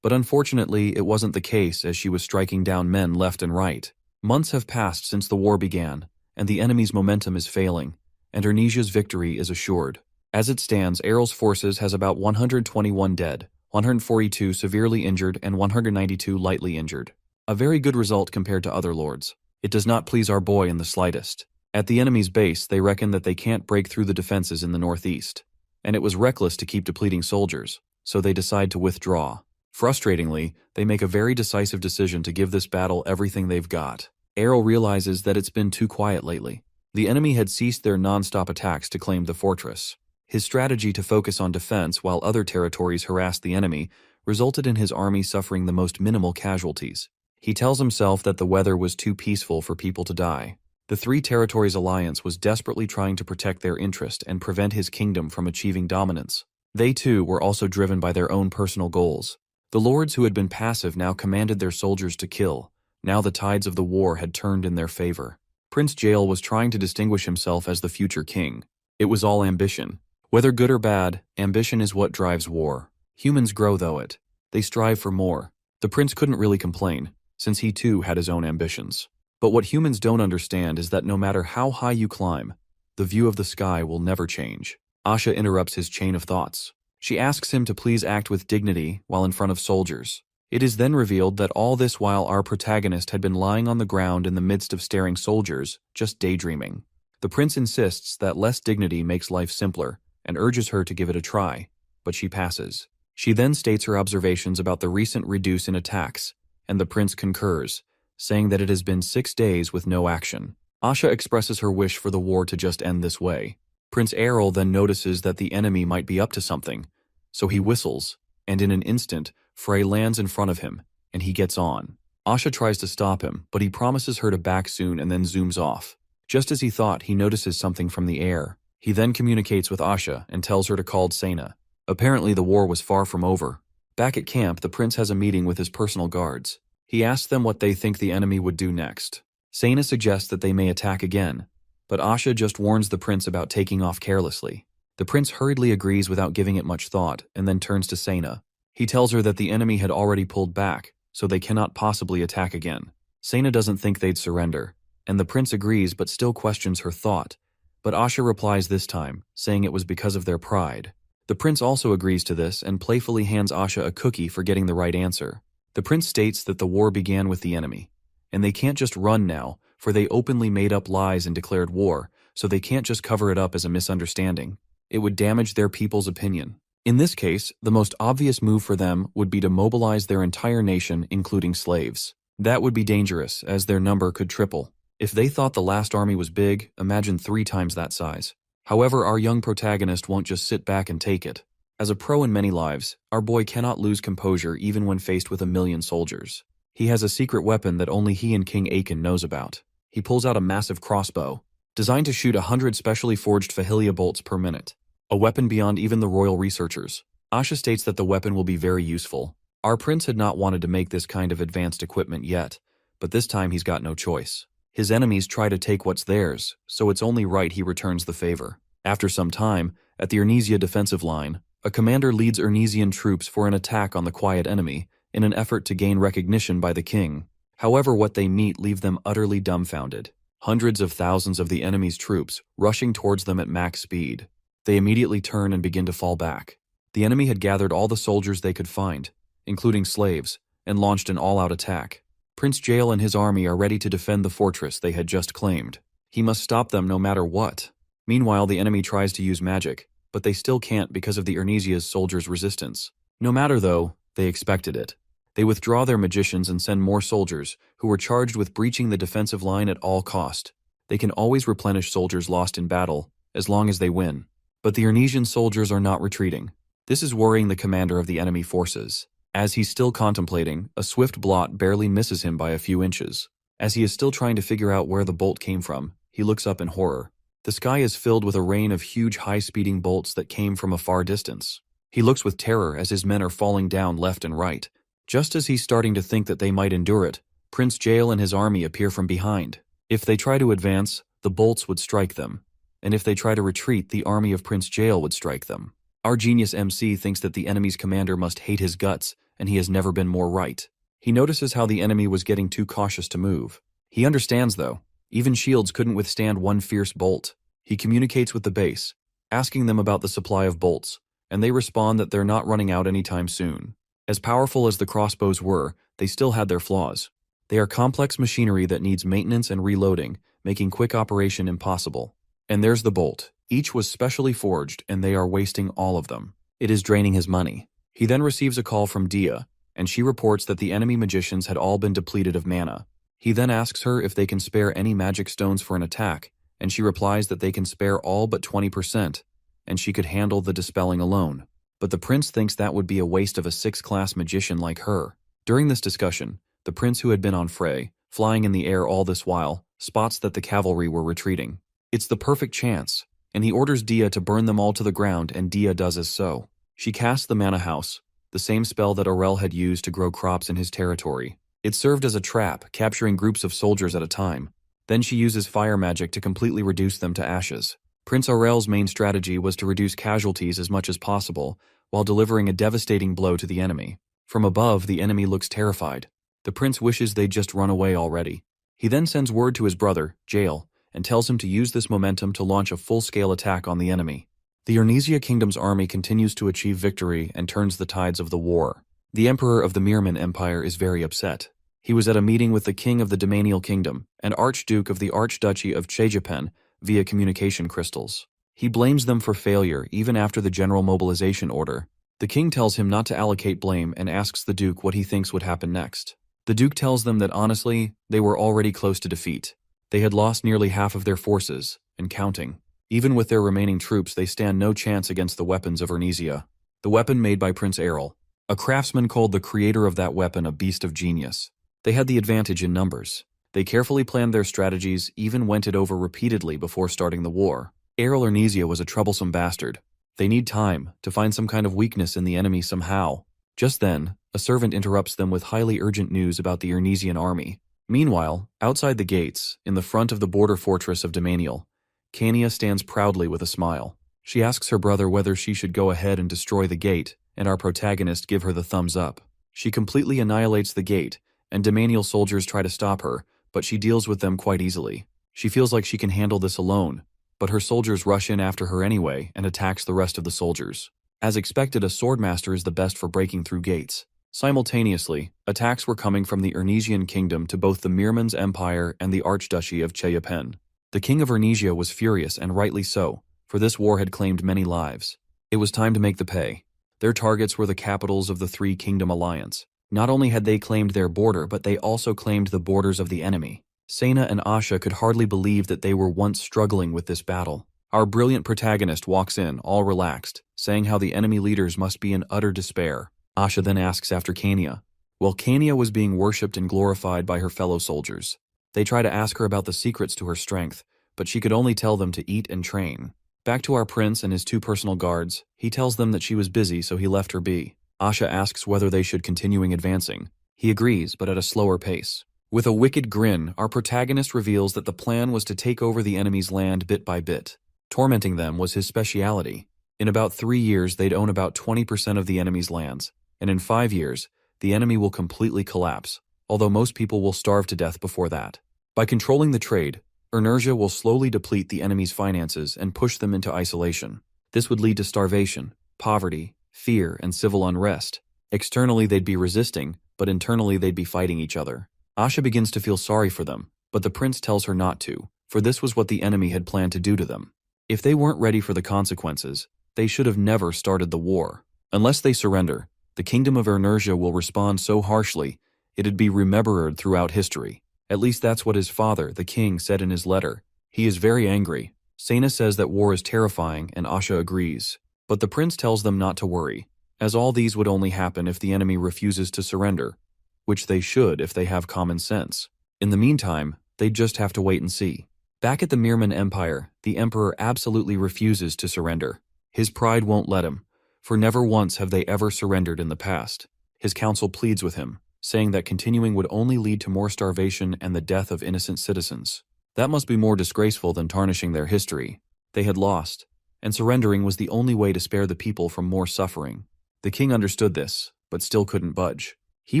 but unfortunately it wasn't the case as she was striking down men left and right. Months have passed since the war began, and the enemy's momentum is failing, and Ernesia's victory is assured. As it stands, Aurel's forces has about 121 dead, 142 severely injured, and 192 lightly injured. A very good result compared to other lords. It does not please our boy in the slightest. At the enemy's base, they reckon that they can't break through the defenses in the northeast, and it was reckless to keep depleting soldiers, so they decide to withdraw. Frustratingly, they make a very decisive decision to give this battle everything they've got. Aurel realizes that it's been too quiet lately. The enemy had ceased their non-stop attacks to claim the fortress. His strategy to focus on defense while other territories harassed the enemy resulted in his army suffering the most minimal casualties. He tells himself that the weather was too peaceful for people to die. The Three Territories Alliance was desperately trying to protect their interest and prevent his kingdom from achieving dominance. They too were also driven by their own personal goals. The lords who had been passive now commanded their soldiers to kill. Now the tides of the war had turned in their favor. Prince Jael was trying to distinguish himself as the future king. It was all ambition. Whether good or bad, ambition is what drives war. Humans grow though it. They strive for more. The prince couldn't really complain, since he too had his own ambitions. But what humans don't understand is that no matter how high you climb, the view of the sky will never change. Asha interrupts his chain of thoughts. She asks him to please act with dignity while in front of soldiers. It is then revealed that all this while our protagonist had been lying on the ground in the midst of staring soldiers, just daydreaming. The prince insists that less dignity makes life simpler, and urges her to give it a try, but she passes. She then states her observations about the recent reduce in attacks, and the prince concurs, saying that it has been 6 days with no action. Asha expresses her wish for the war to just end this way. Prince Aurel then notices that the enemy might be up to something, so he whistles, and in an instant, Frey lands in front of him, and he gets on. Asha tries to stop him, but he promises her to back soon and then zooms off. Just as he thought, he notices something from the air. He then communicates with Asha and tells her to call Sena. Apparently the war was far from over. Back at camp, the prince has a meeting with his personal guards. He asks them what they think the enemy would do next. Sena suggests that they may attack again, but Asha just warns the prince about taking off carelessly. The prince hurriedly agrees without giving it much thought and then turns to Sena. He tells her that the enemy had already pulled back, so they cannot possibly attack again. Sena doesn't think they'd surrender, and the prince agrees but still questions her thought. But Asha replies this time, saying it was because of their pride. The prince also agrees to this and playfully hands Asha a cookie for getting the right answer. The prince states that the war began with the enemy, and they can't just run now, for they openly made up lies and declared war, so they can't just cover it up as a misunderstanding. It would damage their people's opinion. In this case, the most obvious move for them would be to mobilize their entire nation, including slaves. That would be dangerous, as their number could triple. If they thought the last army was big, imagine 3 times that size. However, our young protagonist won't just sit back and take it. As a pro in many lives, our boy cannot lose composure even when faced with 1,000,000 soldiers. He has a secret weapon that only he and King Akin knows about. He pulls out a massive crossbow, designed to shoot 100 specially forged Fahilia bolts per minute. A weapon beyond even the royal researchers. Asha states that the weapon will be very useful. Our prince had not wanted to make this kind of advanced equipment yet, but this time he's got no choice. His enemies try to take what's theirs, so it's only right he returns the favor. After some time, at the Ernisia defensive line, a commander leads Ernesian troops for an attack on the quiet enemy in an effort to gain recognition by the king. However, what they meet leave them utterly dumbfounded. Hundreds of thousands of the enemy's troops rushing towards them at max speed. They immediately turn and begin to fall back. The enemy had gathered all the soldiers they could find, including slaves, and launched an all-out attack. Prince Jael and his army are ready to defend the fortress they had just claimed. He must stop them no matter what. Meanwhile, the enemy tries to use magic, but they still can't because of the Ernesia's soldiers' resistance. No matter though, they expected it. They withdraw their magicians and send more soldiers, who were charged with breaching the defensive line at all cost. They can always replenish soldiers lost in battle, as long as they win. But the Ernesian soldiers are not retreating. This is worrying the commander of the enemy forces. As he's still contemplating, a swift blot barely misses him by a few inches. As he is still trying to figure out where the bolt came from, he looks up in horror. The sky is filled with a rain of huge high-speeding bolts that came from a far distance. He looks with terror as his men are falling down left and right. Just as he's starting to think that they might endure it, Prince Jael and his army appear from behind. If they try to advance, the bolts would strike them. And if they try to retreat, the army of Prince Jael would strike them. Our genius MC thinks that the enemy's commander must hate his guts, and he has never been more right. He notices how the enemy was getting too cautious to move. He understands, though. Even shields couldn't withstand one fierce bolt. He communicates with the base, asking them about the supply of bolts, and they respond that they're not running out anytime soon. As powerful as the crossbows were, they still had their flaws. They are complex machinery that needs maintenance and reloading, making quick operation impossible. And there's the bolt. Each was specially forged, and they are wasting all of them. It is draining his money. He then receives a call from Dia, and she reports that the enemy magicians had all been depleted of mana. He then asks her if they can spare any magic stones for an attack, and she replies that they can spare all but 20%, and she could handle the dispelling alone. But the prince thinks that would be a waste of a 6th-class magician like her. During this discussion, the prince who had been on Frey, flying in the air all this while, spots that the cavalry were retreating. It's the perfect chance, and he orders Dia to burn them all to the ground, and Dia does as so. She casts the Mana House, the same spell that Aurel had used to grow crops in his territory. It served as a trap, capturing groups of soldiers at a time. Then she uses fire magic to completely reduce them to ashes. Prince Aurel's main strategy was to reduce casualties as much as possible, while delivering a devastating blow to the enemy. From above, the enemy looks terrified. The prince wishes they'd just run away already. He then sends word to his brother, Jael, and tells him to use this momentum to launch a full-scale attack on the enemy. The Ernesia Kingdom's army continues to achieve victory and turns the tides of the war. The emperor of the Mirman Empire is very upset. He was at a meeting with the king of the Domanial Kingdom and Archduke of the Archduchy of Chejapen via communication crystals. He blames them for failure even after the general mobilization order. The king tells him not to allocate blame and asks the duke what he thinks would happen next. The duke tells them that honestly, they were already close to defeat. They had lost nearly half of their forces, and counting. Even with their remaining troops, they stand no chance against the weapons of Ernesia. The weapon made by Prince Errol. A craftsman called the creator of that weapon a beast of genius. They had the advantage in numbers. They carefully planned their strategies, even went it over repeatedly before starting the war. Errol Ernesia was a troublesome bastard. They need time to find some kind of weakness in the enemy somehow. Just then, a servant interrupts them with highly urgent news about the Ernesian army. Meanwhile, outside the gates, in the front of the border fortress of Domanial, Cania stands proudly with a smile. She asks her brother whether she should go ahead and destroy the gate, and our protagonist give her the thumbs up. She completely annihilates the gate, and Demanial soldiers try to stop her, but she deals with them quite easily. She feels like she can handle this alone, but her soldiers rush in after her anyway and attacks the rest of the soldiers. As expected, a swordmaster is the best for breaking through gates. Simultaneously, attacks were coming from the Ernesian kingdom to both the Mirman's empire and the Archduchy of Cheyapen. The king of Ernesia was furious, and rightly so, for this war had claimed many lives. It was time to make the pay. Their targets were the capitals of the Three Kingdom Alliance. Not only had they claimed their border, but they also claimed the borders of the enemy. Sena and Asha could hardly believe that they were once struggling with this battle. Our brilliant protagonist walks in, all relaxed, saying how the enemy leaders must be in utter despair. Asha then asks after Kania. Well, Kania was being worshipped and glorified by her fellow soldiers. They try to ask her about the secrets to her strength, but she could only tell them to eat and train. Back to our prince and his 2 personal guards, he tells them that she was busy, so he left her be. Asha asks whether they should continuing advancing. He agrees, but at a slower pace. With a wicked grin, our protagonist reveals that the plan was to take over the enemy's land bit by bit. Tormenting them was his speciality. In about 3 years, they'd own about 20% of the enemy's lands, and in 5 years, the enemy will completely collapse, although most people will starve to death before that. By controlling the trade, Ernesia will slowly deplete the enemy's finances and push them into isolation. This would lead to starvation, poverty, fear, and civil unrest. Externally, they'd be resisting, but internally they'd be fighting each other. Asha begins to feel sorry for them, but the prince tells her not to, for this was what the enemy had planned to do to them. If they weren't ready for the consequences, they should have never started the war. Unless they surrender, the kingdom of Ernesia will respond so harshly, it'd be remembered throughout history. At least that's what his father, the king, said in his letter. He is very angry. Sena says that war is terrifying, and Asha agrees. But the prince tells them not to worry, as all these would only happen if the enemy refuses to surrender, which they should if they have common sense. In the meantime, they just have to wait and see. Back at the Mirman Empire, the emperor absolutely refuses to surrender. His pride won't let him, for never once have they ever surrendered in the past. His council pleads with him, saying that continuing would only lead to more starvation and the death of innocent citizens. That must be more disgraceful than tarnishing their history. They had lost, and surrendering was the only way to spare the people from more suffering. The king understood this, but still couldn't budge. He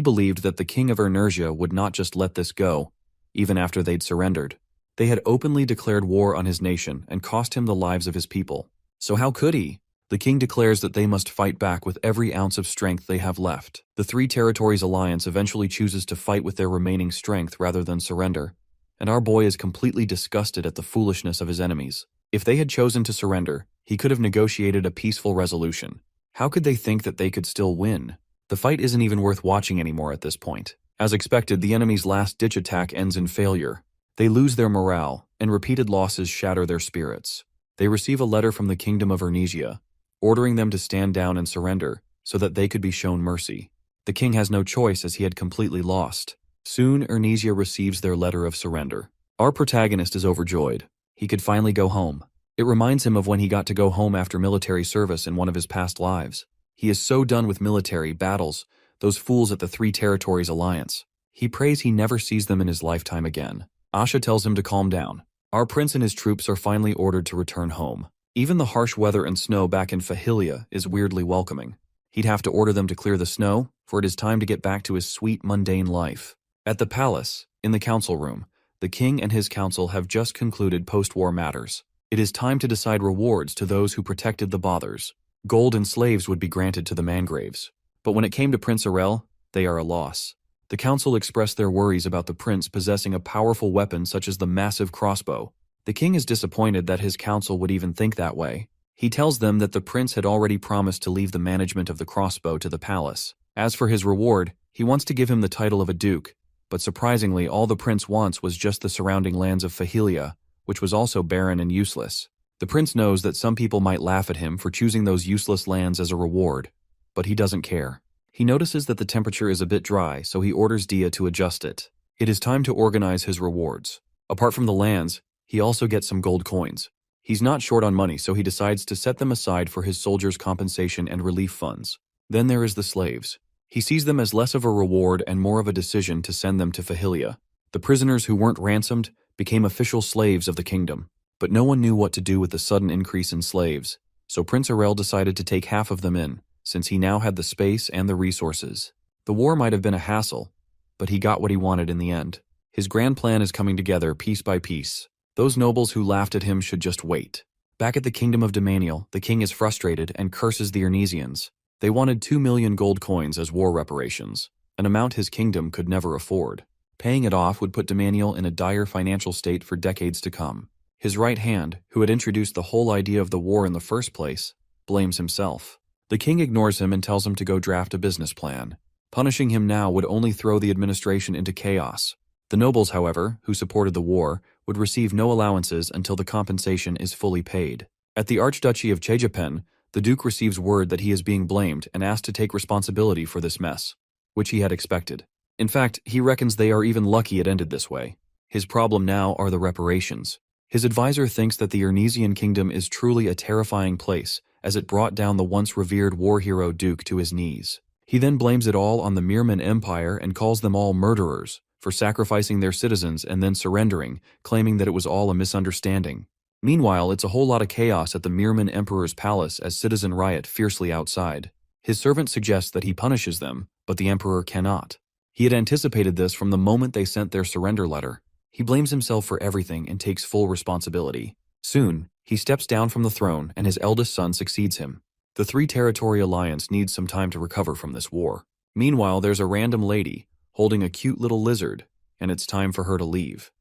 believed that the king of Ernesia would not just let this go, even after they'd surrendered. They had openly declared war on his nation and cost him the lives of his people. So how could he? The king declares that they must fight back with every ounce of strength they have left. The Three Territories Alliance eventually chooses to fight with their remaining strength rather than surrender, and our boy is completely disgusted at the foolishness of his enemies. If they had chosen to surrender, he could have negotiated a peaceful resolution. How could they think that they could still win? The fight isn't even worth watching anymore at this point. As expected, the enemy's last-ditch attack ends in failure. They lose their morale, and repeated losses shatter their spirits. They receive a letter from the Kingdom of Ernesia, ordering them to stand down and surrender, so that they could be shown mercy. The king has no choice as he had completely lost. Soon, Ernesia receives their letter of surrender. Our protagonist is overjoyed. He could finally go home. It reminds him of when he got to go home after military service in one of his past lives. He is so done with military battles, those fools at the Three Territories Alliance. He prays he never sees them in his lifetime again. Asha tells him to calm down. Our prince and his troops are finally ordered to return home. Even the harsh weather and snow back in Fahilia is weirdly welcoming. He'd have to order them to clear the snow, for it is time to get back to his sweet, mundane life. At the palace, in the council room, the king and his council have just concluded post-war matters. It is time to decide rewards to those who protected the Bothers. Gold and slaves would be granted to the Mangraves. But when it came to Prince Arel, they are a loss. The council expressed their worries about the prince possessing a powerful weapon such as the massive crossbow. The king is disappointed that his council would even think that way. He tells them that the prince had already promised to leave the management of the crossbow to the palace. As for his reward, he wants to give him the title of a duke, but surprisingly all the prince wants was just the surrounding lands of Fahilia, which was also barren and useless. The prince knows that some people might laugh at him for choosing those useless lands as a reward, but he doesn't care. He notices that the temperature is a bit dry, so he orders Dia to adjust it. It is time to organize his rewards. Apart from the lands, he also gets some gold coins. He's not short on money, so he decides to set them aside for his soldiers' compensation and relief funds. Then there is the slaves. He sees them as less of a reward and more of a decision to send them to Fahilia. The prisoners who weren't ransomed became official slaves of the kingdom, but no one knew what to do with the sudden increase in slaves. so Prince Arel decided to take half of them in, since he now had the space and the resources. The war might have been a hassle, but he got what he wanted in the end. His grand plan is coming together piece by piece. Those nobles who laughed at him should just wait. Back at the kingdom of Demaniel, the king is frustrated and curses the Ernesians. They wanted 2 million gold coins as war reparations, an amount his kingdom could never afford. Paying it off would put Demaniel in a dire financial state for decades to come. His right hand, who had introduced the whole idea of the war in the first place, blames himself. The king ignores him and tells him to go draft a business plan. Punishing him now would only throw the administration into chaos. The nobles, however, who supported the war, would receive no allowances until the compensation is fully paid. At the Archduchy of Chejapen, the Duke receives word that he is being blamed and asked to take responsibility for this mess, which he had expected. In fact, he reckons they are even lucky it ended this way. His problem now are the reparations. His advisor thinks that the Ernesian kingdom is truly a terrifying place, as it brought down the once revered war hero Duke to his knees. He then blames it all on the Mirman Empire and calls them all murderers for sacrificing their citizens and then surrendering, claiming that it was all a misunderstanding. Meanwhile, it's a whole lot of chaos at the Mirman Emperor's palace as citizen riot fiercely outside. His servant suggests that he punishes them, but the Emperor cannot. He had anticipated this from the moment they sent their surrender letter. He blames himself for everything and takes full responsibility. Soon, he steps down from the throne and his eldest son succeeds him. The three-territory alliance needs some time to recover from this war. Meanwhile, there's a random lady holding a cute little lizard, and it's time for her to leave.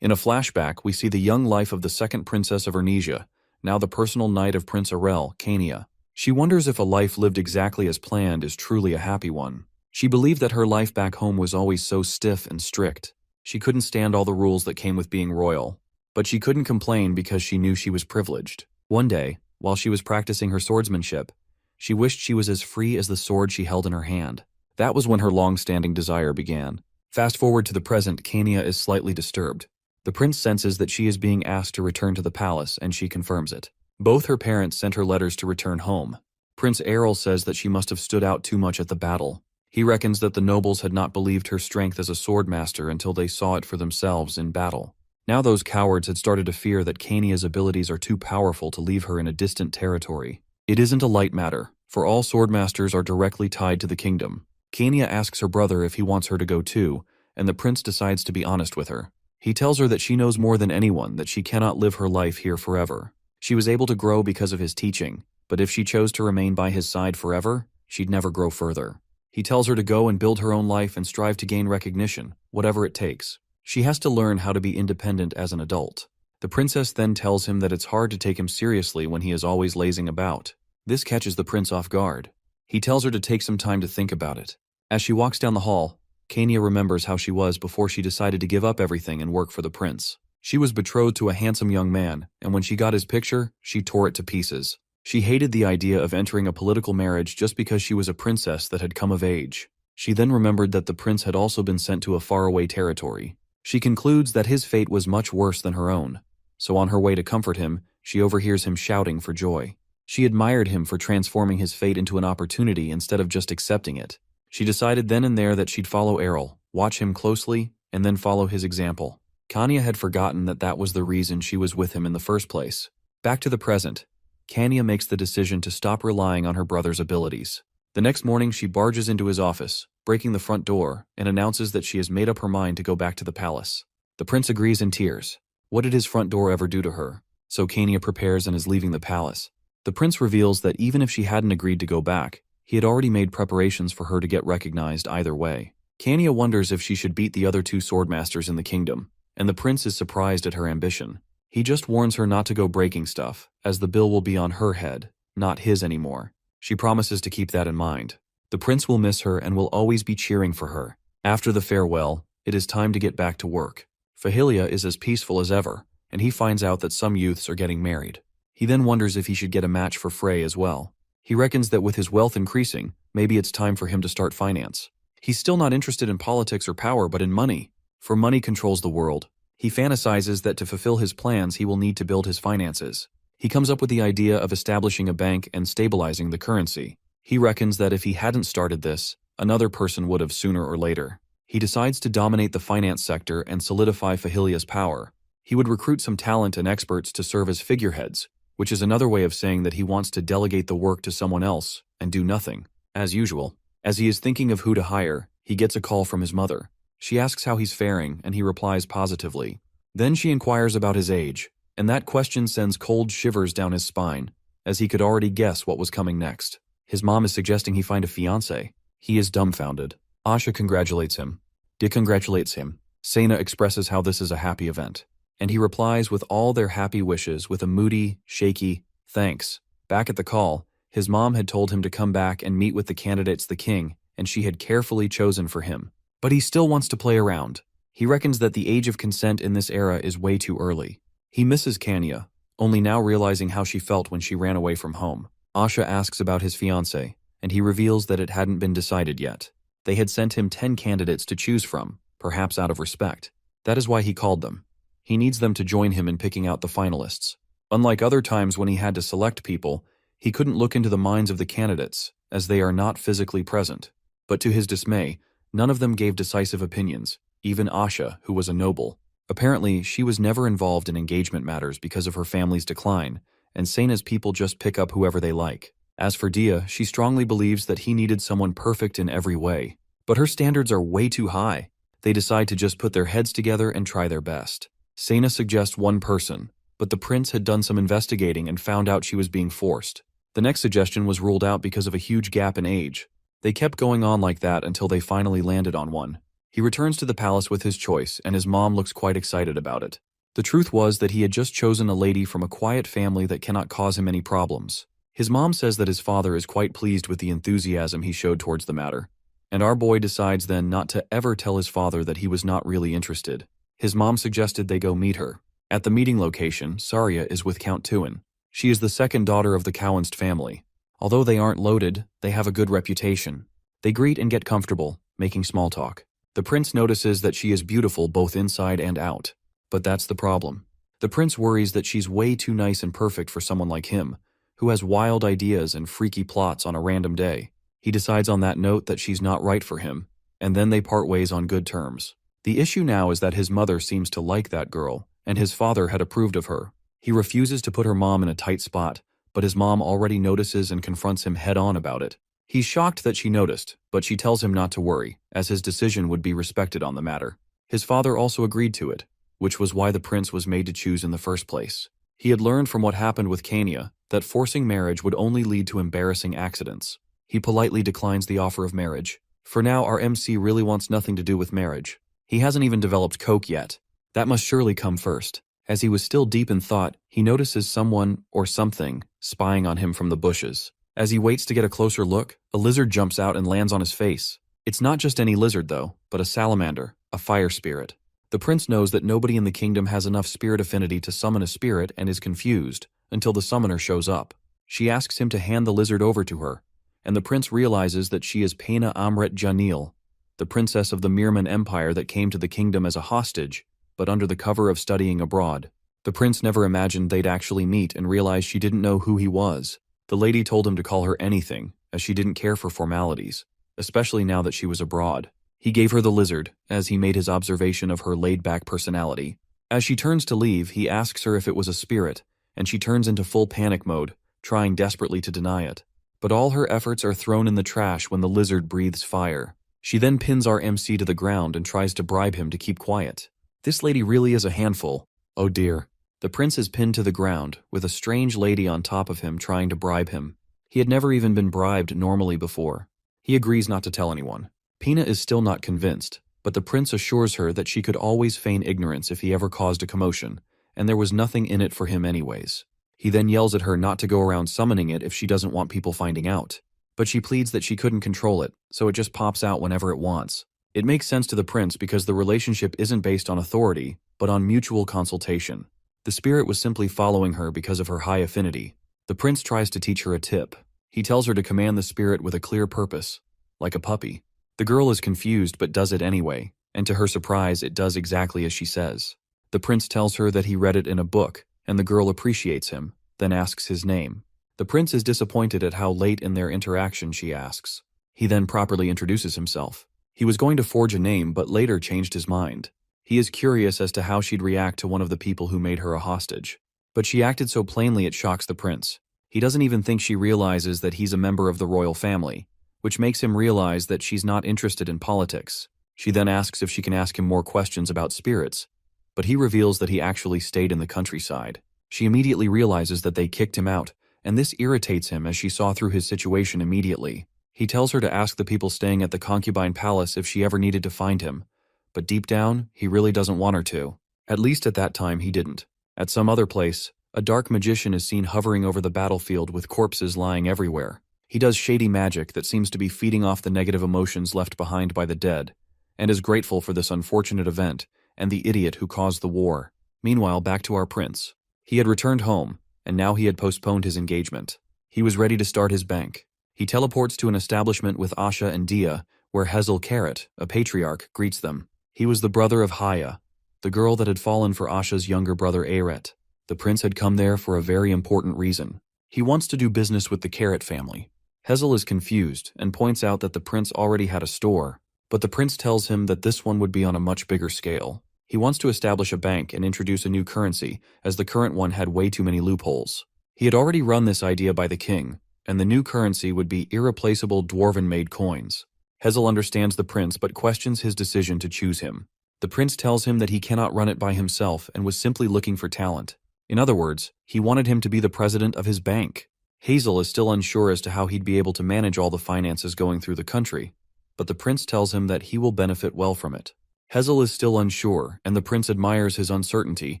In a flashback, we see the young life of the second princess of Ernesia, now the personal knight of Prince Arel, Kania. She wonders if a life lived exactly as planned is truly a happy one. She believed that her life back home was always so stiff and strict. She couldn't stand all the rules that came with being royal, but she couldn't complain because she knew she was privileged. One day, while she was practicing her swordsmanship, she wished she was as free as the sword she held in her hand. That was when her long-standing desire began. Fast forward to the present, Kania is slightly disturbed. The prince senses that she is being asked to return to the palace, and she confirms it. Both her parents sent her letters to return home. Prince Errol says that she must have stood out too much at the battle. He reckons that the nobles had not believed her strength as a swordmaster until they saw it for themselves in battle. Now those cowards had started to fear that Kania's abilities are too powerful to leave her in a distant territory. It isn't a light matter, for all swordmasters are directly tied to the kingdom. Kania asks her brother if he wants her to go too, and the prince decides to be honest with her. He tells her that she knows more than anyone that she cannot live her life here forever. She was able to grow because of his teaching, but if she chose to remain by his side forever, she'd never grow further. He tells her to go and build her own life and strive to gain recognition, whatever it takes. She has to learn how to be independent as an adult. The princess then tells him that it's hard to take him seriously when he is always lazing about. This catches the prince off guard. He tells her to take some time to think about it. As she walks down the hall, Kania remembers how she was before she decided to give up everything and work for the prince. She was betrothed to a handsome young man, and when she got his picture, she tore it to pieces. She hated the idea of entering a political marriage just because she was a princess that had come of age. She then remembered that the prince had also been sent to a faraway territory. She concludes that his fate was much worse than her own, so on her way to comfort him, she overhears him shouting for joy. She admired him for transforming his fate into an opportunity instead of just accepting it. She decided then and there that she'd follow Errol, watch him closely, and then follow his example. Kania had forgotten that that was the reason she was with him in the first place. Back to the present, Kania makes the decision to stop relying on her brother's abilities. The next morning, she barges into his office, breaking the front door, and announces that she has made up her mind to go back to the palace. The prince agrees in tears. What did his front door ever do to her? So Kania prepares and is leaving the palace. The prince reveals that even if she hadn't agreed to go back, he had already made preparations for her to get recognized either way. Kania wonders if she should beat the other two swordmasters in the kingdom, and the prince is surprised at her ambition. He just warns her not to go breaking stuff, as the bill will be on her head, not his anymore. She promises to keep that in mind. The prince will miss her and will always be cheering for her. After the farewell, it is time to get back to work. Fahilia is as peaceful as ever, and he finds out that some youths are getting married. He then wonders if he should get a match for Frey as well. He reckons that with his wealth increasing, maybe it's time for him to start finance. He's still not interested in politics or power, but in money. For money controls the world. He fantasizes that to fulfill his plans, he will need to build his finances. He comes up with the idea of establishing a bank and stabilizing the currency. He reckons that if he hadn't started this, another person would have sooner or later. He decides to dominate the finance sector and solidify Fahilia's power. He would recruit some talent and experts to serve as figureheads, which is another way of saying that he wants to delegate the work to someone else and do nothing. As usual, as he is thinking of who to hire, he gets a call from his mother. She asks how he's faring, and he replies positively. Then she inquires about his age, and that question sends cold shivers down his spine, as he could already guess what was coming next. His mom is suggesting he find a fiancé. He is dumbfounded. Asha congratulates him. Congratulates him. Sena expresses how this is a happy event, and he replies with all their happy wishes with a moody, shaky, thanks. Back at the call, his mom had told him to come back and meet with the candidates the king, and she had carefully chosen for him. But he still wants to play around. He reckons that the age of consent in this era is way too early. He misses Kanya, only now realizing how she felt when she ran away from home. Asha asks about his fiancé, and he reveals that it hadn't been decided yet. They had sent him 10 candidates to choose from, perhaps out of respect. That is why he called them. He needs them to join him in picking out the finalists. Unlike other times when he had to select people, he couldn't look into the minds of the candidates, as they are not physically present. But to his dismay, none of them gave decisive opinions, even Asha, who was a noble. Apparently, she was never involved in engagement matters because of her family's decline, and Sena's people just pick up whoever they like. As for Dia, she strongly believes that he needed someone perfect in every way. But her standards are way too high. They decide to just put their heads together and try their best. Sena suggests one person, but the prince had done some investigating and found out she was being forced. The next suggestion was ruled out because of a huge gap in age. They kept going on like that until they finally landed on one. He returns to the palace with his choice, and his mom looks quite excited about it. The truth was that he had just chosen a lady from a quiet family that cannot cause him any problems. His mom says that his father is quite pleased with the enthusiasm he showed towards the matter. And our boy decides then not to ever tell his father that he was not really interested. His mom suggested they go meet her. At the meeting location, Saria is with Count Tuin. She is the second daughter of the Cowanst family. Although they aren't loaded, they have a good reputation. They greet and get comfortable, making small talk. The prince notices that she is beautiful both inside and out. But that's the problem. The prince worries that she's way too nice and perfect for someone like him, who has wild ideas and freaky plots on a random day. He decides on that note that she's not right for him, and then they part ways on good terms. The issue now is that his mother seems to like that girl, and his father had approved of her. He refuses to put her mom in a tight spot, but his mom already notices and confronts him head-on about it. He's shocked that she noticed, but she tells him not to worry, as his decision would be respected on the matter. His father also agreed to it, which was why the prince was made to choose in the first place. He had learned from what happened with Kanya that forcing marriage would only lead to embarrassing accidents. He politely declines the offer of marriage. For now, our MC really wants nothing to do with marriage. He hasn't even developed coke yet. That must surely come first. As he was still deep in thought, he notices someone, or something, spying on him from the bushes. As he waits to get a closer look, a lizard jumps out and lands on his face. It's not just any lizard though, but a salamander, a fire spirit. The prince knows that nobody in the kingdom has enough spirit affinity to summon a spirit and is confused until the summoner shows up. She asks him to hand the lizard over to her, and the prince realizes that she is Pena Amret Janil, the princess of the Mirman Empire that came to the kingdom as a hostage, but under the cover of studying abroad. The prince never imagined they'd actually meet and realized she didn't know who he was. The lady told him to call her anything, as she didn't care for formalities, especially now that she was abroad. He gave her the lizard, as he made his observation of her laid-back personality. As she turns to leave, he asks her if it was a spirit, and she turns into full panic mode, trying desperately to deny it. But all her efforts are thrown in the trash when the lizard breathes fire. She then pins our MC to the ground and tries to bribe him to keep quiet. This lady really is a handful. Oh dear. The prince is pinned to the ground, with a strange lady on top of him trying to bribe him. He had never even been bribed normally before. He agrees not to tell anyone. Pina is still not convinced, but the prince assures her that she could always feign ignorance if he ever caused a commotion, and there was nothing in it for him anyways. He then yells at her not to go around summoning it if she doesn't want people finding out. But she pleads that she couldn't control it, so it just pops out whenever it wants. It makes sense to the prince because the relationship isn't based on authority, but on mutual consultation. The spirit was simply following her because of her high affinity. The prince tries to teach her a tip. He tells her to command the spirit with a clear purpose, like a puppy. The girl is confused but does it anyway, and to her surprise it does exactly as she says. The prince tells her that he read it in a book, and the girl appreciates him, then asks his name. The prince is disappointed at how late in their interaction she asks. He then properly introduces himself. He was going to forge a name but later changed his mind. He is curious as to how she'd react to one of the people who made her a hostage. But she acted so plainly it shocks the prince. He doesn't even think she realizes that he's a member of the royal family, which makes him realize that she's not interested in politics. She then asks if she can ask him more questions about spirits, but he reveals that he actually stayed in the countryside. She immediately realizes that they kicked him out, and this irritates him as she saw through his situation immediately. He tells her to ask the people staying at the concubine palace if she ever needed to find him, but deep down, he really doesn't want her to. At least at that time he didn't. At some other place, a dark magician is seen hovering over the battlefield with corpses lying everywhere. He does shady magic that seems to be feeding off the negative emotions left behind by the dead, and is grateful for this unfortunate event and the idiot who caused the war. Meanwhile, back to our prince. He had returned home, and now he had postponed his engagement. He was ready to start his bank. He teleports to an establishment with Asha and Dia, where Hazel Carrot, a patriarch, greets them. He was the brother of Haya, the girl that had fallen for Asha's younger brother Aret. The prince had come there for a very important reason. He wants to do business with the Carrot family. Hazel is confused and points out that the prince already had a store, but the prince tells him that this one would be on a much bigger scale. He wants to establish a bank and introduce a new currency, as the current one had way too many loopholes. He had already run this idea by the king, and the new currency would be irreplaceable dwarven-made coins. Hazel understands the prince but questions his decision to choose him. The prince tells him that he cannot run it by himself and was simply looking for talent. In other words, he wanted him to be the president of his bank. Hazel is still unsure as to how he'd be able to manage all the finances going through the country, but the prince tells him that he will benefit well from it. Hazel is still unsure, and the prince admires his uncertainty,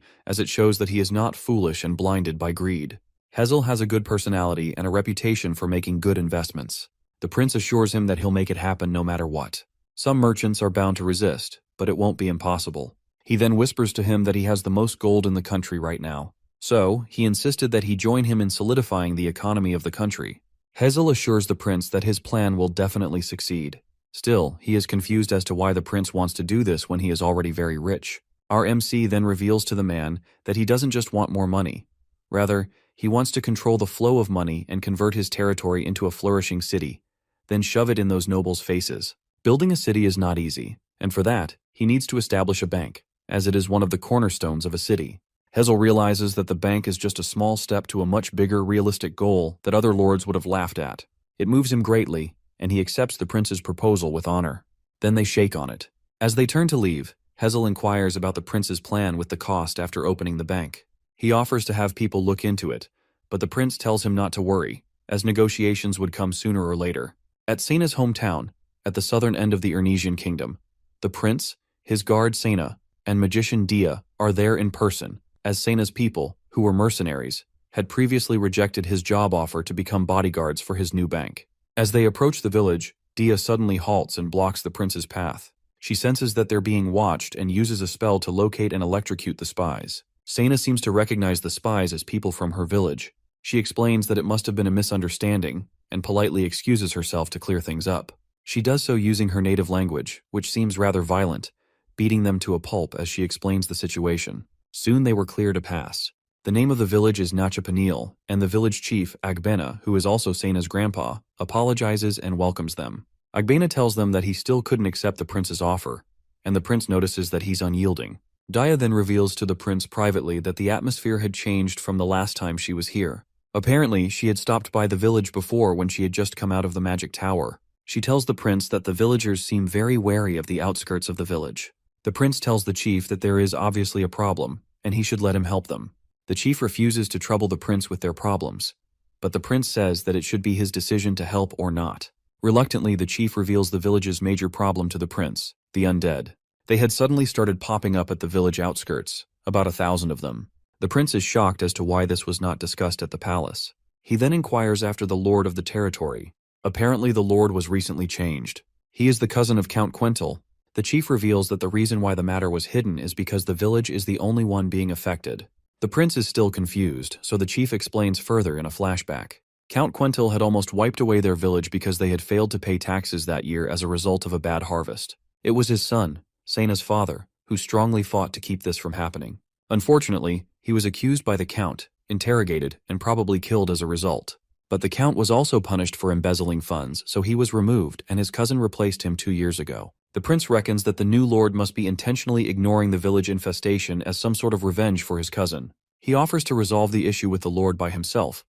as it shows that he is not foolish and blinded by greed. Hazel has a good personality and a reputation for making good investments. The prince assures him that he'll make it happen no matter what. Some merchants are bound to resist, but it won't be impossible. He then whispers to him that he has the most gold in the country right now. So, he insisted that he join him in solidifying the economy of the country. Hazel assures the prince that his plan will definitely succeed. Still, he is confused as to why the prince wants to do this when he is already very rich. Our MC then reveals to the man that he doesn't just want more money. Rather, he wants to control the flow of money and convert his territory into a flourishing city, then shove it in those nobles' faces. Building a city is not easy, and for that, he needs to establish a bank, as it is one of the cornerstones of a city. Hazel realizes that the bank is just a small step to a much bigger, realistic goal that other lords would have laughed at. It moves him greatly, and he accepts the prince's proposal with honor. Then they shake on it. As they turn to leave, Hazel inquires about the prince's plan with the cost after opening the bank. He offers to have people look into it, but the prince tells him not to worry, as negotiations would come sooner or later. At Sena's hometown, at the southern end of the Ernesian kingdom, the prince, his guard Sena, and magician Dia are there in person, as Sena's people, who were mercenaries, had previously rejected his job offer to become bodyguards for his new bank. As they approach the village, Dia suddenly halts and blocks the prince's path. She senses that they're being watched and uses a spell to locate and electrocute the spies. Sena seems to recognize the spies as people from her village. She explains that it must have been a misunderstanding and politely excuses herself to clear things up. She does so using her native language, which seems rather violent, beating them to a pulp as she explains the situation. Soon they were clear to pass. The name of the village is Nachapanil, and the village chief, Agbena, who is also Sena's grandpa, apologizes and welcomes them. Agbena tells them that he still couldn't accept the prince's offer, and the prince notices that he's unyielding. Dia then reveals to the prince privately that the atmosphere had changed from the last time she was here. Apparently, she had stopped by the village before when she had just come out of the magic tower. She tells the prince that the villagers seem very wary of the outskirts of the village. The prince tells the chief that there is obviously a problem, and he should let him help them. The chief refuses to trouble the prince with their problems, but the prince says that it should be his decision to help or not. Reluctantly, the chief reveals the village's major problem to the prince, the undead. They had suddenly started popping up at the village outskirts, about 1,000 of them. The prince is shocked as to why this was not discussed at the palace. He then inquires after the lord of the territory. Apparently the lord was recently changed. He is the cousin of Count Quental. The chief reveals that the reason why the matter was hidden is because the village is the only one being affected. The prince is still confused, so the chief explains further in a flashback. Count Quental had almost wiped away their village because they had failed to pay taxes that year as a result of a bad harvest. It was his son, Sena's father, who strongly fought to keep this from happening. Unfortunately, he was accused by the count, interrogated, and probably killed as a result. But the count was also punished for embezzling funds, so he was removed and his cousin replaced him 2 years ago. The prince reckons that the new lord must be intentionally ignoring the village infestation as some sort of revenge for his cousin. He offers to resolve the issue with the Lord by himself,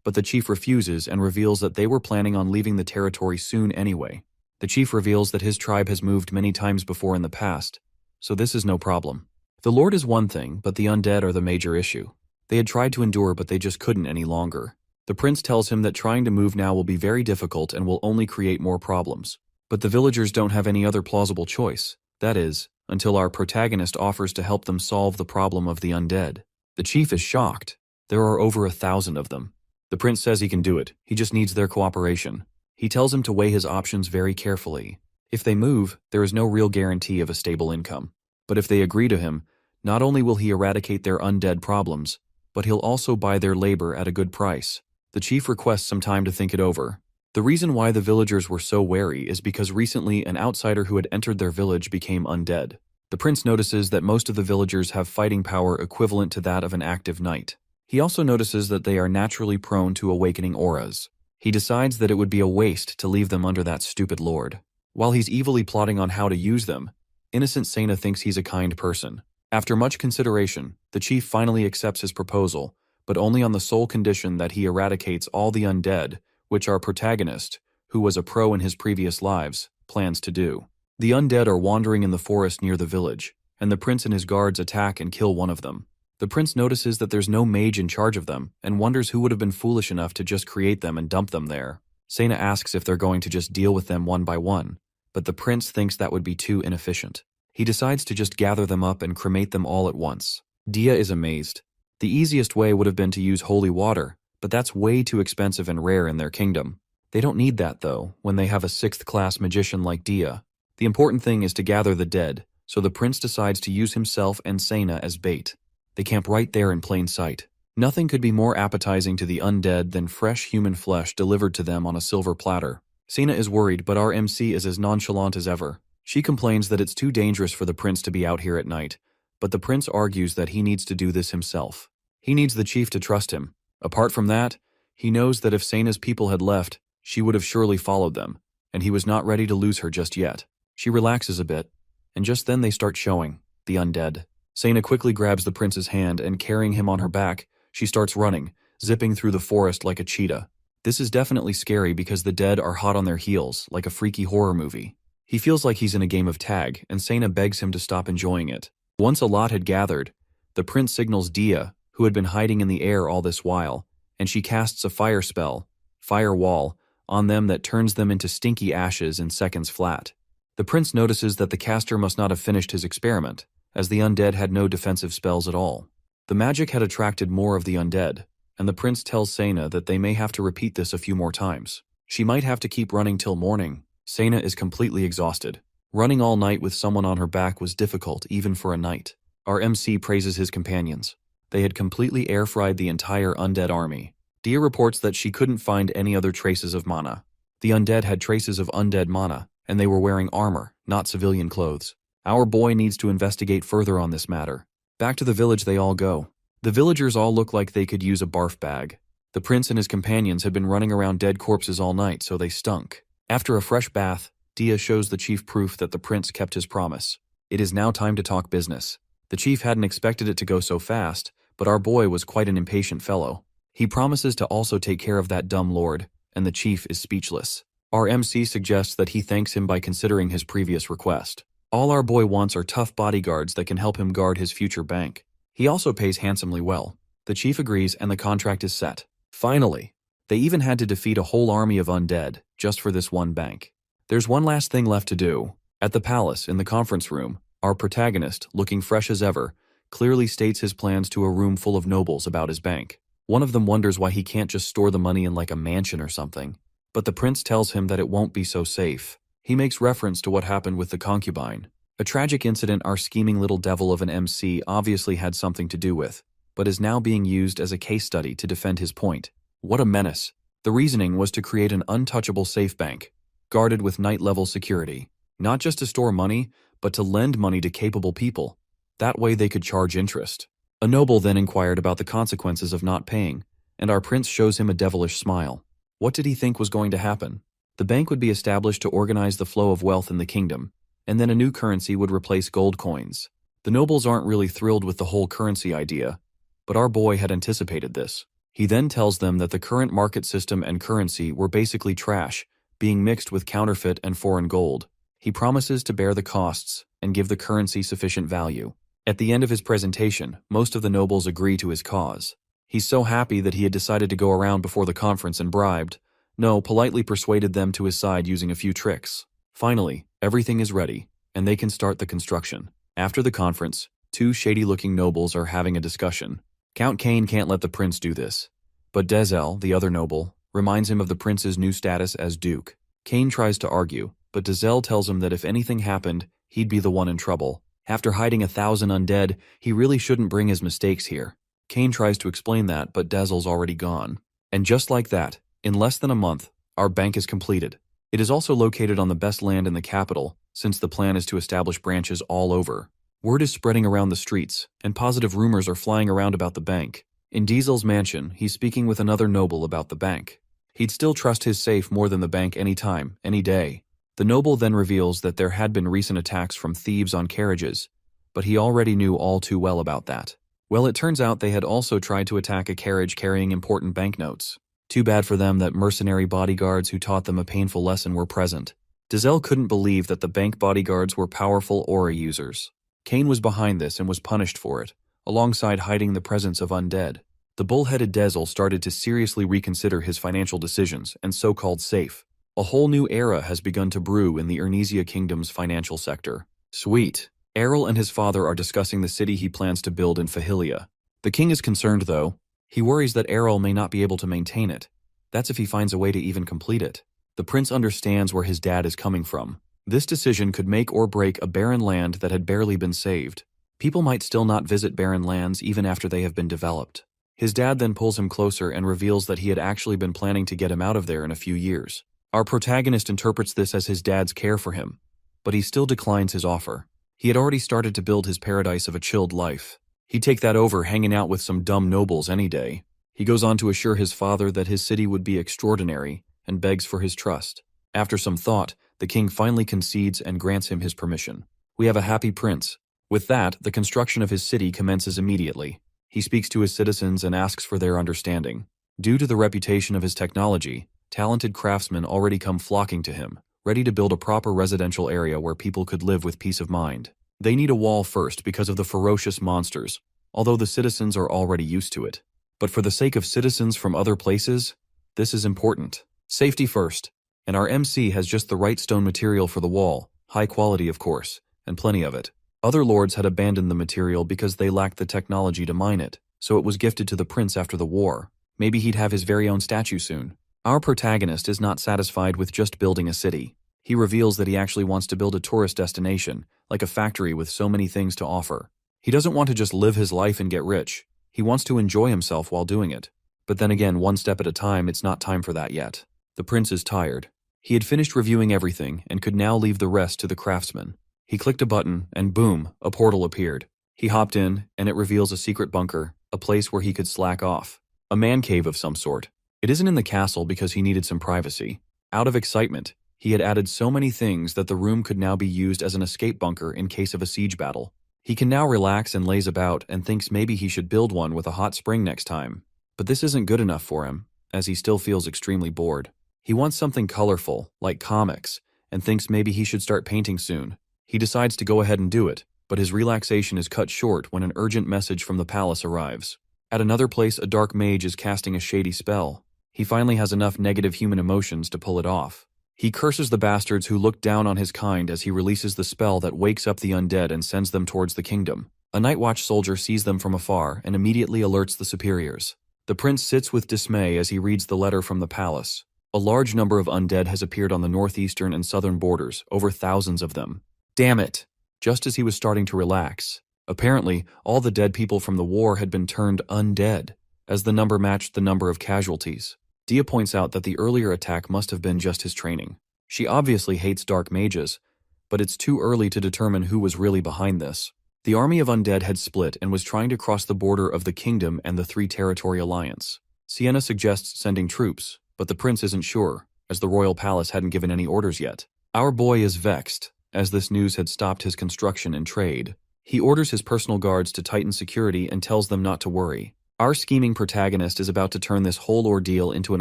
but the chief refuses and reveals that they were planning on leaving the territory soon anyway. The chief reveals that his tribe has moved many times before in the past, so this is no problem. The Lord is one thing, but the undead are the major issue. They had tried to endure, but they just couldn't any longer. The prince tells him that trying to move now will be very difficult and will only create more problems. But the villagers don't have any other plausible choice. That is, until our protagonist offers to help them solve the problem of the undead. The chief is shocked. There are over 1,000 of them. The prince says he can do it. He just needs their cooperation. He tells him to weigh his options very carefully. If they move, there is no real guarantee of a stable income. But if they agree to him, not only will he eradicate their undead problems, but he'll also buy their labor at a good price. The chief requests some time to think it over. The reason why the villagers were so wary is because recently an outsider who had entered their village became undead. The prince notices that most of the villagers have fighting power equivalent to that of an active knight. He also notices that they are naturally prone to awakening auras. He decides that it would be a waste to leave them under that stupid lord. While he's evilly plotting on how to use them, innocent Sena thinks he's a kind person. After much consideration, the chief finally accepts his proposal, but only on the sole condition that he eradicates all the undead, which our protagonist, who was a pro in his previous lives, plans to do. The undead are wandering in the forest near the village, and the prince and his guards attack and kill one of them. The prince notices that there's no mage in charge of them, and wonders who would have been foolish enough to just create them and dump them there. Sena asks if they're going to just deal with them one by one, but the prince thinks that would be too inefficient. He decides to just gather them up and cremate them all at once. Dia is amazed. The easiest way would have been to use holy water, but that's way too expensive and rare in their kingdom. They don't need that, though, when they have a 6th-class magician like Dia. The important thing is to gather the dead, so the prince decides to use himself and Sena as bait. They camp right there in plain sight. Nothing could be more appetizing to the undead than fresh human flesh delivered to them on a silver platter. Sena is worried, but our MC is as nonchalant as ever. She complains that it's too dangerous for the prince to be out here at night, but the prince argues that he needs to do this himself. He needs the chief to trust him. Apart from that, he knows that if Sena's people had left, she would have surely followed them, and he was not ready to lose her just yet. She relaxes a bit, and just then they start showing, the undead. Sena quickly grabs the prince's hand and carrying him on her back, she starts running, zipping through the forest like a cheetah. This is definitely scary because the dead are hot on their heels, like a freaky horror movie. He feels like he's in a game of tag, and Sena begs him to stop enjoying it. Once a lot had gathered, the prince signals Dia, who had been hiding in the air all this while, and she casts a fire spell, fire wall, on them that turns them into stinky ashes in seconds flat. The prince notices that the caster must not have finished his experiment, as the undead had no defensive spells at all. The magic had attracted more of the undead, and the prince tells Sena that they may have to repeat this a few more times. She might have to keep running till morning. Sena is completely exhausted. Running all night with someone on her back was difficult even for a knight. Our MC praises his companions. They had completely air-fried the entire undead army. Dia reports that she couldn't find any other traces of mana. The undead had traces of undead mana, and they were wearing armor, not civilian clothes. Our boy needs to investigate further on this matter. Back to the village they all go. The villagers all look like they could use a barf bag. The prince and his companions had been running around dead corpses all night, so they stunk. After a fresh bath, Dia shows the chief proof that the prince kept his promise. It is now time to talk business. The chief hadn't expected it to go so fast, but our boy was quite an impatient fellow. He promises to also take care of that dumb lord, and the chief is speechless. Our MC suggests that he thanks him by considering his previous request. All our boy wants are tough bodyguards that can help him guard his future bank. He also pays handsomely well. The chief agrees and the contract is set. Finally, they even had to defeat a whole army of undead just for this one bank. There's one last thing left to do. At the palace, in the conference room, our protagonist, looking fresh as ever, clearly states his plans to a room full of nobles about his bank. One of them wonders why he can't just store the money in like a mansion or something. But the prince tells him that it won't be so safe. He makes reference to what happened with the concubine. A tragic incident our scheming little devil of an MC obviously had something to do with, but is now being used as a case study to defend his point. What a menace. The reasoning was to create an untouchable safe bank, guarded with knight-level security, not just to store money, but to lend money to capable people. That way they could charge interest. A noble then inquired about the consequences of not paying, and our prince shows him a devilish smile. What did he think was going to happen? The bank would be established to organize the flow of wealth in the kingdom, and then a new currency would replace gold coins. The nobles aren't really thrilled with the whole currency idea, but our boy had anticipated this. He then tells them that the current market system and currency were basically trash, being mixed with counterfeit and foreign gold. He promises to bear the costs and give the currency sufficient value. At the end of his presentation, most of the nobles agree to his cause. He's so happy that he had decided to go around before the conference and politely persuaded them to his side using a few tricks. Finally, everything is ready, and they can start the construction. After the conference, two shady-looking nobles are having a discussion. Count Cain can't let the prince do this, but Dezel, the other noble, reminds him of the prince's new status as duke. Cain tries to argue, but Dezel tells him that if anything happened, he'd be the one in trouble. After hiding 1,000 undead, he really shouldn't bring his mistakes here. Cain tries to explain that, but Dezel's already gone. And just like that, in less than a month, our bank is completed. It is also located on the best land in the capital, since the plan is to establish branches all over. Word is spreading around the streets, and positive rumors are flying around about the bank. In Diesel's mansion, he's speaking with another noble about the bank. He'd still trust his safe more than the bank any time, any day. The noble then reveals that there had been recent attacks from thieves on carriages, but he already knew all too well about that. Well, it turns out they had also tried to attack a carriage carrying important banknotes. Too bad for them that mercenary bodyguards who taught them a painful lesson were present. Dezel couldn't believe that the bank bodyguards were powerful aura users. Cain was behind this and was punished for it, alongside hiding the presence of undead. The bull-headed Dezel started to seriously reconsider his financial decisions and so-called safe. A whole new era has begun to brew in the Ernisia Kingdom's financial sector. Sweet. Errol and his father are discussing the city he plans to build in Fahilia. The king is concerned, though. He worries that Errol may not be able to maintain it. That's if he finds a way to even complete it. The prince understands where his dad is coming from. This decision could make or break a barren land that had barely been saved. People might still not visit barren lands even after they have been developed. His dad then pulls him closer and reveals that he had actually been planning to get him out of there in a few years. Our protagonist interprets this as his dad's care for him, but he still declines his offer. He had already started to build his paradise of a chilled life. He'd take that over hanging out with some dumb nobles any day. He goes on to assure his father that his city would be extraordinary and begs for his trust. After some thought, the king finally concedes and grants him his permission. We have a happy prince. With that, the construction of his city commences immediately. He speaks to his citizens and asks for their understanding. Due to the reputation of his technology, talented craftsmen already come flocking to him, ready to build a proper residential area where people could live with peace of mind. They need a wall first because of the ferocious monsters, although the citizens are already used to it. But for the sake of citizens from other places, this is important. Safety first. And our MC has just the right stone material for the wall, high quality of course, and plenty of it. Other lords had abandoned the material because they lacked the technology to mine it, so it was gifted to the prince after the war. Maybe he'd have his very own statue soon. Our protagonist is not satisfied with just building a city. He reveals that he actually wants to build a tourist destination, like a factory with so many things to offer. He doesn't want to just live his life and get rich. He wants to enjoy himself while doing it. But then again, one step at a time, it's not time for that yet. The prince is tired. He had finished reviewing everything and could now leave the rest to the craftsman. He clicked a button and boom, a portal appeared. He hopped in and it reveals a secret bunker, a place where he could slack off. A man cave of some sort. It isn't in the castle because he needed some privacy. Out of excitement, he had added so many things that the room could now be used as an escape bunker in case of a siege battle. He can now relax and laze about and thinks maybe he should build one with a hot spring next time. But this isn't good enough for him, as he still feels extremely bored. He wants something colorful, like comics, and thinks maybe he should start painting soon. He decides to go ahead and do it, but his relaxation is cut short when an urgent message from the palace arrives. At another place, a dark mage is casting a shady spell. He finally has enough negative human emotions to pull it off. He curses the bastards who look down on his kind as he releases the spell that wakes up the undead and sends them towards the kingdom. A night watch soldier sees them from afar and immediately alerts the superiors. The prince sits with dismay as he reads the letter from the palace. A large number of undead has appeared on the northeastern and southern borders, over thousands of them. Damn it! Just as he was starting to relax. Apparently, all the dead people from the war had been turned undead, as the number matched the number of casualties. Dia points out that the earlier attack must have been just his training. She obviously hates dark mages, but it's too early to determine who was really behind this. The army of undead had split and was trying to cross the border of the kingdom and the Three-Territory Alliance. Sienna suggests sending troops, but the prince isn't sure, as the royal palace hadn't given any orders yet. Our boy is vexed, as this news had stopped his construction and trade. He orders his personal guards to tighten security and tells them not to worry. Our scheming protagonist is about to turn this whole ordeal into an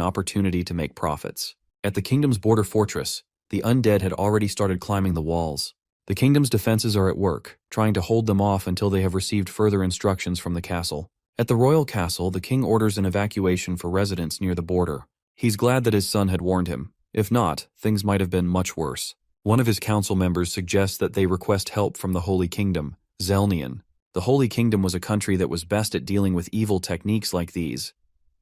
opportunity to make profits. At the kingdom's border fortress, the undead had already started climbing the walls. The kingdom's defenses are at work, trying to hold them off until they have received further instructions from the castle. At the royal castle, the king orders an evacuation for residents near the border. He's glad that his son had warned him. If not, things might have been much worse. One of his council members suggests that they request help from the Holy Kingdom, Zelnian. The Holy Kingdom was a country that was best at dealing with evil techniques like these.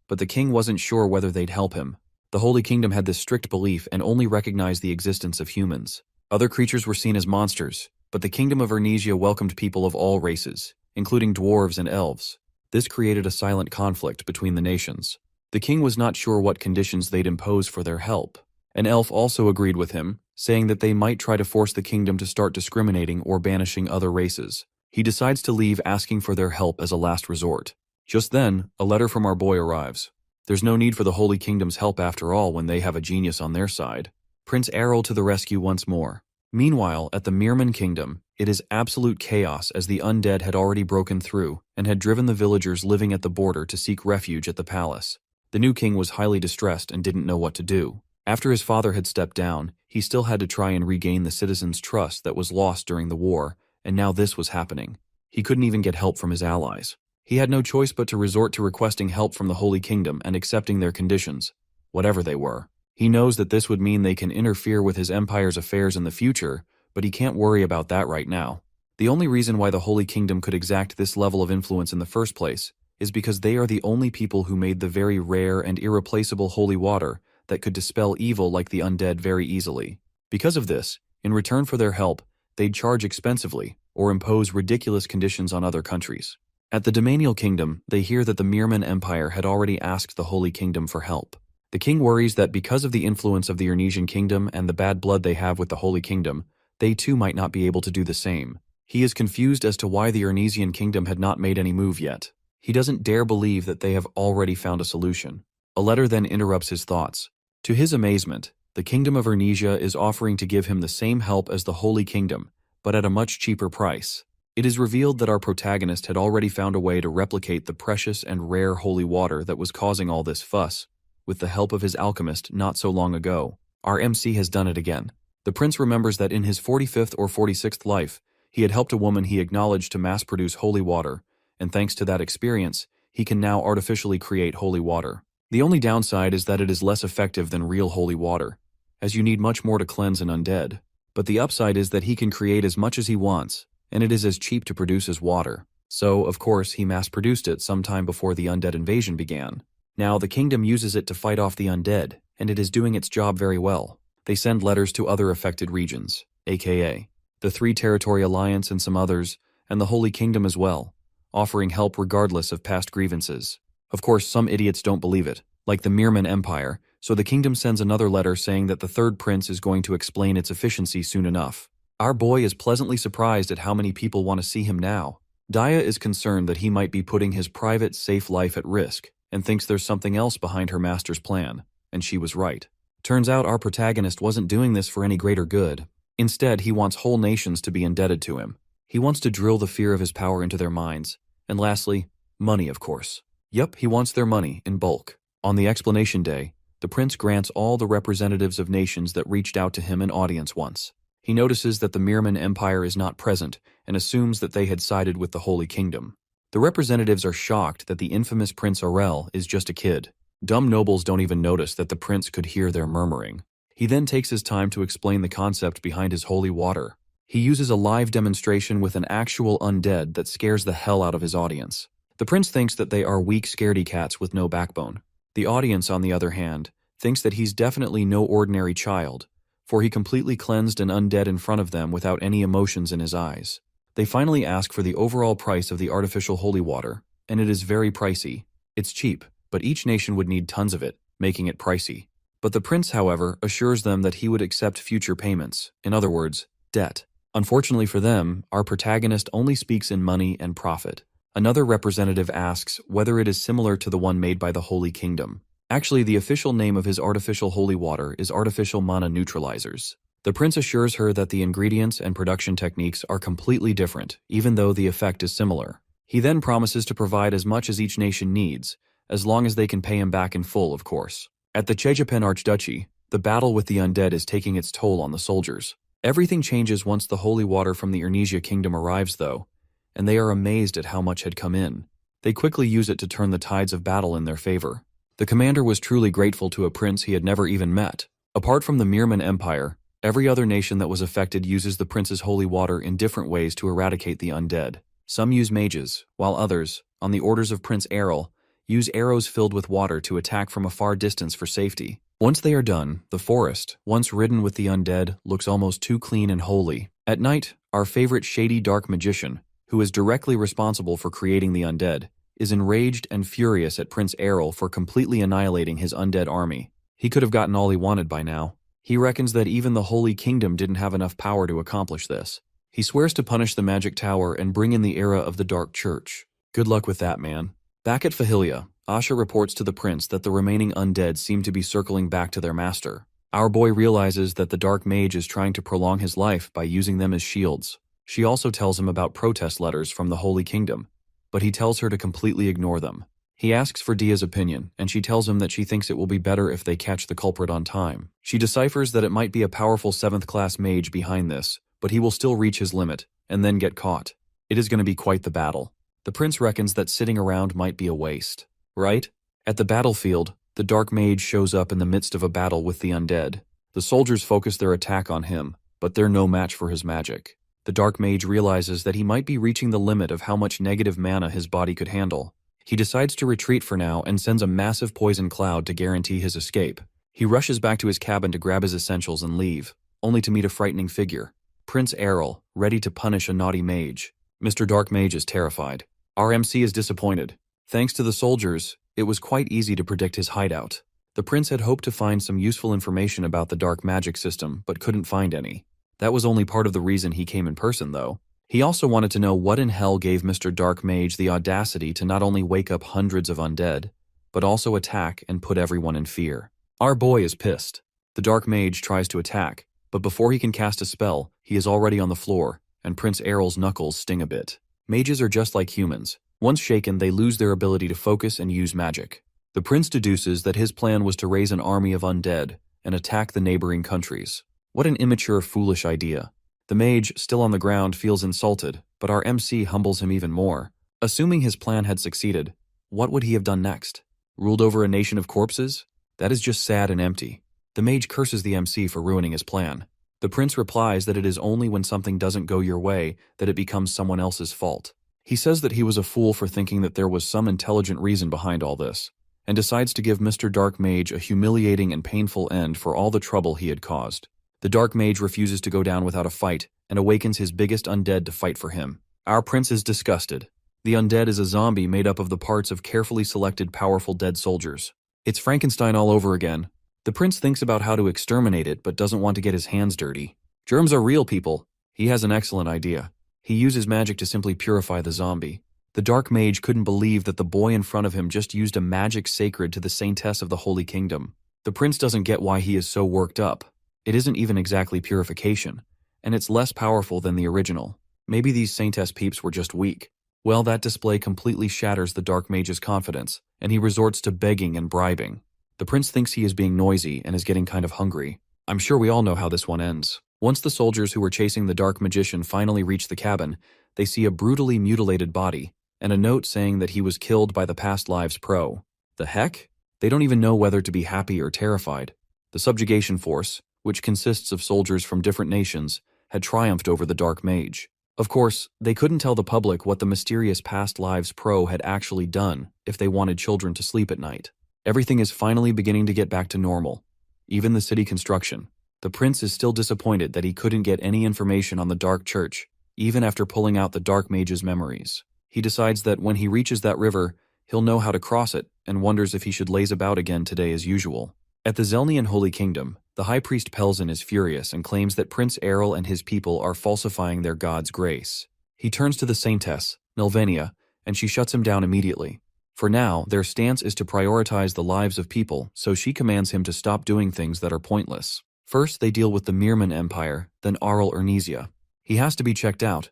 But the king wasn't sure whether they'd help him. The Holy Kingdom had this strict belief and only recognized the existence of humans. Other creatures were seen as monsters, but the Kingdom of Arnesia welcomed people of all races, including dwarves and elves. This created a silent conflict between the nations. The king was not sure what conditions they'd impose for their help. An elf also agreed with him, saying that they might try to force the kingdom to start discriminating or banishing other races. He decides to leave, asking for their help as a last resort. Just then, a letter from our boy arrives. There's no need for the Holy Kingdom's help after all when they have a genius on their side. Prince Errol to the rescue once more. Meanwhile, at the Merman Kingdom, it is absolute chaos as the undead had already broken through and had driven the villagers living at the border to seek refuge at the palace. The new king was highly distressed and didn't know what to do. After his father had stepped down, he still had to try and regain the citizens' trust that was lost during the war, and now this was happening. He couldn't even get help from his allies. He had no choice but to resort to requesting help from the Holy Kingdom and accepting their conditions, whatever they were. He knows that this would mean they can interfere with his empire's affairs in the future, but he can't worry about that right now. The only reason why the Holy Kingdom could exact this level of influence in the first place is because they are the only people who made the very rare and irreplaceable holy water that could dispel evil like the undead very easily. Because of this, in return for their help, they'd charge expensively or impose ridiculous conditions on other countries. At the Domanial Kingdom, they hear that the Merman Empire had already asked the Holy Kingdom for help. The king worries that because of the influence of the Arnesian Kingdom and the bad blood they have with the Holy Kingdom, they too might not be able to do the same. He is confused as to why the Arnesian Kingdom had not made any move yet. He doesn't dare believe that they have already found a solution. A letter then interrupts his thoughts. To his amazement, the Kingdom of Arnesia is offering to give him the same help as the Holy Kingdom, but at a much cheaper price. It is revealed that our protagonist had already found a way to replicate the precious and rare holy water that was causing all this fuss, with the help of his alchemist not so long ago. Our MC has done it again. The prince remembers that in his 45th or 46th life, he had helped a woman he acknowledged to mass-produce holy water, and thanks to that experience, he can now artificially create holy water. The only downside is that it is less effective than real holy water, as you need much more to cleanse an undead. But the upside is that he can create as much as he wants, and it is as cheap to produce as water. So, of course, he mass-produced it sometime before the undead invasion began. Now, the kingdom uses it to fight off the undead, and it is doing its job very well. They send letters to other affected regions, aka the Three Territory Alliance and some others, and the Holy Kingdom as well, offering help regardless of past grievances. Of course, some idiots don't believe it, like the Merman Empire, so the kingdom sends another letter saying that the third prince is going to explain its efficiency soon enough. Our boy is pleasantly surprised at how many people want to see him now. Daya is concerned that he might be putting his private, safe life at risk, and thinks there's something else behind her master's plan, and she was right. Turns out our protagonist wasn't doing this for any greater good. Instead, he wants whole nations to be indebted to him. He wants to drill the fear of his power into their minds. And lastly, money, of course. Yep, he wants their money, in bulk. On the explanation day, the prince grants all the representatives of nations that reached out to him an audience once. He notices that the Merman Empire is not present and assumes that they had sided with the Holy Kingdom. The representatives are shocked that the infamous Prince Aurel is just a kid. Dumb nobles don't even notice that the prince could hear their murmuring. He then takes his time to explain the concept behind his holy water. He uses a live demonstration with an actual undead that scares the hell out of his audience. The prince thinks that they are weak scaredy cats with no backbone. The audience, on the other hand, thinks that he's definitely no ordinary child, for he completely cleansed an undead in front of them without any emotions in his eyes. They finally ask for the overall price of the artificial holy water, and it is very pricey. It's cheap, but each nation would need tons of it, making it pricey. But the prince, however, assures them that he would accept future payments, in other words, debt. Unfortunately for them, our protagonist only speaks in money and profit. Another representative asks whether it is similar to the one made by the Holy Kingdom. Actually, the official name of his artificial holy water is artificial mana neutralizers. The prince assures her that the ingredients and production techniques are completely different, even though the effect is similar. He then promises to provide as much as each nation needs, as long as they can pay him back in full, of course. At the Chejapan Archduchy, the battle with the undead is taking its toll on the soldiers. Everything changes once the holy water from the Ernesia kingdom arrives, though, and they are amazed at how much had come in. They quickly use it to turn the tides of battle in their favor. The commander was truly grateful to a prince he had never even met. Apart from the Mirman Empire, every other nation that was affected uses the prince's holy water in different ways to eradicate the undead. Some use mages, while others, on the orders of Prince Errol, use arrows filled with water to attack from a far distance for safety. Once they are done, the forest, once ridden with the undead, looks almost too clean and holy. At night, our favorite shady dark magician, who is directly responsible for creating the undead, is enraged and furious at Prince Errol for completely annihilating his undead army. He could have gotten all he wanted by now. He reckons that even the Holy Kingdom didn't have enough power to accomplish this. He swears to punish the Magic Tower and bring in the era of the Dark Church. Good luck with that, man. Back at Fahilia, Asha reports to the prince that the remaining undead seem to be circling back to their master. Our boy realizes that the Dark Mage is trying to prolong his life by using them as shields. She also tells him about protest letters from the Holy Kingdom, but he tells her to completely ignore them. He asks for Dia's opinion, and she tells him that she thinks it will be better if they catch the culprit on time. She deciphers that it might be a powerful 7th-class mage behind this, but he will still reach his limit, and then get caught. It is going to be quite the battle. The prince reckons that sitting around might be a waste. Right? At the battlefield, the Dark Mage shows up in the midst of a battle with the undead. The soldiers focus their attack on him, but they're no match for his magic. The Dark Mage realizes that he might be reaching the limit of how much negative mana his body could handle. He decides to retreat for now and sends a massive poison cloud to guarantee his escape. He rushes back to his cabin to grab his essentials and leave, only to meet a frightening figure. Prince Errol, ready to punish a naughty mage. Mr. Dark Mage is terrified. Our MC is disappointed. Thanks to the soldiers, it was quite easy to predict his hideout. The prince had hoped to find some useful information about the dark magic system, but couldn't find any. That was only part of the reason he came in person, though. He also wanted to know what in hell gave Mr. Dark Mage the audacity to not only wake up hundreds of undead, but also attack and put everyone in fear. Our boy is pissed. The Dark Mage tries to attack, but before he can cast a spell, he is already on the floor, and Prince Errol's knuckles sting a bit. Mages are just like humans. Once shaken, they lose their ability to focus and use magic. The prince deduces that his plan was to raise an army of undead and attack the neighboring countries. What an immature, foolish idea. The mage, still on the ground, feels insulted, but our MC humbles him even more. Assuming his plan had succeeded, what would he have done next? Ruled over a nation of corpses? That is just sad and empty. The mage curses the MC for ruining his plan. The prince replies that it is only when something doesn't go your way that it becomes someone else's fault. He says that he was a fool for thinking that there was some intelligent reason behind all this, and decides to give Mr. Dark Mage a humiliating and painful end for all the trouble he had caused. The Dark Mage refuses to go down without a fight and awakens his biggest undead to fight for him. Our prince is disgusted. The undead is a zombie made up of the parts of carefully selected powerful dead soldiers. It's Frankenstein all over again. The prince thinks about how to exterminate it but doesn't want to get his hands dirty. Germs are real, people. He has an excellent idea. He uses magic to simply purify the zombie. The Dark Mage couldn't believe that the boy in front of him just used a magic sacred to the saintess of the Holy Kingdom. The prince doesn't get why he is so worked up. It isn't even exactly purification, and it's less powerful than the original. Maybe these saintess peeps were just weak. Well, that display completely shatters the Dark Mage's confidence, and he resorts to begging and bribing. The prince thinks he is being noisy and is getting kind of hungry. I'm sure we all know how this one ends. Once the soldiers who were chasing the Dark Magician finally reach the cabin, they see a brutally mutilated body, and a note saying that he was killed by the past lives pro. The heck? They don't even know whether to be happy or terrified. The subjugation force, which consists of soldiers from different nations, had triumphed over the Dark Mage. Of course, they couldn't tell the public what the mysterious past lives pro had actually done if they wanted children to sleep at night. Everything is finally beginning to get back to normal, even the city construction. The prince is still disappointed that he couldn't get any information on the Dark Church, even after pulling out the Dark Mage's memories. He decides that when he reaches that river, he'll know how to cross it, and wonders if he should laze about again today as usual. At the Zelnian Holy Kingdom, the High Priest Pelzen is furious and claims that Prince Errol and his people are falsifying their god's grace. He turns to the Saintess, Nelvenia, and she shuts him down immediately. For now, their stance is to prioritize the lives of people, so she commands him to stop doing things that are pointless. First, they deal with the Mirman Empire, then Arl Ernesia. He has to be checked out,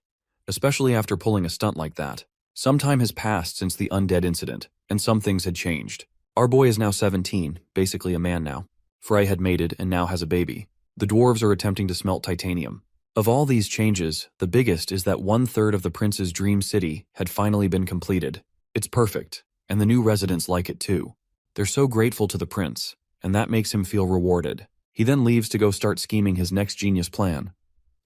especially after pulling a stunt like that. Some time has passed since the undead incident, and some things had changed. Our boy is now 17, basically a man now. Frey had mated and now has a baby. The dwarves are attempting to smelt titanium. Of all these changes, the biggest is that 1/3 of the prince's dream city had finally been completed. It's perfect, and the new residents like it too. They're so grateful to the prince, and that makes him feel rewarded. He then leaves to go start scheming his next genius plan.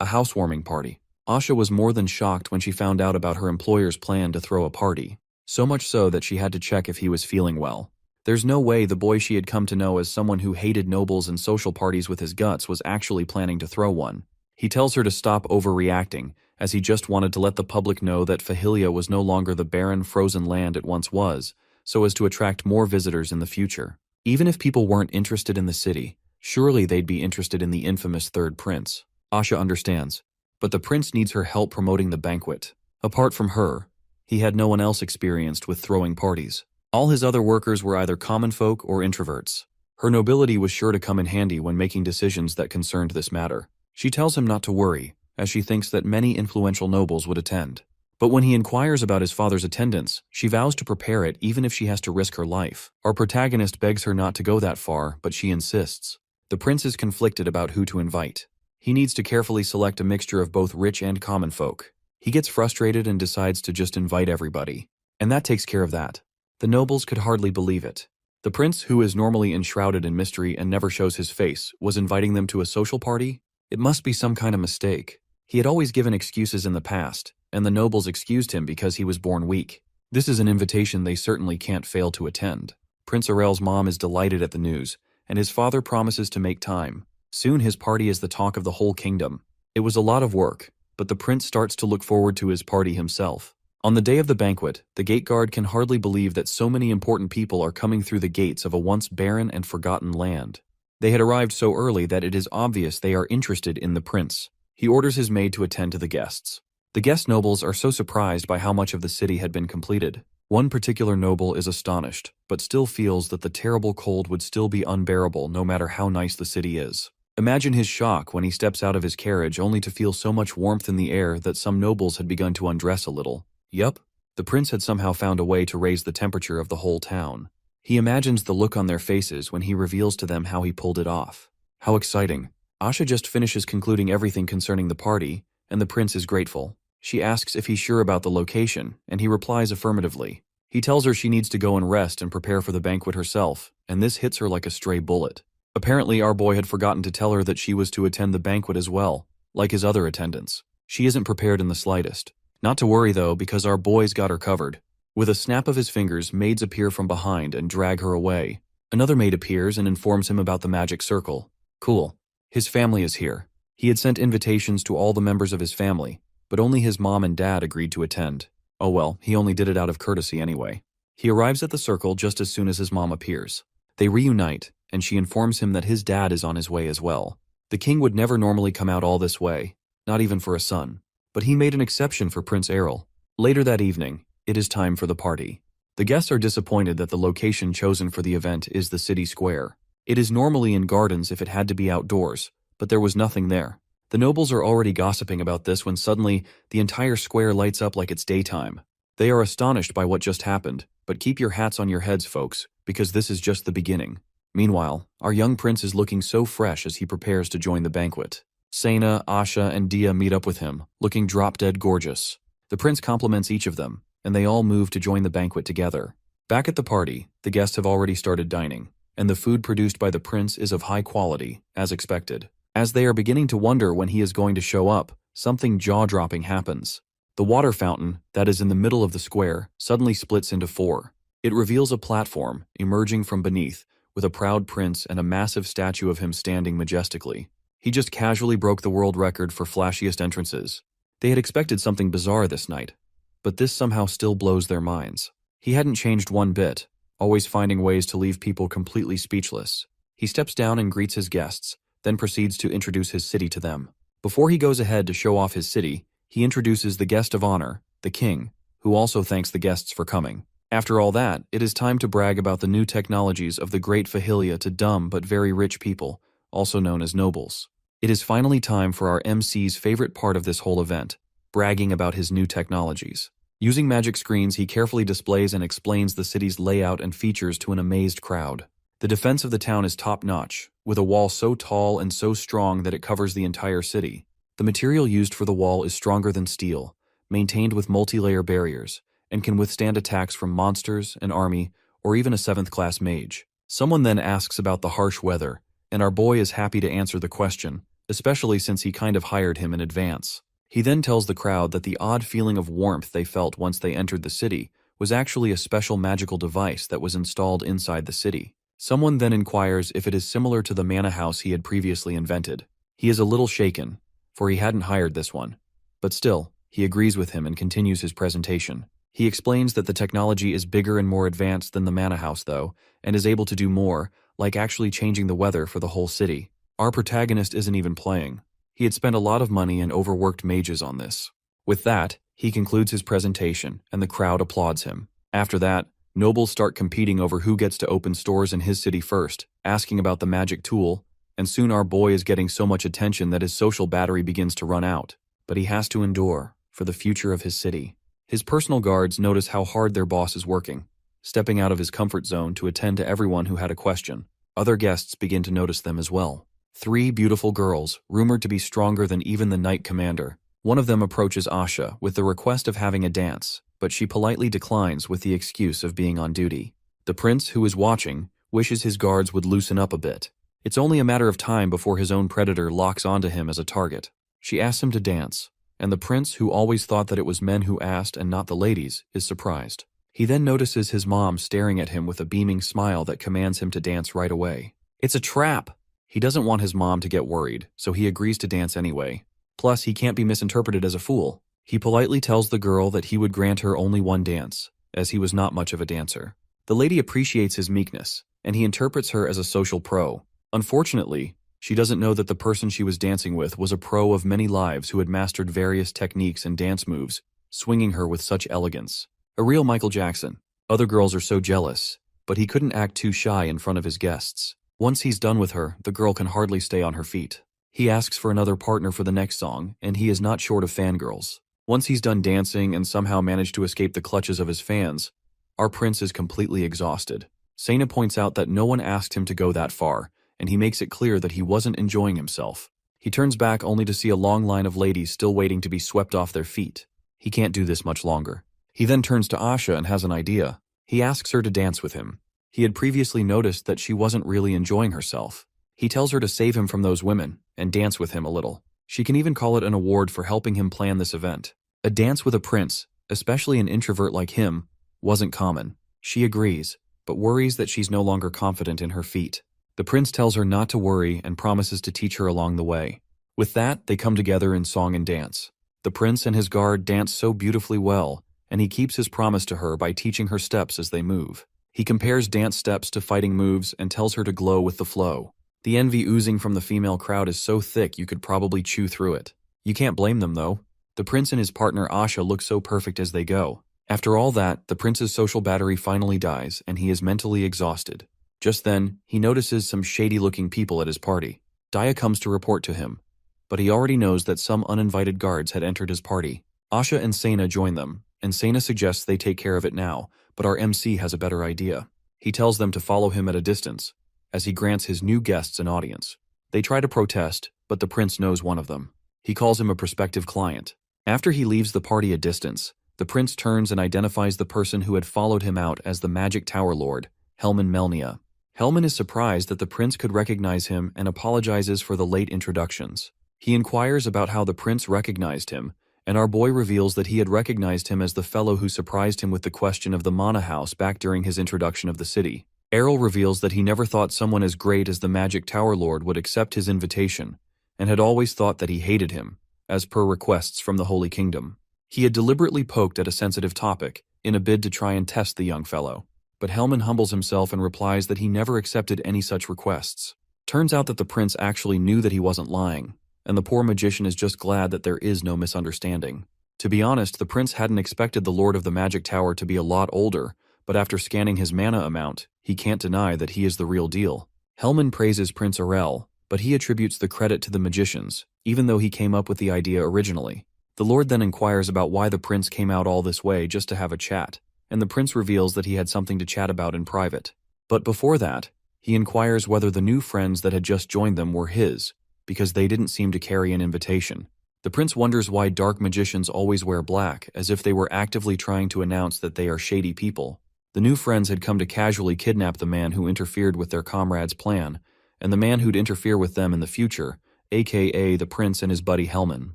A housewarming party. Asha was more than shocked when she found out about her employer's plan to throw a party. So much so that she had to check if he was feeling well. There's no way the boy she had come to know as someone who hated nobles and social parties with his guts was actually planning to throw one. He tells her to stop overreacting, as he just wanted to let the public know that Fahilia was no longer the barren, frozen land it once was, so as to attract more visitors in the future. Even if people weren't interested in the city, surely they'd be interested in the infamous third prince. Asha understands, but the prince needs her help promoting the banquet. Apart from her, he had no one else experienced with throwing parties. All his other workers were either common folk or introverts. Her nobility was sure to come in handy when making decisions that concerned this matter. She tells him not to worry, as she thinks that many influential nobles would attend. But when he inquires about his father's attendance, she vows to prepare it even if she has to risk her life. Our protagonist begs her not to go that far, but she insists. The prince is conflicted about who to invite. He needs to carefully select a mixture of both rich and common folk. He gets frustrated and decides to just invite everybody. And that takes care of that. The nobles could hardly believe it. The prince, who is normally enshrouded in mystery and never shows his face, was inviting them to a social party? It must be some kind of mistake. He had always given excuses in the past, and the nobles excused him because he was born weak. This is an invitation they certainly can't fail to attend. Prince Arel's mom is delighted at the news, and his father promises to make time. Soon his party is the talk of the whole kingdom. It was a lot of work, but the prince starts to look forward to his party himself. On the day of the banquet, the gate guard can hardly believe that so many important people are coming through the gates of a once barren and forgotten land. They had arrived so early that it is obvious they are interested in the prince. He orders his maid to attend to the guests. The guest nobles are so surprised by how much of the city had been completed. One particular noble is astonished, but still feels that the terrible cold would still be unbearable no matter how nice the city is. Imagine his shock when he steps out of his carriage only to feel so much warmth in the air that some nobles had begun to undress a little. Yup, the prince had somehow found a way to raise the temperature of the whole town. He imagines the look on their faces when he reveals to them how he pulled it off. How exciting. Asha just finishes concluding everything concerning the party, and the prince is grateful. She asks if he's sure about the location, and he replies affirmatively. He tells her she needs to go and rest and prepare for the banquet herself, and this hits her like a stray bullet. Apparently, our boy had forgotten to tell her that she was to attend the banquet as well, like his other attendants. She isn't prepared in the slightest. Not to worry though, because our boy's got her covered. With a snap of his fingers, maids appear from behind and drag her away. Another maid appears and informs him about the magic circle. Cool. His family is here. He had sent invitations to all the members of his family, but only his mom and dad agreed to attend. Oh well, he only did it out of courtesy anyway. He arrives at the circle just as soon as his mom appears. They reunite, and she informs him that his dad is on his way as well. The king would never normally come out all this way, not even for a son. But he made an exception for Prince Errol. Later that evening, it is time for the party. The guests are disappointed that the location chosen for the event is the city square. It is normally in gardens if it had to be outdoors, but there was nothing there. The nobles are already gossiping about this when suddenly the entire square lights up like it's daytime. They are astonished by what just happened, but keep your hats on your heads, folks, because this is just the beginning. Meanwhile, our young prince is looking so fresh as he prepares to join the banquet. Sena, Asha, and Dia meet up with him, looking drop-dead gorgeous. The prince compliments each of them, and they all move to join the banquet together. Back at the party, the guests have already started dining, and the food produced by the prince is of high quality, as expected. As they are beginning to wonder when he is going to show up, something jaw-dropping happens. The water fountain, that is in the middle of the square, suddenly splits into 4. It reveals a platform, emerging from beneath, with a proud prince and a massive statue of him standing majestically. He just casually broke the world record for flashiest entrances. They had expected something bizarre this night, but this somehow still blows their minds. He hadn't changed one bit, always finding ways to leave people completely speechless. He steps down and greets his guests, then proceeds to introduce his city to them. Before he goes ahead to show off his city, he introduces the guest of honor, the king, who also thanks the guests for coming. After all that, it is time to brag about the new technologies of the great Fahilia to dumb but very rich people, also known as nobles. It is finally time for our MC's favorite part of this whole event, bragging about his new technologies. Using magic screens, he carefully displays and explains the city's layout and features to an amazed crowd. The defense of the town is top-notch, with a wall so tall and so strong that it covers the entire city. The material used for the wall is stronger than steel, maintained with multi-layer barriers, and can withstand attacks from monsters, an army, or even a 7th-class mage. Someone then asks about the harsh weather, and our boy is happy to answer the question, especially since he kind of hired him in advance. He then tells the crowd that the odd feeling of warmth they felt once they entered the city was actually a special magical device that was installed inside the city. Someone then inquires if it is similar to the mana house he had previously invented. He is a little shaken, for he hadn't hired this one. But still, he agrees with him and continues his presentation. He explains that the technology is bigger and more advanced than the mana house though, and is able to do more, like actually changing the weather for the whole city. Our protagonist isn't even playing. He had spent a lot of money and overworked mages on this. With that, he concludes his presentation, and the crowd applauds him. After that, nobles start competing over who gets to open stores in his city first, asking about the magic tool, and soon our boy is getting so much attention that his social battery begins to run out. But he has to endure, for the future of his city. His personal guards notice how hard their boss is working, stepping out of his comfort zone to attend to everyone who had a question. Other guests begin to notice them as well. 3 beautiful girls, rumored to be stronger than even the knight commander. One of them approaches Asha with the request of having a dance, but she politely declines with the excuse of being on duty. The prince, who is watching, wishes his guards would loosen up a bit. It's only a matter of time before his own predator locks onto him as a target. She asks him to dance, and the prince, who always thought that it was men who asked and not the ladies, is surprised. He then notices his mom staring at him with a beaming smile that commands him to dance right away. It's a trap! He doesn't want his mom to get worried, so he agrees to dance anyway. Plus, he can't be misinterpreted as a fool. He politely tells the girl that he would grant her only one dance, as he was not much of a dancer. The lady appreciates his meekness, and he interprets her as a social pro. Unfortunately, she doesn't know that the person she was dancing with was a pro of many lives who had mastered various techniques and dance moves, swinging her with such elegance. A real Michael Jackson. Other girls are so jealous, but he couldn't act too shy in front of his guests. Once he's done with her, the girl can hardly stay on her feet. He asks for another partner for the next song, and he is not short of fangirls. Once he's done dancing and somehow managed to escape the clutches of his fans, our prince is completely exhausted. Sena points out that no one asked him to go that far, and he makes it clear that he wasn't enjoying himself. He turns back only to see a long line of ladies still waiting to be swept off their feet. He can't do this much longer. He then turns to Asha and has an idea. He asks her to dance with him. He had previously noticed that she wasn't really enjoying herself. He tells her to save him from those women and dance with him a little. She can even call it an award for helping him plan this event. A dance with a prince, especially an introvert like him, wasn't common. She agrees, but worries that she's no longer confident in her feet. The prince tells her not to worry and promises to teach her along the way. With that, they come together in song and dance. The prince and his guard dance so beautifully well, and he keeps his promise to her by teaching her steps as they move. He compares dance steps to fighting moves and tells her to glow with the flow. The envy oozing from the female crowd is so thick you could probably chew through it. You can't blame them though. The prince and his partner Asha look so perfect as they go. After all that, the prince's social battery finally dies and he is mentally exhausted. Just then, he notices some shady-looking people at his party. Daya comes to report to him, but he already knows that some uninvited guards had entered his party. Asha and Sena join them, and Sena suggests they take care of it now, but our MC has a better idea. He tells them to follow him at a distance, as he grants his new guests an audience. They try to protest, but the prince knows one of them. He calls him a prospective client. After he leaves the party a distance, the prince turns and identifies the person who had followed him out as the Magic Tower Lord, Helman Melnia. Helman is surprised that the prince could recognize him and apologizes for the late introductions. He inquires about how the prince recognized him, and our boy reveals that he had recognized him as the fellow who surprised him with the question of the Mana House back during his introduction of the city. Errol reveals that he never thought someone as great as the Magic Tower Lord would accept his invitation, and had always thought that he hated him, as per requests from the Holy Kingdom. He had deliberately poked at a sensitive topic, in a bid to try and test the young fellow. But Helman humbles himself and replies that he never accepted any such requests. Turns out that the prince actually knew that he wasn't lying, and the poor magician is just glad that there is no misunderstanding. To be honest, the prince hadn't expected the Lord of the Magic Tower to be a lot older, but after scanning his mana amount, he can't deny that he is the real deal. Helman praises Prince Arel, but he attributes the credit to the magicians, even though he came up with the idea originally. The Lord then inquires about why the prince came out all this way just to have a chat, and the prince reveals that he had something to chat about in private. But before that, he inquires whether the new friends that had just joined them were his, because they didn't seem to carry an invitation. The prince wonders why dark magicians always wear black, as if they were actively trying to announce that they are shady people. The new friends had come to casually kidnap the man who interfered with their comrade's plan, and the man who'd interfere with them in the future, aka the prince and his buddy Hellman.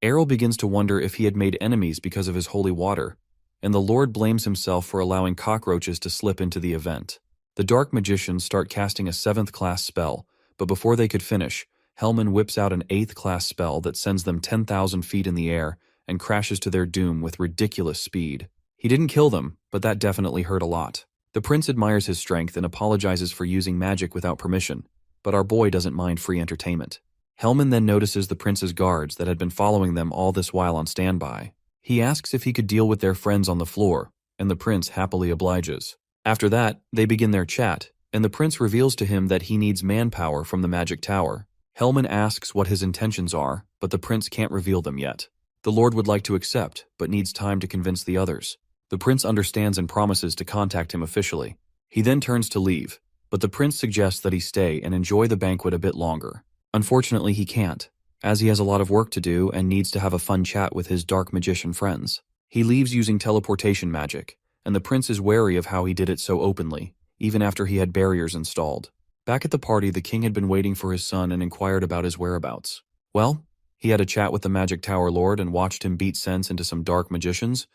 Errol begins to wonder if he had made enemies because of his holy water, and the Lord blames himself for allowing cockroaches to slip into the event. The dark magicians start casting a 7th class spell, but before they could finish, Hellman whips out an 8th class spell that sends them 10,000 feet in the air and crashes to their doom with ridiculous speed. He didn't kill them, but that definitely hurt a lot. The prince admires his strength and apologizes for using magic without permission, but our boy doesn't mind free entertainment. Hellman then notices the prince's guards that had been following them all this while on standby. He asks if he could deal with their friends on the floor, and the prince happily obliges. After that, they begin their chat, and the prince reveals to him that he needs manpower from the magic tower. Hellman asks what his intentions are, but the prince can't reveal them yet. The Lord would like to accept, but needs time to convince the others. The prince understands and promises to contact him officially. He then turns to leave, but the prince suggests that he stay and enjoy the banquet a bit longer. Unfortunately, he can't, as he has a lot of work to do and needs to have a fun chat with his dark magician friends. He leaves using teleportation magic, and the prince is wary of how he did it so openly, even after he had barriers installed. Back at the party, the king had been waiting for his son and inquired about his whereabouts. Well, he had a chat with the magic tower lord and watched him beat sense into some dark magicians,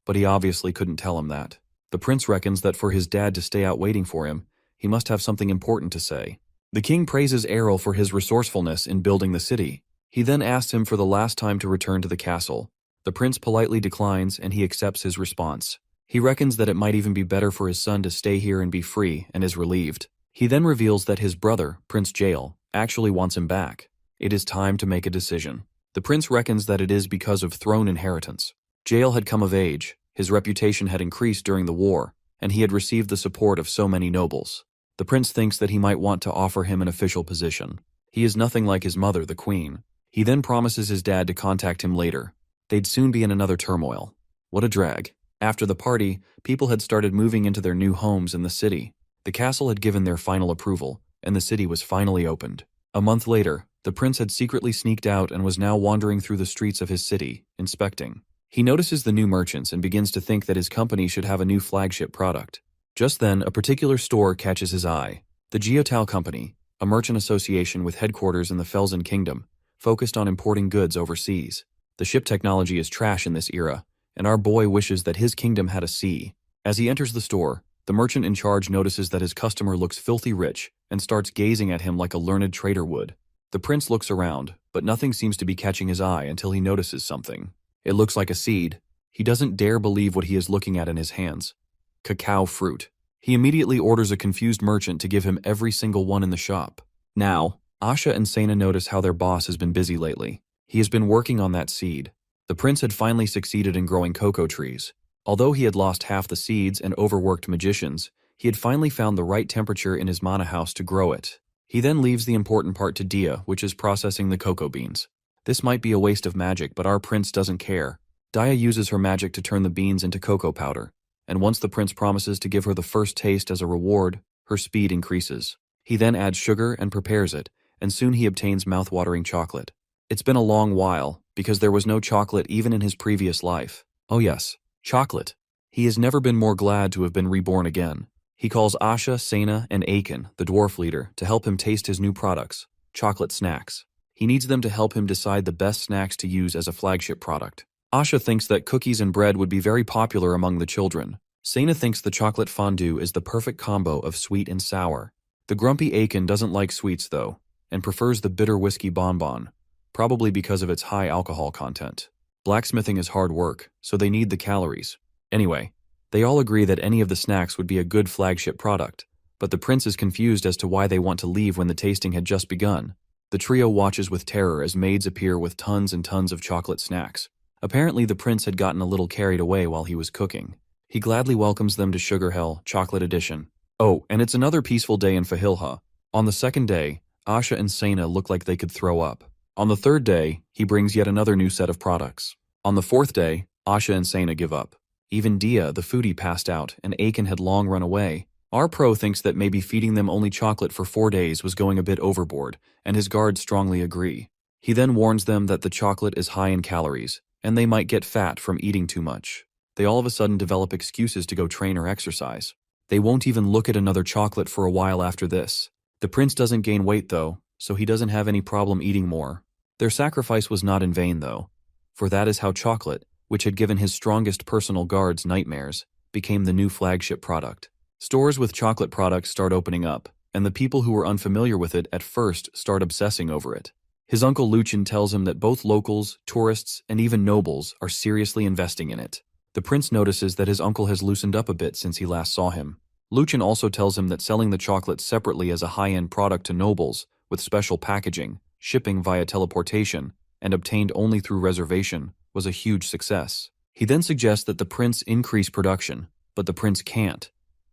but he obviously couldn't tell him that. The prince reckons that for his dad to stay out waiting for him, he must have something important to say. The king praises Errol for his resourcefulness in building the city. He then asks him for the last time to return to the castle. The prince politely declines and he accepts his response. He reckons that it might even be better for his son to stay here and be free, and is relieved. He then reveals that his brother, Prince Jael, actually wants him back. It is time to make a decision. The prince reckons that it is because of throne inheritance. Jael had come of age, his reputation had increased during the war, and he had received the support of so many nobles. The prince thinks that he might want to offer him an official position. He is nothing like his mother, the queen. He then promises his dad to contact him later. They'd soon be in another turmoil. What a drag. After the party, people had started moving into their new homes in the city. The castle had given their final approval, and the city was finally opened. A month later, the prince had secretly sneaked out and was now wandering through the streets of his city, inspecting. He notices the new merchants and begins to think that his company should have a new flagship product. Just then, a particular store catches his eye. The Geotal Company, a merchant association with headquarters in the Felsen Kingdom, focused on importing goods overseas. The ship technology is trash in this era, and our boy wishes that his kingdom had a sea. As he enters the store, the merchant in charge notices that his customer looks filthy rich and starts gazing at him like a learned trader would. The prince looks around, but nothing seems to be catching his eye until he notices something. It looks like a seed. He doesn't dare believe what he is looking at in his hands. Cacao fruit. He immediately orders a confused merchant to give him every single one in the shop. Now, Asha and Sena notice how their boss has been busy lately. He has been working on that seed. The prince had finally succeeded in growing cocoa trees. Although he had lost half the seeds and overworked magicians, he had finally found the right temperature in his mana house to grow it. He then leaves the important part to Dia, which is processing the cocoa beans. This might be a waste of magic, but our prince doesn't care. Dia uses her magic to turn the beans into cocoa powder, and once the prince promises to give her the first taste as a reward, her speed increases. He then adds sugar and prepares it, and soon he obtains mouth-watering chocolate. It's been a long while, because there was no chocolate even in his previous life. Oh yes, chocolate. He has never been more glad to have been reborn again. He calls Asha, Sena, and Aiken, the dwarf leader, to help him taste his new products, chocolate snacks. He needs them to help him decide the best snacks to use as a flagship product. Asha thinks that cookies and bread would be very popular among the children. Sena thinks the chocolate fondue is the perfect combo of sweet and sour. The grumpy Aiken doesn't like sweets though, and prefers the bitter whiskey bonbon, probably because of its high alcohol content. Blacksmithing is hard work, so they need the calories. Anyway, they all agree that any of the snacks would be a good flagship product, but the prince is confused as to why they want to leave when the tasting had just begun. The trio watches with terror as maids appear with tons and tons of chocolate snacks. Apparently the prince had gotten a little carried away while he was cooking. He gladly welcomes them to Sugar Hell, Chocolate Edition. Oh, and it's another peaceful day in Fahilha. On the second day, Asha and Sena look like they could throw up. On the third day, he brings yet another new set of products. On the fourth day, Asha and Sena give up. Even Dia, the foodie, passed out, and Aiken had long run away. Our pro thinks that maybe feeding them only chocolate for 4 days was going a bit overboard, and his guards strongly agree. He then warns them that the chocolate is high in calories, and they might get fat from eating too much. They all of a sudden develop excuses to go train or exercise. They won't even look at another chocolate for a while after this. The prince doesn't gain weight though, so he doesn't have any problem eating more. Their sacrifice was not in vain though, for that is how chocolate, which had given his strongest personal guards nightmares, became the new flagship product. Stores with chocolate products start opening up, and the people who were unfamiliar with it at first start obsessing over it. His uncle Luchin tells him that both locals, tourists, and even nobles are seriously investing in it. The prince notices that his uncle has loosened up a bit since he last saw him. Luchin also tells him that selling the chocolate separately as a high-end product to nobles, with special packaging, shipping via teleportation, and obtained only through reservation, was a huge success. He then suggests that the prince increase production, but the prince can't,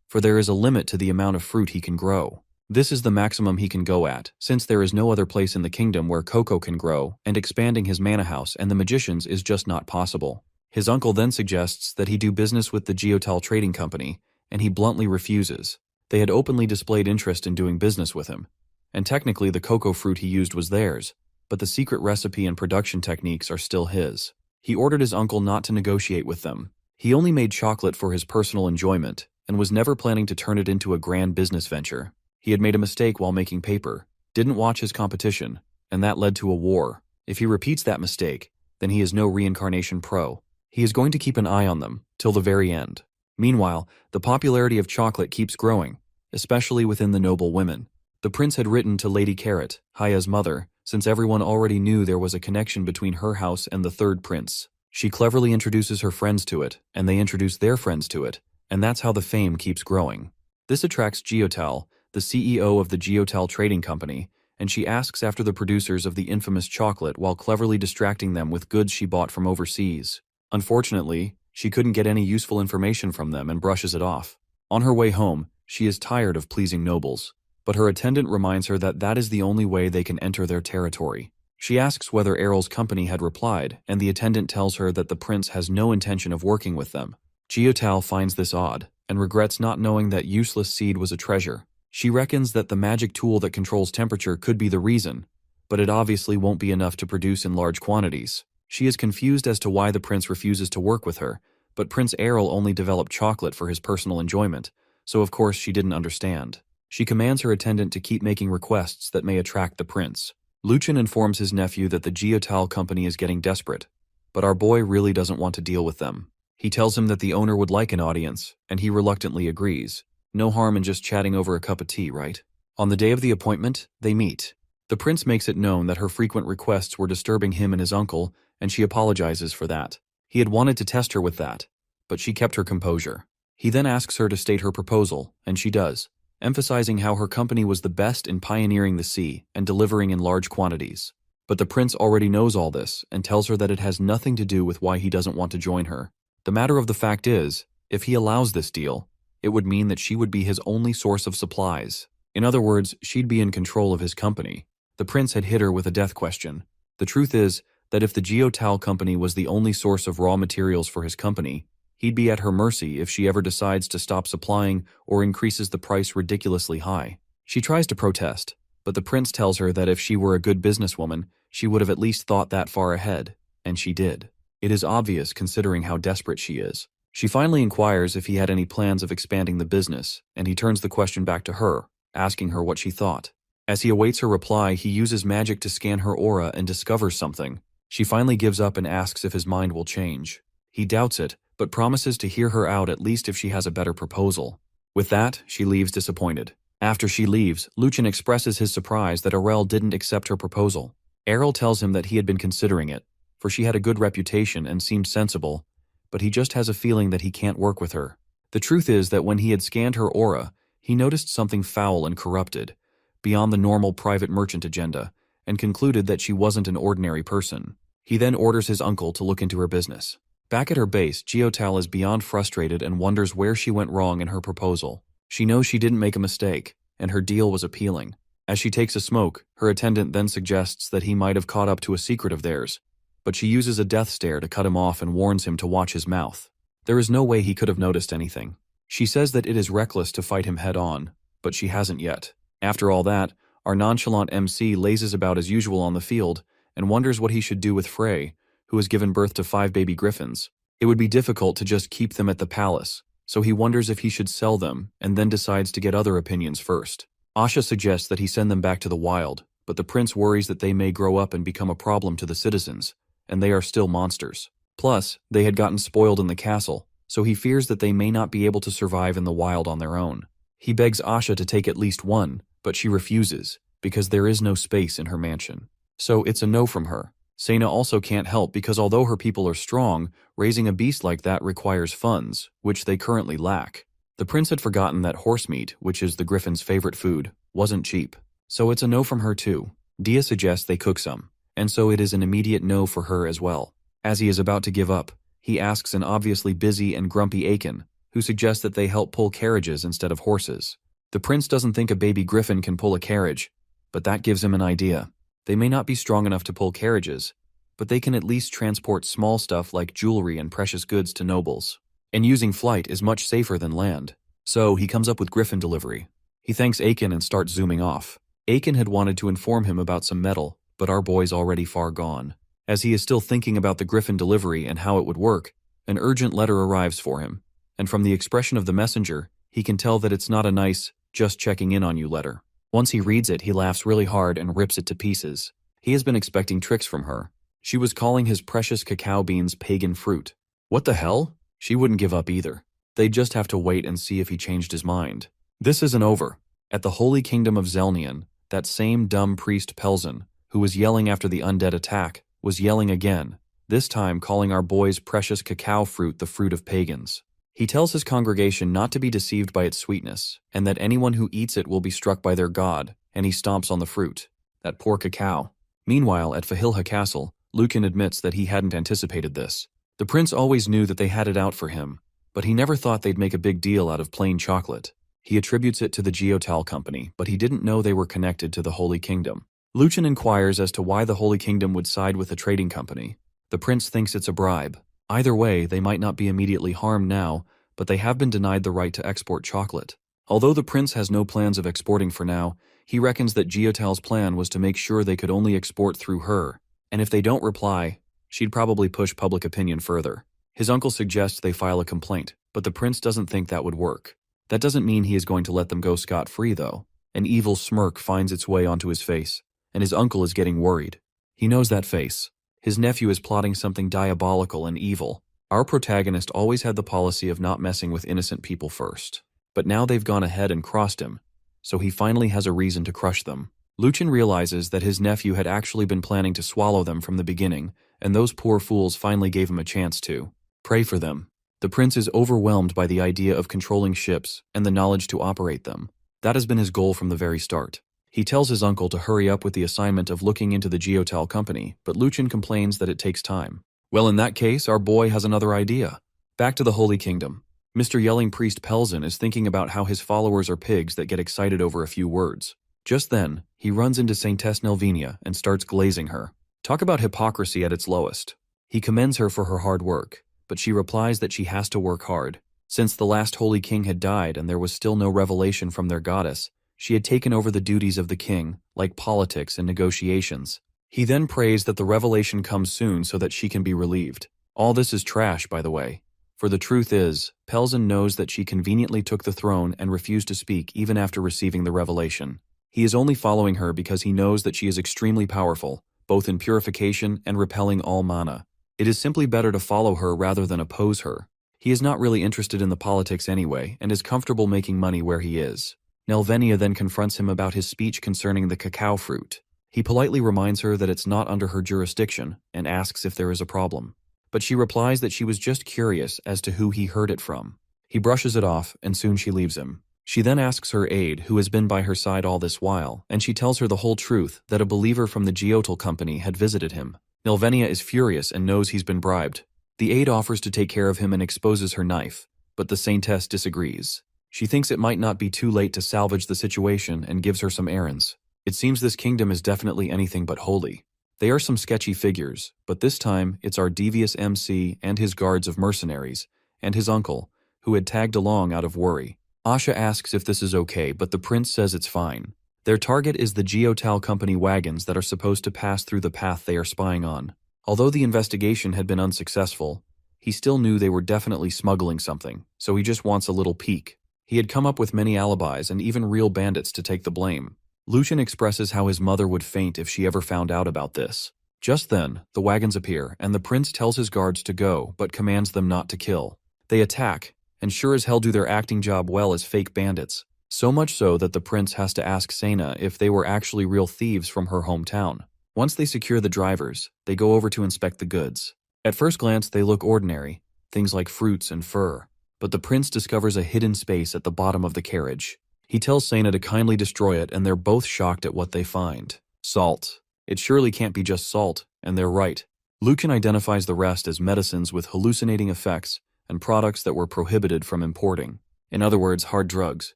for there is a limit to the amount of fruit he can grow. This is the maximum he can go at, since there is no other place in the kingdom where cocoa can grow, and expanding his manor house and the magicians is just not possible. His uncle then suggests that he do business with the Geotal Trading Company, and he bluntly refuses. They had openly displayed interest in doing business with him, and technically the cocoa fruit he used was theirs, but the secret recipe and production techniques are still his. He ordered his uncle not to negotiate with them. He only made chocolate for his personal enjoyment, and was never planning to turn it into a grand business venture. He had made a mistake while making paper, didn't watch his competition, and that led to a war. If he repeats that mistake, then he is no reincarnation pro. He is going to keep an eye on them, till the very end. Meanwhile, the popularity of chocolate keeps growing, especially within the noble women. The prince had written to Lady Carrot, Haya's mother, since everyone already knew there was a connection between her house and the third prince. She cleverly introduces her friends to it, and they introduce their friends to it, and that's how the fame keeps growing. This attracts Geotal, the CEO of the Geotal Trading Company, and she asks after the producers of the infamous chocolate while cleverly distracting them with goods she bought from overseas. Unfortunately, she couldn't get any useful information from them and brushes it off. On her way home, she is tired of pleasing nobles, but her attendant reminds her that that is the only way they can enter their territory. She asks whether Errol's company had replied, and the attendant tells her that the prince has no intention of working with them. Geotal finds this odd, and regrets not knowing that useless seed was a treasure. She reckons that the magic tool that controls temperature could be the reason, but it obviously won't be enough to produce in large quantities. She is confused as to why the prince refuses to work with her, but Prince Errol only developed chocolate for his personal enjoyment, so of course she didn't understand. She commands her attendant to keep making requests that may attract the prince. Luchin informs his nephew that the Geotal company is getting desperate, but our boy really doesn't want to deal with them. He tells him that the owner would like an audience, and he reluctantly agrees. No harm in just chatting over a cup of tea, right? On the day of the appointment, they meet. The prince makes it known that her frequent requests were disturbing him and his uncle, and she apologizes for that. He had wanted to test her with that, but she kept her composure. He then asks her to state her proposal, and she does, emphasizing how her company was the best in pioneering the sea and delivering in large quantities. But the prince already knows all this and tells her that it has nothing to do with why he doesn't want to join her. The matter of the fact is, if he allows this deal, it would mean that she would be his only source of supplies. In other words, she'd be in control of his company. The prince had hit her with a death question. The truth is that if the Geotal company was the only source of raw materials for his company, he'd be at her mercy if she ever decides to stop supplying or increases the price ridiculously high. She tries to protest, but the prince tells her that if she were a good businesswoman, she would have at least thought that far ahead, and she did. It is obvious considering how desperate she is. She finally inquires if he had any plans of expanding the business, and he turns the question back to her, asking her what she thought. As he awaits her reply, he uses magic to scan her aura and discovers something. She finally gives up and asks if his mind will change. He doubts it, but promises to hear her out at least if she has a better proposal. With that, she leaves disappointed. After she leaves, Luchin expresses his surprise that Errol didn't accept her proposal. Errol tells him that he had been considering it, for she had a good reputation and seemed sensible, but he just has a feeling that he can't work with her. The truth is that when he had scanned her aura, he noticed something foul and corrupted, beyond the normal private merchant agenda, and concluded that she wasn't an ordinary person. He then orders his uncle to look into her business. Back at her base, Geotal is beyond frustrated and wonders where she went wrong in her proposal. She knows she didn't make a mistake, and her deal was appealing. As she takes a smoke, her attendant then suggests that he might have caught up to a secret of theirs, but she uses a death stare to cut him off and warns him to watch his mouth. There is no way he could have noticed anything. She says that it is reckless to fight him head on, but she hasn't yet. After all that, our nonchalant MC lazes about as usual on the field and wonders what he should do with Frey, who has given birth to 5 baby griffins. It would be difficult to just keep them at the palace, so he wonders if he should sell them and then decides to get other opinions first. Asha suggests that he send them back to the wild, but the prince worries that they may grow up and become a problem to the citizens, and they are still monsters. Plus, they had gotten spoiled in the castle, so he fears that they may not be able to survive in the wild on their own. He begs Asha to take at least one, but she refuses, because there is no space in her mansion. So it's a no from her. Sena also can't help because although her people are strong, raising a beast like that requires funds, which they currently lack. The prince had forgotten that horse meat, which is the griffin's favorite food, wasn't cheap. So it's a no from her too. Dia suggests they cook some, and so it is an immediate no for her as well. As he is about to give up, he asks an obviously busy and grumpy Aiken, who suggests that they help pull carriages instead of horses. The prince doesn't think a baby griffin can pull a carriage, but that gives him an idea. They may not be strong enough to pull carriages, but they can at least transport small stuff like jewelry and precious goods to nobles. And using flight is much safer than land. So he comes up with griffin delivery. He thanks Aiken and starts zooming off. Aiken had wanted to inform him about some metal, but our boy's already far gone. As he is still thinking about the griffin delivery and how it would work, an urgent letter arrives for him, and from the expression of the messenger, he can tell that it's not a nice, just checking in on you letter. Once he reads it, he laughs really hard and rips it to pieces. He has been expecting tricks from her. She was calling his precious cacao beans pagan fruit. What the hell? She wouldn't give up either. They'd just have to wait and see if he changed his mind. This isn't over. At the Holy Kingdom of Zelnian, that same dumb priest Pelzen, who was yelling after the undead attack, was yelling again, this time calling our boy's precious cacao fruit the fruit of pagans. He tells his congregation not to be deceived by its sweetness, and that anyone who eats it will be struck by their god, and he stomps on the fruit. That poor cacao. Meanwhile, at Fahilha Castle, Lucan admits that he hadn't anticipated this. The prince always knew that they had it out for him, but he never thought they'd make a big deal out of plain chocolate. He attributes it to the Geotal Company, but he didn't know they were connected to the Holy Kingdom. Lucan inquires as to why the Holy Kingdom would side with the trading company. The prince thinks it's a bribe. Either way, they might not be immediately harmed now, but they have been denied the right to export chocolate. Although the prince has no plans of exporting for now, he reckons that Geotal's plan was to make sure they could only export through her, and if they don't reply, she'd probably push public opinion further. His uncle suggests they file a complaint, but the prince doesn't think that would work. That doesn't mean he is going to let them go scot-free, though. An evil smirk finds its way onto his face, and his uncle is getting worried. He knows that face. His nephew is plotting something diabolical and evil. Our protagonist always had the policy of not messing with innocent people first. But now they've gone ahead and crossed him, so he finally has a reason to crush them. Lucian realizes that his nephew had actually been planning to swallow them from the beginning, and those poor fools finally gave him a chance to. Pray for them. The prince is overwhelmed by the idea of controlling ships and the knowledge to operate them. That has been his goal from the very start. He tells his uncle to hurry up with the assignment of looking into the Geotal Company, but Lucian complains that it takes time. Well, in that case, our boy has another idea. Back to the Holy Kingdom. Mr. Yelling Priest Pelzen is thinking about how his followers are pigs that get excited over a few words. Just then, he runs into Saintess Nelvinia and starts glazing her. Talk about hypocrisy at its lowest. He commends her for her hard work, but she replies that she has to work hard. Since the last Holy King had died and there was still no revelation from their goddess, she had taken over the duties of the king, like politics and negotiations. He then prays that the revelation comes soon so that she can be relieved. All this is trash, by the way. For the truth is, Pelzen knows that she conveniently took the throne and refused to speak even after receiving the revelation. He is only following her because he knows that she is extremely powerful, both in purification and repelling all mana. It is simply better to follow her rather than oppose her. He is not really interested in the politics anyway, and is comfortable making money where he is. Nelvenia then confronts him about his speech concerning the cacao fruit. He politely reminds her that it's not under her jurisdiction, and asks if there is a problem. But she replies that she was just curious as to who he heard it from. He brushes it off, and soon she leaves him. She then asks her aide, who has been by her side all this while, and she tells her the whole truth, that a believer from the Geotal Company had visited him. Nelvenia is furious and knows he's been bribed. The aide offers to take care of him and exposes her knife, but the Saintess disagrees. She thinks it might not be too late to salvage the situation and gives her some errands. It seems this kingdom is definitely anything but holy. They are some sketchy figures, but this time it's our devious MC and his guards of mercenaries, and his uncle, who had tagged along out of worry. Asha asks if this is okay, but the prince says it's fine. Their target is the Geotal Company wagons that are supposed to pass through the path they are spying on. Although the investigation had been unsuccessful, he still knew they were definitely smuggling something, so he just wants a little peek. He had come up with many alibis and even real bandits to take the blame. Lucian expresses how his mother would faint if she ever found out about this. Just then, the wagons appear, and the prince tells his guards to go, but commands them not to kill. They attack, and sure as hell do their acting job well as fake bandits. So much so that the prince has to ask Sena if they were actually real thieves from her hometown. Once they secure the drivers, they go over to inspect the goods. At first glance, they look ordinary, things like fruits and fur. But the prince discovers a hidden space at the bottom of the carriage. He tells Sena to kindly destroy it, and they're both shocked at what they find. Salt. It surely can't be just salt, and they're right. Lucian identifies the rest as medicines with hallucinating effects and products that were prohibited from importing. In other words, hard drugs.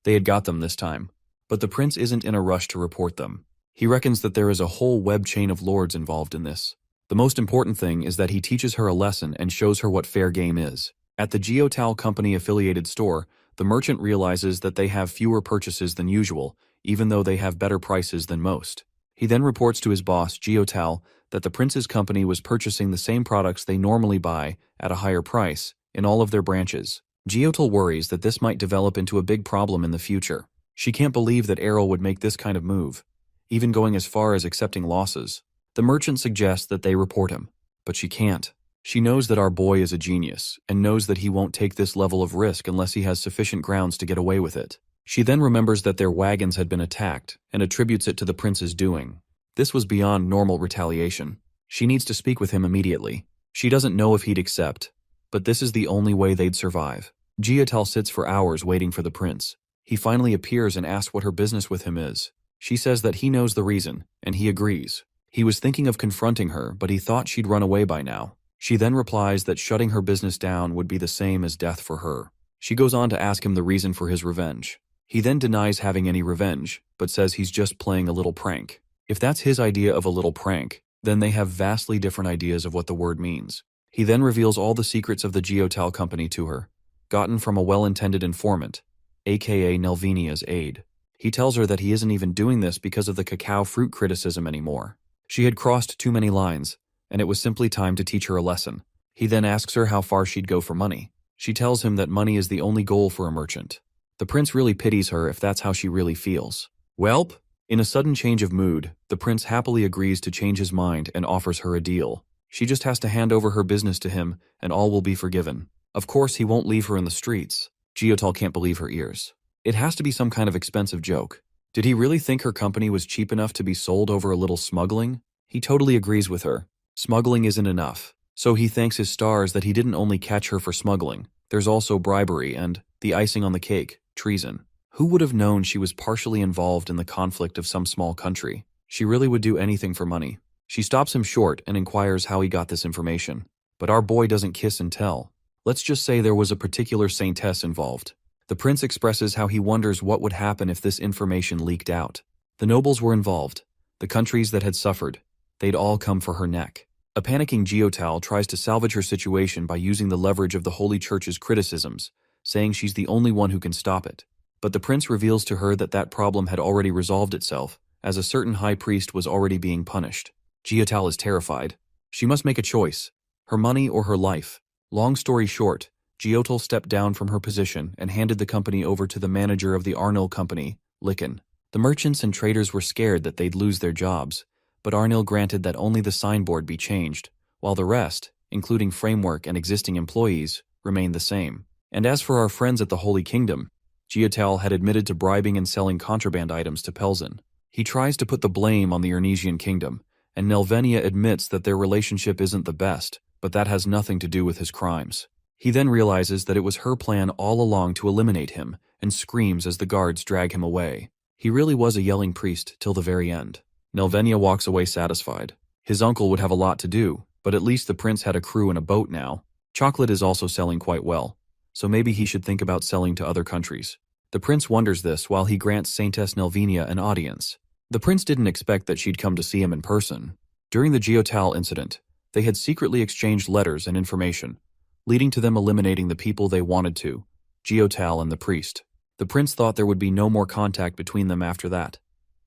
They had got them this time. But the prince isn't in a rush to report them. He reckons that there is a whole web chain of lords involved in this. The most important thing is that he teaches her a lesson and shows her what fair game is. At the Geotal Company affiliated store, the merchant realizes that they have fewer purchases than usual, even though they have better prices than most. He then reports to his boss, Geotal, that the prince's company was purchasing the same products they normally buy at a higher price in all of their branches. Geotal worries that this might develop into a big problem in the future. She can't believe that Errol would make this kind of move, even going as far as accepting losses. The merchant suggests that they report him, but she can't. She knows that our boy is a genius, and knows that he won't take this level of risk unless he has sufficient grounds to get away with it. She then remembers that their wagons had been attacked, and attributes it to the prince's doing. This was beyond normal retaliation. She needs to speak with him immediately. She doesn't know if he'd accept, but this is the only way they'd survive. Geotal sits for hours waiting for the prince. He finally appears and asks what her business with him is. She says that he knows the reason, and he agrees. He was thinking of confronting her, but he thought she'd run away by now. She then replies that shutting her business down would be the same as death for her. She goes on to ask him the reason for his revenge. He then denies having any revenge, but says he's just playing a little prank. If that's his idea of a little prank, then they have vastly different ideas of what the word means. He then reveals all the secrets of the Geotal Company to her, gotten from a well-intended informant, aka Nelvinia's aide. He tells her that he isn't even doing this because of the cacao fruit criticism anymore. She had crossed too many lines, and it was simply time to teach her a lesson. He then asks her how far she'd go for money. She tells him that money is the only goal for a merchant. The prince really pities her if that's how she really feels. Welp! In a sudden change of mood, the prince happily agrees to change his mind and offers her a deal. She just has to hand over her business to him, and all will be forgiven. Of course, he won't leave her in the streets. Geotal can't believe her ears. It has to be some kind of expensive joke. Did he really think her company was cheap enough to be sold over a little smuggling? He totally agrees with her. Smuggling isn't enough. So he thanks his stars that he didn't only catch her for smuggling. There's also bribery and, the icing on the cake, treason. Who would have known she was partially involved in the conflict of some small country? She really would do anything for money. She stops him short and inquires how he got this information. But our boy doesn't kiss and tell. Let's just say there was a particular saintess involved. The prince expresses how he wonders what would happen if this information leaked out. The nobles were involved. The countries that had suffered. They'd all come for her neck. A panicking Geotal tries to salvage her situation by using the leverage of the Holy Church's criticisms, saying she's the only one who can stop it. But the prince reveals to her that that problem had already resolved itself, as a certain high priest was already being punished. Geotal is terrified. She must make a choice, her money or her life. Long story short, Geotal stepped down from her position and handed the company over to the manager of the Arnil company, Licken. The merchants and traders were scared that they'd lose their jobs, but Arnil granted that only the signboard be changed, while the rest, including framework and existing employees, remained the same. And as for our friends at the Holy Kingdom, Geotal had admitted to bribing and selling contraband items to Pelzen. He tries to put the blame on the Ernesian kingdom, and Nelvenia admits that their relationship isn't the best, but that has nothing to do with his crimes. He then realizes that it was her plan all along to eliminate him, and screams as the guards drag him away. He really was a yelling priest till the very end. Nelvenia walks away satisfied. His uncle would have a lot to do, but at least the prince had a crew and a boat now. Chocolate is also selling quite well, so maybe he should think about selling to other countries. The prince wonders this while he grants Saintess Nelvenia an audience. The prince didn't expect that she'd come to see him in person. During the Geotal incident, they had secretly exchanged letters and information, leading to them eliminating the people they wanted to, Geotal and the priest. The prince thought there would be no more contact between them after that.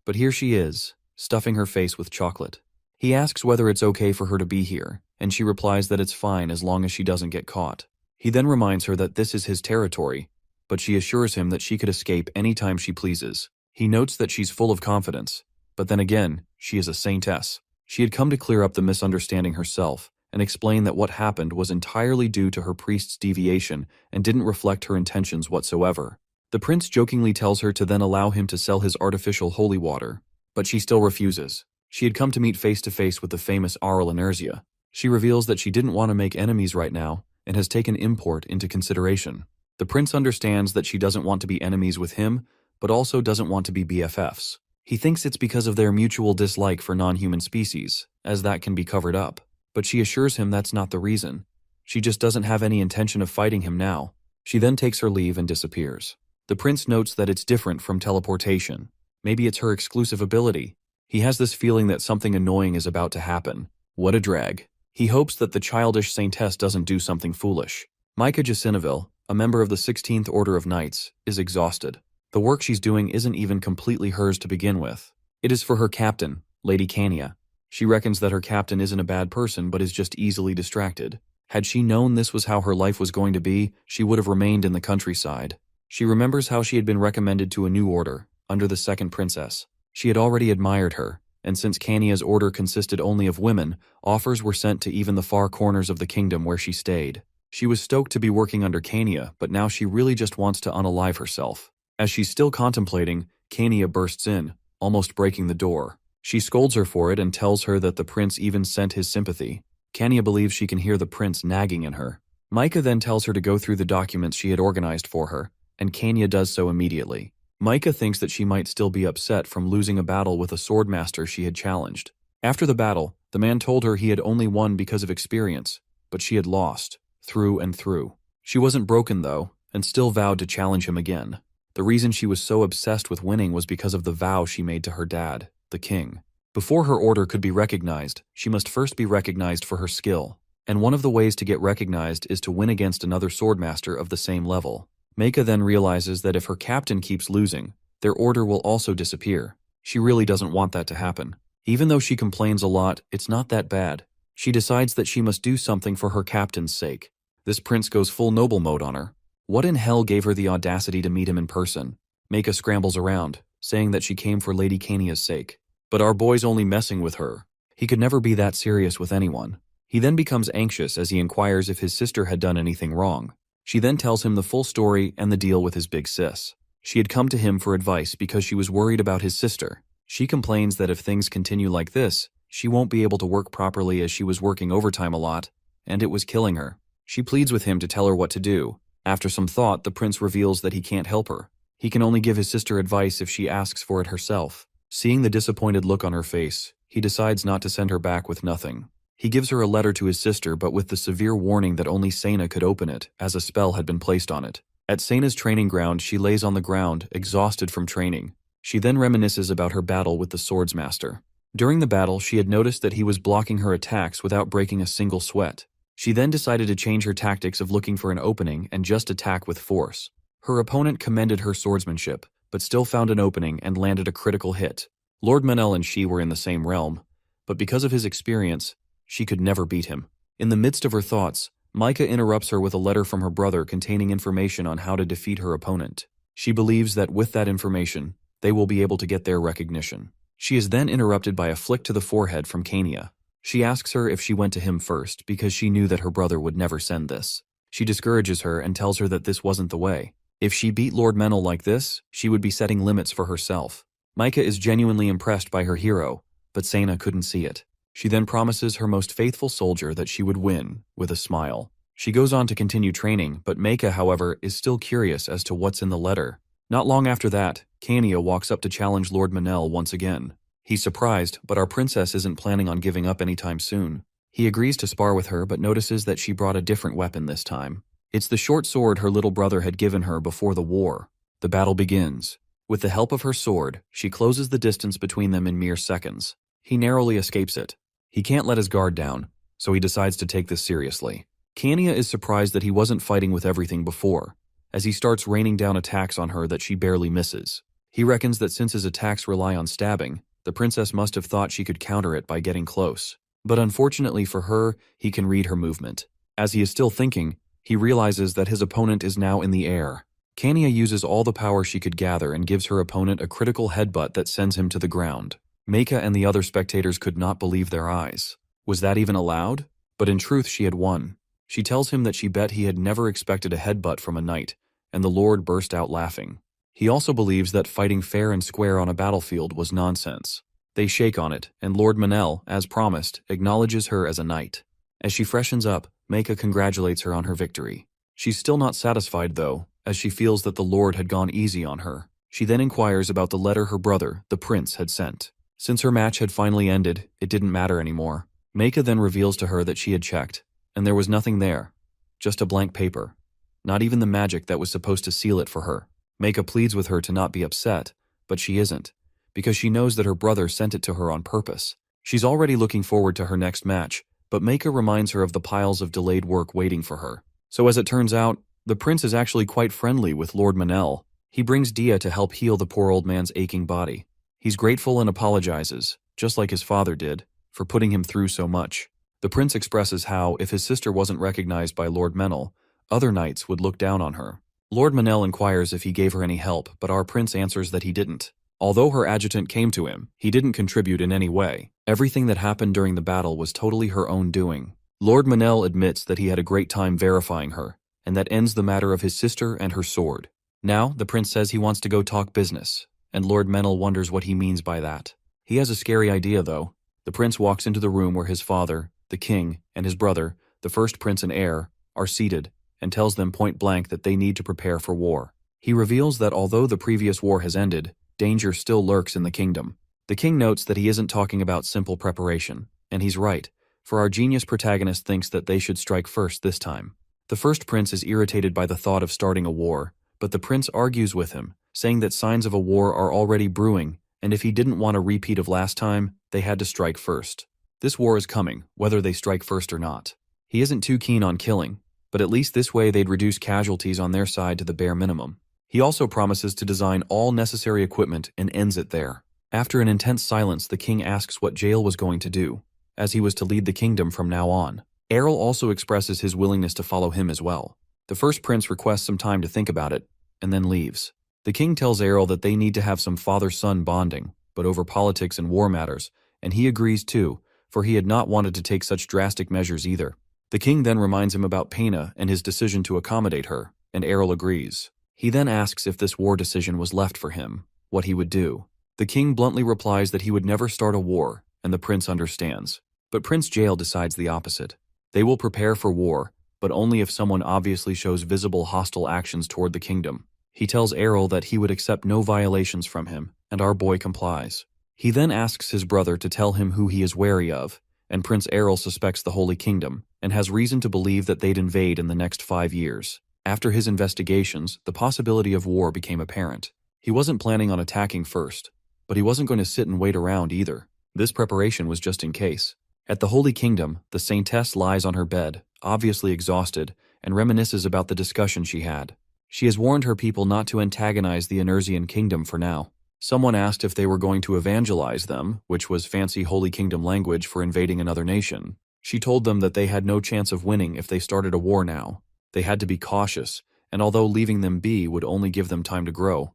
But here she is, stuffing her face with chocolate. He asks whether it's okay for her to be here, and she replies that it's fine as long as she doesn't get caught. He then reminds her that this is his territory, but she assures him that she could escape any time she pleases. He notes that she's full of confidence, but then again, she is a saintess. She had come to clear up the misunderstanding herself and explain that what happened was entirely due to her priest's deviation and didn't reflect her intentions whatsoever. The prince jokingly tells her to then allow him to sell his artificial holy water, but she still refuses. She had come to meet face-to-face with the famous Aral Inertia. She reveals that she didn't want to make enemies right now and has taken import into consideration. The prince understands that she doesn't want to be enemies with him, but also doesn't want to be BFFs. He thinks it's because of their mutual dislike for non-human species, as that can be covered up. But she assures him that's not the reason. She just doesn't have any intention of fighting him now. She then takes her leave and disappears. The prince notes that it's different from teleportation. Maybe it's her exclusive ability. He has this feeling that something annoying is about to happen. What a drag. He hopes that the childish saintess doesn't do something foolish. Micah Jacineville, a member of the 16th Order of Knights, is exhausted. The work she's doing isn't even completely hers to begin with. It is for her captain, Lady Kania. She reckons that her captain isn't a bad person but is just easily distracted. Had she known this was how her life was going to be, she would have remained in the countryside. She remembers how she had been recommended to a new order, under the second princess. She had already admired her, and since Kania's order consisted only of women, offers were sent to even the far corners of the kingdom where she stayed. She was stoked to be working under Kania, but now she really just wants to unalive herself. As she's still contemplating, Kania bursts in, almost breaking the door. She scolds her for it and tells her that the prince even sent his sympathy. Kania believes she can hear the prince nagging in her. Micah then tells her to go through the documents she had organized for her, and Kania does so immediately. Micah thinks that she might still be upset from losing a battle with a swordmaster she had challenged. After the battle, the man told her he had only won because of experience, but she had lost, through and through. She wasn't broken though, and still vowed to challenge him again. The reason she was so obsessed with winning was because of the vow she made to her dad, the king. Before her order could be recognized, she must first be recognized for her skill, and one of the ways to get recognized is to win against another swordmaster of the same level. Meika then realizes that if her captain keeps losing, their order will also disappear. She really doesn't want that to happen. Even though she complains a lot, it's not that bad. She decides that she must do something for her captain's sake. This prince goes full noble mode on her. What in hell gave her the audacity to meet him in person? Meika scrambles around, saying that she came for Lady Kania's sake. But our boy's only messing with her. He could never be that serious with anyone. He then becomes anxious as he inquires if his sister had done anything wrong. She then tells him the full story and the deal with his big sis. She had come to him for advice because she was worried about his sister. She complains that if things continue like this, she won't be able to work properly as she was working overtime a lot, and it was killing her. She pleads with him to tell her what to do. After some thought, the prince reveals that he can't help her. He can only give his sister advice if she asks for it herself. Seeing the disappointed look on her face, he decides not to send her back with nothing. He gives her a letter to his sister but with the severe warning that only Sena could open it, as a spell had been placed on it. At Sena's training ground, she lays on the ground, exhausted from training. She then reminisces about her battle with the swordsmaster. During the battle, she had noticed that he was blocking her attacks without breaking a single sweat. She then decided to change her tactics of looking for an opening and just attack with force. Her opponent commended her swordsmanship, but still found an opening and landed a critical hit. Lord Manel and she were in the same realm, but because of his experience, she could never beat him. In the midst of her thoughts, Micah interrupts her with a letter from her brother containing information on how to defeat her opponent. She believes that with that information, they will be able to get their recognition. She is then interrupted by a flick to the forehead from Kania. She asks her if she went to him first because she knew that her brother would never send this. She discourages her and tells her that this wasn't the way. If she beat Lord Menel like this, she would be setting limits for herself. Micah is genuinely impressed by her hero, but Sena couldn't see it. She then promises her most faithful soldier that she would win, with a smile. She goes on to continue training, but Meika, however, is still curious as to what's in the letter. Not long after that, Kania walks up to challenge Lord Manel once again. He's surprised, but our princess isn't planning on giving up anytime soon. He agrees to spar with her, but notices that she brought a different weapon this time. It's the short sword her little brother had given her before the war. The battle begins. With the help of her sword, she closes the distance between them in mere seconds. He narrowly escapes it. He can't let his guard down, so he decides to take this seriously. Kanya is surprised that he wasn't fighting with everything before, as he starts raining down attacks on her that she barely misses. He reckons that since his attacks rely on stabbing, the princess must have thought she could counter it by getting close. But unfortunately for her, he can read her movement. As he is still thinking, he realizes that his opponent is now in the air. Kanya uses all the power she could gather and gives her opponent a critical headbutt that sends him to the ground. Meika and the other spectators could not believe their eyes. Was that even allowed? But in truth, she had won. She tells him that she bet he had never expected a headbutt from a knight, and the lord burst out laughing. He also believes that fighting fair and square on a battlefield was nonsense. They shake on it, and Lord Manel, as promised, acknowledges her as a knight. As she freshens up, Meika congratulates her on her victory. She's still not satisfied, though, as she feels that the lord had gone easy on her. She then inquires about the letter her brother, the prince, had sent. Since her match had finally ended, it didn't matter anymore. Meika then reveals to her that she had checked, and there was nothing there. Just a blank paper. Not even the magic that was supposed to seal it for her. Meika pleads with her to not be upset, but she isn't, because she knows that her brother sent it to her on purpose. She's already looking forward to her next match, but Meika reminds her of the piles of delayed work waiting for her. So as it turns out, the prince is actually quite friendly with Lord Manel. He brings Dia to help heal the poor old man's aching body. He's grateful and apologizes, just like his father did, for putting him through so much. The prince expresses how, if his sister wasn't recognized by Lord Menel, other knights would look down on her. Lord Manel inquires if he gave her any help, but our prince answers that he didn't. Although her adjutant came to him, he didn't contribute in any way. Everything that happened during the battle was totally her own doing. Lord Manel admits that he had a great time verifying her, and that ends the matter of his sister and her sword. Now, the prince says he wants to go talk business, and Lord Menel wonders what he means by that. He has a scary idea, though. The prince walks into the room where his father, the king, and his brother, the first prince and heir, are seated, and tells them point blank that they need to prepare for war. He reveals that although the previous war has ended, danger still lurks in the kingdom. The king notes that he isn't talking about simple preparation, and he's right, for our genius protagonist thinks that they should strike first this time. The first prince is irritated by the thought of starting a war, but the prince argues with him, saying that signs of a war are already brewing, and if he didn't want a repeat of last time, they had to strike first. This war is coming, whether they strike first or not. He isn't too keen on killing, but at least this way they'd reduce casualties on their side to the bare minimum. He also promises to design all necessary equipment and ends it there. After an intense silence, the king asks what Jael was going to do, as he was to lead the kingdom from now on. Errol also expresses his willingness to follow him as well. The first prince requests some time to think about it, and then leaves. The king tells Errol that they need to have some father-son bonding, but over politics and war matters, and he agrees too, for he had not wanted to take such drastic measures either. The king then reminds him about Pena and his decision to accommodate her, and Errol agrees. He then asks if this war decision was left for him, what he would do. The king bluntly replies that he would never start a war, and the prince understands. But Prince Jael decides the opposite. They will prepare for war, but only if someone obviously shows visible hostile actions toward the kingdom. He tells Errol that he would accept no violations from him, and our boy complies. He then asks his brother to tell him who he is wary of, and Prince Errol suspects the Holy Kingdom, and has reason to believe that they'd invade in the next 5 years. After his investigations, the possibility of war became apparent. He wasn't planning on attacking first, but he wasn't going to sit and wait around either. This preparation was just in case. At the Holy Kingdom, the Saintess lies on her bed, obviously exhausted, and reminisces about the discussion she had. She has warned her people not to antagonize the Enersian Kingdom for now. Someone asked if they were going to evangelize them, which was fancy Holy Kingdom language for invading another nation. She told them that they had no chance of winning if they started a war now. They had to be cautious, and although leaving them be would only give them time to grow,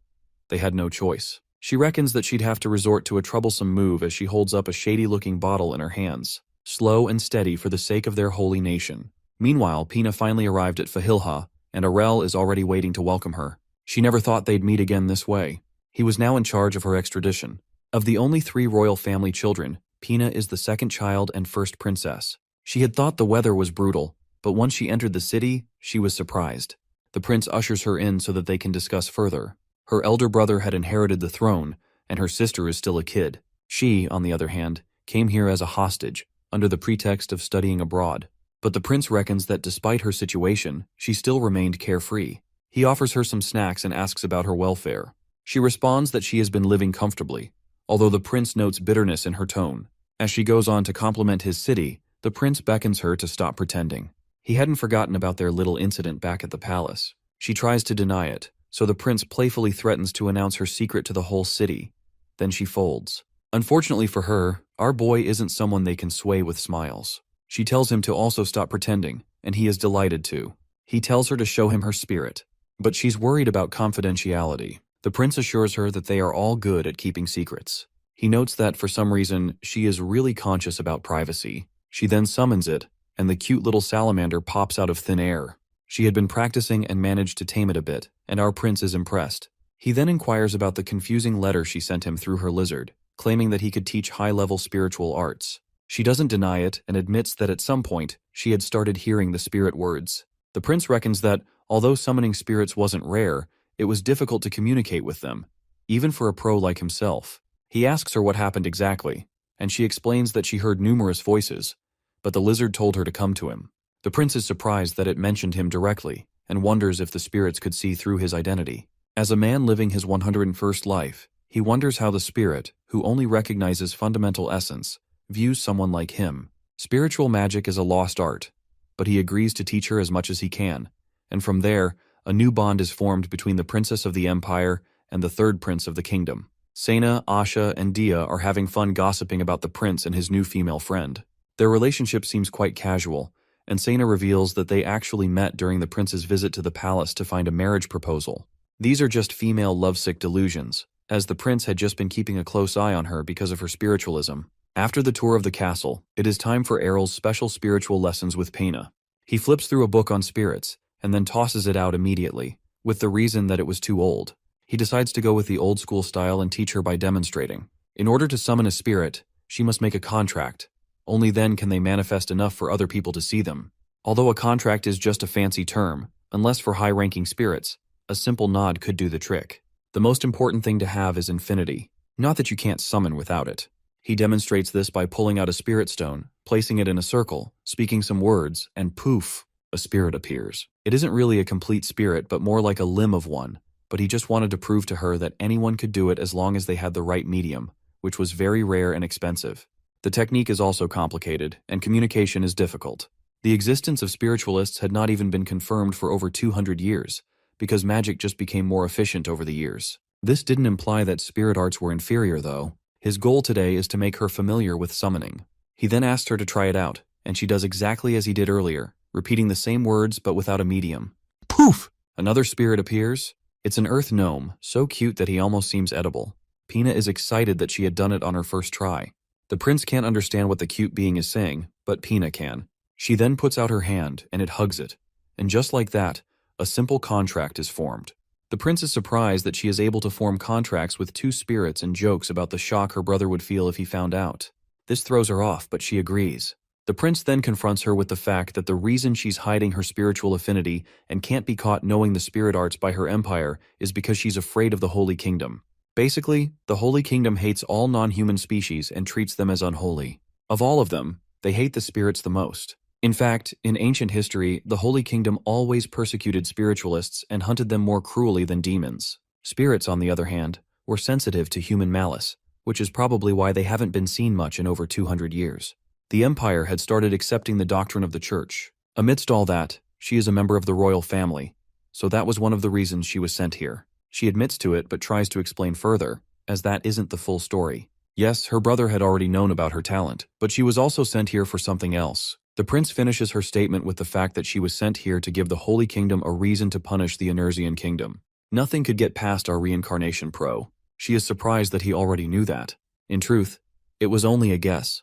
they had no choice. She reckons that she'd have to resort to a troublesome move as she holds up a shady-looking bottle in her hands, slow and steady for the sake of their holy nation. Meanwhile, Pina finally arrived at Fahilha, and Arel is already waiting to welcome her. She never thought they'd meet again this way. He was now in charge of her extradition. Of the only 3 royal family children, Pina is the second child and first princess. She had thought the weather was brutal, but once she entered the city, she was surprised. The prince ushers her in so that they can discuss further. Her elder brother had inherited the throne, and her sister is still a kid. She, on the other hand, came here as a hostage, under the pretext of studying abroad. But the prince reckons that despite her situation, she still remained carefree. He offers her some snacks and asks about her welfare. She responds that she has been living comfortably, although the prince notes bitterness in her tone. As she goes on to compliment his city, the prince beckons her to stop pretending. He hadn't forgotten about their little incident back at the palace. She tries to deny it, so the prince playfully threatens to announce her secret to the whole city. Then she folds. Unfortunately for her, our boy isn't someone they can sway with smiles. She tells him to also stop pretending, and he is delighted to. He tells her to show him her spirit, but she's worried about confidentiality. The prince assures her that they are all good at keeping secrets. He notes that for some reason, she is really conscious about privacy. She then summons it, and the cute little salamander pops out of thin air. She had been practicing and managed to tame it a bit, and our prince is impressed. He then inquires about the confusing letter she sent him through her lizard, claiming that he could teach high-level spiritual arts. She doesn't deny it and admits that at some point, she had started hearing the spirit words. The prince reckons that, although summoning spirits wasn't rare, it was difficult to communicate with them, even for a pro like himself. He asks her what happened exactly, and she explains that she heard numerous voices, but the lizard told her to come to him. The prince is surprised that it mentioned him directly, and wonders if the spirits could see through his identity. As a man living his 101st life, he wonders how the spirit, who only recognizes fundamental essence, views someone like him. Spiritual magic is a lost art, but he agrees to teach her as much as he can, and from there, a new bond is formed between the princess of the empire and the third prince of the kingdom. Sena, Asha, and Dia are having fun gossiping about the prince and his new female friend. Their relationship seems quite casual, and Sena reveals that they actually met during the prince's visit to the palace to find a marriage proposal. These are just female lovesick delusions, as the prince had just been keeping a close eye on her because of her spiritualism. After the tour of the castle, it is time for Errol's special spiritual lessons with Pena. He flips through a book on spirits, and then tosses it out immediately, with the reason that it was too old. He decides to go with the old-school style and teach her by demonstrating. In order to summon a spirit, she must make a contract. Only then can they manifest enough for other people to see them. Although a contract is just a fancy term, unless for high-ranking spirits, a simple nod could do the trick. The most important thing to have is infinity, not that you can't summon without it. He demonstrates this by pulling out a spirit stone, placing it in a circle, speaking some words, and poof, a spirit appears. It isn't really a complete spirit, but more like a limb of one, but he just wanted to prove to her that anyone could do it as long as they had the right medium, which was very rare and expensive. The technique is also complicated, and communication is difficult. The existence of spiritualists had not even been confirmed for over 200 years, because magic just became more efficient over the years. This didn't imply that spirit arts were inferior, though. His goal today is to make her familiar with summoning. He then asked her to try it out, and she does exactly as he did earlier, repeating the same words but without a medium. Poof! Another spirit appears. It's an earth gnome, so cute that he almost seems edible. Pina is excited that she had done it on her first try. The prince can't understand what the cute being is saying, but Pina can. She then puts out her hand, and it hugs it. And just like that, a simple contract is formed. The prince is surprised that she is able to form contracts with two spirits and jokes about the shock her brother would feel if he found out. This throws her off, but she agrees. The prince then confronts her with the fact that the reason she's hiding her spiritual affinity and can't be caught knowing the spirit arts by her empire is because she's afraid of the Holy Kingdom. Basically, the Holy Kingdom hates all non-human species and treats them as unholy. Of all of them, they hate the spirits the most. In fact, in ancient history, the Holy Kingdom always persecuted spiritualists and hunted them more cruelly than demons. Spirits, on the other hand, were sensitive to human malice, which is probably why they haven't been seen much in over 200 years. The empire had started accepting the doctrine of the church. Amidst all that, she is a member of the royal family, so that was one of the reasons she was sent here. She admits to it but tries to explain further, as that isn't the full story. Yes, her brother had already known about her talent, but she was also sent here for something else. The prince finishes her statement with the fact that she was sent here to give the Holy Kingdom a reason to punish the Enersian kingdom. Nothing could get past our reincarnation pro. She is surprised that he already knew that. In truth, it was only a guess,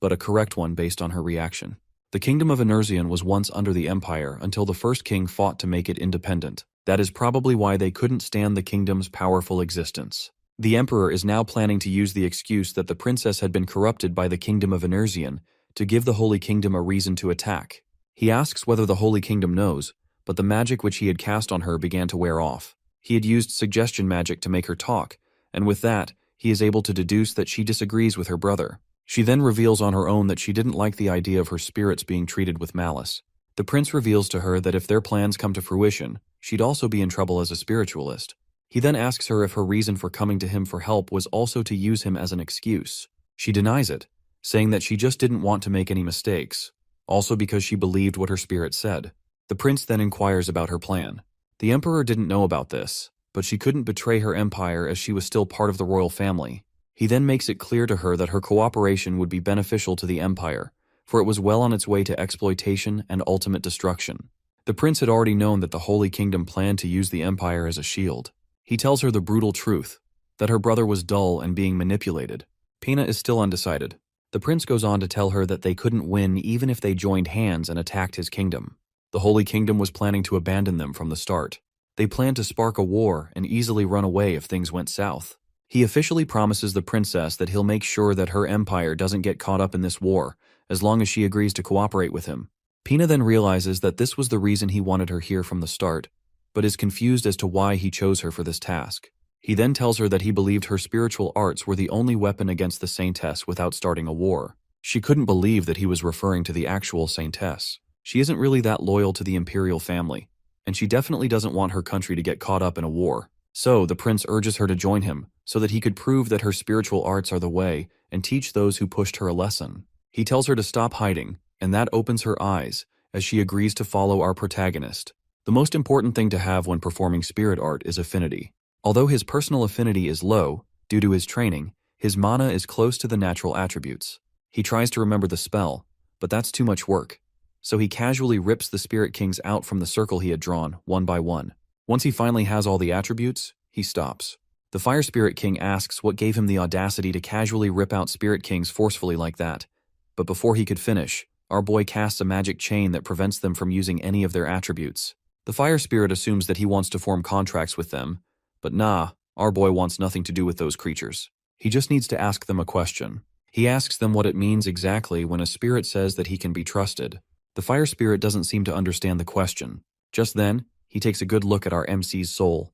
but a correct one based on her reaction. The kingdom of Enersian was once under the empire until the first king fought to make it independent. That is probably why they couldn't stand the kingdom's powerful existence. The emperor is now planning to use the excuse that the princess had been corrupted by the kingdom of Enersian to give the Holy Kingdom a reason to attack. He asks whether the Holy Kingdom knows, but the magic which he had cast on her began to wear off. He had used suggestion magic to make her talk, and with that, he is able to deduce that she disagrees with her brother. She then reveals on her own that she didn't like the idea of her spirits being treated with malice. The prince reveals to her that if their plans come to fruition, she'd also be in trouble as a spiritualist. He then asks her if her reason for coming to him for help was also to use him as an excuse. She denies it, saying that she just didn't want to make any mistakes, also because she believed what her spirit said. The prince then inquires about her plan. The emperor didn't know about this, but she couldn't betray her empire as she was still part of the royal family. He then makes it clear to her that her cooperation would be beneficial to the empire, for it was well on its way to exploitation and ultimate destruction. The prince had already known that the Holy Kingdom planned to use the empire as a shield. He tells her the brutal truth, that her brother was dull and being manipulated. Pina is still undecided. The prince goes on to tell her that they couldn't win even if they joined hands and attacked his kingdom. The Holy Kingdom was planning to abandon them from the start. They planned to spark a war and easily run away if things went south. He officially promises the princess that he'll make sure that her empire doesn't get caught up in this war, as long as she agrees to cooperate with him. Pina then realizes that this was the reason he wanted her here from the start, but is confused as to why he chose her for this task. He then tells her that he believed her spiritual arts were the only weapon against the Saintess without starting a war. She couldn't believe that he was referring to the actual Saintess. She isn't really that loyal to the imperial family, and she definitely doesn't want her country to get caught up in a war. So, the prince urges her to join him, so that he could prove that her spiritual arts are the way and teach those who pushed her a lesson. He tells her to stop hiding, and that opens her eyes, as she agrees to follow our protagonist. The most important thing to have when performing spirit art is affinity. Although his personal affinity is low, due to his training, his mana is close to the natural attributes. He tries to remember the spell, but that's too much work. So he casually rips the Spirit Kings out from the circle he had drawn, one by one. Once he finally has all the attributes, he stops. The Fire Spirit King asks what gave him the audacity to casually rip out Spirit Kings forcefully like that. But before he could finish, our boy casts a magic chain that prevents them from using any of their attributes. The Fire Spirit assumes that he wants to form contracts with them, but nah, our boy wants nothing to do with those creatures. He just needs to ask them a question. He asks them what it means exactly when a spirit says that he can be trusted. The Fire Spirit doesn't seem to understand the question. Just then, he takes a good look at our MC's soul.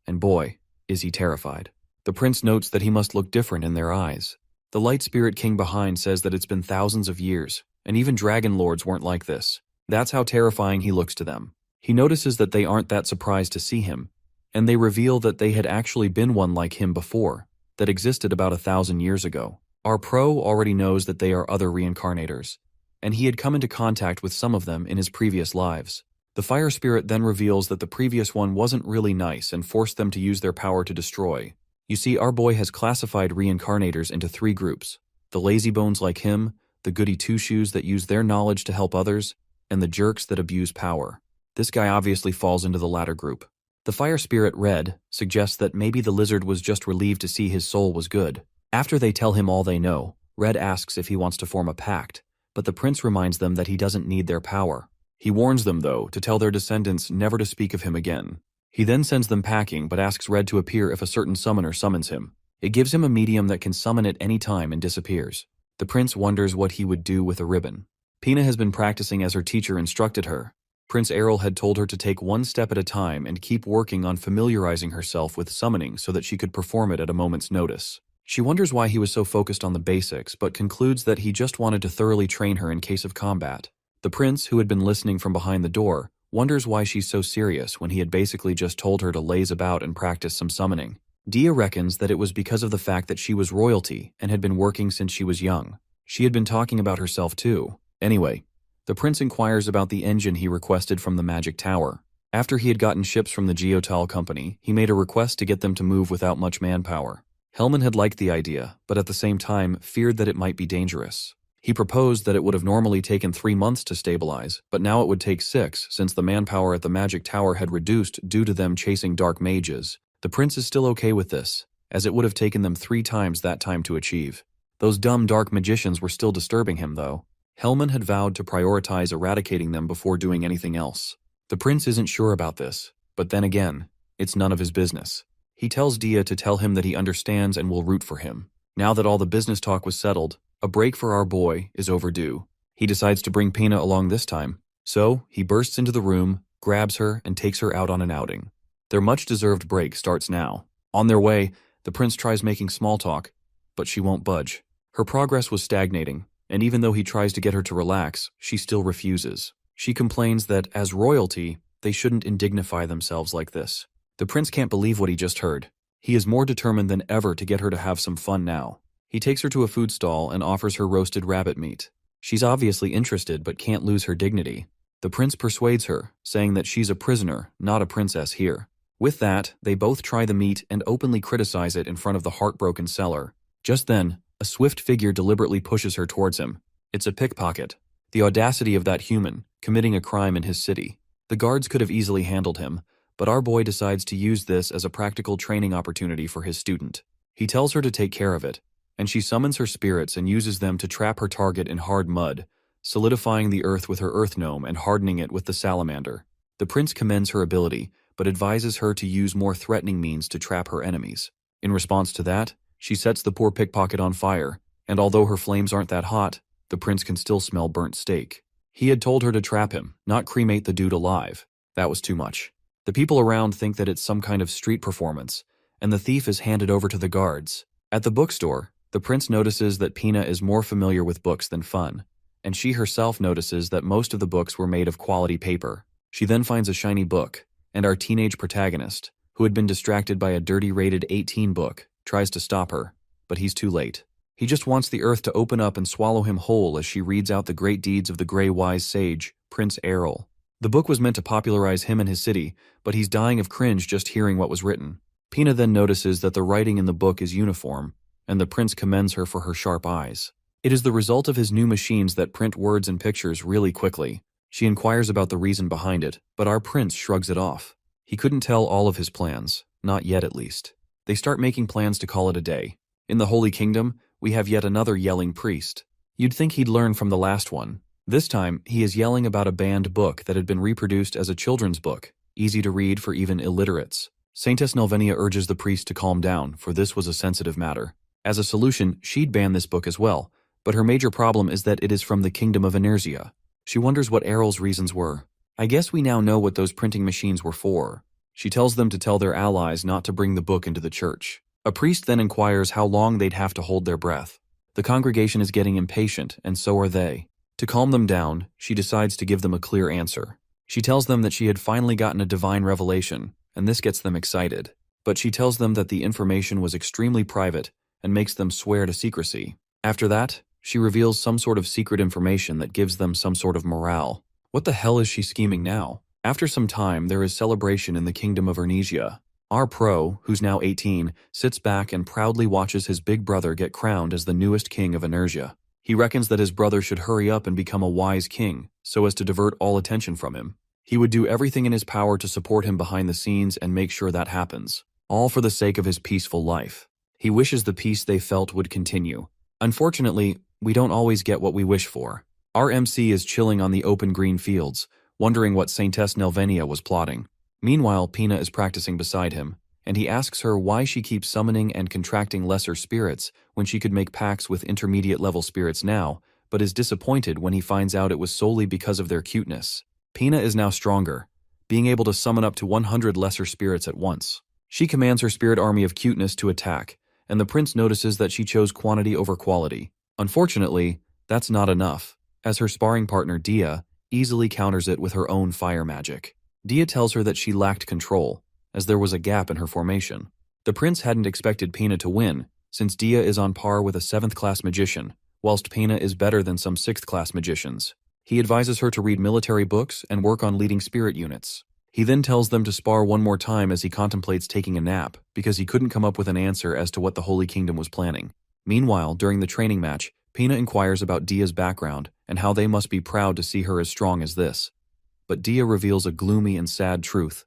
And boy, is he terrified. The prince notes that he must look different in their eyes. The Light Spirit King behind says that it's been thousands of years, and even dragon lords weren't like this. That's how terrifying he looks to them. He notices that they aren't that surprised to see him, and they reveal that they had actually been one like him before, that existed about 1,000 years ago. Our pro already knows that they are other reincarnators, and he had come into contact with some of them in his previous lives. The Fire Spirit then reveals that the previous one wasn't really nice and forced them to use their power to destroy. You see, our boy has classified reincarnators into 3 groups: the lazybones like him, the goody two-shoes that use their knowledge to help others, and the jerks that abuse power. This guy obviously falls into the latter group. The Fire Spirit Red suggests that maybe the lizard was just relieved to see his soul was good. After they tell him all they know, Red asks if he wants to form a pact, but the prince reminds them that he doesn't need their power. He warns them, though, to tell their descendants never to speak of him again. He then sends them packing but asks Red to appear if a certain summoner summons him. It gives him a medium that can summon at any time and disappears. The prince wonders what he would do with a ribbon. Pina has been practicing as her teacher instructed her. Prince Errol had told her to take one step at a time and keep working on familiarizing herself with summoning so that she could perform it at a moment's notice. She wonders why he was so focused on the basics, but concludes that he just wanted to thoroughly train her in case of combat. The prince, who had been listening from behind the door, wonders why she's so serious when he had basically just told her to laze about and practice some summoning. Dia reckons that it was because of the fact that she was royalty and had been working since she was young. She had been talking about herself too. Anyway, the prince inquires about the engine he requested from the Magic Tower. After he had gotten ships from the Geotal Company, he made a request to get them to move without much manpower. Hellman had liked the idea, but at the same time feared that it might be dangerous. He proposed that it would have normally taken 3 months to stabilize, but now it would take 6 since the manpower at the Magic Tower had reduced due to them chasing dark mages. The prince is still okay with this, as it would have taken them 3 times that time to achieve. Those dumb dark magicians were still disturbing him, though. Hellman had vowed to prioritize eradicating them before doing anything else. The prince isn't sure about this, but then again, it's none of his business. He tells Dia to tell him that he understands and will root for him. Now that all the business talk was settled, a break for our boy is overdue. He decides to bring Pina along this time. So, he bursts into the room, grabs her, and takes her out on an outing. Their much-deserved break starts now. On their way, the prince tries making small talk, but she won't budge. Her progress was stagnating, and even though he tries to get her to relax, she still refuses. She complains that, as royalty, they shouldn't indignify themselves like this. The prince can't believe what he just heard. He is more determined than ever to get her to have some fun now. He takes her to a food stall and offers her roasted rabbit meat. She's obviously interested but can't lose her dignity. The prince persuades her, saying that she's a prisoner, not a princess here. With that, they both try the meat and openly criticize it in front of the heartbroken seller. Just then, a swift figure deliberately pushes her towards him. It's a pickpocket. The audacity of that human, committing a crime in his city. The guards could have easily handled him, but our boy decides to use this as a practical training opportunity for his student. He tells her to take care of it, and she summons her spirits and uses them to trap her target in hard mud, solidifying the earth with her earth gnome and hardening it with the salamander. The prince commends her ability, but advises her to use more threatening means to trap her enemies. In response to that, she sets the poor pickpocket on fire, and although her flames aren't that hot, the prince can still smell burnt steak. He had told her to trap him, not cremate the dude alive. That was too much. The people around think that it's some kind of street performance, and the thief is handed over to the guards. At the bookstore, the prince notices that Pina is more familiar with books than fun, and she herself notices that most of the books were made of quality paper. She then finds a shiny book, and our teenage protagonist, who had been distracted by a dirty rated 18 book, tries to stop her, but he's too late. He just wants the earth to open up and swallow him whole as she reads out the great deeds of the grey wise sage, Prince Errol. The book was meant to popularize him and his city, but he's dying of cringe just hearing what was written. Pina then notices that the writing in the book is uniform, and the prince commends her for her sharp eyes. It is the result of his new machines that print words and pictures really quickly. She inquires about the reason behind it, but our prince shrugs it off. He couldn't tell all of his plans, not yet at least. They start making plans to call it a day. In the Holy Kingdom, we have yet another yelling priest. You'd think he'd learn from the last one. This time, he is yelling about a banned book that had been reproduced as a children's book, easy to read for even illiterates. Saintess Nelvenia urges the priest to calm down, for this was a sensitive matter. As a solution, she'd ban this book as well, but her major problem is that it is from the kingdom of Energia. She wonders what Errol's reasons were. I guess we now know what those printing machines were for. She tells them to tell their allies not to bring the book into the church. A priest then inquires how long they'd have to hold their breath. The congregation is getting impatient, and so are they. To calm them down, she decides to give them a clear answer. She tells them that she had finally gotten a divine revelation, and this gets them excited. But she tells them that the information was extremely private and makes them swear to secrecy. After that, she reveals some sort of secret information that gives them some sort of morale. What the hell is she scheming now? After some time, there is celebration in the kingdom of Energia. Our pro, who's now 18, sits back and proudly watches his big brother get crowned as the newest king of Energia. He reckons that his brother should hurry up and become a wise king, so as to divert all attention from him. He would do everything in his power to support him behind the scenes and make sure that happens, all for the sake of his peaceful life. He wishes the peace they felt would continue. Unfortunately, we don't always get what we wish for. Our MC is chilling on the open green fields, wondering what Saintess Nelvenia was plotting. Meanwhile, Pina is practicing beside him, and he asks her why she keeps summoning and contracting lesser spirits when she could make pacts with intermediate-level spirits now, but is disappointed when he finds out it was solely because of their cuteness. Pina is now stronger, being able to summon up to 100 lesser spirits at once. She commands her spirit army of cuteness to attack, and the prince notices that she chose quantity over quality. Unfortunately, that's not enough, as her sparring partner Dia easily counters it with her own fire magic. Dia tells her that she lacked control, as there was a gap in her formation. The prince hadn't expected Pina to win, since Dia is on par with a 7th-class magician, whilst Pina is better than some 6th-class magicians. He advises her to read military books and work on leading spirit units. He then tells them to spar one more time as he contemplates taking a nap, because he couldn't come up with an answer as to what the Holy Kingdom was planning. Meanwhile, during the training match, Pina inquires about Dia's background and how they must be proud to see her as strong as this. But Dia reveals a gloomy and sad truth.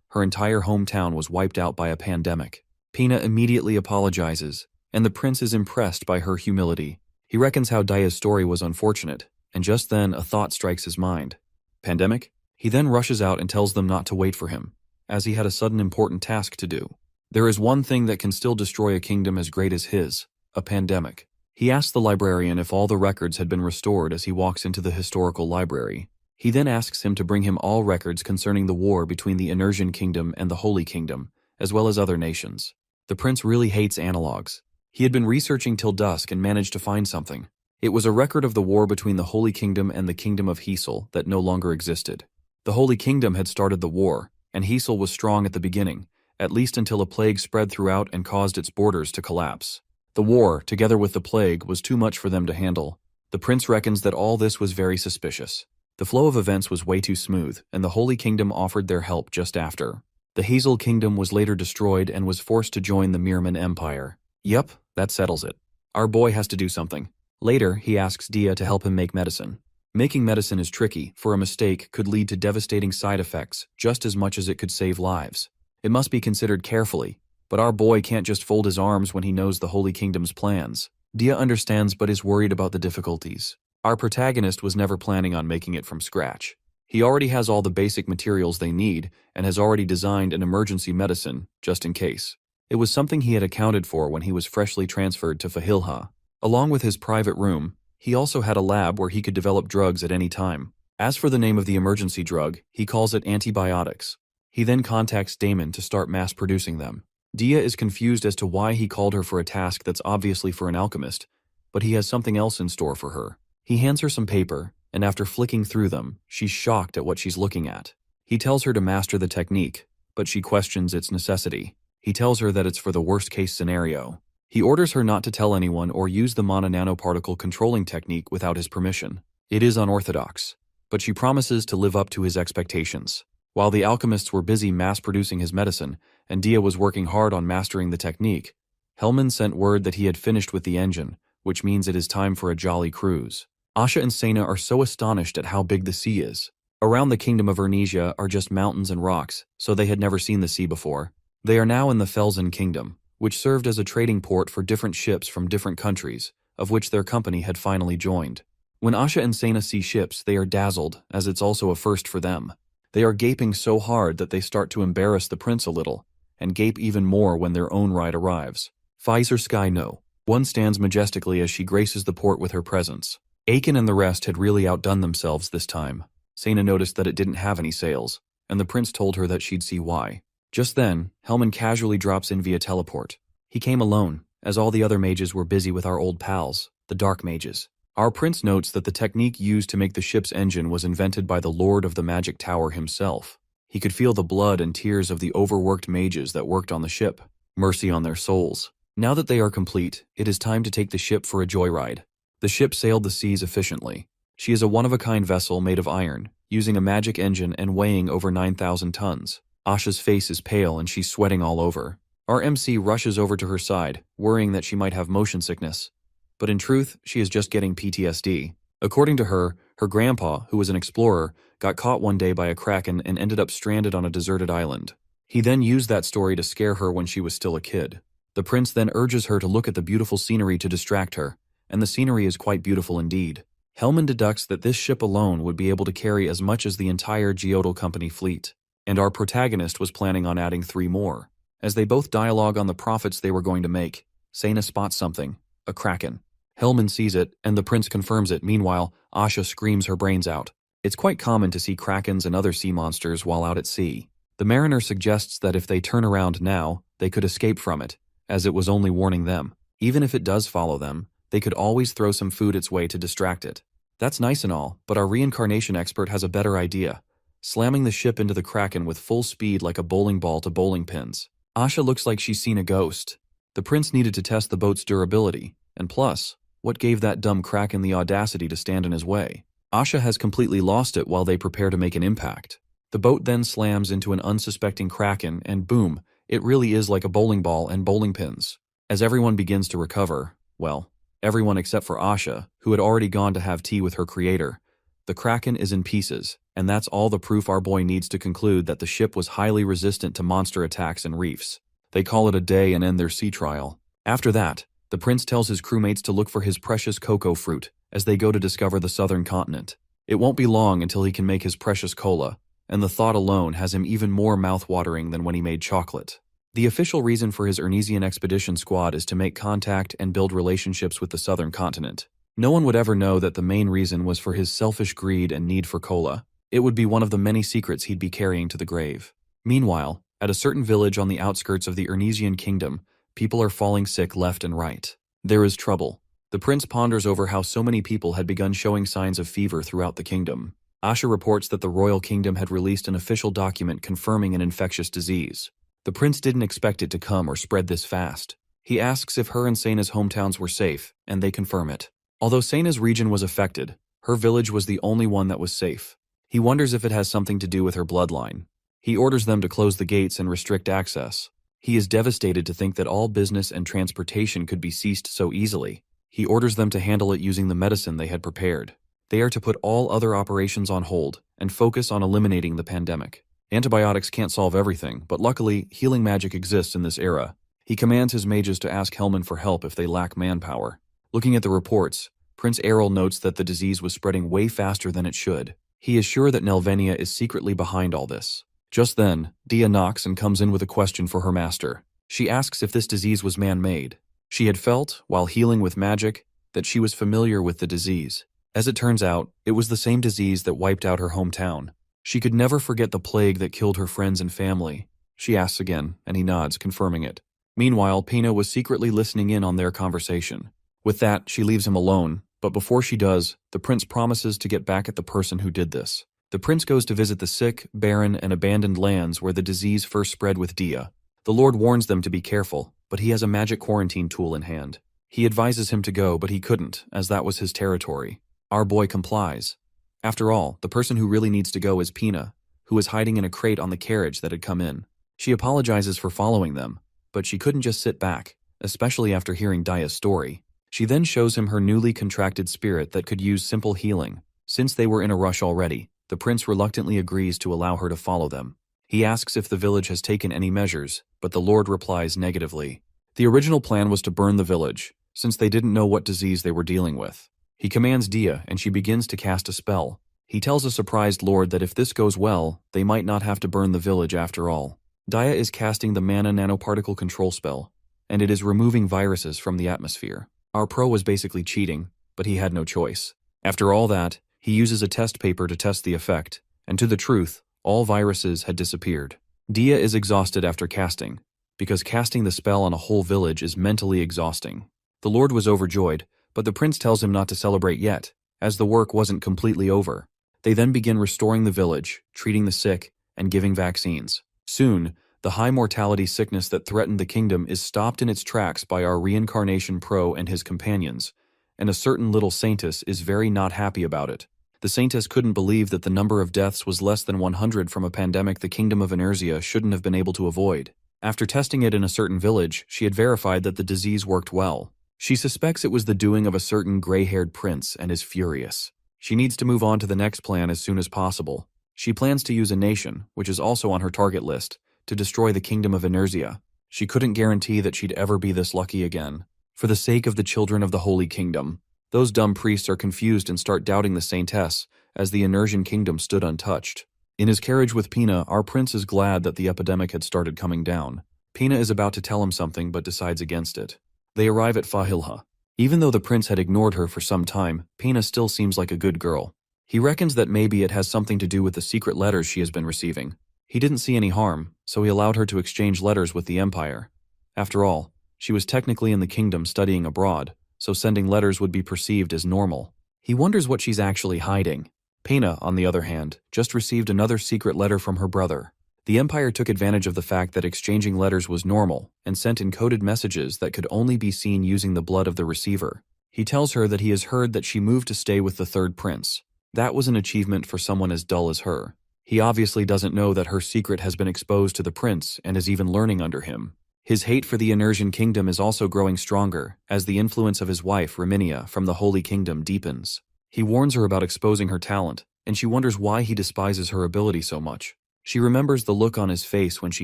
Her entire hometown was wiped out by a pandemic. Pina immediately apologizes, and the prince is impressed by her humility. He reckons how Dia's story was unfortunate, and just then a thought strikes his mind. Pandemic? He then rushes out and tells them not to wait for him, as he had a sudden important task to do. There is one thing that can still destroy a kingdom as great as his, a pandemic. He asks the librarian if all the records had been restored as he walks into the historical library. He then asks him to bring him all records concerning the war between the Energian Kingdom and the Holy Kingdom, as well as other nations. The prince really hates analogs. He had been researching till dusk and managed to find something. It was a record of the war between the Holy Kingdom and the Kingdom of Heesel that no longer existed. The Holy Kingdom had started the war, and Heesel was strong at the beginning, at least until a plague spread throughout and caused its borders to collapse. The war, together with the plague, was too much for them to handle. The prince reckons that all this was very suspicious. The flow of events was way too smooth, and the Holy Kingdom offered their help just after. The Hazel Kingdom was later destroyed and was forced to join the Mirman Empire. Yup, that settles it. Our boy has to do something. Later, he asks Dia to help him make medicine. Making medicine is tricky, for a mistake could lead to devastating side effects just as much as it could save lives. It must be considered carefully, but our boy can't just fold his arms when he knows the Holy Kingdom's plans. Dia understands but is worried about the difficulties. Our protagonist was never planning on making it from scratch. He already has all the basic materials they need and has already designed an emergency medicine, just in case. It was something he had accounted for when he was freshly transferred to Fahilha. Along with his private room, he also had a lab where he could develop drugs at any time. As for the name of the emergency drug, he calls it antibiotics. He then contacts Damon to start mass-producing them. Dia is confused as to why he called her for a task that's obviously for an alchemist, but he has something else in store for her. He hands her some paper, and after flicking through them, she's shocked at what she's looking at. He tells her to master the technique, but she questions its necessity. He tells her that it's for the worst-case scenario. He orders her not to tell anyone or use the mana nanoparticle controlling technique without his permission. It is unorthodox, but she promises to live up to his expectations. While the alchemists were busy mass-producing his medicine, and Dia was working hard on mastering the technique, Hellman sent word that he had finished with the engine, which means it is time for a jolly cruise. Asha and Sena are so astonished at how big the sea is. Around the kingdom of Ernesia are just mountains and rocks, so they had never seen the sea before. They are now in the Felsen Kingdom, which served as a trading port for different ships from different countries, of which their company had finally joined. When Asha and Sena see ships, they are dazzled, as it's also a first for them. They are gaping so hard that they start to embarrass the prince a little, and gape even more when their own ride arrives. Pfizer Sky No. One stands majestically as she graces the port with her presence. Aiken and the rest had really outdone themselves this time. Sena noticed that it didn't have any sails, and the prince told her that she'd see why. Just then, Hellman casually drops in via teleport. He came alone, as all the other mages were busy with our old pals, the Dark Mages. Our prince notes that the technique used to make the ship's engine was invented by the Lord of the Magic Tower himself. He could feel the blood and tears of the overworked mages that worked on the ship. Mercy on their souls. Now that they are complete, it is time to take the ship for a joyride. The ship sailed the seas efficiently. She is a one-of-a-kind vessel made of iron, using a magic engine and weighing over 9,000 tons. Asha's face is pale and she's sweating all over. Our MC rushes over to her side, worrying that she might have motion sickness. But in truth, she is just getting PTSD. According to her, her grandpa, who was an explorer, got caught one day by a kraken and ended up stranded on a deserted island. He then used that story to scare her when she was still a kid. The prince then urges her to look at the beautiful scenery to distract her, and the scenery is quite beautiful indeed. Hellman deducts that this ship alone would be able to carry as much as the entire Geodal Company fleet, and our protagonist was planning on adding 3 more. As they both dialogue on the profits they were going to make, Sena spots something, a kraken. Hellman sees it, and the prince confirms it. Meanwhile, Asha screams her brains out. It's quite common to see krakens and other sea monsters while out at sea. The mariner suggests that if they turn around now, they could escape from it, as it was only warning them. Even if it does follow them, they could always throw some food its way to distract it. That's nice and all, but our reincarnation expert has a better idea, slamming the ship into the kraken with full speed like a bowling ball to bowling pins. Asha looks like she's seen a ghost. The prince needed to test the boat's durability, and plus, what gave that dumb kraken the audacity to stand in his way? Asha has completely lost it while they prepare to make an impact. The boat then slams into an unsuspecting kraken, and boom, it really is like a bowling ball and bowling pins. As everyone begins to recover, well, everyone except for Asha, who had already gone to have tea with her creator, the kraken is in pieces, and that's all the proof our boy needs to conclude that the ship was highly resistant to monster attacks and reefs. They call it a day and end their sea trial. After that, the prince tells his crewmates to look for his precious cocoa fruit as they go to discover the southern continent. It won't be long until he can make his precious cola, and the thought alone has him even more mouth-watering than when he made chocolate. The official reason for his Ernesian expedition squad is to make contact and build relationships with the southern continent. No one would ever know that the main reason was for his selfish greed and need for cola. It would be one of the many secrets he'd be carrying to the grave. Meanwhile, at a certain village on the outskirts of the Ernesian kingdom, people are falling sick left and right. There is trouble. The prince ponders over how so many people had begun showing signs of fever throughout the kingdom. Asha reports that the royal kingdom had released an official document confirming an infectious disease. The prince didn't expect it to come or spread this fast. He asks if her and Sena's hometowns were safe, and they confirm it. Although Sena's region was affected, her village was the only one that was safe. He wonders if it has something to do with her bloodline. He orders them to close the gates and restrict access. He is devastated to think that all business and transportation could be ceased so easily. He orders them to handle it using the medicine they had prepared. They are to put all other operations on hold and focus on eliminating the pandemic. Antibiotics can't solve everything, but luckily, healing magic exists in this era. He commands his mages to ask Hellman for help if they lack manpower. Looking at the reports, Prince Errol notes that the disease was spreading way faster than it should. He is sure that Nelvenia is secretly behind all this. Just then, Dia knocks and comes in with a question for her master. She asks if this disease was man-made. She had felt, while healing with magic, that she was familiar with the disease. As it turns out, it was the same disease that wiped out her hometown. She could never forget the plague that killed her friends and family. She asks again, and he nods, confirming it. Meanwhile, Pina was secretly listening in on their conversation. With that, she leaves him alone, but before she does, the prince promises to get back at the person who did this. The prince goes to visit the sick, barren, and abandoned lands where the disease first spread with Dia. The Lord warns them to be careful, but he has a magic quarantine tool in hand. He advises him to go, but he couldn't, as that was his territory. Our boy complies. After all, the person who really needs to go is Pina, who is hiding in a crate on the carriage that had come in. She apologizes for following them, but she couldn't just sit back, especially after hearing Dia's story. She then shows him her newly contracted spirit that could use simple healing. Since they were in a rush already, the prince reluctantly agrees to allow her to follow them. He asks if the village has taken any measures, but the Lord replies negatively. The original plan was to burn the village, since they didn't know what disease they were dealing with. He commands Dia, and she begins to cast a spell. He tells a surprised Lord that if this goes well, they might not have to burn the village after all. Dia is casting the mana nanoparticle control spell, and it is removing viruses from the atmosphere. Our pro was basically cheating, but he had no choice. After all that, he uses a test paper to test the effect, and to the truth, all viruses had disappeared. Dia is exhausted after casting, because casting the spell on a whole village is mentally exhausting. The Lord was overjoyed, but the prince tells him not to celebrate yet, as the work wasn't completely over. They then begin restoring the village, treating the sick, and giving vaccines. Soon, the high mortality sickness that threatened the kingdom is stopped in its tracks by our Reincarnation Pro and his companions, and a certain little saintess is very not happy about it. The saintess couldn't believe that the number of deaths was less than 100 from a pandemic the kingdom of Inertia shouldn't have been able to avoid. After testing it in a certain village, she had verified that the disease worked well. She suspects it was the doing of a certain gray-haired prince and is furious. She needs to move on to the next plan as soon as possible. She plans to use a nation, which is also on her target list, to destroy the kingdom of Inertia. She couldn't guarantee that she'd ever be this lucky again. For the sake of the children of the Holy Kingdom, those dumb priests are confused and start doubting the saintess, as the Inertian kingdom stood untouched. In his carriage with Pina, our prince is glad that the epidemic had started coming down. Pina is about to tell him something but decides against it. They arrive at Fahilha. Even though the prince had ignored her for some time, Pina still seems like a good girl. He reckons that maybe it has something to do with the secret letters she has been receiving. He didn't see any harm, so he allowed her to exchange letters with the Empire. After all, she was technically in the kingdom studying abroad, so sending letters would be perceived as normal. He wonders what she's actually hiding. Pina, on the other hand, just received another secret letter from her brother. The Empire took advantage of the fact that exchanging letters was normal and sent encoded messages that could only be seen using the blood of the receiver. He tells her that he has heard that she moved to stay with the third prince. That was an achievement for someone as dull as her. He obviously doesn't know that her secret has been exposed to the prince and is even learning under him. His hate for the Inertian kingdom is also growing stronger as the influence of his wife, Raminia, from the Holy Kingdom deepens. He warns her about exposing her talent, and she wonders why he despises her ability so much. She remembers the look on his face when she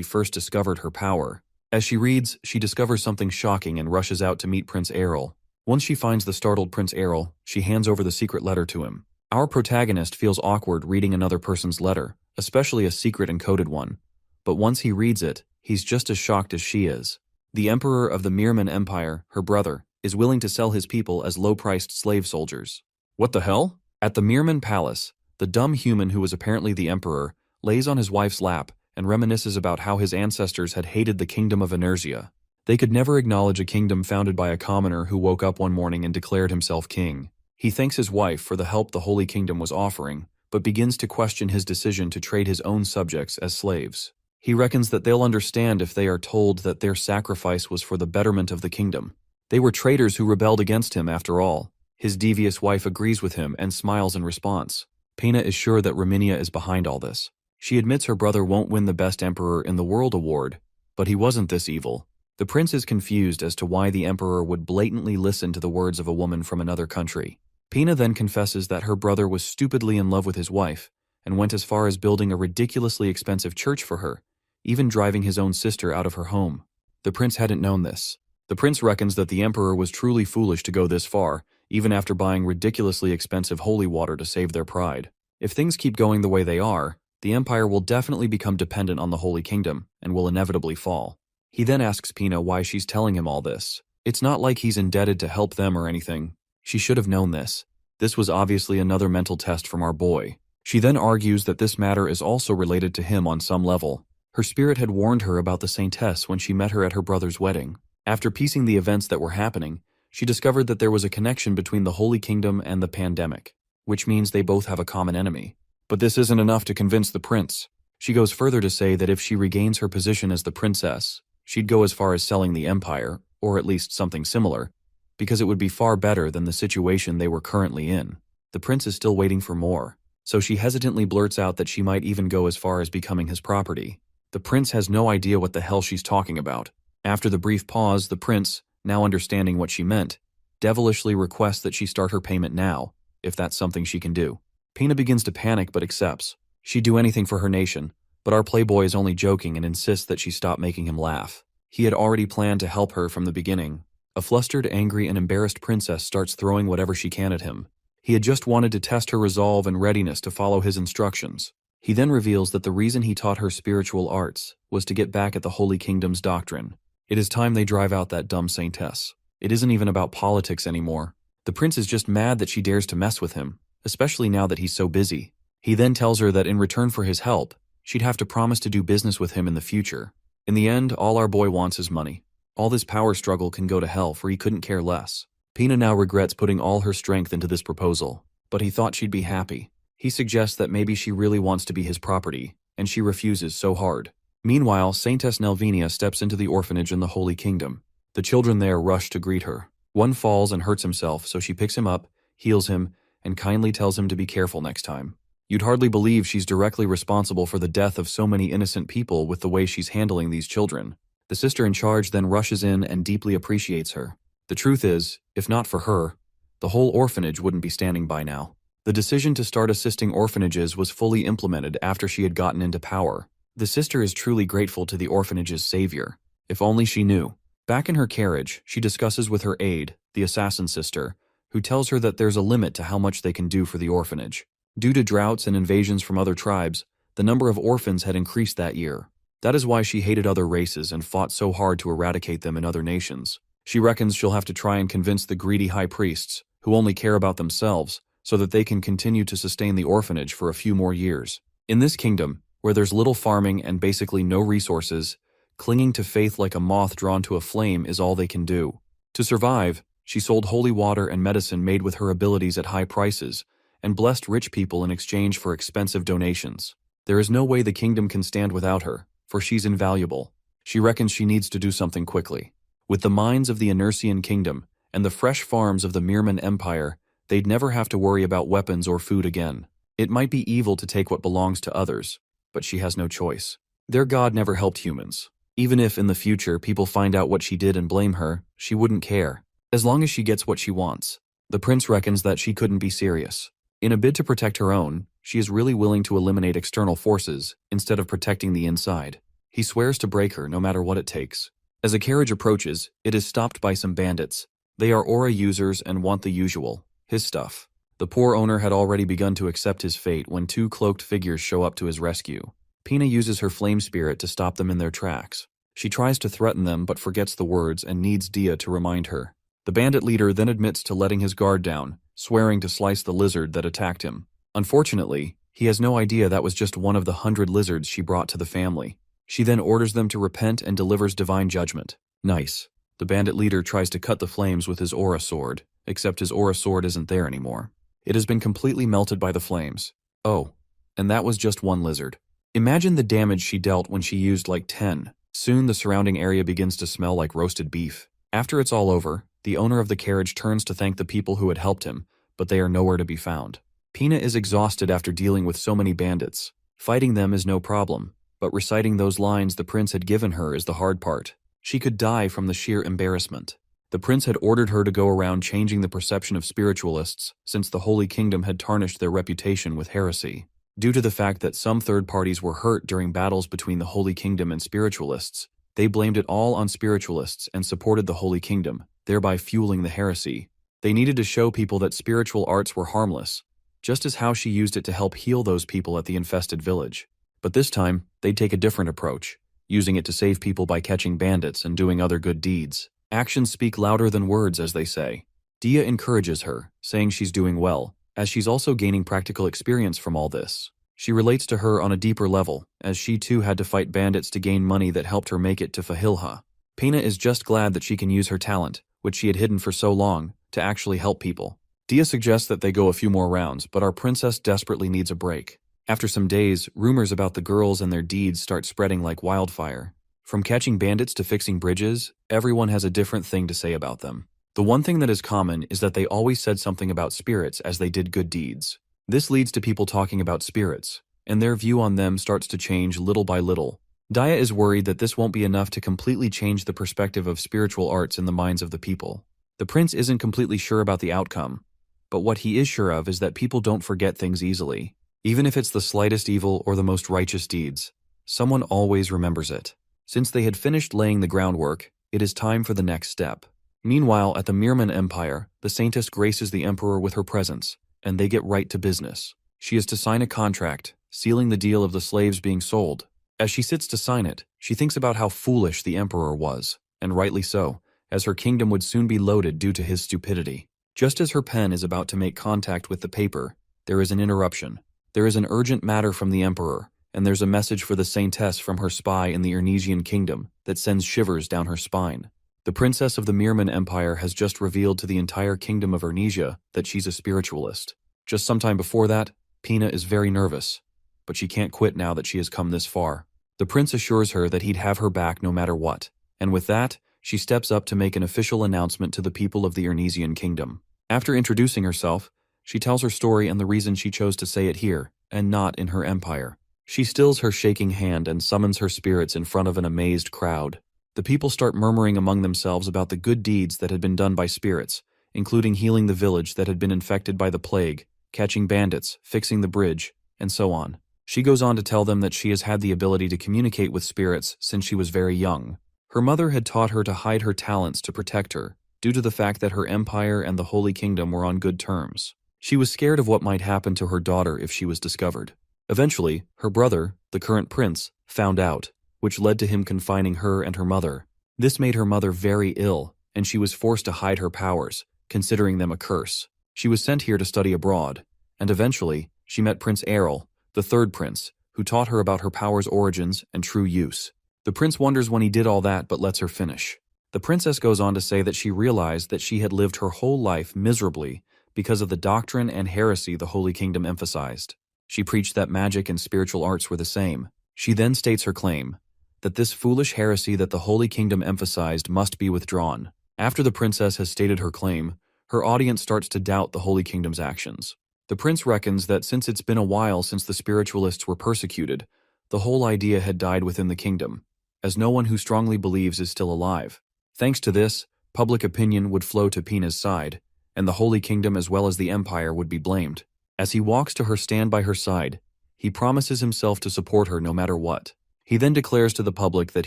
first discovered her power. As she reads, she discovers something shocking and rushes out to meet Prince Errol. Once she finds the startled Prince Errol, she hands over the secret letter to him. Our protagonist feels awkward reading another person's letter, especially a secret encoded one. But once he reads it, he's just as shocked as she is. The Emperor of the Mirman Empire, her brother, is willing to sell his people as low-priced slave soldiers. What the hell? At the Mirman Palace, the dumb human who was apparently the Emperor lays on his wife's lap and reminisces about how his ancestors had hated the kingdom of Inertia. They could never acknowledge a kingdom founded by a commoner who woke up one morning and declared himself king. He thanks his wife for the help the Holy Kingdom was offering, but begins to question his decision to trade his own subjects as slaves. He reckons that they'll understand if they are told that their sacrifice was for the betterment of the kingdom. They were traitors who rebelled against him after all. His devious wife agrees with him and smiles in response. Pina is sure that Raminia is behind all this. She admits her brother won't win the Best Emperor in the World award, but he wasn't this evil. The prince is confused as to why the emperor would blatantly listen to the words of a woman from another country. Pina then confesses that her brother was stupidly in love with his wife and went as far as building a ridiculously expensive church for her, even driving his own sister out of her home. The prince hadn't known this. The prince reckons that the emperor was truly foolish to go this far, even after buying ridiculously expensive holy water to save their pride. If things keep going the way they are, the empire will definitely become dependent on the Holy Kingdom and will inevitably fall. He then asks Pina why she's telling him all this. It's not like he's indebted to help them or anything. She should have known this. This was obviously another mental test from our boy. She then argues that this matter is also related to him on some level. Her spirit had warned her about the Saintess when she met her at her brother's wedding. After piecing the events that were happening, she discovered that there was a connection between the Holy Kingdom and the pandemic, which means they both have a common enemy. But this isn't enough to convince the prince. She goes further to say that if she regains her position as the princess, she'd go as far as selling the empire, or at least something similar, because it would be far better than the situation they were currently in. The prince is still waiting for more, so she hesitantly blurts out that she might even go as far as becoming his property. The prince has no idea what the hell she's talking about. After the brief pause, the prince, now understanding what she meant, devilishly requests that she start her payment now, if that's something she can do. Pina begins to panic but accepts. She'd do anything for her nation, but our playboy is only joking and insists that she stop making him laugh. He had already planned to help her from the beginning. A flustered, angry, and embarrassed princess starts throwing whatever she can at him. He had just wanted to test her resolve and readiness to follow his instructions. He then reveals that the reason he taught her spiritual arts was to get back at the Holy Kingdom's doctrine. It is time they drive out that dumb saintess. It isn't even about politics anymore. The prince is just mad that she dares to mess with him, especially now that he's so busy. He then tells her that in return for his help, she'd have to promise to do business with him in the future. In the end, all our boy wants is money. All this power struggle can go to hell, for he couldn't care less. Pina now regrets putting all her strength into this proposal, but he thought she'd be happy. He suggests that maybe she really wants to be his property, and she refuses so hard. Meanwhile, Saintess Nelvinia steps into the orphanage in the Holy Kingdom. The children there rush to greet her. One falls and hurts himself, so she picks him up, heals him, and kindly tells him to be careful next time. You'd hardly believe she's directly responsible for the death of so many innocent people with the way she's handling these children. The sister in charge then rushes in and deeply appreciates her. The truth is, if not for her, the whole orphanage wouldn't be standing by now. The decision to start assisting orphanages was fully implemented after she had gotten into power. The sister is truly grateful to the orphanage's savior. If only she knew. Back in her carriage, she discusses with her aide, the assassin sister, who tells her that there's a limit to how much they can do for the orphanage. Due to droughts and invasions from other tribes, the number of orphans had increased that year. That is why she hated other races and fought so hard to eradicate them in other nations. She reckons she'll have to try and convince the greedy high priests, who only care about themselves, so that they can continue to sustain the orphanage for a few more years. In this kingdom, where there's little farming and basically no resources, clinging to faith like a moth drawn to a flame is all they can do. To survive, she sold holy water and medicine made with her abilities at high prices, and blessed rich people in exchange for expensive donations. There is no way the kingdom can stand without her, for she's invaluable. She reckons she needs to do something quickly. With the mines of the Inersian kingdom and the fresh farms of the Mirman Empire, they'd never have to worry about weapons or food again. It might be evil to take what belongs to others, but she has no choice. Their god never helped humans. Even if in the future people find out what she did and blame her, she wouldn't care, as long as she gets what she wants. The prince reckons that she couldn't be serious. In a bid to protect her own, she is really willing to eliminate external forces instead of protecting the inside. He swears to break her no matter what it takes. As a carriage approaches, it is stopped by some bandits. They are aura users and want the usual, his stuff. The poor owner had already begun to accept his fate when two cloaked figures show up to his rescue. Pina uses her flame spirit to stop them in their tracks. She tries to threaten them but forgets the words and needs Dia to remind her. The bandit leader then admits to letting his guard down, swearing to slice the lizard that attacked him. Unfortunately, he has no idea that was just one of the 100 lizards she brought to the family. She then orders them to repent and delivers divine judgment. Nice. The bandit leader tries to cut the flames with his aura sword, except his aura sword isn't there anymore. It has been completely melted by the flames. Oh, and that was just one lizard. Imagine the damage she dealt when she used like 10. Soon the surrounding area begins to smell like roasted beef. After it's all over, the owner of the carriage turns to thank the people who had helped him, but they are nowhere to be found. Pina is exhausted after dealing with so many bandits. Fighting them is no problem, but reciting those lines the prince had given her is the hard part. She could die from the sheer embarrassment. The prince had ordered her to go around changing the perception of spiritualists, since the Holy Kingdom had tarnished their reputation with heresy. Due to the fact that some third parties were hurt during battles between the Holy Kingdom and spiritualists, they blamed it all on spiritualists and supported the Holy Kingdom, thereby fueling the heresy. They needed to show people that spiritual arts were harmless, just as how she used it to help heal those people at the infested village. But this time, they'd take a different approach, using it to save people by catching bandits and doing other good deeds. Actions speak louder than words, as they say. Dia encourages her, saying she's doing well, as she's also gaining practical experience from all this. She relates to her on a deeper level, as she too had to fight bandits to gain money that helped her make it to Fahilha. Pina is just glad that she can use her talent, which she had hidden for so long, to actually help people. Dia suggests that they go a few more rounds, but our princess desperately needs a break. After some days, rumors about the girls and their deeds start spreading like wildfire. From catching bandits to fixing bridges, everyone has a different thing to say about them. The one thing that is common is that they always said something about spirits as they did good deeds. This leads to people talking about spirits, and their view on them starts to change little by little. Dia is worried that this won't be enough to completely change the perspective of spiritual arts in the minds of the people. The prince isn't completely sure about the outcome, but what he is sure of is that people don't forget things easily. Even if it's the slightest evil or the most righteous deeds, someone always remembers it. Since they had finished laying the groundwork, it is time for the next step. Meanwhile, at the Merman Empire, the Saintess graces the Emperor with her presence, and they get right to business. She is to sign a contract, sealing the deal of the slaves being sold. As she sits to sign it, she thinks about how foolish the Emperor was, and rightly so, as her kingdom would soon be loaded due to his stupidity. Just as her pen is about to make contact with the paper, there is an interruption. There is an urgent matter from the Emperor, and there's a message for the Saintess from her spy in the Ernesian kingdom that sends shivers down her spine. The princess of the Merman Empire has just revealed to the entire kingdom of Ernesia that she's a spiritualist. Just sometime before that, Pina is very nervous, but she can't quit now that she has come this far. The prince assures her that he'd have her back no matter what, and with that, she steps up to make an official announcement to the people of the Ernesian kingdom. After introducing herself, she tells her story and the reason she chose to say it here, and not in her empire. She stills her shaking hand and summons her spirits in front of an amazed crowd. The people start murmuring among themselves about the good deeds that had been done by spirits, including healing the village that had been infected by the plague, catching bandits, fixing the bridge, and so on. She goes on to tell them that she has had the ability to communicate with spirits since she was very young. Her mother had taught her to hide her talents to protect her, due to the fact that her empire and the Holy Kingdom were on good terms. She was scared of what might happen to her daughter if she was discovered. Eventually, her brother, the current prince, found out, which led to him confining her and her mother. This made her mother very ill, and she was forced to hide her powers, considering them a curse. She was sent here to study abroad, and eventually, she met Prince Errol, the third prince, who taught her about her powers' origins and true use. The prince wonders when he did all that but lets her finish. The princess goes on to say that she realized that she had lived her whole life miserably because of the doctrine and heresy the Holy Kingdom emphasized. She preached that magic and spiritual arts were the same. She then states her claim, that this foolish heresy that the Holy Kingdom emphasized must be withdrawn. After the princess has stated her claim, her audience starts to doubt the Holy Kingdom's actions. The prince reckons that since it's been a while since the spiritualists were persecuted, the whole idea had died within the kingdom, as no one who strongly believes is still alive. Thanks to this, public opinion would flow to Pina's side, and the Holy Kingdom as well as the Empire would be blamed. As he walks to her stand by her side, he promises himself to support her no matter what. He then declares to the public that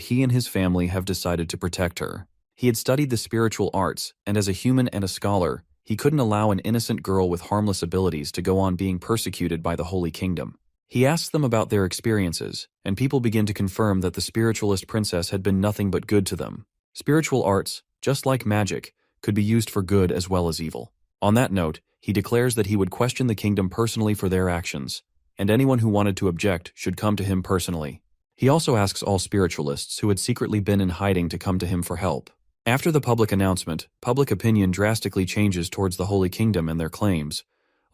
he and his family have decided to protect her. He had studied the spiritual arts, and as a human and a scholar, he couldn't allow an innocent girl with harmless abilities to go on being persecuted by the Holy Kingdom. He asks them about their experiences, and people begin to confirm that the spiritualist princess had been nothing but good to them. Spiritual arts, just like magic, could be used for good as well as evil. On that note, he declares that he would question the kingdom personally for their actions, and anyone who wanted to object should come to him personally. He also asks all spiritualists who had secretly been in hiding to come to him for help. After the public announcement, public opinion drastically changes towards the Holy Kingdom and their claims,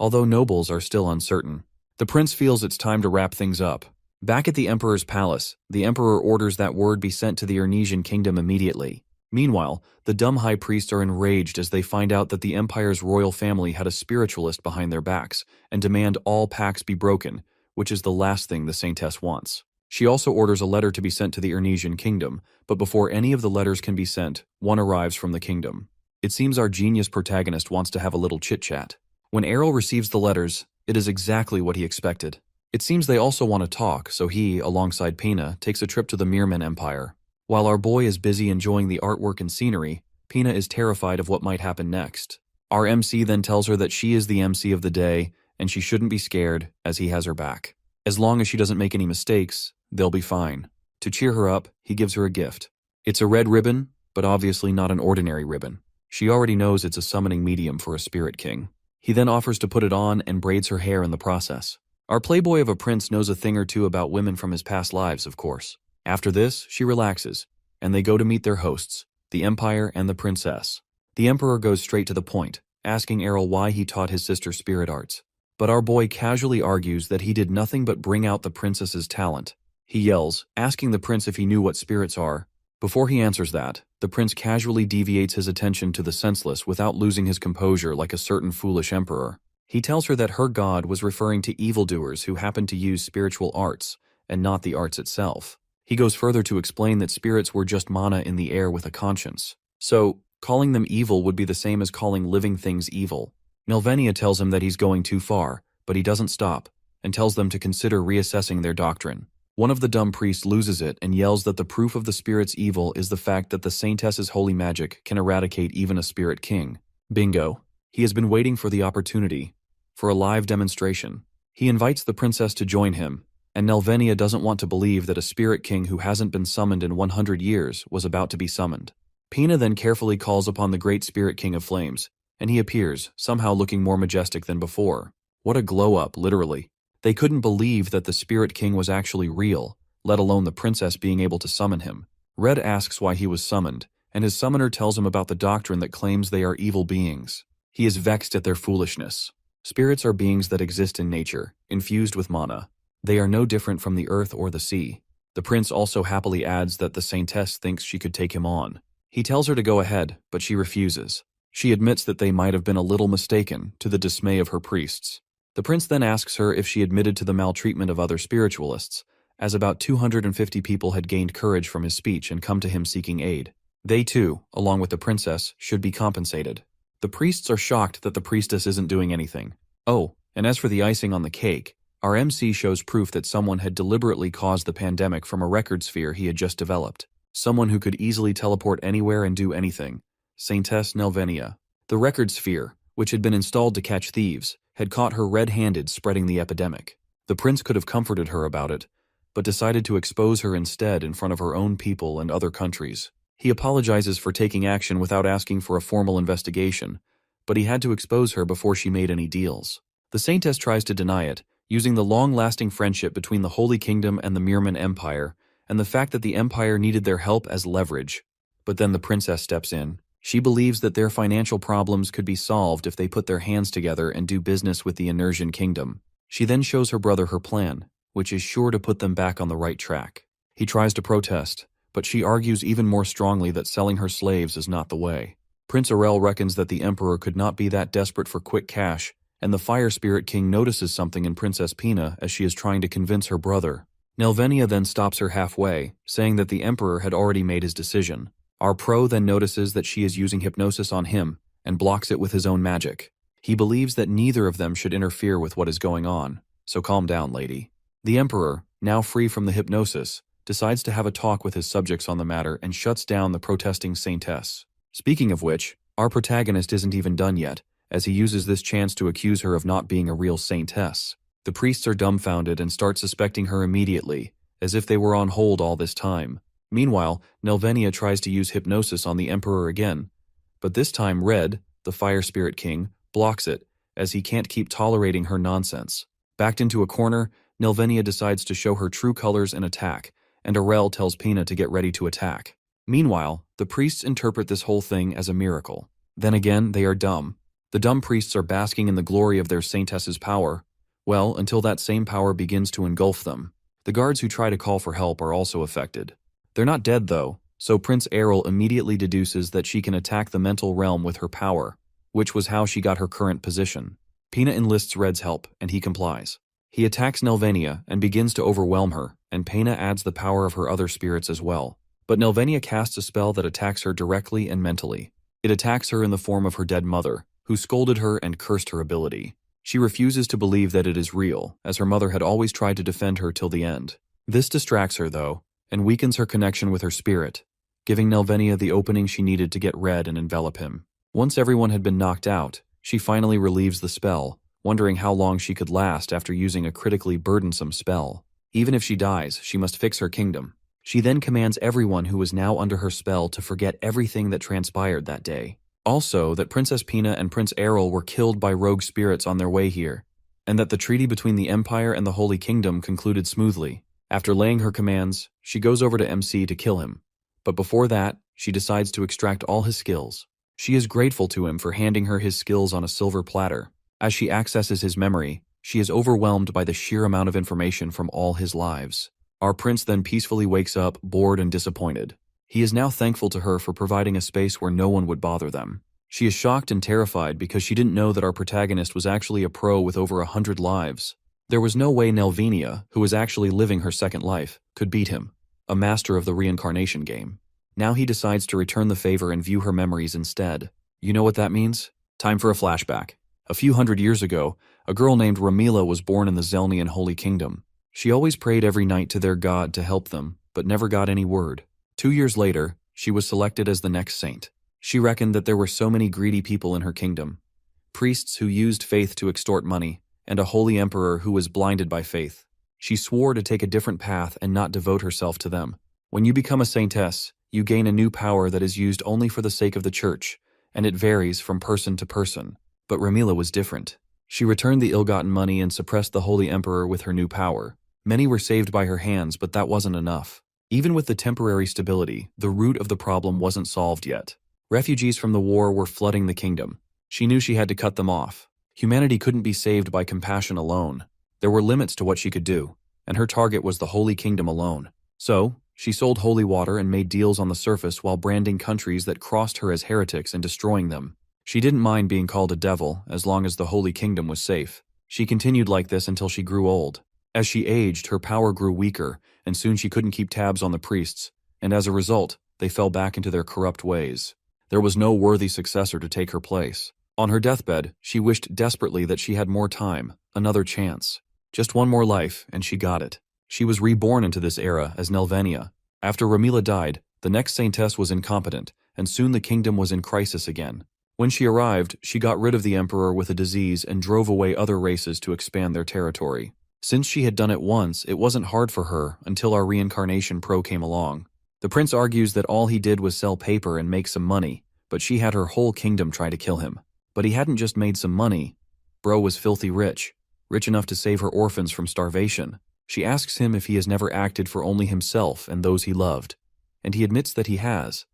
although nobles are still uncertain. The prince feels it's time to wrap things up. Back at the Emperor's palace, the Emperor orders that word be sent to the Ernesian kingdom immediately. Meanwhile, the dumb high priests are enraged as they find out that the Empire's royal family had a spiritualist behind their backs and demand all pacts be broken, which is the last thing the Saintess wants. She also orders a letter to be sent to the Ernesian kingdom, but before any of the letters can be sent, one arrives from the kingdom. It seems our genius protagonist wants to have a little chit-chat. When Errol receives the letters, it is exactly what he expected. It seems they also want to talk, so he, alongside Pina, takes a trip to the Merman Empire. While our boy is busy enjoying the artwork and scenery, Pina is terrified of what might happen next. Our MC then tells her that she is the MC of the day, and she shouldn't be scared, as he has her back. As long as she doesn't make any mistakes, they'll be fine. To cheer her up, he gives her a gift. It's a red ribbon, but obviously not an ordinary ribbon. She already knows it's a summoning medium for a spirit king. He then offers to put it on and braids her hair in the process. Our playboy of a prince knows a thing or two about women from his past lives, of course. After this, she relaxes, and they go to meet their hosts, the Empire and the princess. The Emperor goes straight to the point, asking Errol why he taught his sister spirit arts. But our boy casually argues that he did nothing but bring out the princess's talent. He yells, asking the prince if he knew what spirits are. Before he answers that, the prince casually deviates his attention to the senseless without losing his composure like a certain foolish emperor. He tells her that her god was referring to evildoers who happened to use spiritual arts, and not the arts itself. He goes further to explain that spirits were just mana in the air with a conscience. So, calling them evil would be the same as calling living things evil. Nelvenia tells him that he's going too far, but he doesn't stop, and tells them to consider reassessing their doctrine. One of the dumb priests loses it and yells that the proof of the spirit's evil is the fact that the Saintess's holy magic can eradicate even a spirit king. Bingo. He has been waiting for the opportunity, for a live demonstration. He invites the princess to join him, and Nelvenia doesn't want to believe that a spirit king who hasn't been summoned in 100 years was about to be summoned. Pina then carefully calls upon the great spirit king of flames, and he appears, somehow looking more majestic than before. What a glow-up, literally. They couldn't believe that the spirit king was actually real, let alone the princess being able to summon him. Red asks why he was summoned, and his summoner tells him about the doctrine that claims they are evil beings. He is vexed at their foolishness. Spirits are beings that exist in nature, infused with mana. They are no different from the earth or the sea. The prince also happily adds that the saintess thinks she could take him on. He tells her to go ahead, but she refuses. She admits that they might have been a little mistaken, to the dismay of her priests. The prince then asks her if she admitted to the maltreatment of other spiritualists, as about 250 people had gained courage from his speech and come to him seeking aid. They too, along with the princess, should be compensated. The priests are shocked that the priestess isn't doing anything. Oh, and as for the icing on the cake, our MC shows proof that someone had deliberately caused the pandemic from a record sphere he had just developed. Someone who could easily teleport anywhere and do anything. Saintess Nelvenia. The record sphere, which had been installed to catch thieves, had caught her red-handed spreading the epidemic. The prince could have comforted her about it, but decided to expose her instead in front of her own people and other countries. He apologizes for taking action without asking for a formal investigation, but he had to expose her before she made any deals. The Saintess tries to deny it, using the long-lasting friendship between the Holy Kingdom and the Merman Empire, and the fact that the Empire needed their help as leverage. But then the princess steps in. She believes that their financial problems could be solved if they put their hands together and do business with the Ernesian kingdom. She then shows her brother her plan, which is sure to put them back on the right track. He tries to protest, but she argues even more strongly that selling her slaves is not the way. Prince Arel reckons that the Emperor could not be that desperate for quick cash, and the Fire Spirit King notices something in Princess Pina as she is trying to convince her brother. Nelvenia then stops her halfway, saying that the Emperor had already made his decision. Our pro then notices that she is using hypnosis on him, and blocks it with his own magic. He believes that neither of them should interfere with what is going on, so calm down, lady. The Emperor, now free from the hypnosis, decides to have a talk with his subjects on the matter and shuts down the protesting Saintess. Speaking of which, our protagonist isn't even done yet, as he uses this chance to accuse her of not being a real Saintess. The priests are dumbfounded and start suspecting her immediately, as if they were on hold all this time. Meanwhile, Nelvenia tries to use hypnosis on the Emperor again, but this time Red, the Fire Spirit King, blocks it, as he can't keep tolerating her nonsense. Backed into a corner, Nelvenia decides to show her true colors and attack, and Arel tells Pina to get ready to attack. Meanwhile, the priests interpret this whole thing as a miracle. Then again, they are dumb. The dumb priests are basking in the glory of their saintess's power, well, until that same power begins to engulf them. The guards who try to call for help are also affected. They're not dead though, so Prince Errol immediately deduces that she can attack the mental realm with her power, which was how she got her current position. Pina enlists Red's help, and he complies. He attacks Nelvania and begins to overwhelm her, and Pena adds the power of her other spirits as well. But Nelvania casts a spell that attacks her directly and mentally. It attacks her in the form of her dead mother, who scolded her and cursed her ability. She refuses to believe that it is real, as her mother had always tried to defend her till the end. This distracts her, though, and weakens her connection with her spirit, giving Nelvania the opening she needed to get Red and envelop him. Once everyone had been knocked out, she finally relieves the spell, wondering how long she could last after using a critically burdensome spell. Even if she dies, she must fix her kingdom. She then commands everyone who was now under her spell to forget everything that transpired that day. Also, that Princess Pina and Prince Errol were killed by rogue spirits on their way here, and that the treaty between the Empire and the Holy Kingdom concluded smoothly. After laying her commands, she goes over to MC to kill him. But before that, she decides to extract all his skills. She is grateful to him for handing her his skills on a silver platter. As she accesses his memory, she is overwhelmed by the sheer amount of information from all his lives. Our prince then peacefully wakes up, bored and disappointed. He is now thankful to her for providing a space where no one would bother them. She is shocked and terrified because she didn't know that our protagonist was actually a pro with over 100 lives. There was no way Nelvania, who was actually living her second life, could beat him, a master of the reincarnation game. Now he decides to return the favor and view her memories instead. You know what that means? Time for a flashback. A few hundred years ago, a girl named Ramila was born in the Zelnian Holy Kingdom. She always prayed every night to their god to help them, but never got any word. 2 years later, she was selected as the next saint. She reckoned that there were so many greedy people in her kingdom. Priests who used faith to extort money, and a holy emperor who was blinded by faith. She swore to take a different path and not devote herself to them. When you become a saintess, you gain a new power that is used only for the sake of the church, and it varies from person to person. But Ramila was different. She returned the ill-gotten money and suppressed the holy emperor with her new power. Many were saved by her hands, but that wasn't enough. Even with the temporary stability, the root of the problem wasn't solved yet. Refugees from the war were flooding the kingdom. She knew she had to cut them off. Humanity couldn't be saved by compassion alone. There were limits to what she could do, and her target was the Holy Kingdom alone. So, she sold holy water and made deals on the surface while branding countries that crossed her as heretics and destroying them. She didn't mind being called a devil as long as the Holy Kingdom was safe. She continued like this until she grew old. As she aged, her power grew weaker, and soon she couldn't keep tabs on the priests, and as a result, they fell back into their corrupt ways. There was no worthy successor to take her place. On her deathbed, she wished desperately that she had more time, another chance. Just one more life, and she got it. She was reborn into this era as Nelvania. After Ramila died, the next saintess was incompetent, and soon the kingdom was in crisis again. When she arrived, she got rid of the emperor with a disease and drove away other races to expand their territory. Since she had done it once, it wasn't hard for her until our reincarnation pro came along. The prince argues that all he did was sell paper and make some money, but she had her whole kingdom try to kill him. But he hadn't just made some money. Bro was filthy rich enough to save her orphans from starvation. She asks him if he has never acted for only himself and those he loved, and he admits that he has,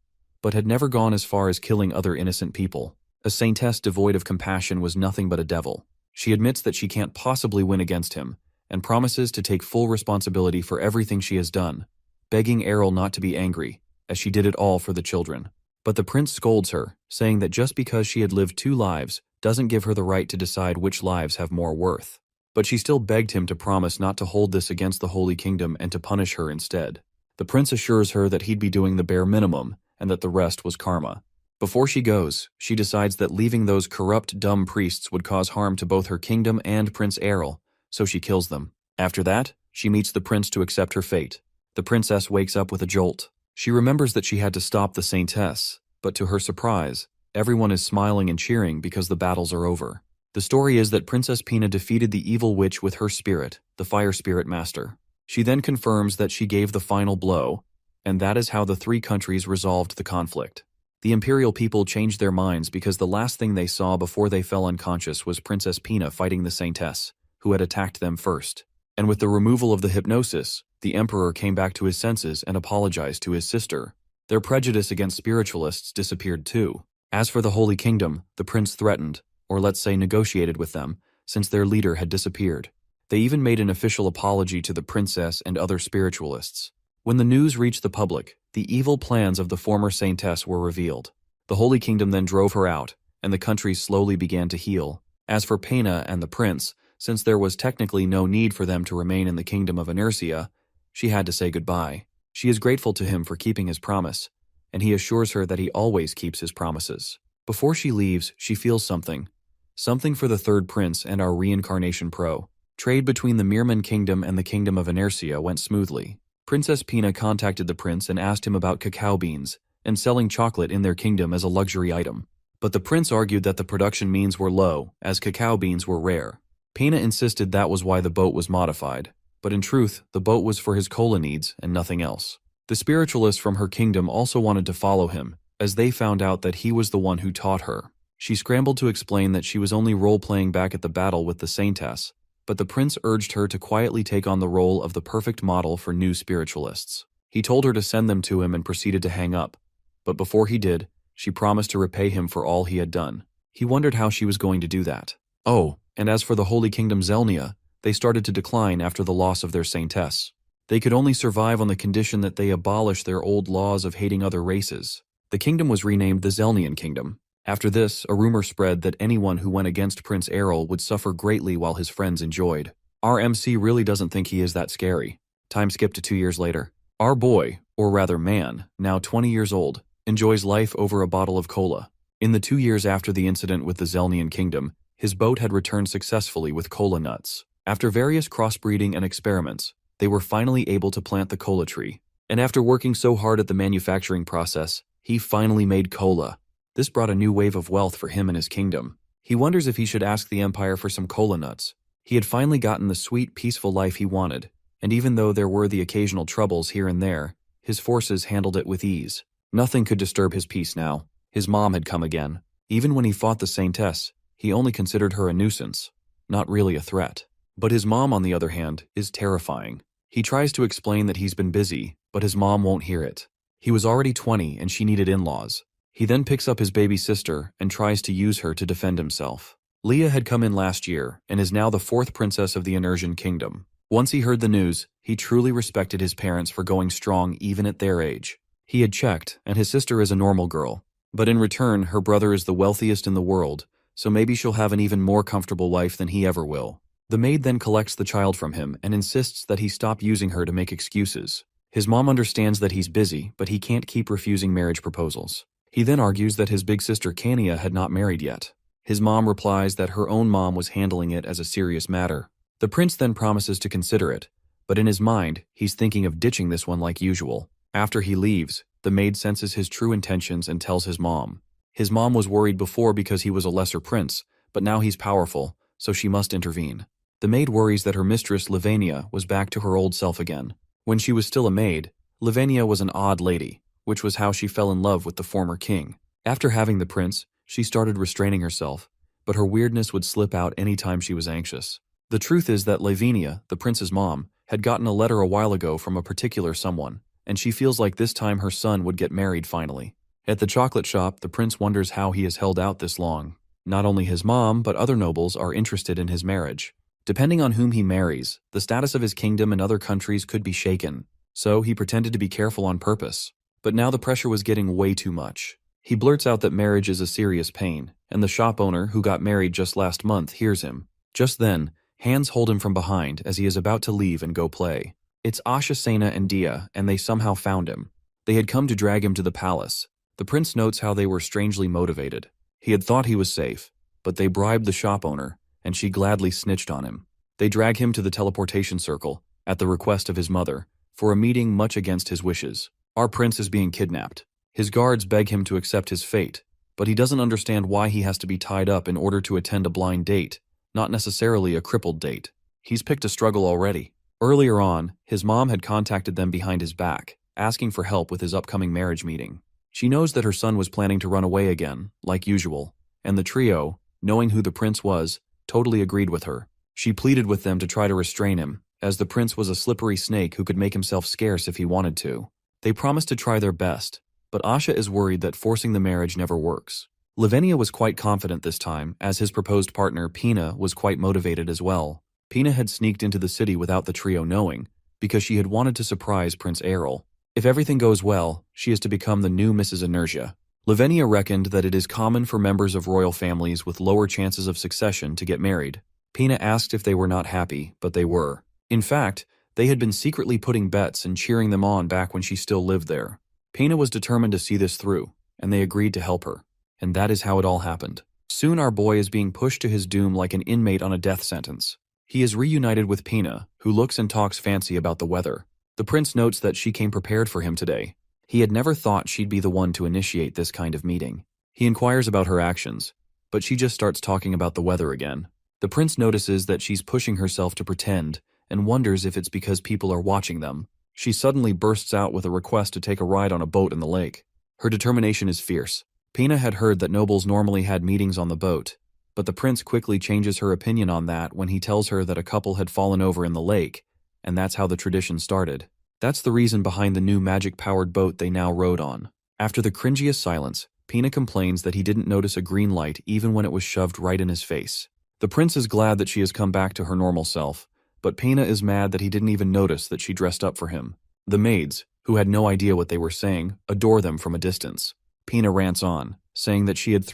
but had never gone as far as killing other innocent people. A saintess devoid of compassion was nothing but a devil. She admits that she can't possibly win against him, and promises to take full responsibility for everything she has done, begging Errol not to be angry, as she did it all for the children. But the prince scolds her, saying that just because she had lived 2 lives doesn't give her the right to decide which lives have more worth. But she still begged him to promise not to hold this against the Holy Kingdom and to punish her instead. The prince assures her that he'd be doing the bare minimum, and that the rest was karma. Before she goes, she decides that leaving those corrupt, dumb priests would cause harm to both her kingdom and Prince Errol, so she kills them. After that, she meets the prince to accept her fate. The princess wakes up with a jolt. She remembers that she had to stop the saintess, but to her surprise, everyone is smiling and cheering because the battles are over. The story is that Princess Pina defeated the evil witch with her spirit, the Fire Spirit Master. She then confirms that she gave the final blow, and that is how the 3 countries resolved the conflict. The imperial people changed their minds because the last thing they saw before they fell unconscious was Princess Pina fighting the saintess, who had attacked them first. And with the removal of the hypnosis, the emperor came back to his senses and apologized to his sister. Their prejudice against spiritualists disappeared too. As for the Holy Kingdom, the prince threatened, or let's say negotiated with them, since their leader had disappeared. They even made an official apology to the princess and other spiritualists. When the news reached the public, the evil plans of the former saintess were revealed. The Holy Kingdom then drove her out, and the country slowly began to heal. As for Pena and the prince, since there was technically no need for them to remain in the kingdom of Inertia, she had to say goodbye. She is grateful to him for keeping his promise, and he assures her that he always keeps his promises. Before she leaves, she feels something. Something for the third prince and our Reincarnation Pro. Trade between the Mirman Kingdom and the Kingdom of Inertia went smoothly. Princess Pina contacted the prince and asked him about cacao beans and selling chocolate in their kingdom as a luxury item. But the prince argued that the production means were low, as cacao beans were rare. Pina insisted that was why the boat was modified, but in truth, the boat was for his cola needs and nothing else. The spiritualists from her kingdom also wanted to follow him, as they found out that he was the one who taught her. She scrambled to explain that she was only role-playing back at the battle with the saintess, but the prince urged her to quietly take on the role of the perfect model for new spiritualists. He told her to send them to him and proceeded to hang up. But before he did, she promised to repay him for all he had done. He wondered how she was going to do that. Oh, and as for the Holy Kingdom Zelnia, they started to decline after the loss of their saintess. They could only survive on the condition that they abolish their old laws of hating other races. The kingdom was renamed the Zelnian Kingdom. After this, a rumor spread that anyone who went against Prince Errol would suffer greatly while his friends enjoyed. Our MC really doesn't think he is that scary. Time skip to 2 years later. Our boy, or rather man, now 20 years old, enjoys life over a bottle of cola. In the 2 years after the incident with the Zelnian Kingdom, his boat had returned successfully with cola nuts. After various crossbreeding and experiments, they were finally able to plant the cola tree. And after working so hard at the manufacturing process, he finally made cola. This brought a new wave of wealth for him and his kingdom. He wonders if he should ask the empire for some cola nuts. He had finally gotten the sweet, peaceful life he wanted, and even though there were the occasional troubles here and there, his forces handled it with ease. Nothing could disturb his peace now. His mom had come again. Even when he fought the saintess, he only considered her a nuisance, not really a threat. But his mom, on the other hand, is terrifying. He tries to explain that he's been busy, but his mom won't hear it. He was already 20 and she needed in-laws. He then picks up his baby sister and tries to use her to defend himself. Leah had come in last year and is now the 4th princess of the Inertian Kingdom. Once he heard the news, he truly respected his parents for going strong even at their age. He had checked, and his sister is a normal girl. But in return, her brother is the wealthiest in the world, so maybe she'll have an even more comfortable life than he ever will. The maid then collects the child from him and insists that he stop using her to make excuses. His mom understands that he's busy, but he can't keep refusing marriage proposals. He then argues that his big sister Kania had not married yet. His mom replies that her own mom was handling it as a serious matter. The prince then promises to consider it, but in his mind, he's thinking of ditching this one like usual. After he leaves, the maid senses his true intentions and tells his mom. His mom was worried before because he was a lesser prince, but now he's powerful, so she must intervene. The maid worries that her mistress, Livania, was back to her old self again. When she was still a maid, Livania was an odd lady, which was how she fell in love with the former king. After having the prince, she started restraining herself, but her weirdness would slip out any time she was anxious. The truth is that Lavinia, the prince's mom, had gotten a letter a while ago from a particular someone, and she feels like this time her son would get married finally. At the chocolate shop, the prince wonders how he has held out this long. Not only his mom, but other nobles are interested in his marriage. Depending on whom he marries, the status of his kingdom in other countries could be shaken, so he pretended to be careful on purpose. But now the pressure was getting way too much. He blurts out that marriage is a serious pain, and the shop owner, who got married just last month, hears him. Just then, hands hold him from behind as he is about to leave and go play. It's Asha, Sena, and Dia, and they somehow found him. They had come to drag him to the palace. The prince notes how they were strangely motivated. He had thought he was safe, but they bribed the shop owner, and she gladly snitched on him. They drag him to the teleportation circle, at the request of his mother, for a meeting much against his wishes. Our prince is being kidnapped. His guards beg him to accept his fate, but he doesn't understand why he has to be tied up in order to attend a blind date, not necessarily a crippled date. He's picked a struggle already. Earlier on, his mom had contacted them behind his back, asking for help with his upcoming marriage meeting. She knows that her son was planning to run away again, like usual, and the trio, knowing who the prince was, totally agreed with her. She pleaded with them to try to restrain him, as the prince was a slippery snake who could make himself scarce if he wanted to. They promised to try their best, but Asha is worried that forcing the marriage never works. Lavinia was quite confident this time, as his proposed partner, Pina, was quite motivated as well. Pina had sneaked into the city without the trio knowing, because she had wanted to surprise Prince Errol. If everything goes well, she is to become the new Mrs. Inertia. Lavinia reckoned that it is common for members of royal families with lower chances of succession to get married. Pina asked if they were not happy, but they were. In fact, they had been secretly putting bets and cheering them on back when she still lived there. Pina was determined to see this through, and they agreed to help her. And that is how it all happened. Soon our boy is being pushed to his doom like an inmate on a death sentence. He is reunited with Pina, who looks and talks fancy about the weather. The prince notes that she came prepared for him today. He had never thought she'd be the one to initiate this kind of meeting. He inquires about her actions, but she just starts talking about the weather again. The prince notices that she's pushing herself to pretend and wonders if it's because people are watching them. She suddenly bursts out with a request to take a ride on a boat in the lake. Her determination is fierce. Pina had heard that nobles normally had meetings on the boat, but the prince quickly changes her opinion on that when he tells her that a couple had fallen over in the lake, and that's how the tradition started. That's the reason behind the new magic-powered boat they now rode on. After the cringiest silence, Pina complains that he didn't notice a green light even when it was shoved right in his face. The prince is glad that she has come back to her normal self, but Pina is mad that he didn't even notice that she dressed up for him. The maids, who had no idea what they were saying, adore them from a distance. Pina rants on, saying that she had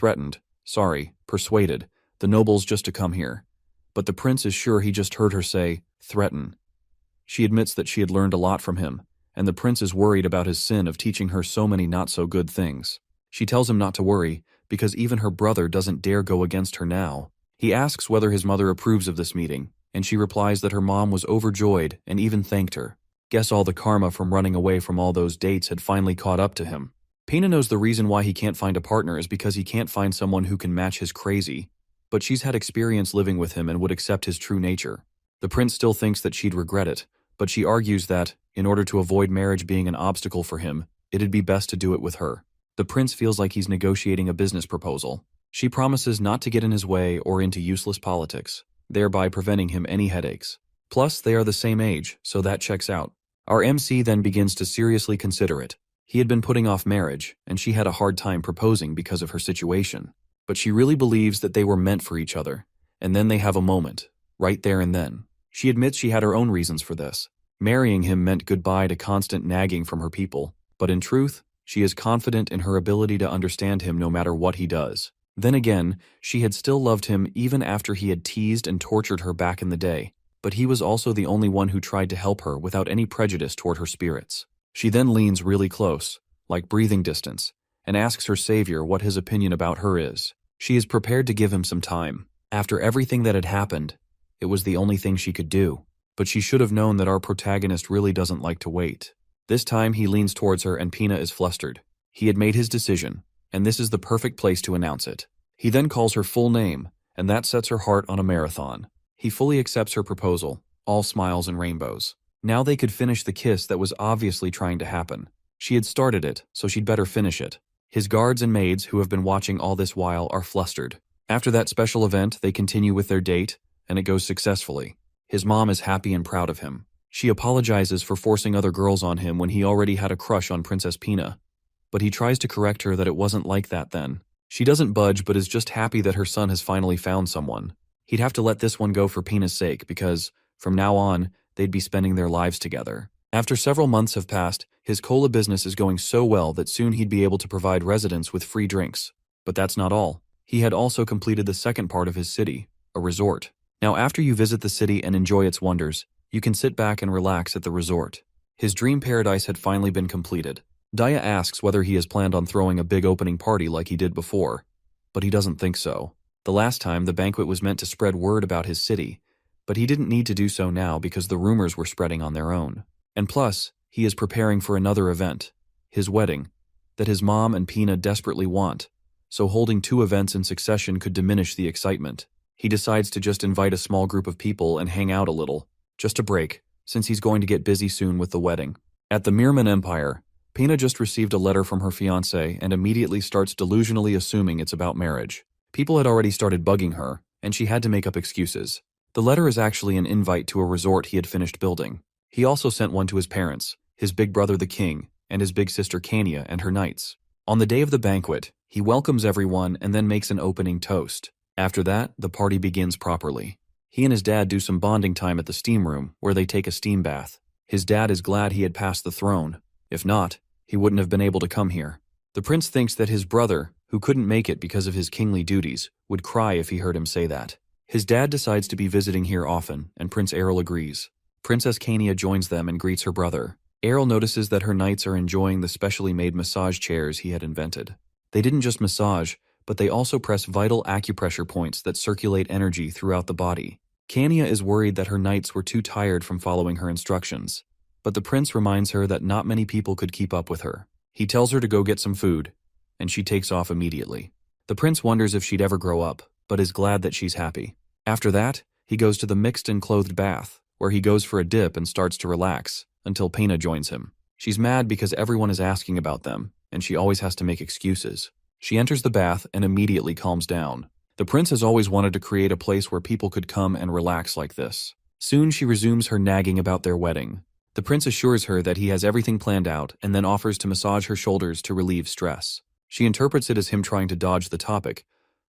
persuaded, the nobles just to come here. But the prince is sure he just heard her say, threaten. She admits that she had learned a lot from him, and the prince is worried about his sin of teaching her so many not-so-good things. She tells him not to worry, because even her brother doesn't dare go against her now. He asks whether his mother approves of this meeting, and she replies that her mom was overjoyed and even thanked her. Guess all the karma from running away from all those dates had finally caught up to him. Pina knows the reason why he can't find a partner is because he can't find someone who can match his crazy, but she's had experience living with him and would accept his true nature. The prince still thinks that she'd regret it, but she argues that, in order to avoid marriage being an obstacle for him, it'd be best to do it with her. The prince feels like he's negotiating a business proposal. She promises not to get in his way or into useless politics, thereby preventing him any headaches. Plus, they are the same age, so that checks out. Our MC then begins to seriously consider it. He had been putting off marriage, and she had a hard time proposing because of her situation. But she really believes that they were meant for each other, and then they have a moment, right there and then. She admits she had her own reasons for this. Marrying him meant goodbye to constant nagging from her people, but in truth, she is confident in her ability to understand him no matter what he does. Then again, she had still loved him even after he had teased and tortured her back in the day, but he was also the only one who tried to help her without any prejudice toward her spirits. She then leans really close, like breathing distance, and asks her savior what his opinion about her is. She is prepared to give him some time. After everything that had happened, it was the only thing she could do. But she should have known that our protagonist really doesn't like to wait. This time he leans towards her and Pina is flustered. He had made his decision, and this is the perfect place to announce it. He then calls her full name, and that sets her heart on a marathon. He fully accepts her proposal, all smiles and rainbows. Now they could finish the kiss that was obviously trying to happen. She had started it, so she'd better finish it. His guards and maids who have been watching all this while are flustered. After that special event, they continue with their date, and it goes successfully. His mom is happy and proud of him. She apologizes for forcing other girls on him when he already had a crush on Princess Pina. But he tries to correct her that it wasn't like that then. She doesn't budge but is just happy that her son has finally found someone. He'd have to let this one go for Pina's sake because, from now on, they'd be spending their lives together. After several months have passed, his cola business is going so well that soon he'd be able to provide residents with free drinks. But that's not all. He had also completed the second part of his city, a resort. Now after you visit the city and enjoy its wonders, you can sit back and relax at the resort. His dream paradise had finally been completed. Daya asks whether he has planned on throwing a big opening party like he did before, but he doesn't think so. The last time, the banquet was meant to spread word about his city, but he didn't need to do so now because the rumors were spreading on their own. And plus, he is preparing for another event, his wedding, that his mom and Pina desperately want, so holding two events in succession could diminish the excitement. He decides to just invite a small group of people and hang out a little, just a break, since he's going to get busy soon with the wedding. At the Mirman Empire, Pina just received a letter from her fiancé and immediately starts delusionally assuming it's about marriage. People had already started bugging her, and she had to make up excuses. The letter is actually an invite to a resort he had finished building. He also sent one to his parents, his big brother the king, and his big sister Kania and her knights. On the day of the banquet, he welcomes everyone and then makes an opening toast. After that, the party begins properly. He and his dad do some bonding time at the steam room, where they take a steam bath. His dad is glad he had passed the throne. If not, he wouldn't have been able to come here. The prince thinks that his brother, who couldn't make it because of his kingly duties, would cry if he heard him say that. His dad decides to be visiting here often, and Prince Errol agrees. Princess Kania joins them and greets her brother. Errol notices that her knights are enjoying the specially made massage chairs he had invented. They didn't just massage, but they also press vital acupressure points that circulate energy throughout the body. Kania is worried that her knights were too tired from following her instructions, but the prince reminds her that not many people could keep up with her. He tells her to go get some food, and she takes off immediately. The prince wonders if she'd ever grow up, but is glad that she's happy. After that, he goes to the mixed and clothed bath, where he goes for a dip and starts to relax, until Pena joins him. She's mad because everyone is asking about them, and she always has to make excuses. She enters the bath and immediately calms down. The prince has always wanted to create a place where people could come and relax like this. Soon she resumes her nagging about their wedding. The prince assures her that he has everything planned out and then offers to massage her shoulders to relieve stress. She interprets it as him trying to dodge the topic,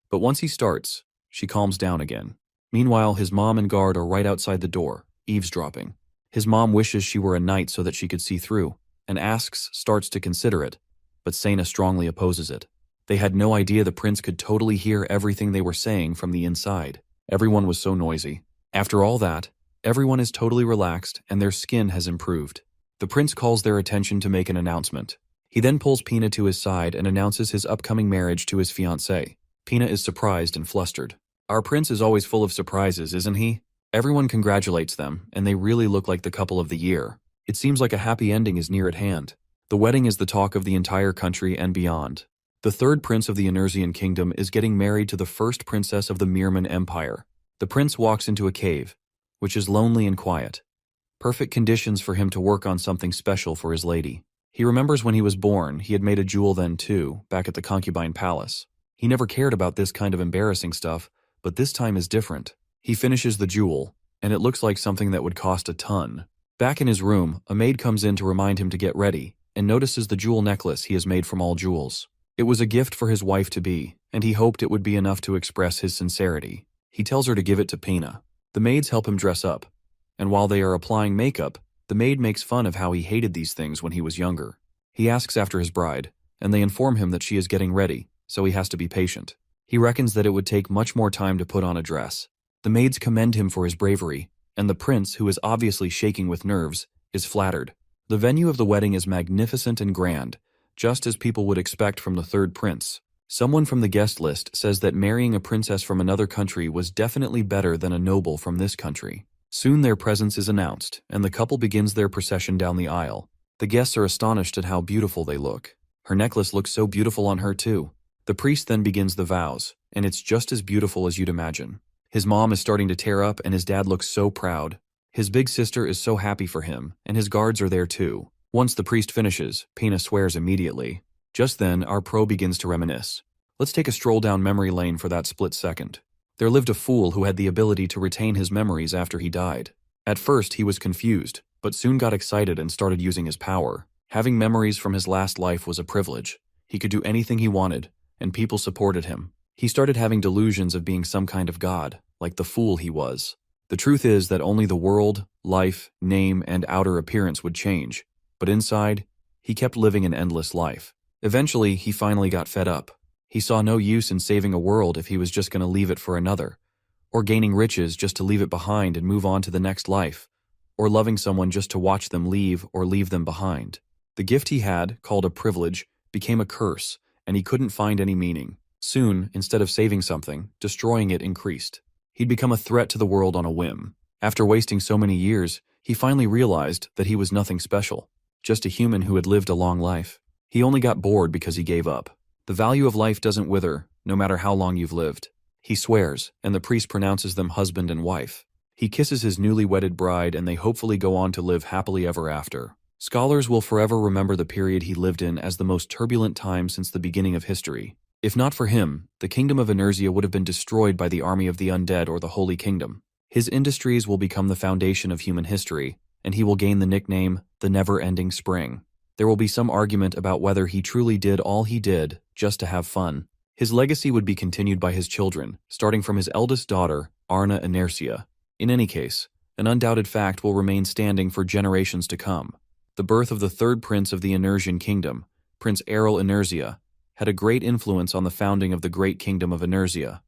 but once he starts, she calms down again. Meanwhile, his mom and guard are right outside the door, eavesdropping. His mom wishes she were a knight so that she could see through, and starts to consider it, but Sena strongly opposes it. They had no idea the prince could totally hear everything they were saying from the inside. Everyone was so noisy. After all that, everyone is totally relaxed and their skin has improved. The prince calls their attention to make an announcement. He then pulls Pina to his side and announces his upcoming marriage to his fiancée. Pina is surprised and flustered. Our prince is always full of surprises, isn't he? Everyone congratulates them, and they really look like the couple of the year. It seems like a happy ending is near at hand. The wedding is the talk of the entire country and beyond. The third prince of the Enersian kingdom is getting married to the first princess of the Mirman Empire. The prince walks into a cave, which is lonely and quiet. Perfect conditions for him to work on something special for his lady. He remembers when he was born, he had made a jewel then too, back at the concubine palace. He never cared about this kind of embarrassing stuff, but this time is different. He finishes the jewel, and it looks like something that would cost a ton. Back in his room, a maid comes in to remind him to get ready, and notices the jewel necklace he has made from all jewels. It was a gift for his wife-to-be, and he hoped it would be enough to express his sincerity. He tells her to give it to Pina. The maids help him dress up, and while they are applying makeup, the maid makes fun of how he hated these things when he was younger. He asks after his bride, and they inform him that she is getting ready, so he has to be patient. He reckons that it would take much more time to put on a dress. The maids commend him for his bravery, and the prince, who is obviously shaking with nerves, is flattered. The venue of the wedding is magnificent and grand, just as people would expect from the third prince. Someone from the guest list says that marrying a princess from another country was definitely better than a noble from this country. Soon their presence is announced, and the couple begins their procession down the aisle. The guests are astonished at how beautiful they look. Her necklace looks so beautiful on her too. The priest then begins the vows, and it's just as beautiful as you'd imagine. His mom is starting to tear up, and his dad looks so proud. His big sister is so happy for him, and his guards are there too. Once the priest finishes, Pina swears immediately. Just then, our pro begins to reminisce. Let's take a stroll down memory lane for that split second. There lived a fool who had the ability to retain his memories after he died. At first, he was confused, but soon got excited and started using his power. Having memories from his last life was a privilege. He could do anything he wanted, and people supported him. He started having delusions of being some kind of god, like the fool he was. The truth is that only the world, life, name, and outer appearance would change, but inside, he kept living an endless life. Eventually, he finally got fed up. He saw no use in saving a world if he was just going to leave it for another, or gaining riches just to leave it behind and move on to the next life, or loving someone just to watch them leave or leave them behind. The gift he had, called a privilege, became a curse, and he couldn't find any meaning. Soon, instead of saving something, destroying it increased. He'd become a threat to the world on a whim. After wasting so many years, he finally realized that he was nothing special, just a human who had lived a long life. He only got bored because he gave up. The value of life doesn't wither, no matter how long you've lived. He swears, and the priest pronounces them husband and wife. He kisses his newly wedded bride, and they hopefully go on to live happily ever after. Scholars will forever remember the period he lived in as the most turbulent time since the beginning of history. If not for him, the kingdom of Enersia would have been destroyed by the army of the undead or the Holy Kingdom. His industries will become the foundation of human history, and he will gain the nickname, the Never-Ending Spring. There will be some argument about whether he truly did all he did just to have fun. His legacy would be continued by his children, starting from his eldest daughter, Arna Inertia. In any case, an undoubted fact will remain standing for generations to come. The birth of the third prince of the Enersian kingdom, Prince Errol Enersia, had a great influence on the founding of the great kingdom of Enersia.